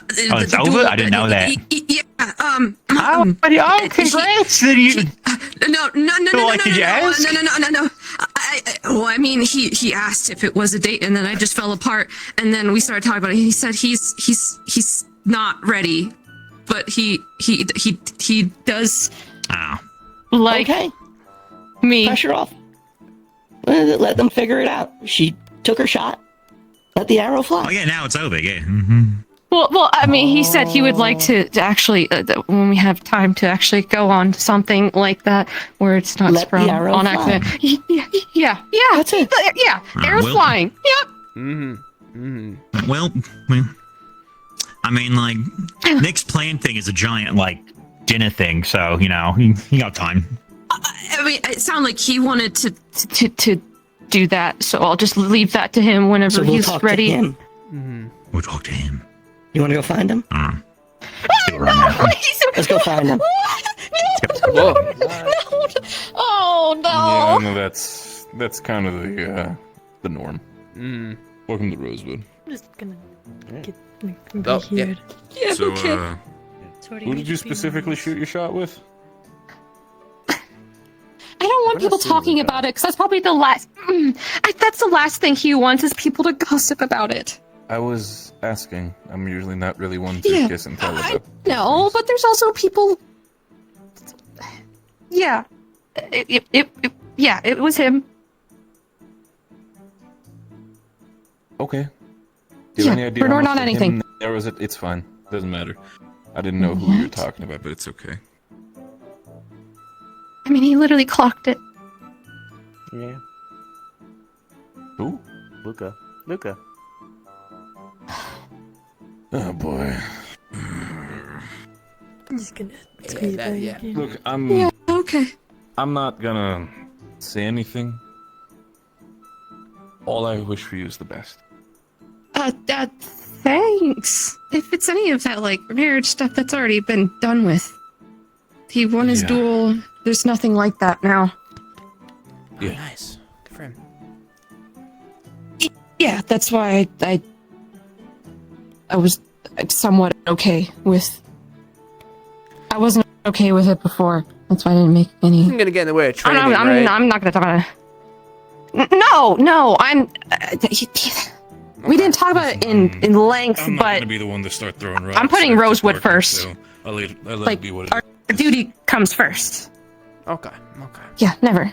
Speaker 8: Oh, it's over? I didn't know that.
Speaker 14: Yeah.
Speaker 8: Congrats!
Speaker 14: No. Well, I mean, he asked if it was a date, and then I just fell apart, and then we started talking about it. He said he's not ready, but he does. Like me.
Speaker 11: Pressure off. Let them figure it out. She took her shot. Let the arrow fly.
Speaker 8: Oh yeah, now it's over. Yeah.
Speaker 14: Well, I mean, he said he would like to actually, when we have time, to actually go on to something like that where it's not
Speaker 11: Let
Speaker 14: sprung
Speaker 11: the arrow
Speaker 14: on
Speaker 11: fly.
Speaker 14: accident. Yeah. That's it. Yeah, arrows
Speaker 8: well-
Speaker 14: flying. Yep.
Speaker 8: Well, I mean, like Nick's plan thing is a giant like dinner thing, so you know he got time.
Speaker 14: I mean, it sounded like he wanted to do that, so I'll just leave that to him whenever
Speaker 11: So we'll
Speaker 14: he's
Speaker 11: talk
Speaker 14: ready.
Speaker 11: to him.
Speaker 8: We'll talk to him.
Speaker 11: You want to go find him?
Speaker 14: Please.
Speaker 11: Let's go find him.
Speaker 14: No. Oh
Speaker 19: Yeah,
Speaker 14: no.
Speaker 19: no, that's kind of the norm. Welcome to Rosewood.
Speaker 9: I'm just gonna get
Speaker 1: Oh, yeah.
Speaker 9: here.
Speaker 14: Yeah,
Speaker 19: So,
Speaker 14: okay.
Speaker 19: who did you specifically shoot your shot with?
Speaker 14: I don't want people talking about it because that's probably the last. That's the last thing he wants is people to gossip about it.
Speaker 19: I was asking. I'm usually not really one to kiss and tell about.
Speaker 14: No, but there's also people. Yeah, it was him.
Speaker 19: Okay. Do you have
Speaker 14: Yeah,
Speaker 19: any idea?
Speaker 14: we're
Speaker 19: how
Speaker 14: not
Speaker 19: much of
Speaker 14: anything.
Speaker 19: him there was? It's fine. Doesn't matter. I didn't know who you were talking about, but it's okay.
Speaker 14: I mean, he literally clocked it.
Speaker 2: Yeah.
Speaker 19: Who?
Speaker 2: Luca.
Speaker 19: Oh boy.
Speaker 9: I'm just gonna squeeze that again.
Speaker 19: Look, I'm.
Speaker 14: Yeah. Okay.
Speaker 19: I'm not gonna say anything. All I wish for you is the best.
Speaker 14: Thanks. If it's any of that like marriage stuff, that's already been done with. He won his
Speaker 19: Yeah.
Speaker 14: duel. There's nothing like that now.
Speaker 19: Yeah.
Speaker 1: Nice. Good for him.
Speaker 14: Yeah, that's why I was somewhat okay with. I wasn't okay with it before. That's why I didn't make any.
Speaker 1: I'm gonna get in the way of training, right?
Speaker 14: I'm not gonna talk about it. No, I'm. We didn't talk about it in length,
Speaker 16: I'm not
Speaker 14: but
Speaker 16: gonna be the one to start throwing rocks.
Speaker 14: I'm putting
Speaker 16: at the
Speaker 14: Rosewood
Speaker 16: party,
Speaker 14: first.
Speaker 16: So I'll let
Speaker 14: like
Speaker 16: it be what it
Speaker 14: our duty comes first.
Speaker 1: Okay.
Speaker 14: Yeah, never.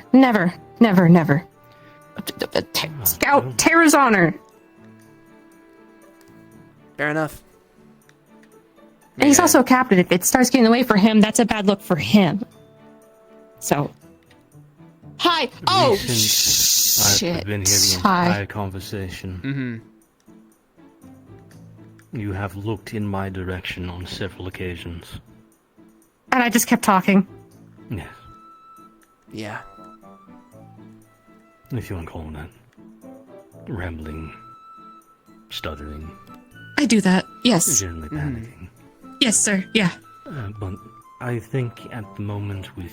Speaker 14: Scout Terra's honor.
Speaker 1: Fair enough.
Speaker 14: And he's also a captain. If it starts getting in the way for him, that's a bad look for him. So. Hi. Oh, shit.
Speaker 11: I've been here the
Speaker 14: Hi.
Speaker 11: entire conversation. You have looked in my direction on several occasions.
Speaker 14: And I just kept talking.
Speaker 11: Yes,
Speaker 1: Yeah.
Speaker 11: if you want to call it that. Rambling, stuttering,
Speaker 14: I do that. Yes.
Speaker 11: generally panicking.
Speaker 14: Yes, sir. Yeah.
Speaker 11: But I think at the moment with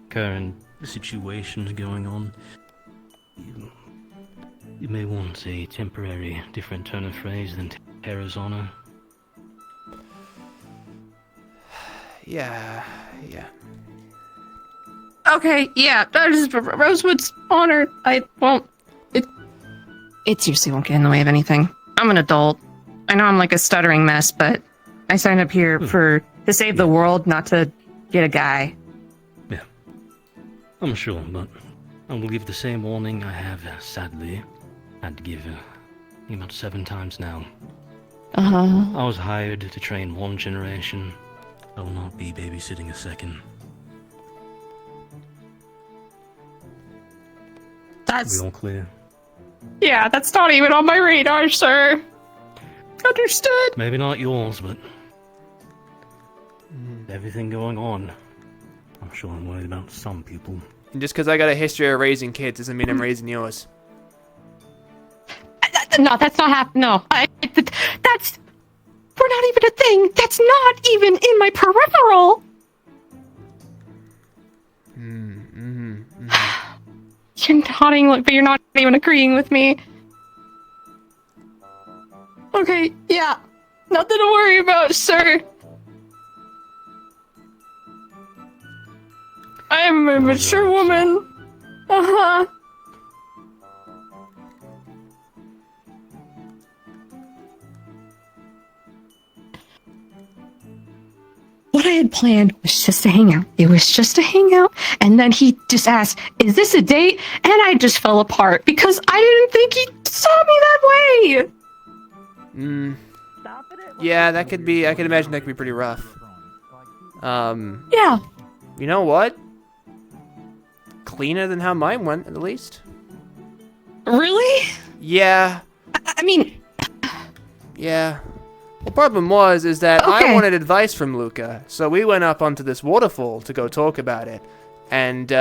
Speaker 11: current situations going on, You may want a temporary different turn of phrase than Terra's honor.
Speaker 1: Yeah.
Speaker 14: Okay, yeah, that is Rosewood's honor. I won't. It seriously won't get in the way of anything. I'm an adult. I know I'm like a stuttering mess, but I signed up here to save the world, not to get a guy.
Speaker 11: Yeah, I'm sure, but I will give the same warning I have, sadly, had to give about 7 times now. I was hired to train 1 generation. I will not be babysitting a second.
Speaker 14: That's...
Speaker 11: We all clear?
Speaker 14: Yeah, that's not even on my radar, sir. Understood.
Speaker 11: Maybe not yours, but everything going on, I'm sure I'm worried about some people.
Speaker 1: And just because I got a history of raising kids doesn't mean I'm raising yours.
Speaker 14: No, that's not happening. No, that's... We're not even a thing. That's not even in my peripheral. You're nodding, but you're not even agreeing with me. Okay, yeah. Nothing to worry about, sir. I am a mature woman. What I had planned was just to hang out. It was just to hang out, and then he just asked, "Is this a date?" And I just fell apart because I didn't think he saw me that way.
Speaker 1: Yeah, that could be. I can imagine that could be pretty rough.
Speaker 14: Yeah.
Speaker 1: You know what? Cleaner than how mine went, at least.
Speaker 14: Really?
Speaker 1: Yeah.
Speaker 14: I mean.
Speaker 1: Yeah. The problem is that I wanted advice from Luca, so we went up onto this waterfall to go talk about it, and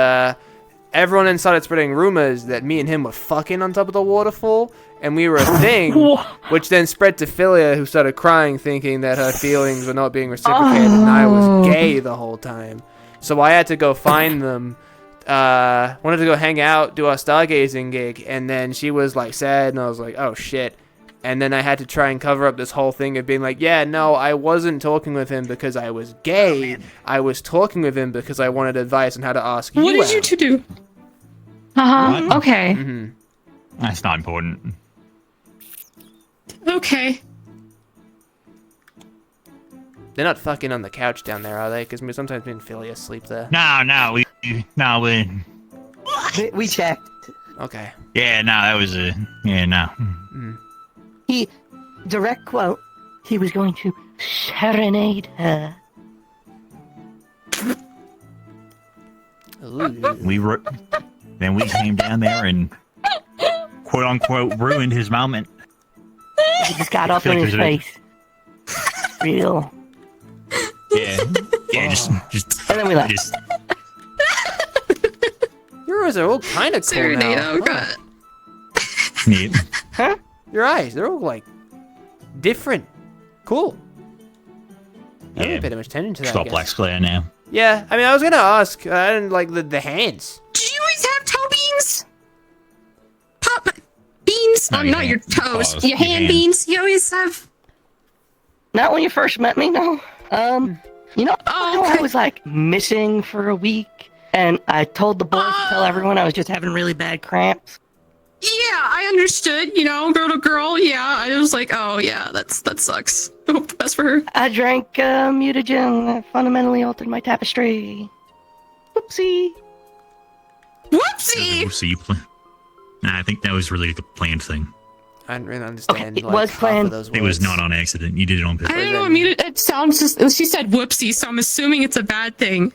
Speaker 1: everyone inside started spreading rumors that me and him were fucking on top of the waterfall, and we were a thing, which then spread to Philia, who started crying, thinking that her feelings were not being reciprocated, and I was gay the whole time. So I had to go find them. Wanted to go hang out, do our stargazing gig, and then she was like sad, and I was like, oh shit. And then I had to try and cover up this whole thing of being like, yeah, no, I wasn't talking with him because I was gay. I was talking with him because I wanted advice on how to ask you out.
Speaker 14: What did you two do? Okay.
Speaker 8: That's not important.
Speaker 14: Okay.
Speaker 1: They're not fucking on the couch down there, are they? Because sometimes me and Philia sleep there.
Speaker 8: No,
Speaker 13: we checked.
Speaker 1: Okay.
Speaker 8: Yeah, no, that was no.
Speaker 13: He, direct quote, he was going to serenade her.
Speaker 8: Then we came down there and quote unquote ruined his moment.
Speaker 13: He just got up in his face. Real.
Speaker 8: Yeah, just.
Speaker 13: And then we left.
Speaker 1: Yours are all kind of cool
Speaker 14: Serenade,
Speaker 1: now.
Speaker 14: oh god.
Speaker 8: Neat.
Speaker 1: Huh? Your eyes, they're all like different. Cool. I didn't pay that much attention to that.
Speaker 8: Stop black square now.
Speaker 1: Yeah, I mean, I was gonna ask. I didn't like the hands.
Speaker 14: Did you always have toe beans? Pop beans?
Speaker 8: No,
Speaker 14: Oh, not your toes. Your hand beans. You always have.
Speaker 13: Not when you first met me, no. I was like missing for a week, and I told the boys to tell everyone I was just having really bad cramps.
Speaker 14: Yeah, I understood. You know, girl to girl. Yeah, I was like, oh yeah, that sucks. I hope the best for her.
Speaker 13: I drank mutagen that fundamentally altered my tapestry. Whoopsie.
Speaker 14: Whoopsie.
Speaker 8: Nah, I think that was really the planned thing.
Speaker 1: I didn't really understand.
Speaker 13: Okay, it was planned.
Speaker 8: It was not on accident. You did it on purpose.
Speaker 14: I don't know. I mean, it sounds just. She said whoopsie, so I'm assuming it's a bad thing.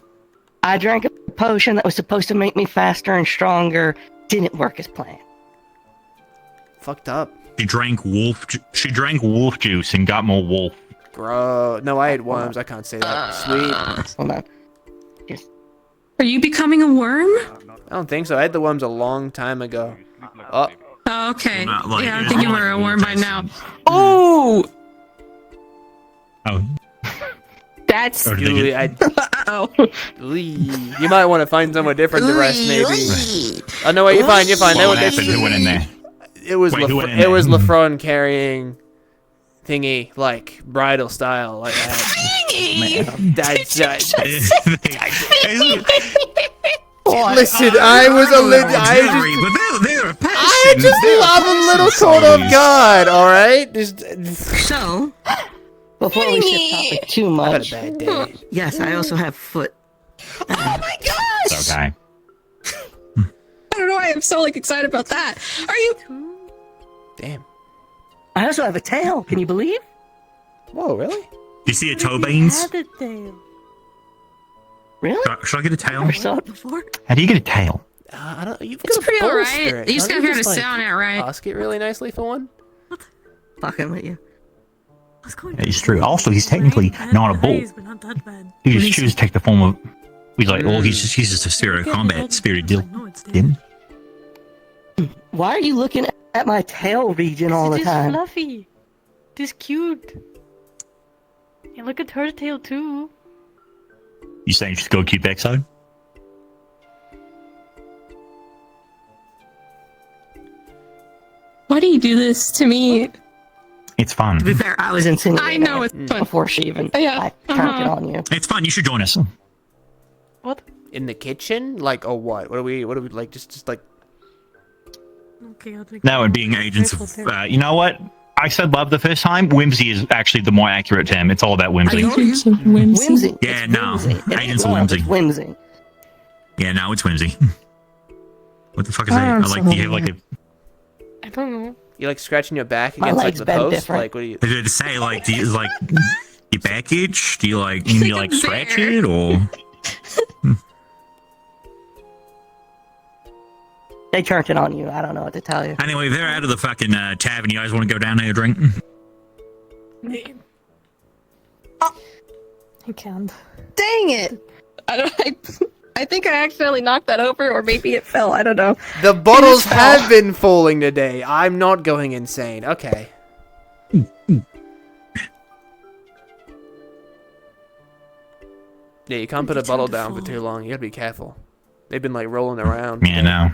Speaker 13: I drank a potion that was supposed to make me faster and stronger. Didn't work as planned.
Speaker 1: Fucked up.
Speaker 8: She drank wolf juice and got more wolf.
Speaker 1: Gross. No, I ate worms. I can't say that. Sweet.
Speaker 13: Hold on.
Speaker 14: Are you becoming a worm?
Speaker 1: I don't think so. I had the worms a long time ago. Oh.
Speaker 14: Oh, okay.
Speaker 8: Like,
Speaker 14: yeah, I think you were a worm by now. Oh!
Speaker 8: Oh.
Speaker 14: That's...
Speaker 1: You might want to find somewhere different to rest, maybe. Oh, no, wait, you're fine.
Speaker 8: What happened? Who went in there?
Speaker 1: it was
Speaker 8: Wait, who went in
Speaker 1: it was
Speaker 8: there?
Speaker 1: Lafron carrying thingy like bridal style like that. Listen, I just love a little caught off guard. All right,
Speaker 13: So, before we shift topic too much,
Speaker 1: bad day.
Speaker 13: yes, I also have foot.
Speaker 14: Oh my gosh!
Speaker 8: Okay.
Speaker 14: I don't know why I'm so excited about that. Are you?
Speaker 1: Damn.
Speaker 13: I also have a tail. Can you believe?
Speaker 1: Whoa, really?
Speaker 8: You see a toe beans?
Speaker 13: Really?
Speaker 8: Should I get a tail?
Speaker 13: Never saw it before.
Speaker 8: How do you get a tail?
Speaker 1: I don't. You've
Speaker 14: It's
Speaker 1: got
Speaker 14: pretty
Speaker 1: a
Speaker 14: alright. You just gotta figure out how to
Speaker 1: like,
Speaker 14: sound it right.
Speaker 1: Ask it really nicely for one.
Speaker 13: Fucking with you.
Speaker 8: It's true. Also, he's technically not a bull. He just chooses to take the form of. He's like, oh, he's just a spirit of combat, spirit deal.
Speaker 13: Why are you looking at my tail region all the
Speaker 9: It's
Speaker 13: time?
Speaker 9: fluffy. It's cute. And look at her tail too.
Speaker 8: You saying she's go keep backside?
Speaker 14: Why do you do this to me?
Speaker 8: It's fun.
Speaker 13: To be fair, I was insinuating.
Speaker 14: I know it's fun.
Speaker 13: Before she even
Speaker 14: Yeah.
Speaker 13: turned it on you.
Speaker 8: It's fun. You should join us.
Speaker 1: What? In the kitchen? Like, or what? What are we like? Just like.
Speaker 9: Okay, I'll take
Speaker 8: No, and being agents of. You know what? I said love the first time. Whimsy is actually the more accurate term. It's all about whimsy.
Speaker 13: Whimsy.
Speaker 8: Yeah, no. Agents of
Speaker 13: love,
Speaker 8: whimsy.
Speaker 13: it's whimsy.
Speaker 8: Yeah, no, it's whimsy. What the fuck is that? I like. Do you have like a.
Speaker 9: I don't know.
Speaker 1: You like scratching your back
Speaker 13: My
Speaker 1: against like
Speaker 13: legs
Speaker 1: the
Speaker 13: bend
Speaker 1: post?
Speaker 13: different.
Speaker 1: Like, what do you?
Speaker 8: Did it say like? Do you like your back itch? Do you like? You need like scratch it or?
Speaker 13: They turned it on you. I don't know what to tell you.
Speaker 8: Anyway, they're out of the fucking tavern. You guys want to go down there and drink?
Speaker 9: I can't.
Speaker 14: Dang it! I think I accidentally knocked that over, or maybe it fell. I don't know.
Speaker 1: The bottles have been falling today. I'm not going insane. Okay. Yeah, you can't put a bottle down for too long. You gotta be careful. They've been like rolling around.
Speaker 8: Yeah, no.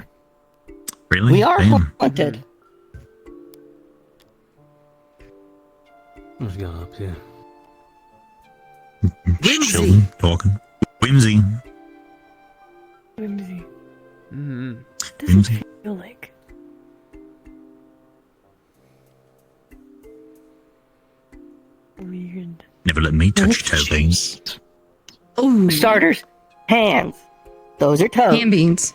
Speaker 8: Really?
Speaker 13: We are
Speaker 8: Damn.
Speaker 13: haunted.
Speaker 11: Let's go up here.
Speaker 8: Whimsy. Talking. Whimsy.
Speaker 9: Whimsy.
Speaker 1: Mm-hmm.
Speaker 9: Does it feel like? Weird.
Speaker 8: Never let me touch your toe beans.
Speaker 13: Ooh. Starters. Hands. Those are toes.
Speaker 14: Hand beans.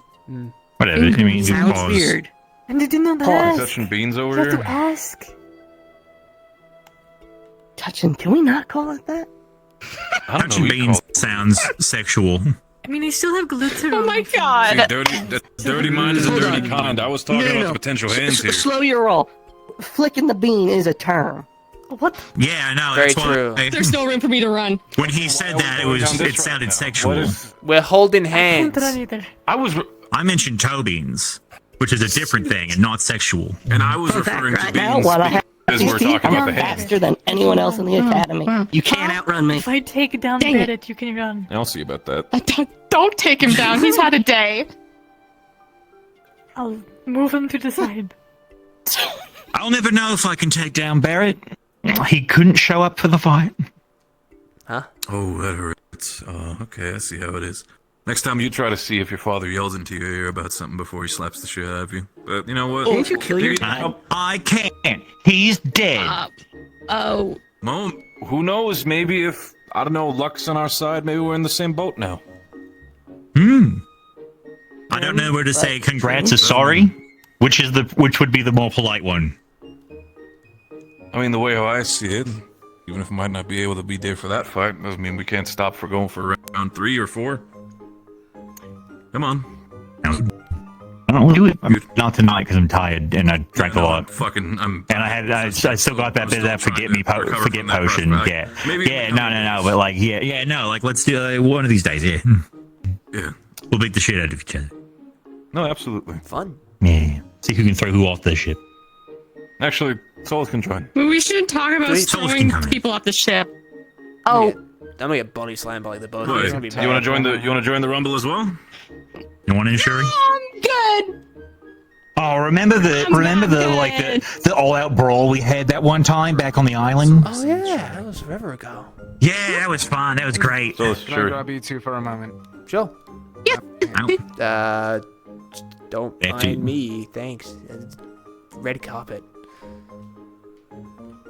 Speaker 8: Whatever. I mean, just
Speaker 13: Sounds
Speaker 8: pause.
Speaker 13: weird.
Speaker 9: And they did not
Speaker 13: Pause.
Speaker 9: ask.
Speaker 7: Touching beans over
Speaker 9: You have
Speaker 7: here.
Speaker 9: to ask.
Speaker 13: Touching. Can we not call it that?
Speaker 8: Touching beans sounds sexual.
Speaker 9: I mean, I still have glitter.
Speaker 14: Oh my god!
Speaker 7: Dirty mind is a dirty kind. I was talking
Speaker 13: No, no,
Speaker 7: about
Speaker 13: no.
Speaker 7: the potential hands here.
Speaker 13: Slow your roll. Flicking the bean is a term.
Speaker 9: What?
Speaker 8: Yeah, I know.
Speaker 1: Very
Speaker 8: That's
Speaker 1: true.
Speaker 8: why.
Speaker 14: There's no room for me to run.
Speaker 8: When he said that, it sounded sexual.
Speaker 1: We're holding hands.
Speaker 8: I mentioned toe beans, which is a different thing and not sexual.
Speaker 7: And I was
Speaker 13: In fact,
Speaker 7: referring to
Speaker 13: right
Speaker 7: beans
Speaker 13: now, while I have
Speaker 7: as
Speaker 13: these
Speaker 7: we're
Speaker 13: teeth,
Speaker 7: talking about
Speaker 13: I'm
Speaker 7: the hands.
Speaker 13: faster than anyone else in the academy. You can't outrun me.
Speaker 9: If I take down
Speaker 14: Dang it.
Speaker 9: Reddit, you can run.
Speaker 7: I'll see about that.
Speaker 14: Don't take him down. He's had a day.
Speaker 9: I'll move him to the side.
Speaker 8: I'll never know if I can take down Barrett. He couldn't show up for the fight.
Speaker 1: Huh?
Speaker 7: Oh, that hurts. Okay, I see how it is. Next time you try to see if your father yells into your ear about something before he slaps the shit out of you. But you know what?
Speaker 13: Can't you kill your
Speaker 8: dad? I can't. He's dead.
Speaker 14: Oh.
Speaker 7: Well, who knows? Maybe if, I don't know, luck's on our side, maybe we're in the same boat now.
Speaker 8: I don't know where to say congrats or sorry. Which would be the more polite one?
Speaker 7: I mean, the way how I see it, even if I might not be able to be there for that fight, doesn't mean we can't stop for going for round 3 or 4. Come on.
Speaker 8: I don't do it. Not tonight because I'm tired and I drank a lot.
Speaker 7: And
Speaker 8: I still got that bit of that forget potion. Yeah. No. But like, no. Like, let's do one of these days. Yeah.
Speaker 7: Yeah.
Speaker 8: We'll beat the shit out of each other.
Speaker 7: No, absolutely.
Speaker 1: Fun.
Speaker 8: Yeah. See who can throw who off the ship.
Speaker 7: Actually, Solus can join.
Speaker 14: We should talk about
Speaker 1: Please.
Speaker 14: throwing people off the ship.
Speaker 13: Oh.
Speaker 1: I'm gonna get body slammed by like the both of
Speaker 7: Wait,
Speaker 1: you. It's gonna be
Speaker 7: you want
Speaker 1: bad.
Speaker 7: to join the Rumble as well?
Speaker 8: You want in, Sherry?
Speaker 14: I'm good.
Speaker 8: Oh, remember the all out brawl we had that one time back on the island?
Speaker 1: Oh yeah, that was forever ago.
Speaker 8: Yeah, that was fun. That was great.
Speaker 6: Can I grab you two for a moment?
Speaker 1: Sure.
Speaker 8: Ow.
Speaker 1: Don't
Speaker 8: That's
Speaker 1: mind
Speaker 8: it.
Speaker 1: me, thanks. Red carpet.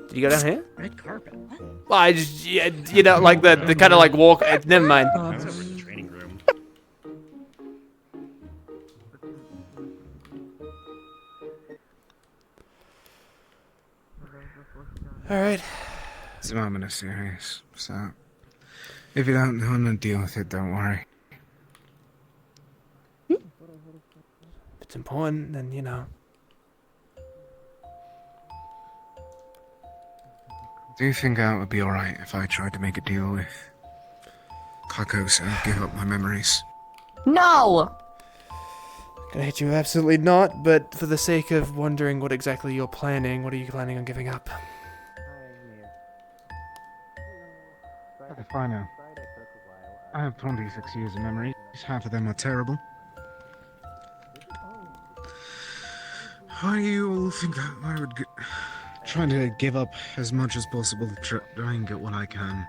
Speaker 1: Did you go down here?
Speaker 13: Red carpet. What?
Speaker 1: Well, I just, yeah, you know, like the kind of like walk. Never mind. All right.
Speaker 6: It's a moment of serious, so if you don't want to deal with it, don't worry.
Speaker 1: If it's important, then you know.
Speaker 6: Do you think that would be alright if I tried to make a deal with Carcosa and give up my memories?
Speaker 13: No!
Speaker 1: Gonna hit you absolutely not, but for the sake of wondering what exactly you're planning, what are you planning on giving up?
Speaker 6: Okay, fine now. I have 26 years of memory. Half of them are terrible. Why do you all think that I would trying to give up as much as possible to try and get what I can?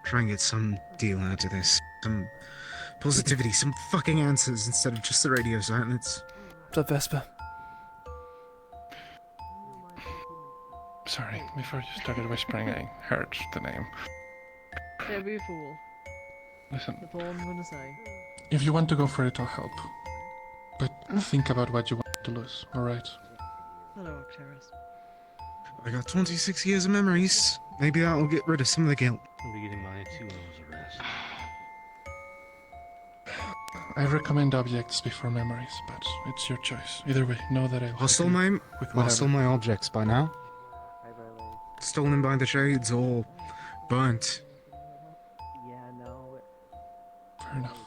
Speaker 6: Try and get some deal out of this. Some positivity, some fucking answers instead of just the radio silence.
Speaker 1: What's up, Vespa?
Speaker 21: Sorry, before you started whispering, I heard the name.
Speaker 10: Don't be a fool.
Speaker 21: Listen,
Speaker 10: That's all I'm gonna say.
Speaker 21: if you want to go for it, I'll help. But think about what you want to lose, alright?
Speaker 10: Hello, Octaris.
Speaker 6: I got 26 years of memories. Maybe that will get rid of some of the guilt.
Speaker 11: I'll be getting my 2 hours of rest.
Speaker 21: I recommend objects before memories, but it's your choice. Either way, know that I'll
Speaker 6: Hostile
Speaker 21: help you
Speaker 6: my
Speaker 21: with whatever.
Speaker 6: hostile my objects by now. Stolen by the shades or burnt.
Speaker 21: Fair enough.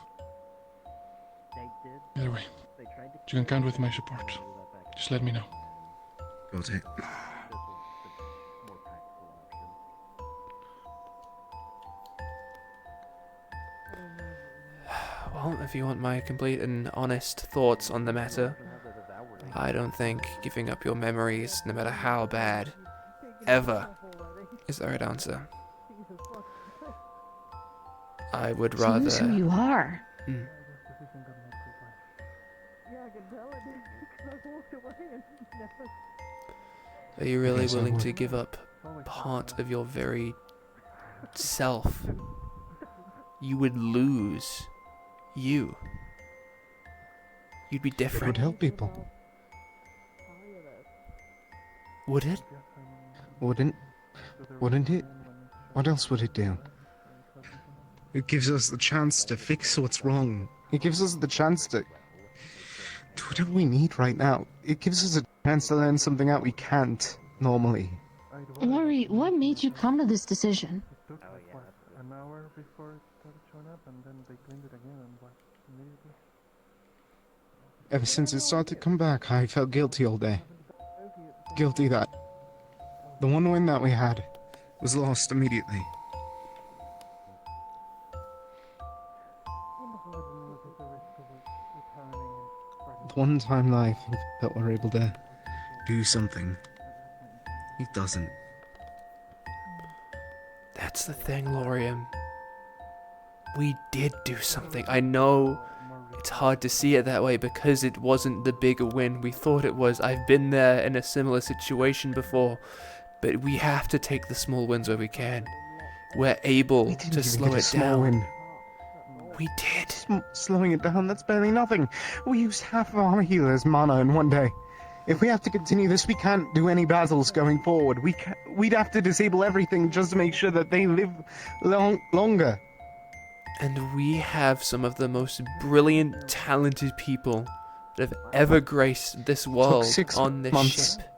Speaker 21: Either way, you can count with my support. Just let me know.
Speaker 6: Got it.
Speaker 1: Well, if you want my complete and honest thoughts on the matter, I don't think giving up your memories, no matter how bad, ever, is the right answer. I would rather...
Speaker 9: That's who you are.
Speaker 1: Hmm. Are you really
Speaker 6: Yes, I
Speaker 1: willing
Speaker 6: would.
Speaker 1: to give up part of your very self? You would lose you. You'd be
Speaker 6: It
Speaker 1: different.
Speaker 6: would help people.
Speaker 1: Would it?
Speaker 6: Wouldn't it? What else would it do? It gives us the chance to fix what's wrong. It gives us the chance to do whatever we need right now. It gives us a chance to learn something out we can't normally.
Speaker 9: Lori, what made you come to this decision?
Speaker 21: An hour before it started showing up, and then they cleaned it again, and immediately.
Speaker 6: Ever since it started to come back, I felt guilty all day. Guilty that the one win that we had was lost immediately. The one time that I think that we're able to do something, he doesn't.
Speaker 1: That's the thing, Lorian. We did do something. I know it's hard to see it that way because it wasn't the bigger win we thought it was. I've been there in a similar situation before, but we have to take the small wins where we can. We're able to slow it down.
Speaker 6: Win.
Speaker 1: We did.
Speaker 6: Slowing it down, that's barely nothing. We used half of our healer's mana in one day. If we have to continue this, we can't do any battles going forward. We'd have to disable everything just to make sure that they live longer.
Speaker 1: And we have some of the most brilliant, talented people that have ever graced this world
Speaker 6: Took 6
Speaker 1: on this
Speaker 6: months
Speaker 1: ship.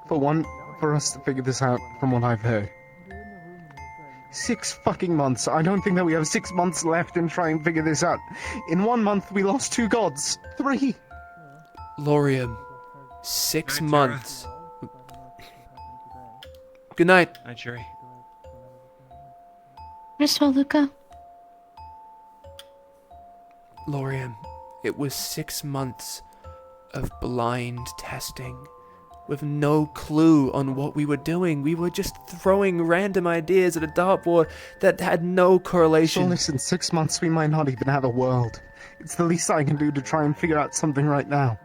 Speaker 6: for us to figure this out, from what I've heard. 6 fucking months. I don't think that we have 6 months left in trying to figure this out. In 1 month, we lost 2 gods. 3.
Speaker 1: Lorium, 6 months. Good night.
Speaker 4: Hi, Jerry.
Speaker 9: Crystal, Luca.
Speaker 1: Lorian, it was 6 months of blind testing, with no clue on what we were doing. We were just throwing random ideas at a dartboard that had no correlation.
Speaker 6: Solus, in 6 months we might not even have a world. It's the least I can do to try and figure out something right now.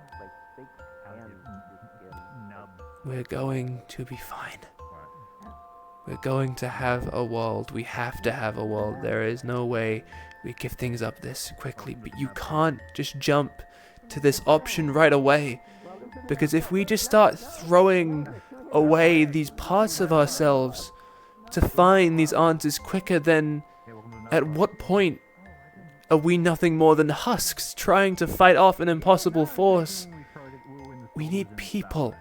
Speaker 1: We're going to be fine. We're going to have a world. We have to have a world. There is no way we give things up this quickly. But you can't just jump to this option right away. Because if we just start throwing away these parts of ourselves to find these answers quicker, then at what point are we nothing more than husks trying to fight off an impossible force? We need people.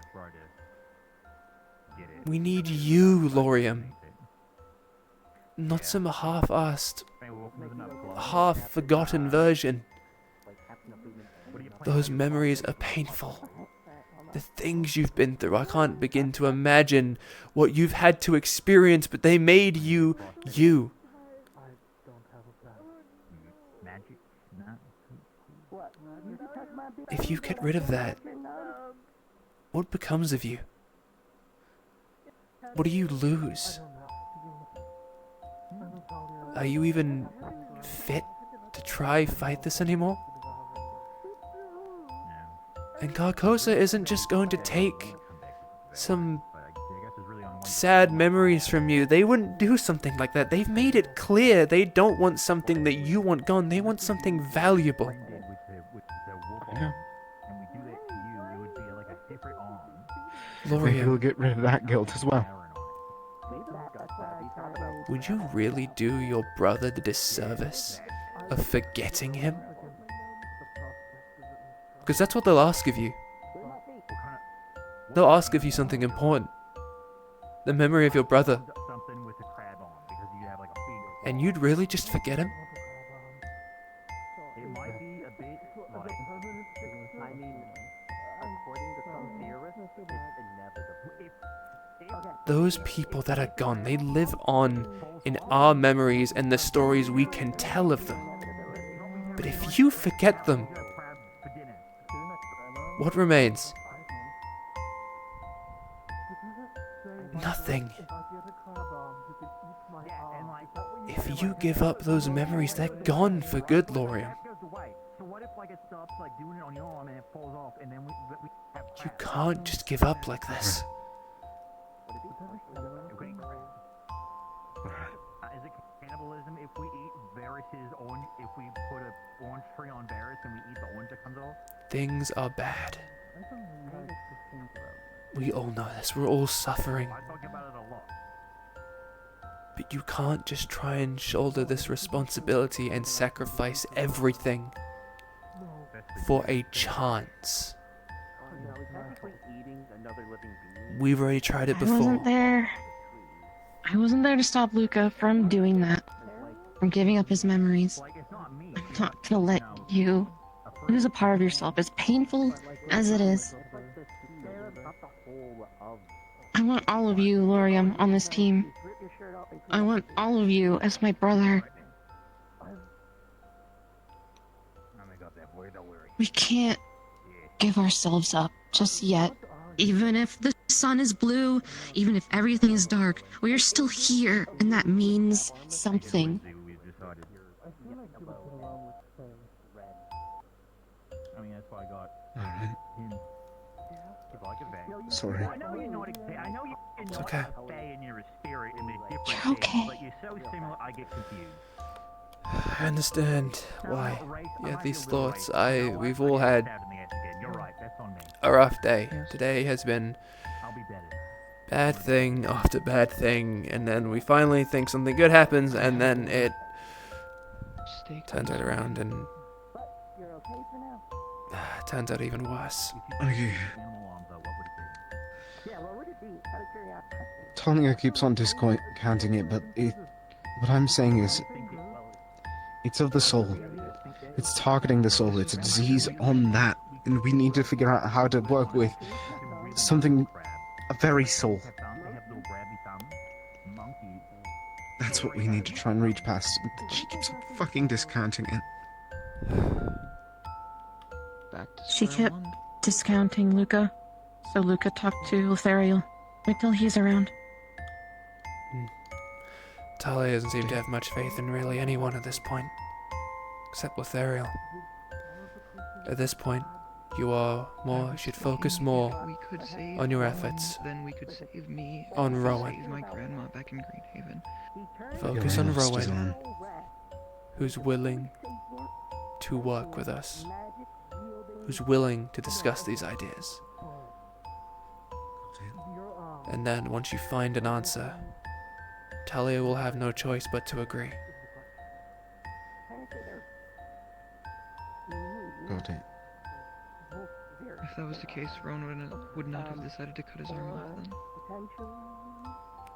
Speaker 1: We need you, Laurium. Not some half-assed, half-forgotten version. Those memories are painful. The things you've been through, I can't begin to imagine what you've had to experience, but they made you, you. If you get rid of that, what becomes of you? What do you lose? Are you even fit to try fight this anymore? And Carcosa isn't just going to take some sad memories from you. They wouldn't do something like that. They've made it clear they don't want something that you want gone. They want something valuable.
Speaker 6: Yeah.
Speaker 1: Laurium,
Speaker 6: Maybe we'll get rid of that guilt as well.
Speaker 1: would you really do your brother the disservice of forgetting him? Because that's what they'll ask of you. They'll ask of you something important. The memory of your brother. And you'd really just forget him? Those people that are gone, they live on in our memories and the stories we can tell of them. But if you forget them, what remains? Nothing. If you give up those memories, they're gone for good, Laurium. You can't just give up like this.
Speaker 5: Is it cannibalism if we eat Varys's orange? If we put an orange tree on Varys and we eat the orange that comes off?
Speaker 1: Things are bad. We all know this. We're all suffering. But you can't just try and shoulder this responsibility and sacrifice everything for a chance. We've already tried it before.
Speaker 20: I wasn't there to stop Luca from doing that. From giving up his memories. I'm not gonna let you lose a part of yourself, as painful as it is. I want all of you, Laurium, on this team. I want all of you as my brother. We can't give ourselves up just yet.
Speaker 14: Even if the sun is blue, even if everything is dark, we are still here, and that means something.
Speaker 6: Alright. Sorry.
Speaker 1: It's okay.
Speaker 20: You're okay.
Speaker 1: I understand why you had these thoughts. We've all had a rough day. Today has been bad thing after bad thing, and then we finally think something good happens, and then it turns right around and turns out even worse.
Speaker 6: Okay. Talia keeps on discounting it, but what I'm saying is, it's of the soul. It's targeting the soul. It's a disease on that, and we need to figure out how to work with something, a very soul. That's what we need to try and reach past. She keeps on fucking discounting it.
Speaker 20: She kept discounting Luca. So Luca talked to Lothariel. Wait till he's around.
Speaker 1: Talia doesn't seem to have much faith in really anyone at this point. Except Lothariel. At this point, should focus more on your efforts.
Speaker 5: Then we could save me.
Speaker 1: On
Speaker 5: and
Speaker 1: Rowan.
Speaker 5: Save my grandma back in Greenhaven.
Speaker 1: Focus on Rowan, who's willing to work with us, who's willing to discuss these ideas. And then, once you find an answer, Talia will have no choice but to agree.
Speaker 12: Got it.
Speaker 5: If that was the case, Rowan would not have decided to cut his arm off then.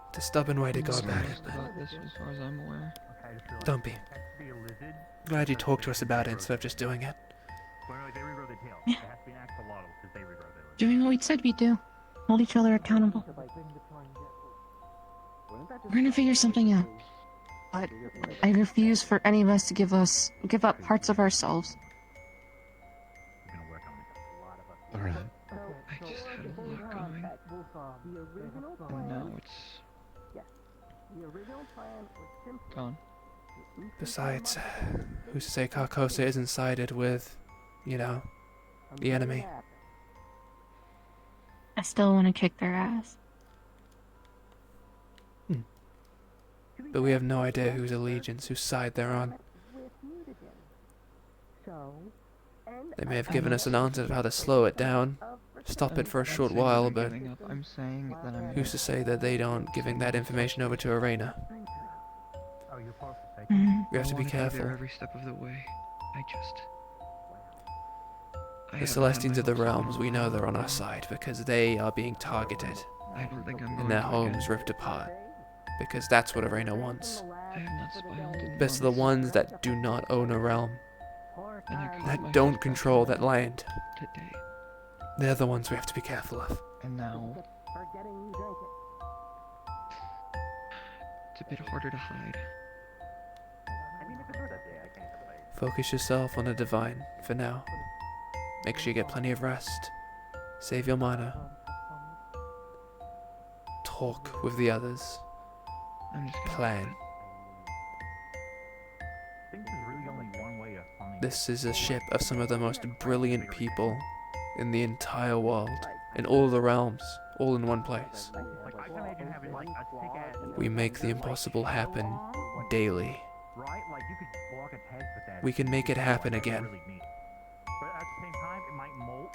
Speaker 1: It's a stubborn way to go about it.
Speaker 5: About this, as far as I'm aware.
Speaker 1: Don't be. Glad you talked to us about it instead of just doing it.
Speaker 20: Yeah. Doing what we said we'd do. Hold each other accountable. We're gonna figure something out. But I refuse for any of us to give up parts of ourselves.
Speaker 12: Alright.
Speaker 5: I just had a lot going. And now it's gone.
Speaker 1: Besides, who's to say Carcosa isn't sided with, the enemy?
Speaker 20: I still want to kick their ass.
Speaker 1: But we have no idea whose allegiance, whose side they're on. They may have given us an answer of how to slow it down, stop it for a short while, but
Speaker 5: I'm saying that I'm
Speaker 1: who's to say that they don't giving that information over to Arena? We have to be careful.
Speaker 5: Every step of the way.
Speaker 1: The Celestians of the Realms, we know they're on our side because they are being targeted
Speaker 5: I don't think I'm
Speaker 1: and their homes ripped apart. Because that's what Arena wants.
Speaker 5: I have not spoiled
Speaker 1: Best of the ones that do not own a realm, that don't control that land.
Speaker 5: Today.
Speaker 1: They're the ones we have to be careful of.
Speaker 5: And now it's a bit harder to hide.
Speaker 1: Focus yourself on the divine for now. Make sure you get plenty of rest. Save your mana. Talk with the others. Plan. This is a ship of some of the most brilliant people in the entire world, in all the realms, all in one place. We make the impossible happen daily. We can make it happen again.
Speaker 15: But at the same time, it might molt.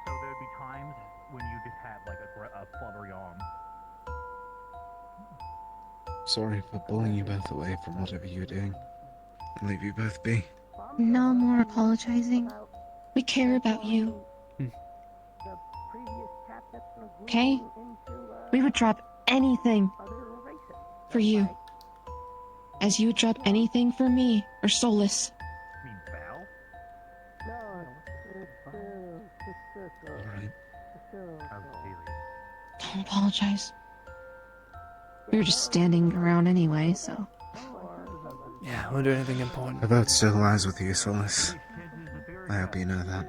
Speaker 15: So there'd be times when you just have like a fluttery arm.
Speaker 6: Sorry for pulling you both away from whatever you were doing. I'll leave you both be.
Speaker 20: No more apologizing. We care about you. Okay? We would drop anything for you. As you would drop anything for me or Solus.
Speaker 6: Alright.
Speaker 20: Don't apologize. We were just standing around anyway, so.
Speaker 1: Yeah, I won't do anything important.
Speaker 6: The vote still lies with you, Solus. I hope you know that.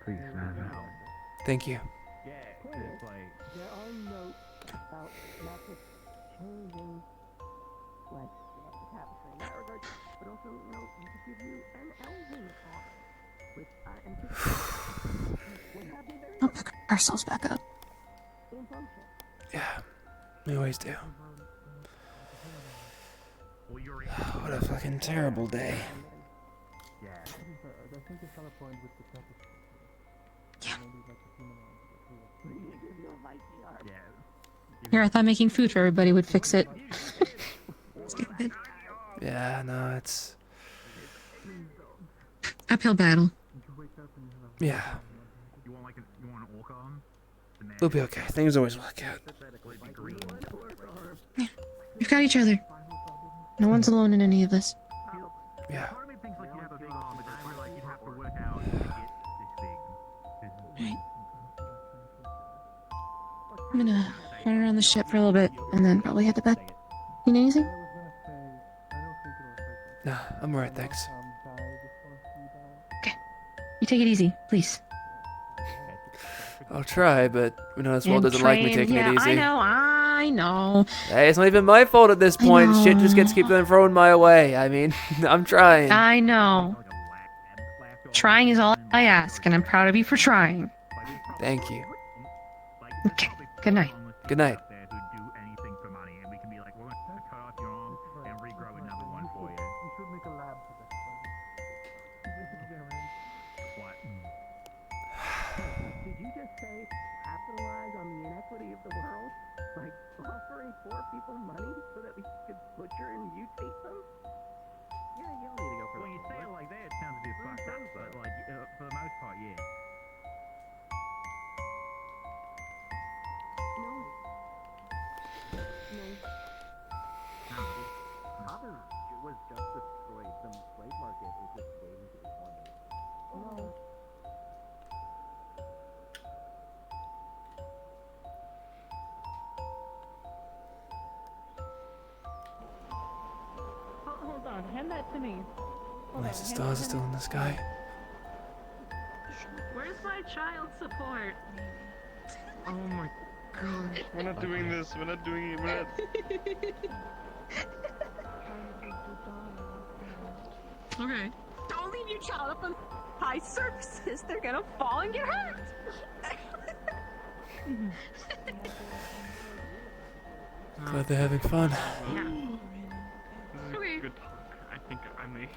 Speaker 6: Please know that.
Speaker 1: Thank you.
Speaker 20: I'll pick ourselves back up.
Speaker 1: Yeah, we always do. What a fucking terrible day.
Speaker 20: Here, I thought making food for everybody would fix it. Stupid.
Speaker 1: Yeah, no, it's...
Speaker 20: Uphill battle.
Speaker 1: Yeah. We'll be okay. Things always work out.
Speaker 20: Yeah. We've got each other. No one's alone in any of this.
Speaker 1: Yeah.
Speaker 20: Right. I'm gonna run around the ship for a little bit and then probably head to bed. You need anything?
Speaker 1: Nah, I'm alright, thanks.
Speaker 20: take it easy, please.
Speaker 1: I'll try, but we know this world doesn't like me taking it easy.
Speaker 20: I know.
Speaker 1: Hey, it's not even my fault at this point. Shit just gets keep thrown my way. I mean, I'm trying.
Speaker 20: I know. Trying is all I ask, and I'm proud of you for trying.
Speaker 1: Thank you.
Speaker 20: Okay, good night.
Speaker 1: Good night.
Speaker 5: Did you just say capitalize on the inequity of the world? Like offering poor people money so that we could butcher and mutate them? Yeah, you don't need to go for
Speaker 15: When you say it like that, it sounds a bit fucked up, but like, for the most part, yeah.
Speaker 5: No. Father was just destroyed. The slave market is just waiting to be funded. No.
Speaker 3: Hold on, hand that to me.
Speaker 1: Nice, the stars are still in the sky.
Speaker 3: Where's my child support?
Speaker 10: Oh my god.
Speaker 19: We're not doing this. We're not doing it. We're not.
Speaker 3: Okay. Don't leave your child up on high surfaces. They're gonna fall and get hurt.
Speaker 1: Glad they're having fun.
Speaker 15: This is a good talk. I think I may.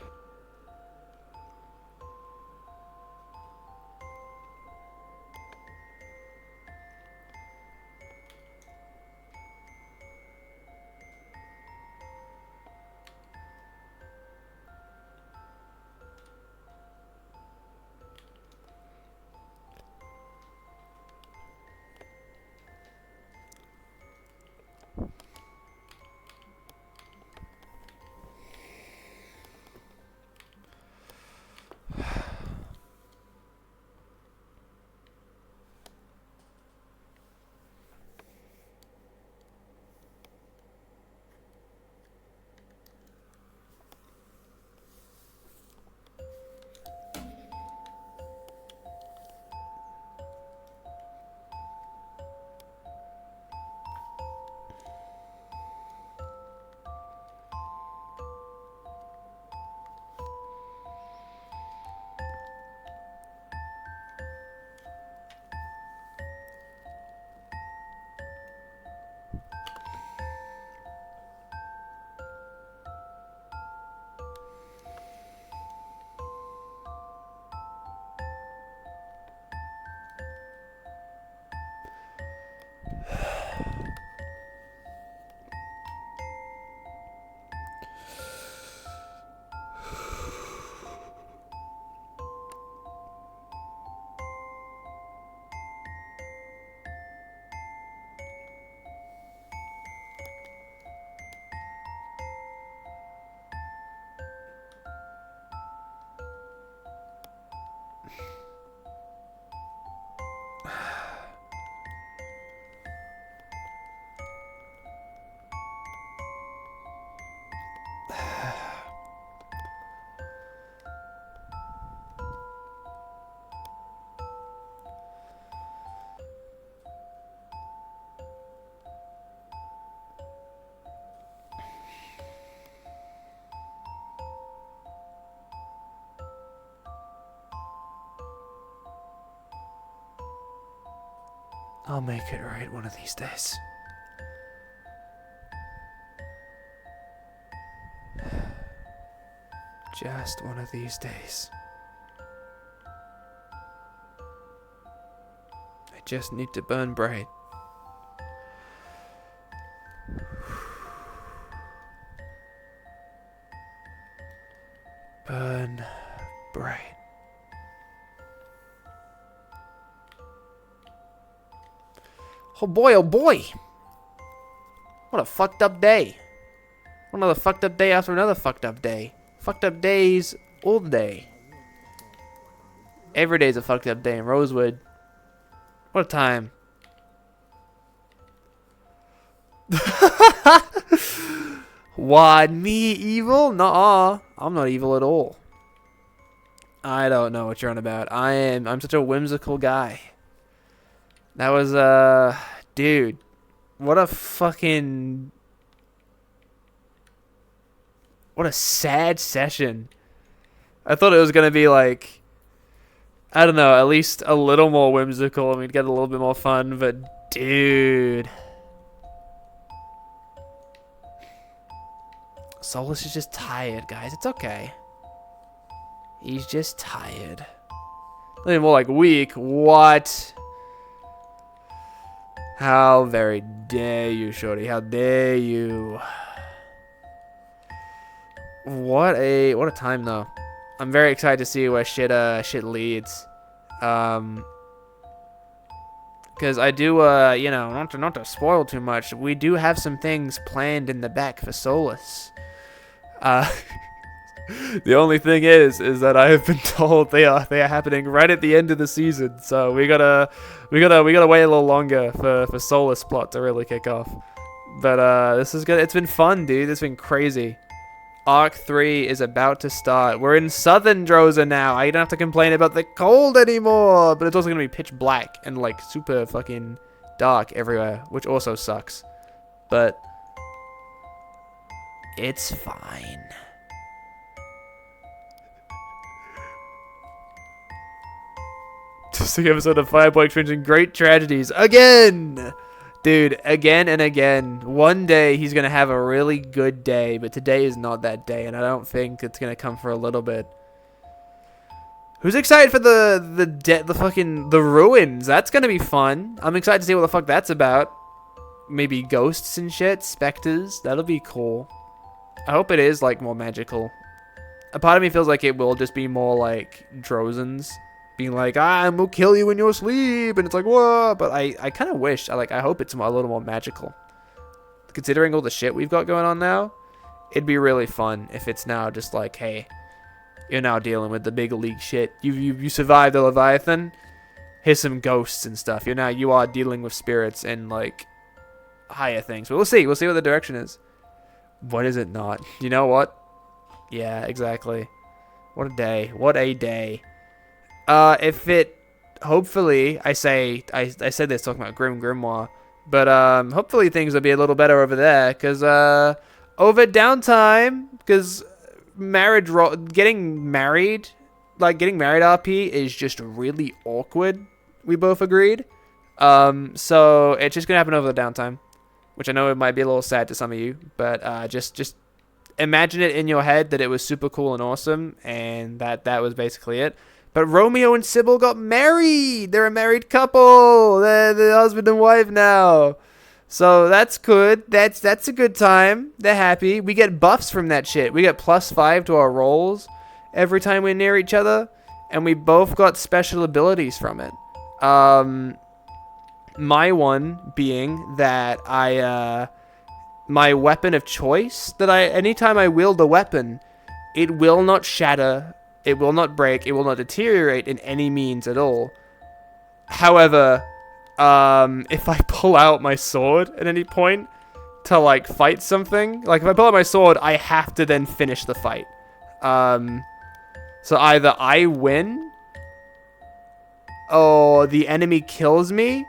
Speaker 1: I'll make it right one of these days. Just one of these days. I just need to burn bright. Burn bright. Oh boy, oh boy! What a fucked up day. Another fucked up day after another fucked up day. Fucked up days all day. Every day's a fucked up day in Rosewood. What a time. What, me evil? Nuh-uh. I'm not evil at all. I don't know what you're on about. I'm such a whimsical guy. That was dude, what a sad session. I thought it was gonna be like, I don't know, at least a little more whimsical and we'd get a little bit more fun, but dude. Solus is just tired, guys. It's okay. He's just tired. Nothing more like weak. What? How very dare you, shorty? How dare you? What a time though. I'm very excited to see where shit leads. Because I do you know, not to spoil too much, we do have some things planned in the back for Solus. The only thing is that I have been told they are happening right at the end of the season, so we gotta wait a little longer for Solus plot to really kick off. But this is good. It's been fun, dude. It's been crazy. Arc 3 is about to start. We're in Southern Droza now. I don't have to complain about the cold anymore. But it's also gonna be pitch black and like super fucking dark everywhere, which also sucks. But it's fine. Just an episode of Fireboy experiencing great tragedies again, dude, again and again. One day he's gonna have a really good day, but today is not that day, and I don't think it's gonna come for a little bit. Who's excited for the ruins? That's gonna be fun. I'm excited to see what the fuck that's about. Maybe ghosts and shit, specters. That'll be cool. I hope it is like more magical. A part of me feels like it will just be more like Drozens. Being like, I'm gonna kill you in your sleep, and it's like, whoa, but I kind of wish, I hope it's a little more magical. Considering all the shit we've got going on now, it'd be really fun if it's now just like, hey, you're now dealing with the big league shit. You survived the Leviathan, here's some ghosts and stuff. You are dealing with spirits and like higher things. But we'll see what the direction is. What is it not? You know what? Yeah, exactly. What a day. What a day. If it, hopefully, I said this talking about Grimoire, but hopefully things will be a little better over there, because over downtime, because getting married RP is just really awkward. We both agreed. So it's just gonna happen over the downtime, which I know it might be a little sad to some of you, but just imagine it in your head that it was super cool and awesome, and that was basically it. But Romeo and Sybil got married. They're a married couple. They're the husband and wife now. So that's good. That's a good time. They're happy. We get buffs from that shit. We get +5 to our rolls every time we're near each other. And we both got special abilities from it. My one being that my weapon of choice, that anytime I wield a weapon, it will not shatter. It will not break. It will not deteriorate in any means at all. However, if I pull out my sword at any point to like fight something, like if I pull out my sword, I have to then finish the fight. So either I win, or the enemy kills me,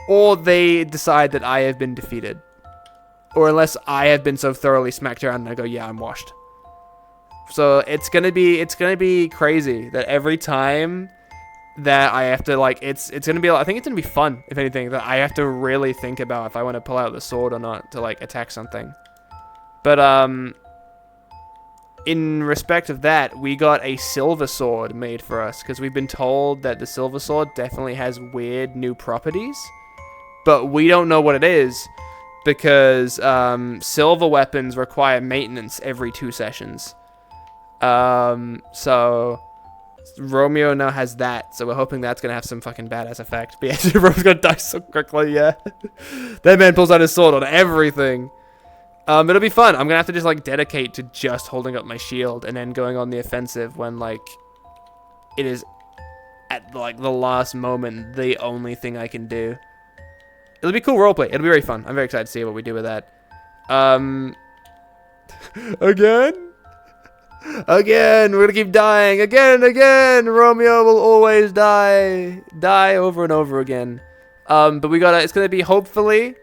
Speaker 1: or they decide that I have been defeated. Or unless I have been so thoroughly smacked around and I go, yeah, I'm washed. So it's gonna be crazy that every time that I have to like, it's gonna be, I think it's gonna be fun, if anything, that I have to really think about if I want to pull out the sword or not to like attack something. But in respect of that, we got a silver sword made for us, because we've been told that the silver sword definitely has weird new properties, but we don't know what it is, because silver weapons require maintenance every 2 sessions. So Romeo now has that, so we're hoping that's gonna have some fucking badass effect. But yeah, Romeo's gonna die so quickly, yeah. That man pulls out his sword on everything. It'll be fun. I'm gonna have to just like dedicate to just holding up my shield and then going on the offensive when like it is at like the last moment the only thing I can do. It'll be cool roleplay. It'll be very fun. I'm very excited to see what we do with that. Again? Again, we're gonna keep dying. Again and again. Romeo will always die. Die over and over again. But it's gonna be hopefully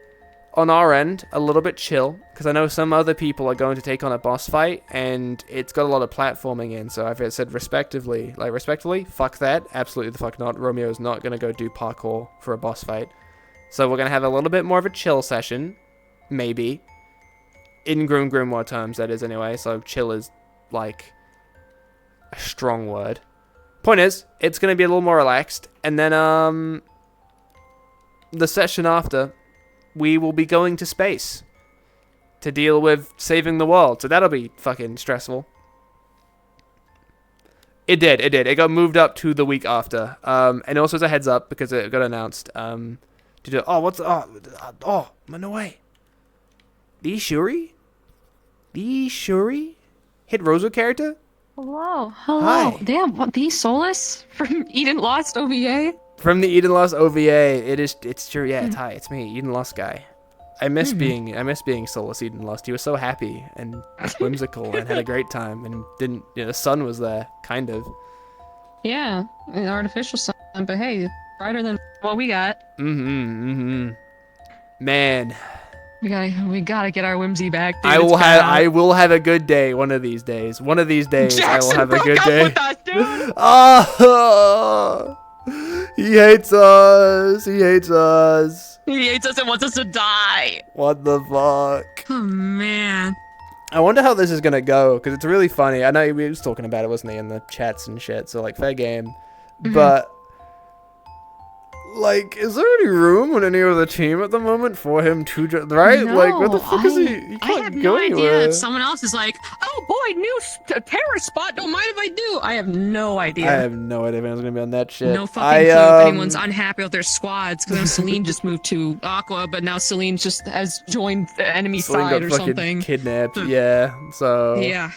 Speaker 1: on our end a little bit chill, because I know some other people are going to take on a boss fight, and it's got a lot of platforming in. So I've said respectively, fuck that. Absolutely the fuck not. Romeo is not gonna go do parkour for a boss fight. So we're gonna have a little bit more of a chill session, maybe. In Grimoire terms, that is anyway. So chill is like a strong word. Point is, it's gonna be a little more relaxed, and then the session after, we will be going to space to deal with saving the world. So that'll be fucking stressful. It did. It got moved up to the week after. And also as a heads up, because it got announced. No way. The Shuri hit Rosewood character.
Speaker 20: Hello.
Speaker 1: Hi.
Speaker 20: Damn, what, the Solus from Eden Lost OVA?
Speaker 1: From the Eden Lost OVA, it's true. Yeah, it's hi. It's me, Eden Lost guy. I miss being Solus Eden Lost. He was so happy and whimsical and had a great time, and the sun was there, kind of.
Speaker 20: Yeah, an artificial sun, but hey, brighter than what we got.
Speaker 1: Man,
Speaker 20: we gotta get our whimsy back. Dude.
Speaker 1: I will have a good day one of these days. One of these days,
Speaker 20: Jackson
Speaker 1: I will have a good
Speaker 20: broke
Speaker 1: day.
Speaker 20: up with us, dude.
Speaker 1: Oh, he hates us. He hates us.
Speaker 20: He hates us and wants us to die.
Speaker 1: What the fuck?
Speaker 14: Oh man.
Speaker 1: I wonder how this is gonna go, because it's really funny. I know we was talking about it, wasn't he, in the chats and shit. So like, fair game, but. Like, is there any room on any other team at the moment for him to, right?
Speaker 14: No,
Speaker 1: like, what the fuck is he? He
Speaker 14: I
Speaker 1: can't
Speaker 14: have
Speaker 1: go
Speaker 14: no idea
Speaker 1: anywhere.
Speaker 14: if someone else is like, oh boy, new terrorist spot, don't mind if I do. I have no idea.
Speaker 1: I have no idea if anyone's gonna be on that shit.
Speaker 14: No fucking clue if anyone's unhappy with their squads, because Celine just moved to Aqua, but now Celine just has joined the enemy
Speaker 1: Celine
Speaker 14: side
Speaker 1: got
Speaker 14: or
Speaker 1: fucking
Speaker 14: something.
Speaker 1: kidnapped. Yeah. So.
Speaker 14: Yeah.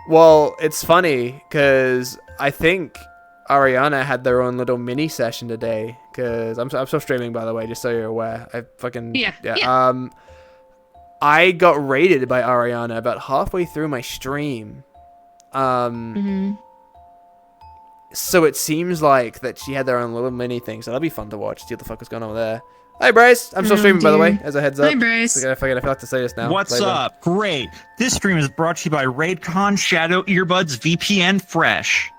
Speaker 1: Well, it's funny because I think Ariana had their own little mini session today. Because I'm still streaming, by the way, just so you're aware. Yeah. I got raided by Ariana about halfway through my stream. So it seems like that she had their own little mini thing. So that'll be fun to watch. See what the fuck was going on over there. Hi, Bryce. I'm still streaming, by the way, as a heads up.
Speaker 14: Hi, Bryce.
Speaker 1: I forgot to say this now.
Speaker 8: What's
Speaker 1: later.
Speaker 8: up? Great. This stream is brought to you by RaidCon Shadow Earbuds VPN Fresh.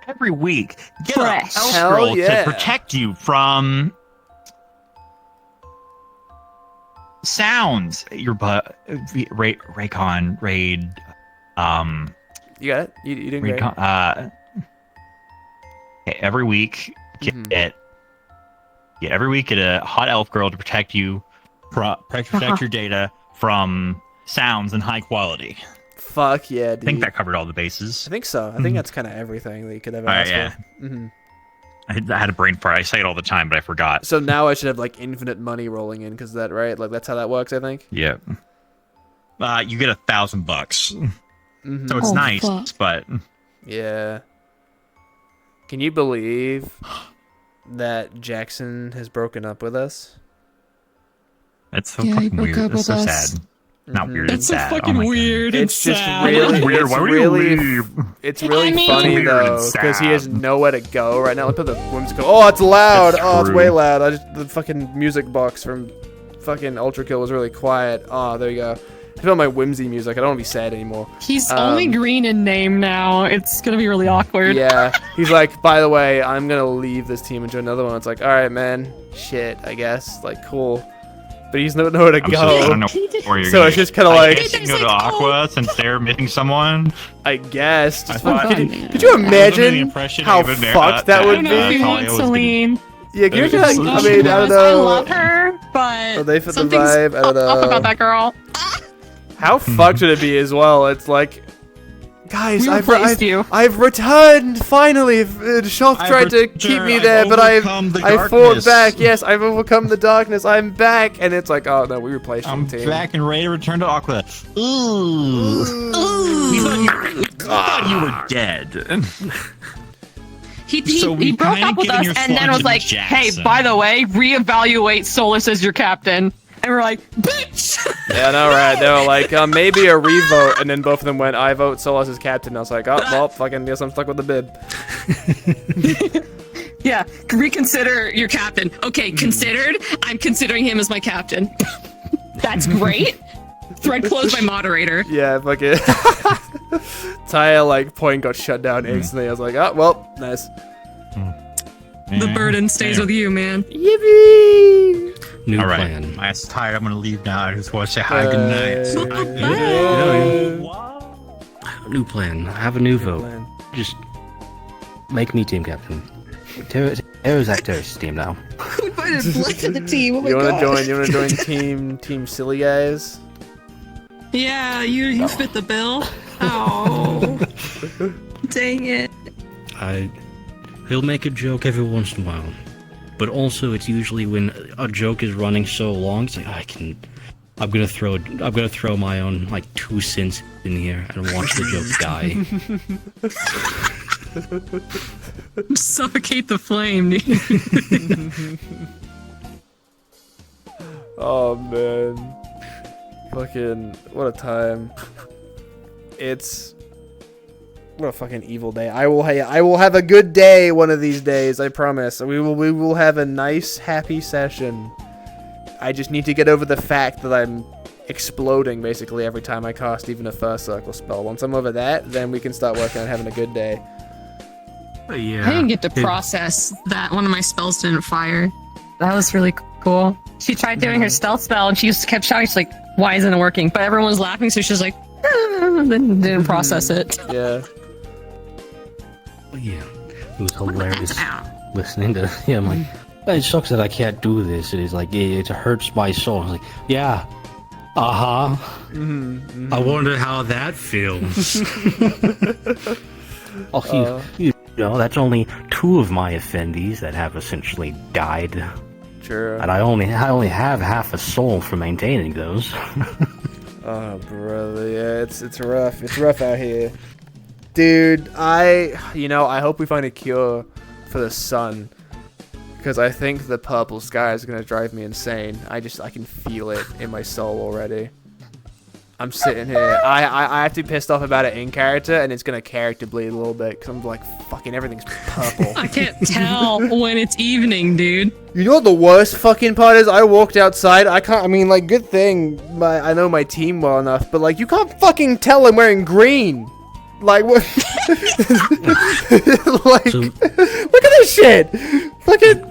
Speaker 8: Every week, get
Speaker 20: Fresh.
Speaker 8: a elf
Speaker 1: Hell
Speaker 8: girl
Speaker 1: yeah.
Speaker 8: to protect you from sounds. Your butt, Raycon raid.
Speaker 1: You got it. You didn't great.
Speaker 8: Every week, get every week get a hot elf girl to protect you, protect your data from sounds and high quality.
Speaker 1: Fuck yeah, dude.
Speaker 8: I think that covered all the bases.
Speaker 1: I think so. I think that's kind of everything that you could ever ask for.
Speaker 8: I had a brain fart. I say it all the time, but I forgot.
Speaker 1: So now I should have like infinite money rolling in, because that, right? Like that's how that works, I think.
Speaker 8: Yeah. You get $1,000. So it's nice, but
Speaker 1: yeah. Can you believe that Jackson has broken up with us?
Speaker 8: That's so fucking weird. That's so sad. Not weird. It's sad.
Speaker 14: fucking weird.
Speaker 1: It's just
Speaker 14: sad.
Speaker 1: really
Speaker 8: weird.
Speaker 1: It's
Speaker 8: Why would you
Speaker 1: really,
Speaker 8: leave?
Speaker 1: it's really
Speaker 14: mean-
Speaker 1: funny
Speaker 8: Weird
Speaker 1: though,
Speaker 8: and
Speaker 1: because he has
Speaker 8: sad.
Speaker 1: nowhere to go right now. Look at the whimsical. Oh, it's loud.
Speaker 8: That's
Speaker 1: Oh, it's
Speaker 8: true.
Speaker 1: way loud. The fucking music box from fucking Ultra Kill was really quiet. Oh, there you go. I feel my whimsy music. I don't want to be sad anymore.
Speaker 3: He's only green in name now. It's gonna be really awkward.
Speaker 1: Yeah, he's like, by the way, I'm gonna leave this team and join another one. It's like, all right, man, shit, I guess, like, cool, but he's nowhere to
Speaker 8: I
Speaker 1: go.
Speaker 8: don't know where you're
Speaker 1: So
Speaker 8: gonna
Speaker 1: it's just kind of
Speaker 8: I
Speaker 1: like,
Speaker 8: guess you can go to Aqua since they're missing someone.
Speaker 1: I guess. Just
Speaker 8: I thought-
Speaker 1: could you
Speaker 8: I was under the
Speaker 1: imagine
Speaker 8: impression
Speaker 1: how
Speaker 8: even there-
Speaker 1: fucked that would
Speaker 3: I don't know if
Speaker 1: be?
Speaker 3: you want Celine.
Speaker 1: Yeah, can you imagine? I mean, I don't
Speaker 3: I
Speaker 1: know.
Speaker 3: love her, but
Speaker 1: Are they for the
Speaker 3: something's
Speaker 1: vibe? I don't
Speaker 3: up
Speaker 1: know.
Speaker 3: about that girl.
Speaker 1: How fucked would it be as well? It's like, guys,
Speaker 3: We
Speaker 1: I've returned finally. Shock
Speaker 8: I've
Speaker 1: tried to keep me
Speaker 8: returned.
Speaker 1: there,
Speaker 8: I've
Speaker 1: but
Speaker 8: overcome the
Speaker 1: I fought
Speaker 8: darkness.
Speaker 1: back. Yes, I've overcome the darkness. I'm back, and it's like, oh no, we replaced
Speaker 8: I'm
Speaker 1: the team.
Speaker 8: back and ready to return to Aqua. Ooh. We thought you were dead. So
Speaker 3: He
Speaker 8: we
Speaker 3: broke
Speaker 8: kinda
Speaker 3: up with
Speaker 8: given
Speaker 3: us
Speaker 8: your
Speaker 3: and then was
Speaker 8: sponge
Speaker 3: like,
Speaker 8: to
Speaker 3: hey,
Speaker 8: Jackson.
Speaker 3: by the way, reevaluate Solus as your captain.
Speaker 14: And we're like, bitch!
Speaker 1: Yeah, I know, right? They were like, maybe a revote, and then both of them went, I vote Solus as captain. I was like, oh, well, fucking guess I'm stuck with the bib.
Speaker 14: Yeah, reconsider your captain. Okay, considered. I'm considering him as my captain. That's great. Thread closed by moderator.
Speaker 1: Yeah, fucking. Taya, like, point got shut down instantly. I was like, oh, well, nice.
Speaker 14: The burden stays with you, man.
Speaker 1: Yippee!
Speaker 11: New
Speaker 8: All right,
Speaker 11: plan.
Speaker 8: I'm tired. I'm gonna leave now. I just want to say hi, good night.
Speaker 11: New plan. Have a new vote. Just make me team captain. Tara's at Tara's team now.
Speaker 14: Who invited Blood to the team? Oh my
Speaker 1: You wanna
Speaker 14: gosh.
Speaker 1: join team silly guys?
Speaker 14: Yeah, you fit the bill. Oh. Dang it.
Speaker 11: He'll make a joke every once in a while, but also it's usually when a joke is running so long, it's like I'm gonna throw my own like 2 cents in here and watch the joke die.
Speaker 14: Suffocate the flame, dude.
Speaker 1: Oh man, fucking what a time! What a fucking evil day. I will have a good day one of these days, I promise. We will have a nice, happy session. I just need to get over the fact that I'm exploding basically every time I cast even a first circle spell. Once I'm over that, then we can start working on having a good day.
Speaker 11: Yeah.
Speaker 14: I didn't get to process that one of my spells didn't fire. That was really cool. She tried doing her stealth spell and she just kept shouting, she's like, why isn't it working? But everyone was laughing, so she's like, then didn't process it.
Speaker 1: Yeah.
Speaker 11: Yeah, it was hilarious listening to him. Like, it sucks that I can't do this. It is like it hurts my soul. I was like, yeah, I wonder how that feels. You know, that's only 2 of my offendees that have essentially died.
Speaker 1: True.
Speaker 11: And I only have half a soul for maintaining those.
Speaker 1: Oh, brother, yeah, it's rough. It's rough out here. Dude, I hope we find a cure for the sun. Because I think the purple sky is going to drive me insane. I can feel it in my soul already. I'm sitting here. I have to be pissed off about it in character, and it's going to character bleed a little bit. Because I'm like, fucking everything's purple.
Speaker 14: I can't tell when it's evening, dude.
Speaker 1: You know what the worst fucking part is? I walked outside. Good thing I know my team well enough. But, like, you can't fucking tell I'm wearing green. Like, what? Like, look at this shit! Fucking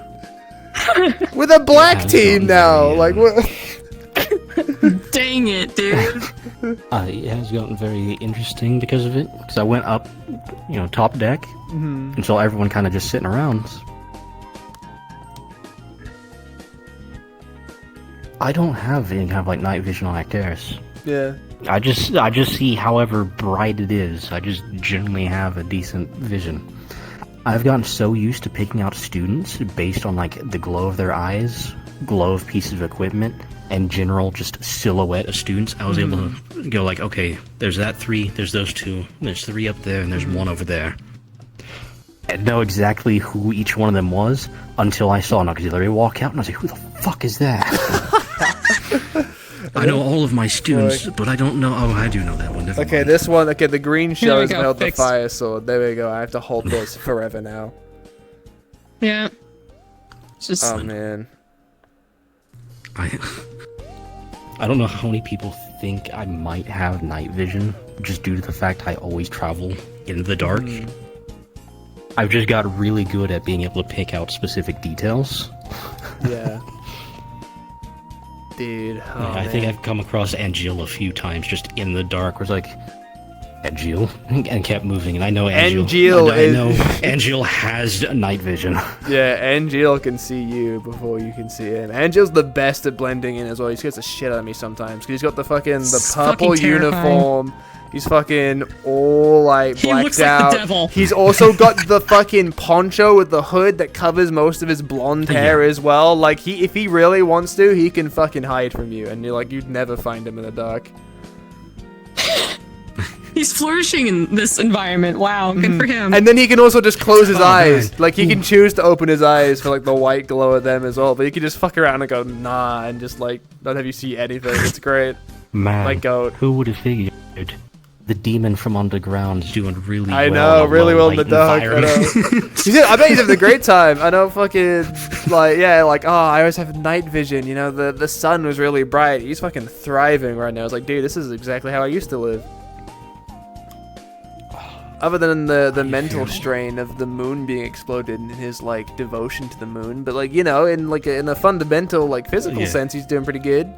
Speaker 1: with a black team now. Like, what?
Speaker 14: Dang it, dude.
Speaker 11: It has gotten very interesting because of it. Because I went up, top deck, and so everyone kind of just sitting around. I don't have any kind of like night vision on Actaris.
Speaker 1: Yeah.
Speaker 11: I just see however bright it is. I just generally have a decent vision. I've gotten so used to picking out students based on like the glow of their eyes, glow of pieces of equipment, and general just silhouette of students. I was able to go like, okay, there's that 3, there's those 2, there's 3 up there, and there's 1 over there. And know exactly who each one of them was until I saw an auxiliary walk out, and I was like, who the fuck is that? I know all of my students, but I don't know. Oh, I do know that one. Never mind.
Speaker 1: This one. Okay, the green show is
Speaker 14: go,
Speaker 1: held the
Speaker 14: fixed.
Speaker 1: fire sword. There we go. I have to hold this forever now.
Speaker 14: Yeah. Just...
Speaker 1: Oh man.
Speaker 11: I don't know how many people think I might have night vision, just due to the fact I always travel in the dark. I've just got really good at being able to pick out specific details.
Speaker 1: Yeah. Dude,
Speaker 11: I think I've come across Angel a few times just in the dark, where it's like, Angel, and kept moving, and I know Angel. I know Angel has night vision.
Speaker 1: Yeah, Angel can see you before you can see him. Angel's the best at blending in as well. He scares the shit out of me sometimes, because he's got the purple uniform. He's fucking all like blacked out.
Speaker 14: Like the devil.
Speaker 1: He's also got the fucking poncho with the hood that covers most of his blonde hair as well. Like if he really wants to, he can fucking hide from you, and you'd never find him in the dark.
Speaker 14: He's flourishing in this environment. Wow, good for him.
Speaker 1: And then he can also just close his eyes. Like, he can choose to open his eyes for, like, the white glow of them as well. But he can just fuck around and go, nah, and just, like, not have you see anything. It's great.
Speaker 11: Man,
Speaker 1: My goat.
Speaker 11: who would have figured the demon from underground is doing really well?
Speaker 1: I know, really well in the dark. I know. I bet he's having a great time. I know, fucking, like, yeah, like, oh, I always have night vision. You know, the sun was really bright. He's fucking thriving right now. I was like, dude, this is exactly how I used to live. Other than the mental strain of the moon being exploded and his, like, devotion to the moon. But, like, you know, in a fundamental, like, physical sense, he's doing pretty good.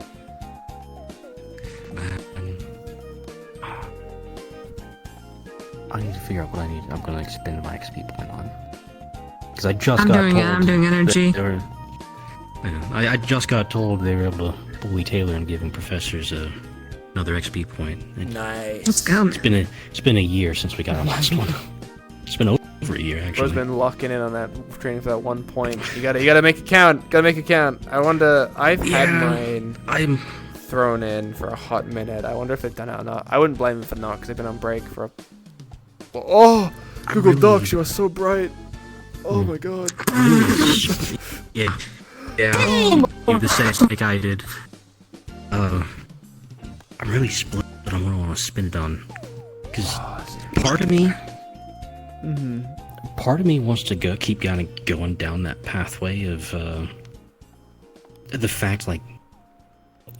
Speaker 11: I need to figure out what I'm going to expend my XP point on. Because I just
Speaker 14: I'm
Speaker 11: got
Speaker 14: doing
Speaker 11: told
Speaker 14: it. I'm doing energy.
Speaker 11: I just got told they were able to bully Taylor and giving professors another XP point.
Speaker 1: Nice.
Speaker 14: Let's go.
Speaker 11: It's been a year since we got our last one. It's been over a year, actually.
Speaker 1: Bro's been locking in on that training for that 1 point. You gotta make it count. Gotta make it count. I've had mine thrown in for a hot minute. I wonder if they've done it or not. I wouldn't blame them for not, because they've been on break for a... Oh! Google Docs, she was so bright. Oh my god.
Speaker 11: Yeah. Do the same like I did. I'm really split on what I want to spend it on. Because part of me wants to keep kind of going down that pathway of the fact, like,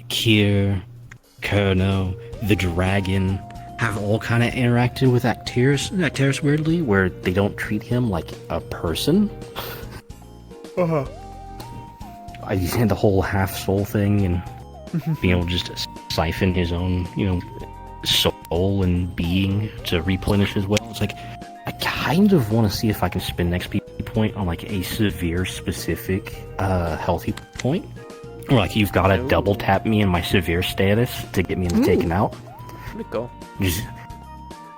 Speaker 11: Kier, Kerno, the dragon have all kind of interacted with Actaris weirdly, where they don't treat him like a person.
Speaker 1: Uh-huh.
Speaker 11: I had the whole half-soul thing and being able to just siphon his own, soul and being to replenish as well. It's like, I kind of want to see if I can spend an XP point on, like, a severe specific healthy point. Or, like, you've got to double tap me in my severe status to get me into taken out.
Speaker 1: Pretty cool.
Speaker 11: Just,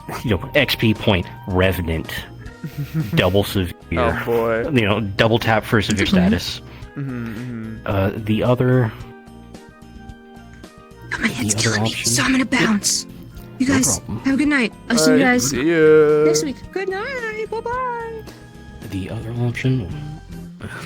Speaker 11: XP point, Revenant, double severe.
Speaker 1: Oh boy.
Speaker 11: Double tap for severe status. The other.
Speaker 14: My head's killing me,
Speaker 11: option,
Speaker 14: so I'm gonna bounce. You guys, have a good night. I'll see you
Speaker 1: Alright,
Speaker 14: guys
Speaker 1: see ya.
Speaker 14: next week. Good night. Bye bye.
Speaker 11: The other option,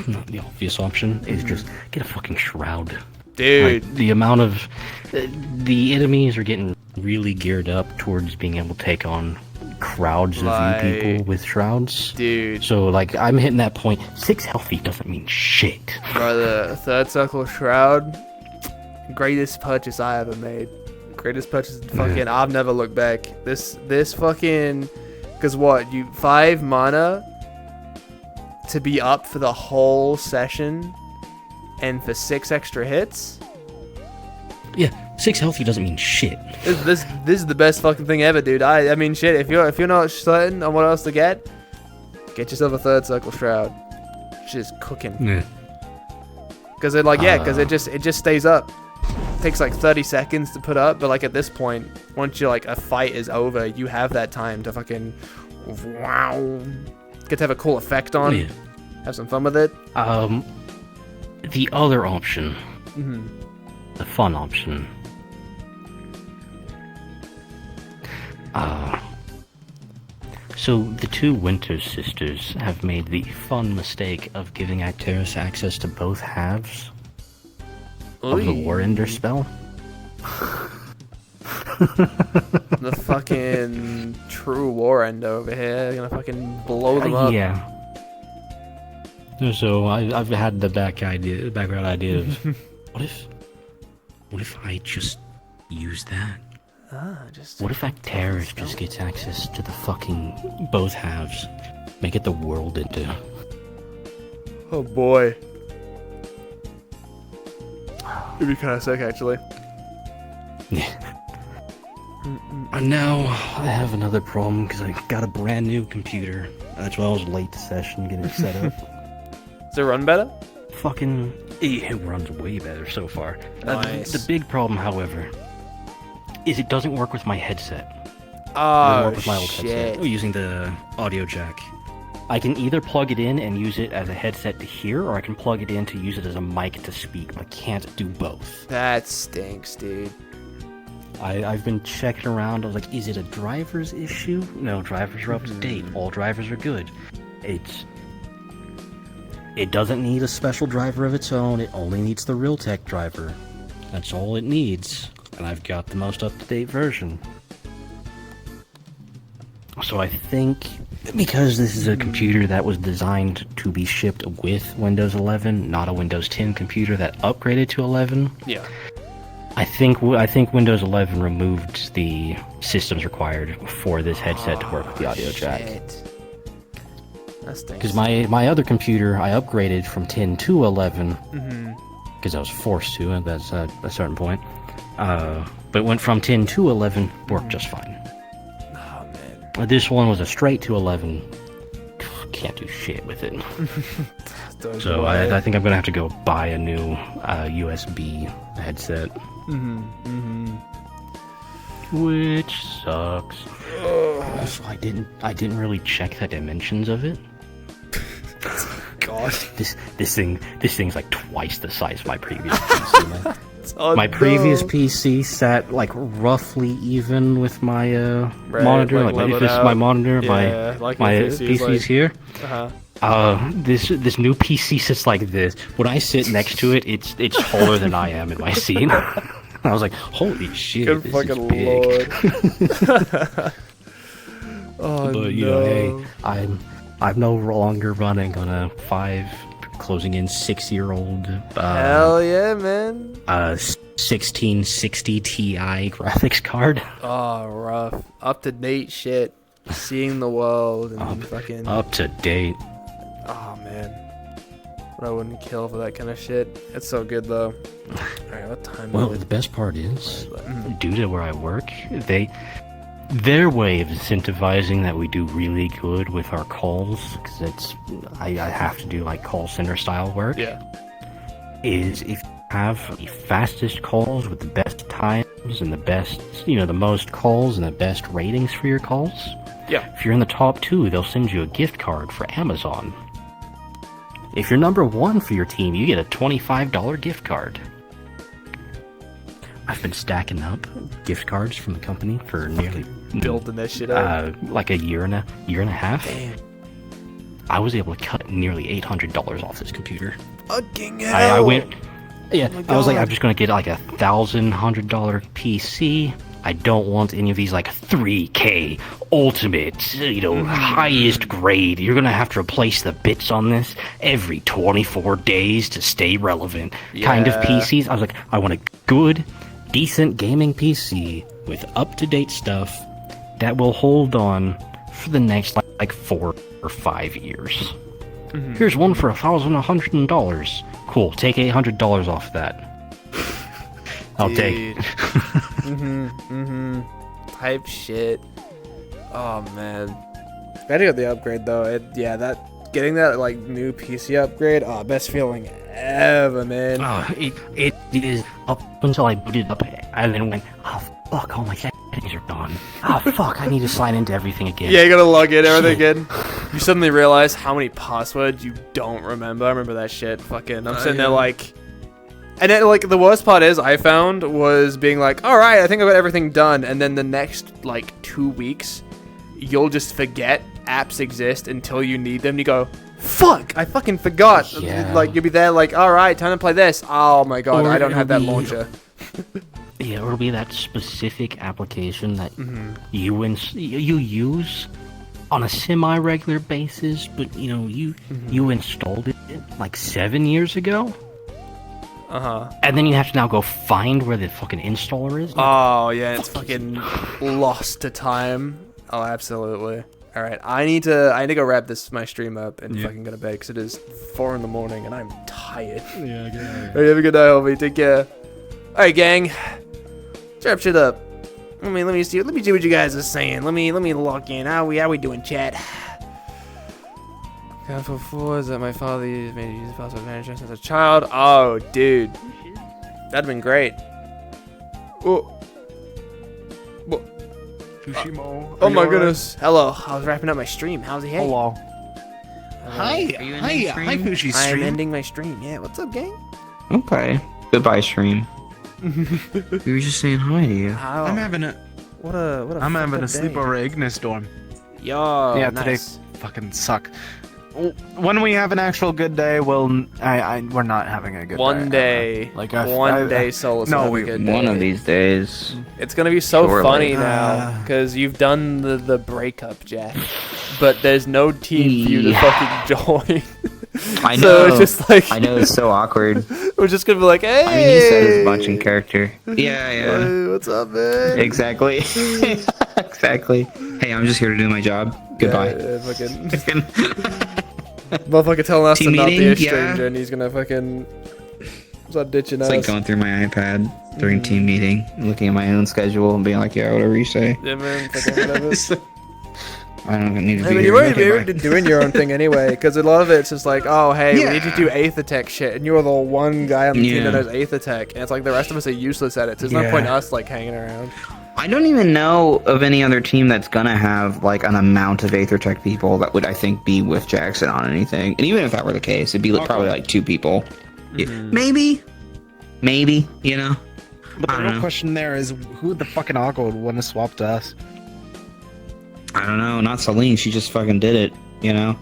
Speaker 11: not the obvious option, is just get a fucking shroud.
Speaker 1: Dude.
Speaker 11: Like, the amount of the enemies are getting really geared up towards being able to take on crowds of you people with shrouds.
Speaker 1: Dude.
Speaker 11: So, like, I'm hitting that point. 6 healthy doesn't mean shit.
Speaker 1: Brother, third circle shroud, greatest purchase I ever made. Greatest purchase fucking, I've never looked back. This fucking, cause what, 5 mana to be up for the whole session and for 6 extra hits?
Speaker 11: Yeah, 6 healthy doesn't mean shit.
Speaker 1: This is the best fucking thing ever, dude. I mean, shit. If you're not certain on what else to get yourself a third circle shroud. Just cooking.
Speaker 11: Yeah.
Speaker 1: Cause it just stays up. It takes like 30 seconds to put up, but like at this point, once you a fight is over, you have that time to fucking get to have a cool effect on.
Speaker 11: Yeah.
Speaker 1: Have some fun with it.
Speaker 11: The other option,
Speaker 1: Mhm.
Speaker 11: the fun option. So the 2 Winter Sisters have made the fun mistake of giving Actaris access to both halves of the War Ender spell.
Speaker 1: The fucking true War Ender over here, gonna fucking blow them up.
Speaker 11: Yeah. So I've had the background idea of what if I just use that? What if Actaris just gets access to the fucking both halves? Make it the World Ender.
Speaker 1: Oh boy. It'd be kind of sick, actually.
Speaker 11: Yeah. And now I have another problem because I got a brand new computer. That's why I was late to session getting it set up.
Speaker 1: Does it run better?
Speaker 11: Fucking, it runs way better so far.
Speaker 1: Nice.
Speaker 11: The big problem, however, is it doesn't work with my headset. It doesn't
Speaker 1: Oh,
Speaker 11: work with my old headset.
Speaker 1: shit.
Speaker 11: We're using the audio jack. I can either plug it in and use it as a headset to hear, or I can plug it in to use it as a mic to speak, but I can't do both.
Speaker 1: That stinks, dude.
Speaker 11: I've been checking around. I was like, is it a driver's issue? No, drivers are up to date. All drivers are good. It doesn't need a special driver of its own. It only needs the Realtek driver. That's all it needs. And I've got the most up-to-date version. So I think, because this is a computer that was designed to be shipped with Windows 11, not a Windows 10 computer that upgraded to 11.
Speaker 1: Yeah.
Speaker 11: I think Windows 11 removed the systems required for this headset to work with the audio jack. Because my other computer, I upgraded from 10 to 11, because I was forced to, and that's at a certain point. But went from 10 to 11, worked just fine. This one was a straight to 11. Can't do shit with it. So I think I'm gonna have to go buy a new USB headset. Which sucks. Also, I didn't really check the dimensions of it.
Speaker 1: God,
Speaker 11: this thing's like twice the size of my previous PC. Man. My previous PC sat like roughly even with my monitor. Like if this is my monitor, my PC's here. This new PC sits like this. When I sit next to it, it's taller than I am in my seat. I was like, holy shit,
Speaker 1: good
Speaker 11: this
Speaker 1: fucking
Speaker 11: is big.
Speaker 1: Lord. Oh,
Speaker 11: but you know, hey, I'm no longer running on a 6-year-old
Speaker 1: hell yeah, man.
Speaker 11: 1660 Ti graphics card.
Speaker 1: Oh, rough. Up to date shit. Seeing the world and fucking
Speaker 11: up to date.
Speaker 1: Oh man. But I wouldn't kill for that kind of shit. It's so good though. Alright, what time
Speaker 11: Well,
Speaker 1: is it?
Speaker 11: the best part is, due to where I work, their way of incentivizing that we do really good with our calls, because I have to do like call center style work.
Speaker 1: Yeah.
Speaker 11: Is if you have the fastest calls with the best times and the best, the most calls and the best ratings for your calls.
Speaker 1: Yeah.
Speaker 11: If you're in the top 2, they'll send you a gift card for Amazon. If you're number 1 for your team, you get a $25 gift card. I've been stacking up gift cards from the company for nearly
Speaker 1: building that shit up.
Speaker 11: Like a year and a half.
Speaker 1: Damn.
Speaker 11: I was able to cut nearly $800 off this computer.
Speaker 1: Fucking hell.
Speaker 11: I went. Yeah,
Speaker 1: Oh my
Speaker 11: I was like,
Speaker 1: God.
Speaker 11: I'm just gonna get like $1,100 PC. I don't want any of these like 3K ultimate, highest grade. You're gonna have to replace the bits on this every 24 days to stay relevant. Kind of
Speaker 1: Yeah.
Speaker 11: PCs. I was like, I want a good, decent gaming PC with up-to-date stuff that will hold on for the next like 4 or 5 years. Here's one for $1,100. Cool. Take $800 off that. I'll take.
Speaker 1: Type shit. Oh man. Gotta get the upgrade though. Getting that like new PC upgrade. Oh, best feeling ever, man.
Speaker 11: Oh, it is up until I booted up and then went, oh fuck, all my settings are gone. Oh fuck, I need to sign into everything again.
Speaker 1: Yeah, you gotta log in, everything again. You suddenly realize how many passwords you don't remember. I remember that shit. Fucking, I'm sitting there like. And then, like, the worst part is, I found, was being like, alright, I think I've got everything done. And then the next, like, 2 weeks, you'll just forget apps exist until you need them. You go, fuck, I fucking forgot.
Speaker 11: Yeah.
Speaker 1: Like, you'll be there, like, alright, time to play this. Oh my god,
Speaker 11: Or
Speaker 1: I don't have that
Speaker 11: it'll be-
Speaker 1: launcher.
Speaker 11: Yeah, or it'll be that specific application that you use on a semi-regular basis, but you installed it like 7 years ago. And then you have to now go find where the fucking installer is.
Speaker 1: Oh, yeah, it's fucking lost to time. Oh, absolutely. Alright, I need to go wrap my stream up and fucking go to bed, because it is 4 in the morning and I'm tired.
Speaker 11: Yeah, good night.
Speaker 1: Alright, have a good night, homie. Take care. Alright, gang. Wrap shit up. Let me see what you guys are saying. Let me lock in. How we doing, chat? Careful 4 is that my father made me use password manager as a child. Oh, dude. That'd been great. Oh. Oh my goodness. Hello. I was wrapping up my stream. How's he? Hey.
Speaker 6: Hello.
Speaker 1: Hi,
Speaker 12: Pushy
Speaker 1: I'm
Speaker 12: stream.
Speaker 1: ending my stream. Yeah, what's up, gang?
Speaker 12: Okay. Goodbye, stream. We were just saying hi to you.
Speaker 6: I'm having a
Speaker 1: I'm
Speaker 6: having a sleepover at Ignis dorm.
Speaker 1: Yo,
Speaker 6: yeah,
Speaker 1: nice.
Speaker 6: today fucking suck. When we have an actual good day, we're not having a good day.
Speaker 1: One day, one day, Solus.
Speaker 6: No,
Speaker 1: will have a good
Speaker 12: One
Speaker 1: day.
Speaker 12: of these days.
Speaker 1: It's gonna be so
Speaker 12: Surely.
Speaker 1: funny now because you've done the breakup, Jack, but there's no team for you to fucking join.
Speaker 12: I know.
Speaker 1: So it's just like
Speaker 12: I know it's so awkward.
Speaker 1: We're just gonna be like, hey.
Speaker 12: I mean, he said as much in character. Yeah.
Speaker 1: Hey, what's up, man?
Speaker 12: Exactly. Exactly. Hey, I'm just here to do my job. Goodbye.
Speaker 1: Yeah, fucking. Motherfucker telling us
Speaker 12: Team
Speaker 1: to not be a
Speaker 12: meeting?
Speaker 1: stranger,
Speaker 12: Yeah.
Speaker 1: and he's gonna fucking start ditching
Speaker 12: It's
Speaker 1: us.
Speaker 12: like going through my iPad during team meeting, looking at my own schedule, and being like, "Yeah, whatever you say."
Speaker 1: Yeah, man. Fucking whatever.
Speaker 12: I don't need to be
Speaker 1: I mean,
Speaker 12: here.
Speaker 1: you're already
Speaker 12: Okay, bye.
Speaker 1: doing your own thing anyway, because a lot of it's just like, oh, hey,
Speaker 12: Yeah.
Speaker 1: we need to do Aether-Tech shit, and you're the one guy on the team that
Speaker 12: Yeah.
Speaker 1: knows Aether-Tech, and it's like the rest of us are useless at it, so there's no
Speaker 12: Yeah.
Speaker 1: point in us, like, hanging around.
Speaker 12: I don't even know of any other team that's gonna have like an amount of Aether-Tech people that would, I think, be with Jackson on anything. And even if that were the case, it'd be like, probably like 2 people. Yeah, maybe, you know.
Speaker 6: But
Speaker 12: I
Speaker 6: the
Speaker 12: don't
Speaker 6: real
Speaker 12: know.
Speaker 6: question there is, who the fucking Aqua would want to swap to us?
Speaker 12: I don't know. Not Celine. She just fucking did it, you know.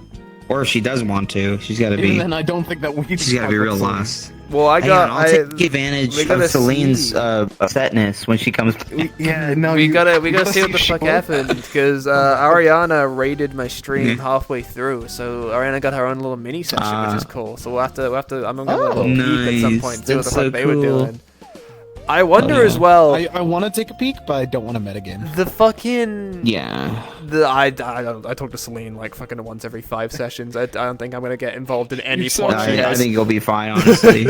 Speaker 12: Or if she does want to, she's got to be.
Speaker 6: Even then, I don't think that we.
Speaker 12: She's got to be real lost.
Speaker 1: Well,
Speaker 12: Hang on, I'll take advantage of Celine's upsetness when she comes.
Speaker 6: Yeah, no,
Speaker 1: we gotta see what the
Speaker 6: show.
Speaker 1: fuck happened, because Ariana raided my stream halfway through, so Ariana got her own little mini session, which is cool. So we'll have to. I'm gonna have a little peek at some point and see what the fuck they were doing. I wonder as well.
Speaker 6: I want to take a peek, but I don't want to metagame.
Speaker 1: The fucking
Speaker 12: yeah.
Speaker 1: I talk to Celine like fucking once every 5 sessions. I don't think I'm gonna get involved in any
Speaker 12: So
Speaker 1: plot she
Speaker 12: I
Speaker 1: has.
Speaker 12: think you'll be fine, honestly.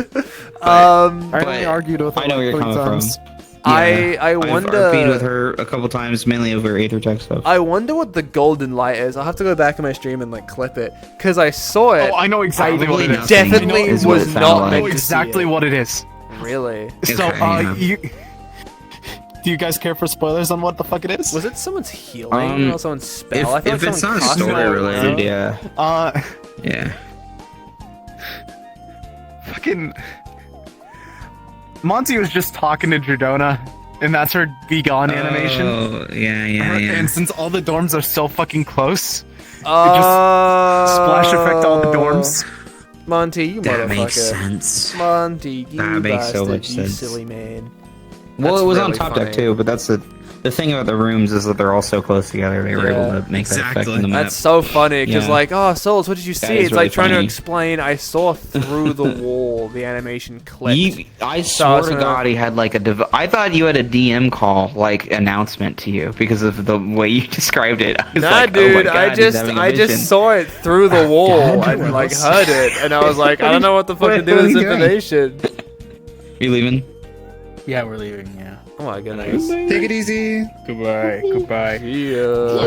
Speaker 6: I only argued with her
Speaker 12: I know where
Speaker 6: like
Speaker 12: you're
Speaker 6: 3
Speaker 12: coming
Speaker 6: times.
Speaker 12: from.
Speaker 1: I
Speaker 12: I've
Speaker 1: wonder.
Speaker 12: RP'd with her a couple times, mainly over Aether-Tech stuff.
Speaker 1: I wonder what the golden light is. I'll have to go back in my stream and like clip it, because I saw it.
Speaker 6: Oh, I know exactly what it is.
Speaker 1: Definitely
Speaker 12: I know what
Speaker 1: was
Speaker 12: it sounded
Speaker 1: not
Speaker 12: like.
Speaker 1: meant
Speaker 6: I know
Speaker 1: to
Speaker 6: exactly
Speaker 1: see it.
Speaker 6: what it is.
Speaker 1: Really?
Speaker 6: So,
Speaker 12: Okay,
Speaker 6: do you guys care for spoilers on what the fuck it is?
Speaker 1: Was it someone's healing or someone's spell? I feel
Speaker 12: If
Speaker 1: like
Speaker 12: it's
Speaker 1: someone
Speaker 12: not
Speaker 1: cast it.
Speaker 12: story related, yeah. Yeah.
Speaker 6: Fucking Monty was just talking to Jordona, and that's her be gone animation.
Speaker 12: Oh, yeah.
Speaker 6: And since all the dorms are so fucking close, it just
Speaker 1: Splash
Speaker 6: splash effect all the dorms.
Speaker 1: Monty, you
Speaker 12: That
Speaker 1: motherfucker.
Speaker 12: makes sense.
Speaker 1: Monty, you
Speaker 12: That makes so
Speaker 1: bastard,
Speaker 12: much
Speaker 1: you
Speaker 12: sense.
Speaker 1: silly man.
Speaker 12: Well,
Speaker 1: That's
Speaker 12: it was on
Speaker 1: really
Speaker 12: top
Speaker 1: funny.
Speaker 12: deck too, but that's the thing about the rooms is that they're all so close together. They were able to make that effect in the map.
Speaker 1: That's so funny, because
Speaker 12: Yeah.
Speaker 1: like, oh, Solus, what did you
Speaker 12: That
Speaker 1: see?
Speaker 12: is
Speaker 1: It's
Speaker 12: really
Speaker 1: like trying to
Speaker 12: funny.
Speaker 1: explain, I saw through the wall the animation clipped.
Speaker 12: I
Speaker 1: So I
Speaker 12: swear
Speaker 1: was
Speaker 12: to
Speaker 1: gonna-
Speaker 12: God, he had like a. I thought you had a DM call like announcement to you because of the way you described it. I was
Speaker 1: Nah,
Speaker 12: like,
Speaker 1: dude,
Speaker 12: oh my God,
Speaker 1: I
Speaker 12: he's
Speaker 1: just
Speaker 12: having a vision.
Speaker 1: saw it through the wall
Speaker 12: God,
Speaker 1: and like
Speaker 12: Rose.
Speaker 1: heard it, and I was like, I don't know what the fuck to do with this information.
Speaker 12: You leaving?
Speaker 11: Yeah, we're leaving. Yeah.
Speaker 1: Oh my goodness.
Speaker 6: Take it easy.
Speaker 11: Goodbye. Goodbye.
Speaker 1: Yeah.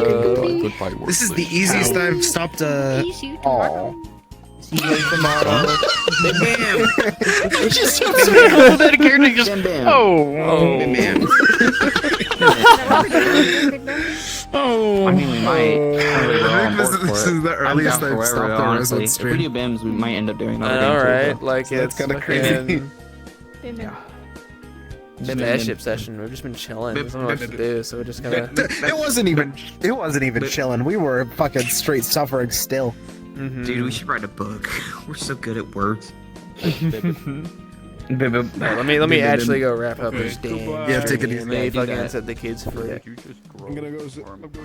Speaker 6: This is the easiest I've stopped a.
Speaker 12: See you guys tomorrow. Bam!
Speaker 6: Just
Speaker 20: that character just.
Speaker 6: Oh.
Speaker 12: I mean, we might.
Speaker 6: I think this is the earliest I've stopped the Rosewood
Speaker 12: If
Speaker 6: stream.
Speaker 12: we do BIMs, we might end up doing
Speaker 1: I
Speaker 12: another
Speaker 1: know,
Speaker 12: game too,
Speaker 1: right?
Speaker 12: though.
Speaker 1: Like,
Speaker 6: So that's
Speaker 1: it's
Speaker 6: kinda
Speaker 1: fucking-
Speaker 12: Yeah.
Speaker 1: Just
Speaker 12: Bim,
Speaker 1: airship
Speaker 12: bim.
Speaker 1: session. We've just been chilling.
Speaker 12: Bim,
Speaker 1: There's not much
Speaker 12: bim,
Speaker 1: to
Speaker 12: bim.
Speaker 1: do, so we're just gonna.
Speaker 6: It wasn't even chilling. We were fucking straight suffering still.
Speaker 12: Dude, we should write a book. We're so good at words.
Speaker 1: Let me actually go wrap up this damn.
Speaker 6: Yeah, take it
Speaker 1: stream.
Speaker 6: easy.
Speaker 1: Let me
Speaker 12: Yeah, do
Speaker 1: fucking
Speaker 12: that.
Speaker 1: set the kids free.
Speaker 6: I'm gonna go talk to people.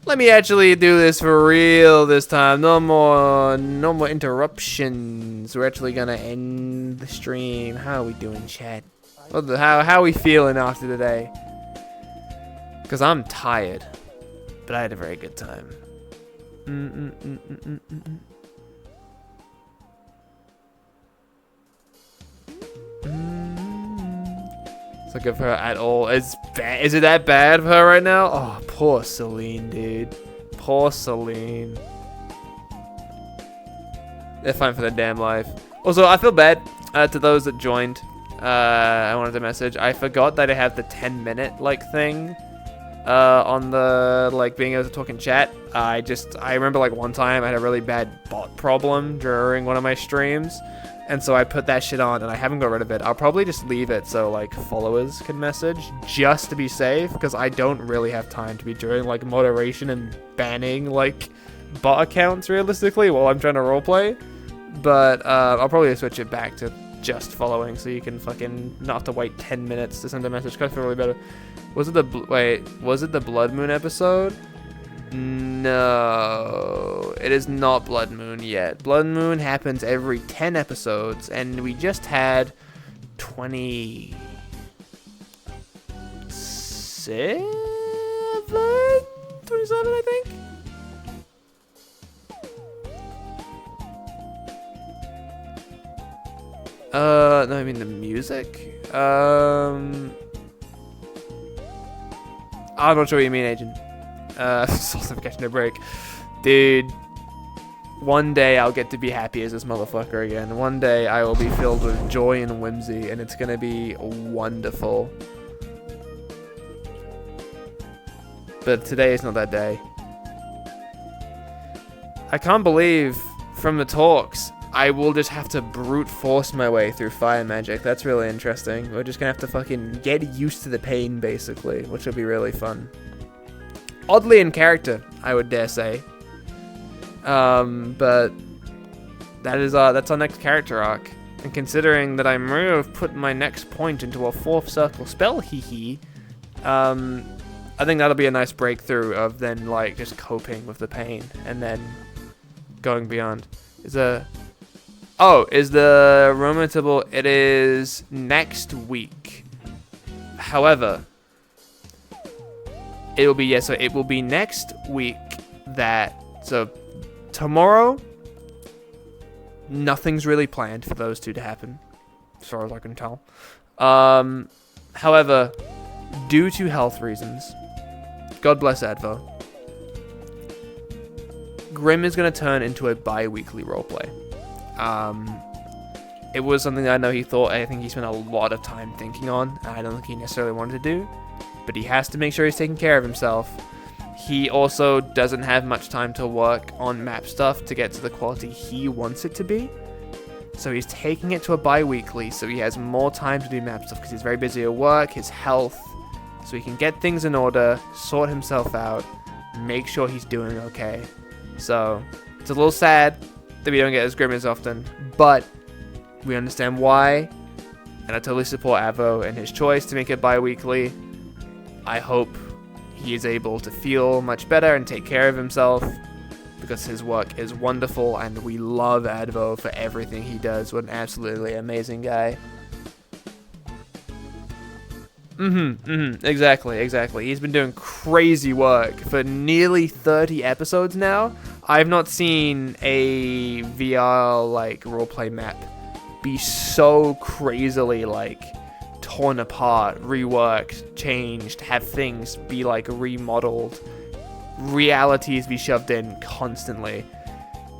Speaker 1: Let me actually do this for real this time. No more interruptions. We're actually gonna end the stream. How are we doing, chat? How are we feeling after today? Because I'm tired, but I had a very good time. It's like of her at all. Is it that bad for her right now? Oh, poor Celine, dude. Poor Celine. They're fine for their damn life. Also, I feel bad to those that joined. I wanted to message. I forgot that I have the 10-minute like thing. on the like being able to talk in chat. I remember like one time I had a really bad bot problem during one of my streams, and so I put that shit on, and I haven't got rid of it. I'll probably just leave it so like followers can message just to be safe, because I don't really have time to be doing like moderation and banning like bot accounts realistically while I'm trying to roleplay. But I'll probably switch it back to just following, so you can fucking not have to wait 10 minutes to send a message. Cause I feel really better. Was it the Blood Moon episode? No, it is not Blood Moon yet. Blood Moon happens every 10 episodes, and we just had 27, 27, I think. No, I mean the music. I'm not sure what you mean, Agent. Solus, I'm catching a break. Dude, one day I'll get to be happy as this motherfucker again. One day I will be filled with joy and whimsy, and it's gonna be wonderful. But today is not that day. I can't believe, from the talks, I will just have to brute force my way through fire magic. That's really interesting. We're just gonna have to fucking get used to the pain, basically, which will be really fun. Oddly in character, I would dare say. But that's our next character arc. And considering that I may have put my next point into a 4th circle spell, hee. I think that'll be a nice breakthrough of then like just coping with the pain and then going beyond. Is the Romatable? It is next week. However, it will be it will be next week. So tomorrow, nothing's really planned for those two to happen, as far as I can tell. However, due to health reasons, God bless Advo, Grim is going to turn into a bi-weekly roleplay. It was something that I think he spent a lot of time thinking on. I don't think he necessarily wanted to do, but he has to make sure he's taking care of himself. He also doesn't have much time to work on map stuff to get to the quality he wants it to be. So he's taking it to a bi-weekly so he has more time to do map stuff because he's very busy at work, his health, so he can get things in order, sort himself out, make sure he's doing okay. So it's a little sad that we don't get as Grim as often, but we understand why, and I totally support Avo and his choice to make it bi-weekly. I hope he is able to feel much better and take care of himself, because his work is wonderful and we love Advo for everything he does. What an absolutely amazing guy. Exactly. He's been doing crazy work for nearly 30 episodes now. I've not seen a VR like roleplay map be so crazily like torn apart, reworked, changed, have things be like remodeled, realities be shoved in constantly.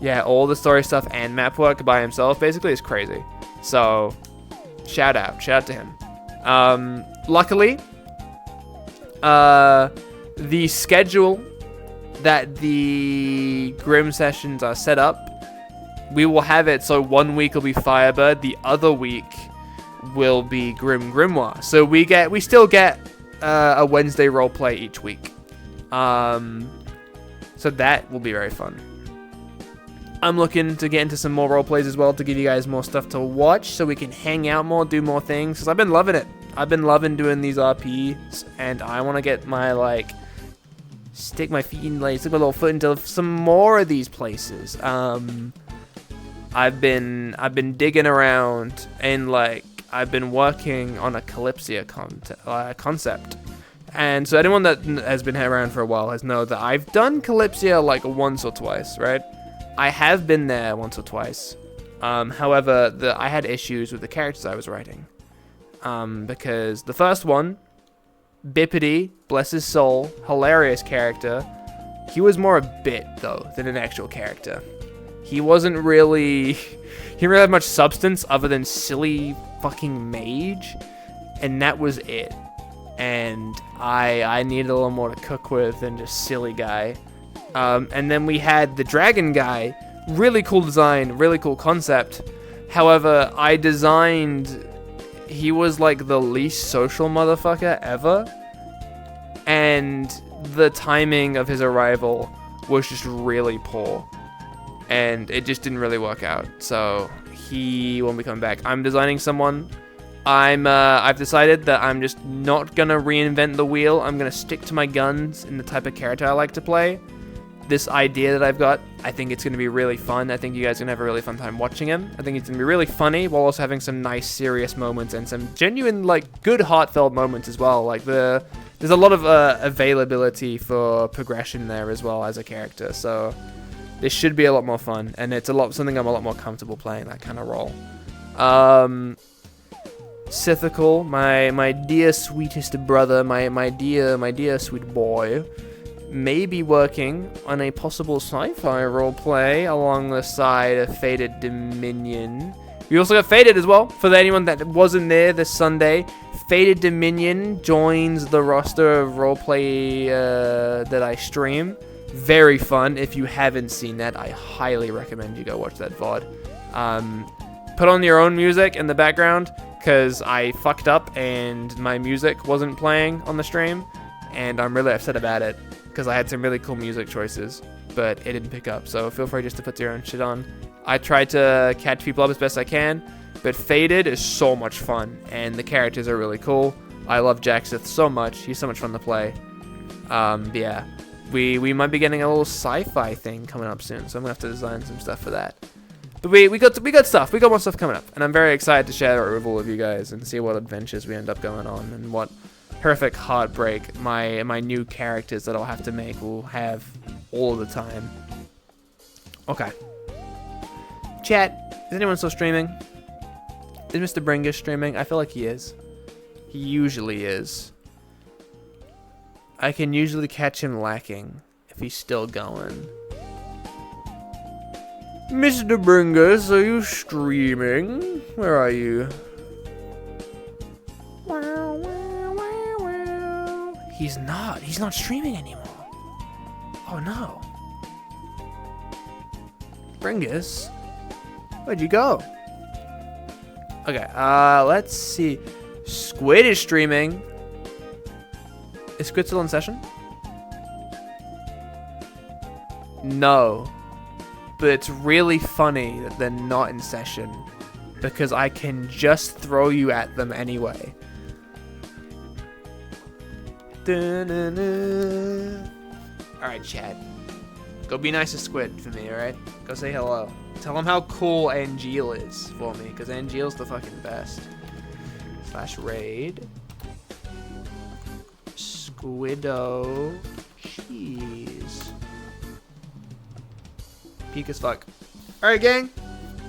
Speaker 1: Yeah, all the story stuff and map work by himself basically is crazy. So shout out to him. Luckily, the schedule that the Grim sessions are set up, we will have it so 1 week will be Firebird, the other week will be Grim Grimoire. So we still get a Wednesday roleplay each week. So that will be very fun. I'm looking to get into some more roleplays as well to give you guys more stuff to watch so we can hang out more, do more things, because I've been loving it. I've been loving doing these RPs, and I want to get my, stick my little foot into some more of these places. I've been digging around, and, I've been working on a Calypsia concept. And so anyone that has been around for a while has known that I've done Calypsia, once or twice, right? I have been there once or twice. However, I had issues with the characters I was writing. Because the first one, Bippity, bless his soul, hilarious character, he was more a bit, though, than an actual character. He didn't really have much substance other than silly fucking mage, and that was it. and I needed a little more to cook with than just silly guy. And then we had the dragon guy, really cool design, really cool concept. However, he was like the least social motherfucker ever, and the timing of his arrival was just really poor, and it just didn't really work out. So he won't be coming back. I'm designing someone. I've decided that I'm just not gonna reinvent the wheel. I'm gonna stick to my guns in the type of character I like to play. This idea that I've got, I think it's gonna be really fun. I think you guys are gonna have a really fun time watching him. I think it's gonna be really funny while also having some nice serious moments and some genuine, like, good heartfelt moments as well. Like there's a lot of availability for progression there as well as a character. So this should be a lot more fun, and it's something I'm a lot more comfortable playing, that kind of role. Sithical, my dear sweetest brother, my dear sweet boy, may be working on a possible sci-fi roleplay along the side of Fated Dominion. We also got Fated as well, for anyone that wasn't there this Sunday. Fated Dominion joins the roster of roleplay that I stream. Very fun. If you haven't seen that, I highly recommend you go watch that VOD. Put on your own music in the background, because I fucked up and my music wasn't playing on the stream, and I'm really upset about it, because I had some really cool music choices, but it didn't pick up. So feel free just to put your own shit on. I tried to catch people up as best I can, but Fated is so much fun, and the characters are really cool. I love Jacksith so much. He's so much fun to play. Yeah, we might be getting a little sci-fi thing coming up soon, so I'm gonna have to design some stuff for that. But we got stuff. We got more stuff coming up, and I'm very excited to share it with all of you guys and see what adventures we end up going on and what horrific heartbreak my new characters that I'll have to make will have all the time. Okay. Chat, is anyone still streaming? Is Mr. Bringus streaming? I feel like he is. He usually is. I can usually catch him lacking if he's still going. Mr. Bringus, are you streaming? Where are you? He's not. He's not streaming anymore. Oh no. Bringus, where'd you go? Okay, let's see. Squid is streaming. Is Squid still in session? No. But it's really funny that they're not in session, because I can just throw you at them anyway. Alright, Chad. Go be nice to Squid for me, alright? Go say hello. Tell him how cool Angel is for me, because Angel's the fucking best. /raid. Squiddo. Jeez. Peak as fuck. Alright, gang.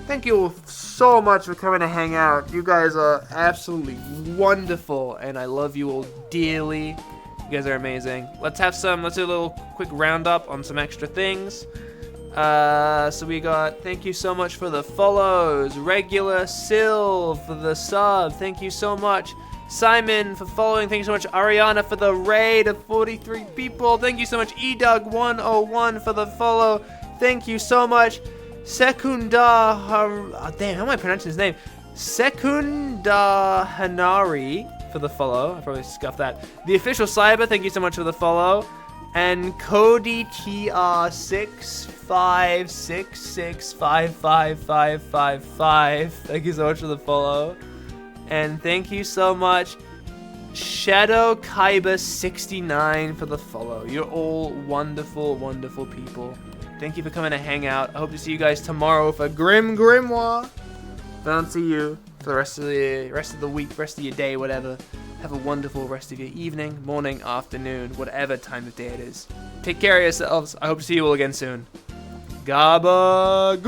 Speaker 1: Thank you so much for coming to hang out. You guys are absolutely wonderful, and I love you all dearly. You guys are amazing. Let's do a little quick roundup on some extra things. So we got, thank you so much for the follows. Regular Sil for the sub. Thank you so much. Simon for following. Thank you so much. Ariana for the raid of 43 people. Thank you so much. eDoug101 for the follow. Thank you so much. Damn, how am I pronouncing his name? Sekunda Hanari for the follow. I probably scuffed that. The Official Cyber, thank you so much for the follow. And Cody TR656655555. Thank you so much for the follow. And thank you so much, Shadow Kaiba69 for the follow. You're all wonderful, wonderful people. Thank you for coming to hang out. I hope to see you guys tomorrow for Grim Grimoire. If I don't see you for the rest of the week, rest of your day, whatever, have a wonderful rest of your evening, morning, afternoon, whatever time of day it is. Take care of yourselves. I hope to see you all again soon. Gabagoo!